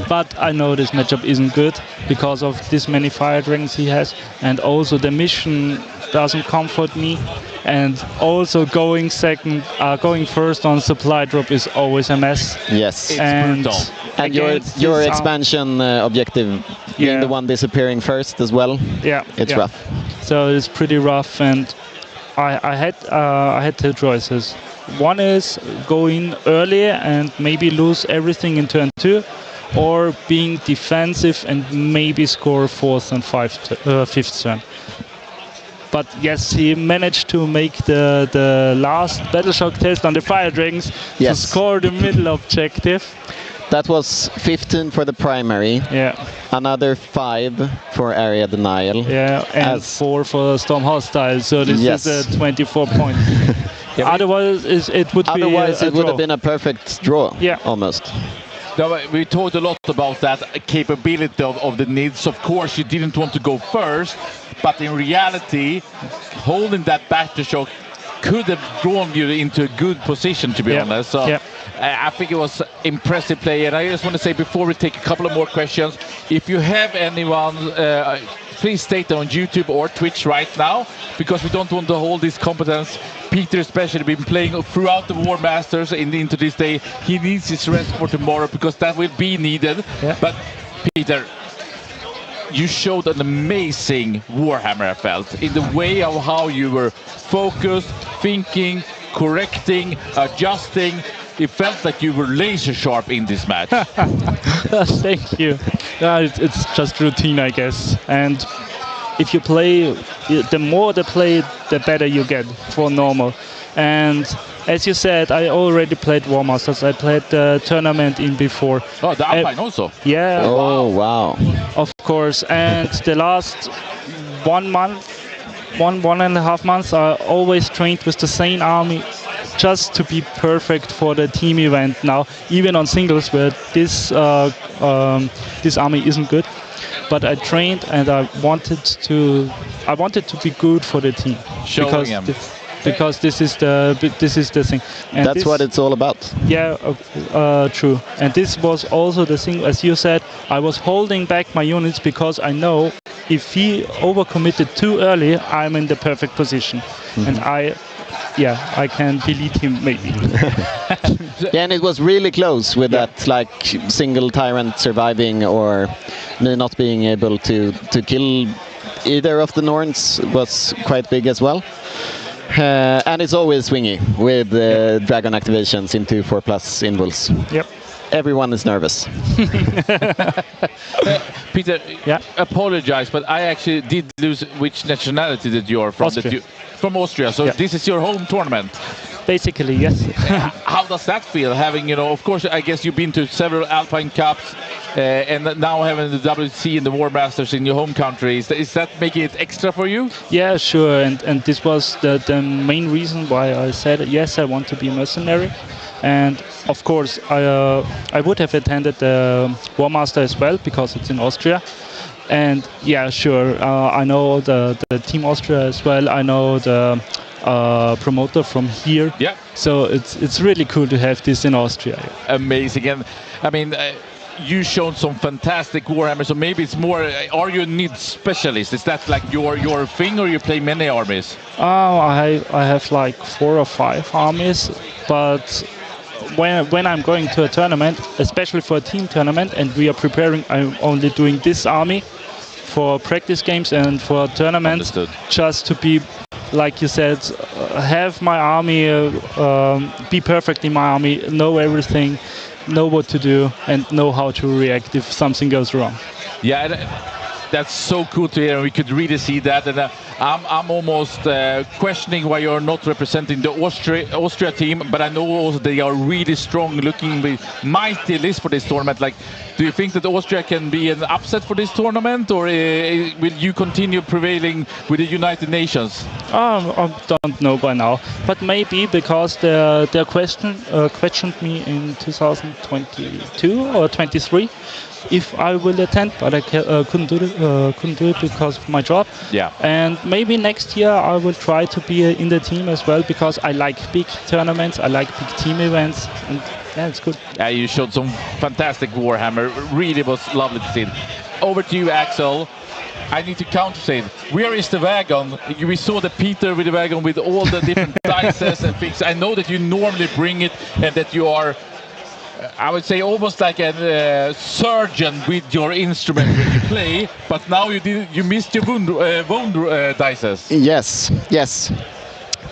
But I know this matchup isn't good because of this many fire dragons he has, and also the mission doesn't comfort me, and also going first on supply drop is always a mess. Yes, it's and brutal. And your expansion objective being the one disappearing first as well. Yeah, it's rough. So it's pretty rough, and I had 2 choices. One is going early and maybe lose everything in turn 2, or being defensive and maybe score 4th and 5th turn. But yes, he managed to make the last battle shock test on the fire dragons to score the middle objective. That was 15 for the primary. Yeah. Another 5 for area denial. Yeah, and 4 for storm hostile. So this is a 24 point. Yeah, otherwise, it would have been a perfect draw. Yeah. Almost. Now, we talked a lot about that capability of the NIDs. Of course, you didn't want to go first, but in reality, holding that back to shock could have drawn you into a good position, to be honest. So I think it was impressive play. And I just want to say, before we take a couple of more questions, if you have anyone, please state that on YouTube or Twitch right now, because we don't want to hold this competence. Peter especially been playing throughout the War Masters into this day. He needs his rest for tomorrow, because that will be needed. But Peter, you showed an amazing Warhammer, I felt, in the way of how you were focused, thinking, correcting, adjusting. It felt like you were laser sharp in this match. Thank you. It's just routine, I guess. And if you play, the more the play, the better you get for normal. And as you said, I already played War Masters. I played the tournament in before. Oh, the Alpine also? Yeah. Oh, wow. Of course. And the last 1 month, one and a half months, I always trained with the same army, just to be perfect for the team event now, even on singles where this army isn't good. But I trained, and I wanted to be good for the team. Showing him. Because this is the thing. And that's what it's all about. Yeah, true. And this was also the thing, as you said, I was holding back my units because I know if he overcommitted too early, I'm in the perfect position. And I can delete him maybe. Yeah, and it was really close with that, like, single tyrant surviving, or me not being able to kill either of the Norns was quite big as well. And it's always swingy with dragon activations into 4+ invulns. Yep. Everyone is nervous. Peter, apologize, but I actually did lose which nationality that you are from. Austria. From Austria, so this is your home tournament. Basically, yes. How does that feel, having, of course, I guess you've been to several Alpine Cups, and now having the WTC and the War Masters in your home country, is that making it extra for you? Yeah, sure, and this was the main reason why I said, yes, I want to be a mercenary. And of course, I would have attended the War Master as well, because it's in Austria. And yeah, sure, I know the Team Austria as well. I know the promoter from here. Yeah. So it's really cool to have this in Austria. Amazing. And I mean, you shown some fantastic Warhammer, so maybe it's more, are you a NID specialist? Is that like your thing, or you play many armies? I have like 4 or 5 armies, but when I'm going to a tournament, especially for a team tournament, and we are preparing, I'm only doing this army for practice games and for tournaments. Understood. Just to be, like you said, have my army, be perfect in my army, know everything, know what to do, and know how to react if something goes wrong. Yeah, that's so cool to hear. We could really see that, and I'm almost questioning why you're not representing the Austria team, but I know also they are really strong, looking with mighty list for this tournament. Like, do you think that Austria can be an upset for this tournament, or will you continue prevailing with the United Nations? I don't know by now, but maybe because they questioned me in 2022 or 23 if I will attend, but I couldn't do it because of my job. Yeah. And maybe next year I will try to be in the team as well, because I like big tournaments, I like big team events, and yeah, it's good. You showed some fantastic Warhammer. Really was lovely to see it. Over to you, Axel. I need to counter say, where is the wagon? We saw the Peter with the wagon with all the different dices and things. I know that you normally bring it, and that you are, I would say, almost like a surgeon with your instrument when you play, but now you missed your wound dices. Yes.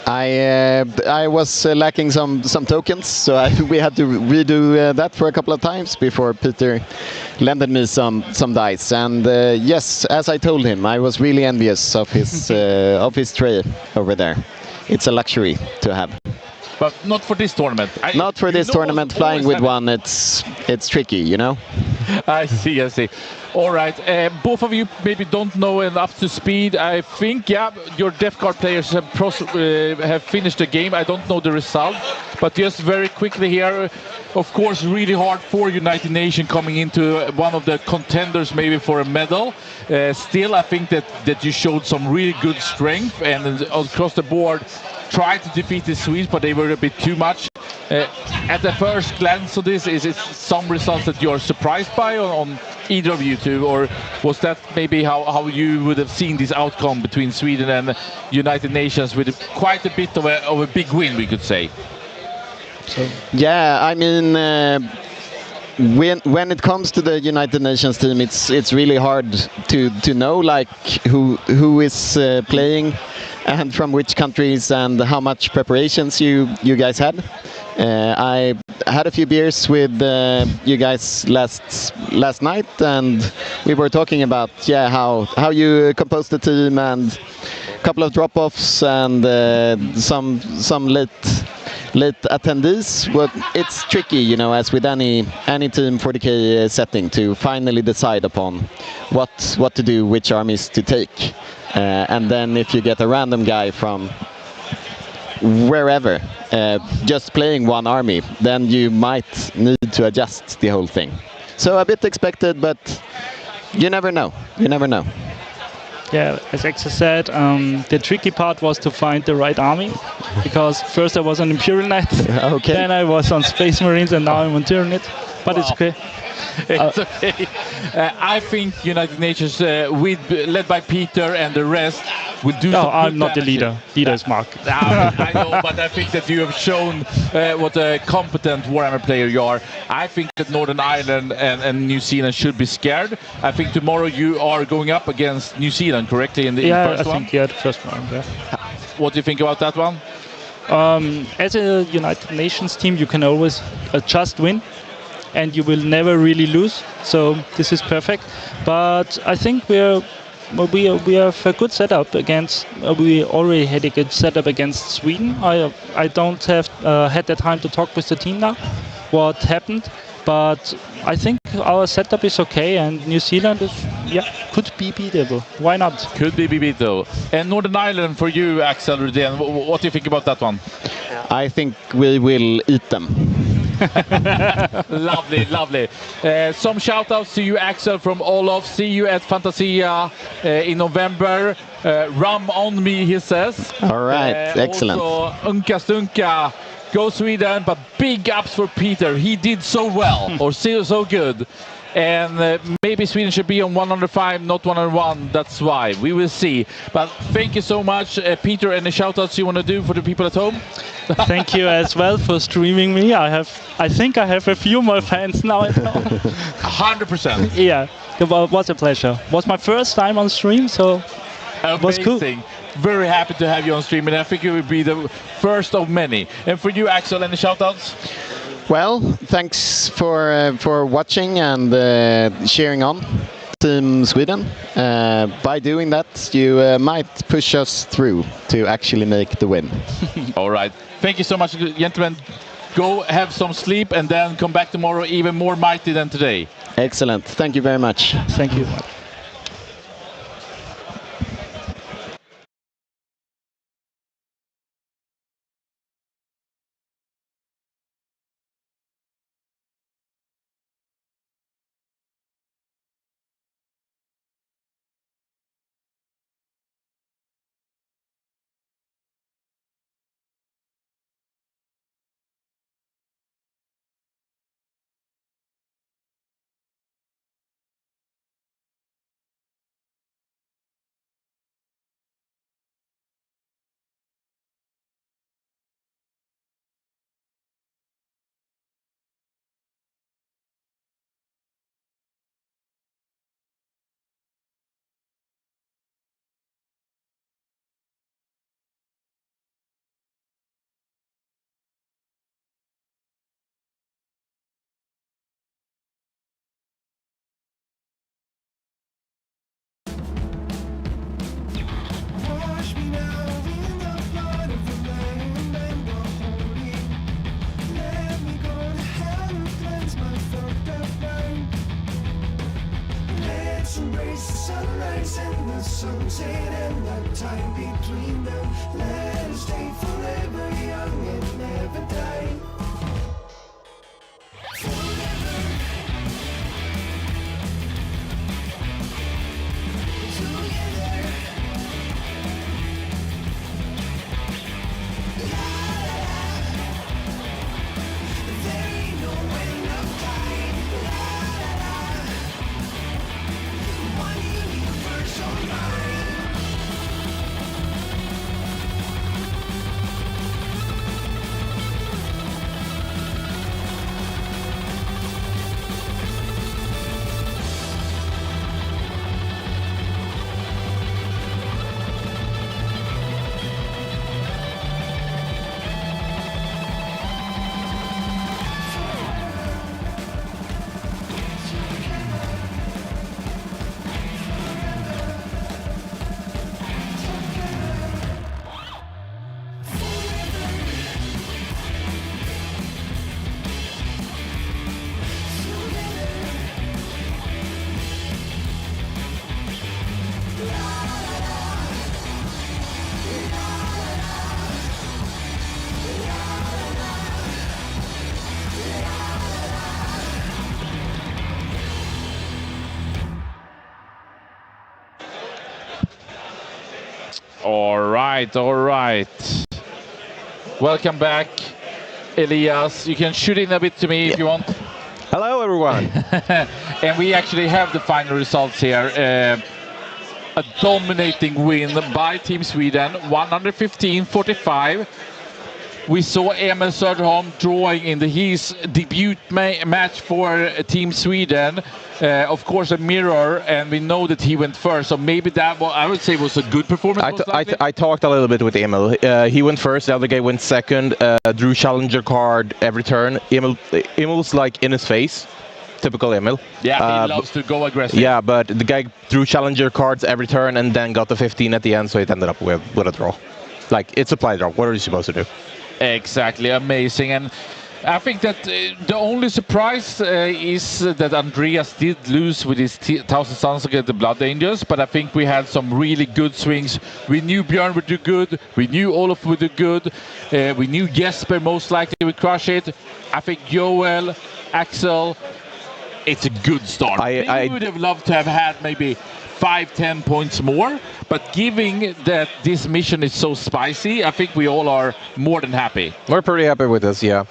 I was lacking some tokens, so we had to redo that for a couple of times before Peter lended me some dice. And yes, as I told him, I was really envious of his tray over there. It's a luxury to have. But not for this tournament. Not for this tournament. Flying with one, it's tricky, you know. I see. All right, both of you maybe don't know and up to speed. I think, yeah, your Death Guard players have finished the game. I don't know the result, but just very quickly here, of course, really hard for United Nations coming into one of the contenders maybe for a medal. Still, I think that you showed some really good strength and across the board tried to defeat the Swedes, but they were a bit too much. At the first glance of this, is it some results that you're surprised by on either of you two, or was that maybe how you would have seen this outcome between Sweden and United Nations with quite a bit of a big win, we could say? Yeah, I mean, when it comes to the United Nations team, it's really hard to know like who is playing and from which countries and how much preparations you guys had. I had a few beers with you guys last night, and we were talking about how you composed the team and a couple of drop-offs and some late attendees. But it's tricky, you know, as with any team 40K setting, to finally decide upon what to do, which armies to take, and then if you get a random guy from wherever just playing one army, then you might need to adjust the whole thing. So a bit expected, but you never know. You never know. Yeah, as Exa said, the tricky part was to find the right army, because first I was on Imperial Knight, Okay. then I was on Space Marines, and now I'm on Tyranid. But it's okay. It's okay. I think United Nations, led by Peter and the rest, will do. No, I'm not the leader. Leader is Mark. I know, but I think that you have shown what a competent Warhammer player you are. I think that Northern Ireland and New Zealand should be scared. I think tomorrow you are going up against New Zealand, correctly, in the first one? The first one. Yeah. What do you think about that one? As a United Nations team, you can always just win, and you will never really lose. So this is perfect. But I think we have a good setup against. We already had a good setup against Sweden. I don't have had the time to talk with the team now. What happened? But I think our setup is okay, and New Zealand could be beatable. Why not? Could be beatable. And Northern Ireland for you, Axel Rudén. What do you think about that one? I think we will eat them. Lovely, lovely. Some shout outs to you, Axel, from Olof. See you at Fantasia in November. Rum on me, he says. All right, excellent. Also, Unka Stunka, go Sweden, but big ups for Peter. He did so well, or so good. And maybe Sweden should be on 105, not 101. That's why. We will see. But thank you so much, Peter. Any shout-outs you want to do for the people at home? Thank you as well for streaming me. I think I have a few more fans now at home. 100%. Yeah, it was a pleasure. It was my first time on stream, so it was cool. Very happy to have you on stream, and I think it will be the first of many. And for you, Axel, any shout-outs? Well, thanks for watching and cheering on Team Sweden. By doing that, you might push us through to actually make the win. All right. Thank you so much, gentlemen. Go have some sleep and then come back tomorrow even more mighty than today. Excellent. Thank you very much. Thank you. rise and the sunset and the time between them. Let us stay forever young and never die. All right. Welcome back, Elias. You can shoot in a bit to me if you want. Hello, everyone. And we actually have the final results here. A dominating win by Team Sweden, 115-45. We saw Emil Söderholm drawing in his debut match for Team Sweden. Of course, a mirror, and we know that he went first. So maybe that, I would say, was a good performance. I talked a little bit with Emil. He went first. The other guy went second. Drew challenger card every turn. Emil's like in his face. Typical Emil. Yeah, he loves to go aggressive. Yeah, but the guy drew challenger cards every turn and then got the 15 at the end, so it ended up with a draw. Like, it's a play draw. What are you supposed to do? Exactly, amazing. And I think that the only surprise is that Andreas did lose with his 1000 Suns against the Blood Angels, but I think we had some really good swings. We knew Björn would do good, we knew Olof would do good, we knew Jesper most likely would crush it. I think Joel, Axel, it's a good start. I would have loved to have had maybe 5-10 points more, but given that this mission is so spicy, I think we all are more than happy. We're pretty happy with this, yeah.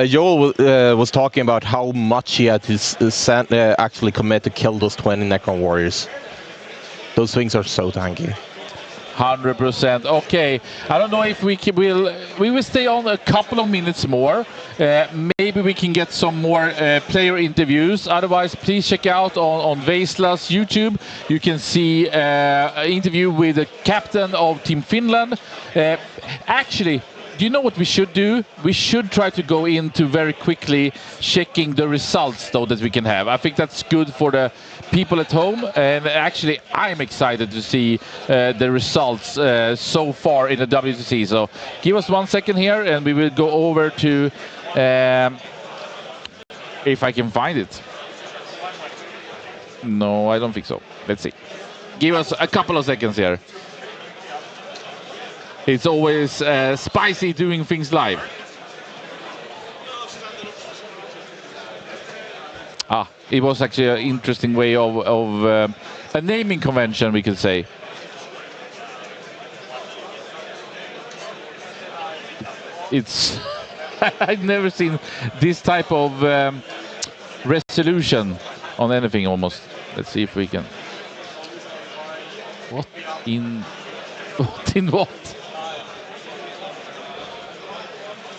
Joel was talking about how much he had to actually commit to kill those 20 Necron Warriors. Those things are so tanky. 100%. Okay, I don't know if we will stay on a couple of minutes more. Maybe we can get some more player interviews. Otherwise, please check out on Veisla's YouTube. You can see an interview with the captain of Team Finland. Actually, do you know what we should do? We should try to go into very quickly checking the results, though, that we can have. I think that's good for the people at home, and actually I'm excited to see the results so far in the WTC. So give us 1 second here and we will go over to if I can find it. No, I don't think so. Let's see. Give us a couple of seconds here. It's always spicy doing things live. It was actually an interesting way of a naming convention, we could say. It's I've never seen this type of resolution on anything almost. Let's see if we can. What in what?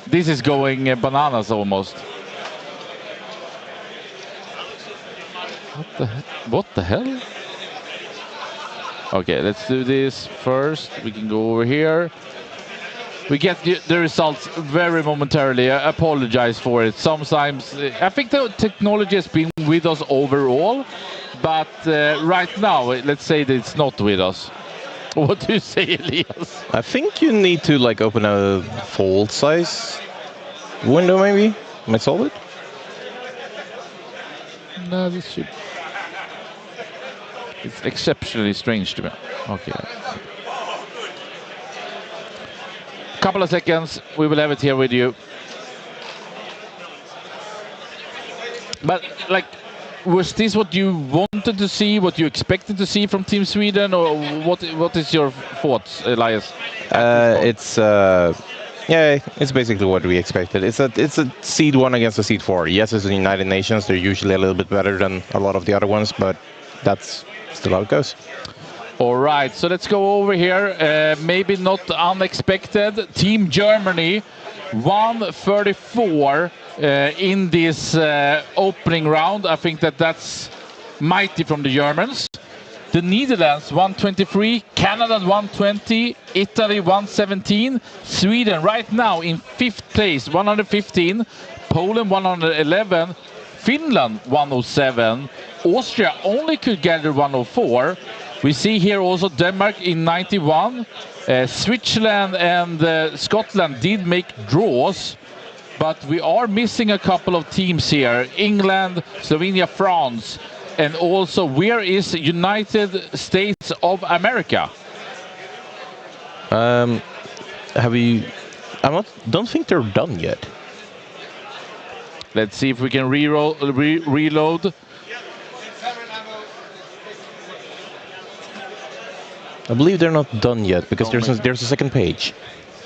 This is going bananas almost. What the hell? Okay, let's do this first. We can go over here. We get the results very momentarily. I apologize for it. Sometimes I think the technology has been with us overall, but right now, let's say that it's not with us. What do you say, Elias? I think you need to like open a fold size window, maybe. Might solve it. No, this should. It's exceptionally strange to me. Okay. Couple of seconds, we will have it here with you. But like, was this what you wanted to see, what you expected to see from Team Sweden, or what is your thoughts, Elias? Yeah, it's basically what we expected. It's a seed 1 against a seed 4. Yes, it's the United Nations. They're usually a little bit better than a lot of the other ones, but that's still how it goes. All right, so let's go over here. Maybe not unexpected. Team Germany, 134 in this opening round. I think that's mighty from the Germans. The Netherlands, 123. Canada, 120. Italy, 117. Sweden, right now in 5th place, 115. Poland, 111. Finland, 107. Austria only could gather 104. We see here also Denmark in 91. Switzerland and Scotland did make draws, but we are missing a couple of teams here. England, Slovenia, France, and also where is United States of America? Don't think they're done yet. Let's see if we can reload. I believe they're not done yet because there's a second page.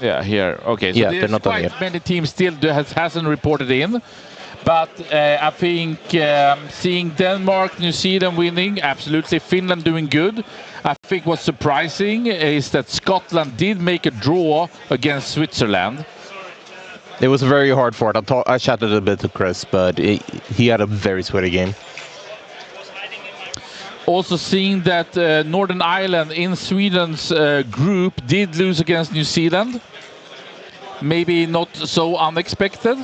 Yeah, here. Okay, so yeah, they're not done yet. Many teams still hasn't reported in, but I think seeing Denmark, New Zealand winning, absolutely. Finland doing good. I think what's surprising is that Scotland did make a draw against Switzerland. It was very hard for it. I chatted a bit to Chris, but he had a very sweaty game. Also seeing that Northern Ireland in Sweden's group did lose against New Zealand. Maybe not so unexpected.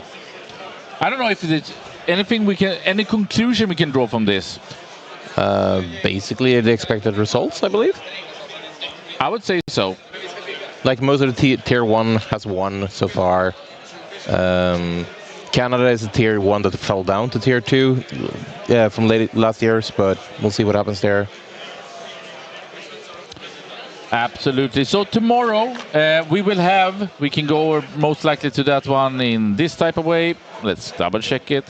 I don't know if there's any conclusion we can draw from this. Basically the expected results, I believe. I would say so. Like most of the tier 1 has won so far. Canada is a tier 1 that fell down to tier 2 from last year's, but we'll see what happens there. Absolutely. So tomorrow we can go most likely to that one in this type of way. Let's double check it.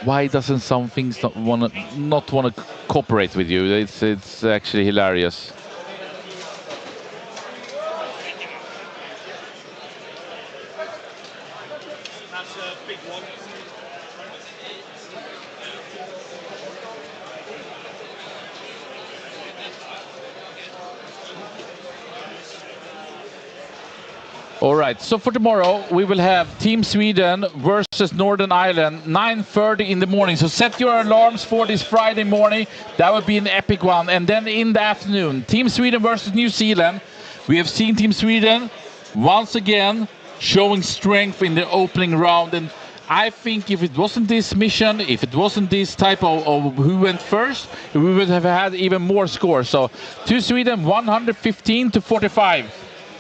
Why doesn't some things not want to cooperate with you? It's actually hilarious. That's a big one. All right, so for tomorrow we will have Team Sweden versus Northern Ireland, 9:30 in the morning. So set your alarms for this Friday morning. That would be an epic one. And then in the afternoon, Team Sweden versus New Zealand. We have seen Team Sweden once again showing strength in the opening round. And I think if it wasn't this mission, if it wasn't this type of who went first, we would have had even more scores. So to Sweden, 115 to 45.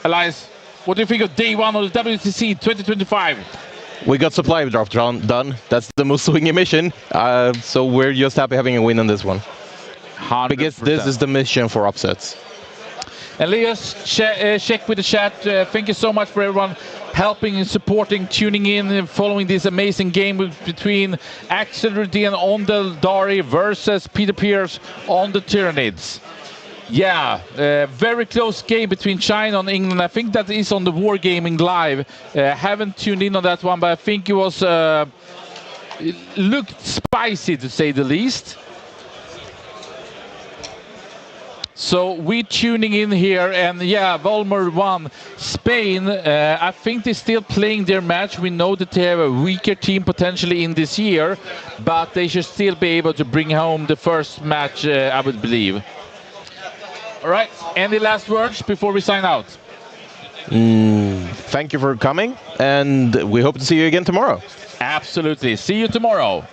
Elias, what do you think of day 1 of the WTC 2025? We got supply draft done. That's the most swingy mission. So we're just happy having a win on this one. 100%. Because this is the mission for upsets. Elias, check with the chat. Thank you so much for everyone helping and supporting, tuning in and following this amazing game between Axel Rudén on the Dari versus Peter Pierce on the Tyranids. Yeah, very close game between China and England. I think that is on the Wargaming Live. Haven't tuned in on that one, but I think it was it looked spicy to say the least. So we're tuning in here, and yeah, Volmer won. Spain, I think they're still playing their match. We know that they have a weaker team potentially in this year, but they should still be able to bring home the first match, I would believe. All right, any last words before we sign out? Thank you for coming, and we hope to see you again tomorrow. Absolutely. See you tomorrow.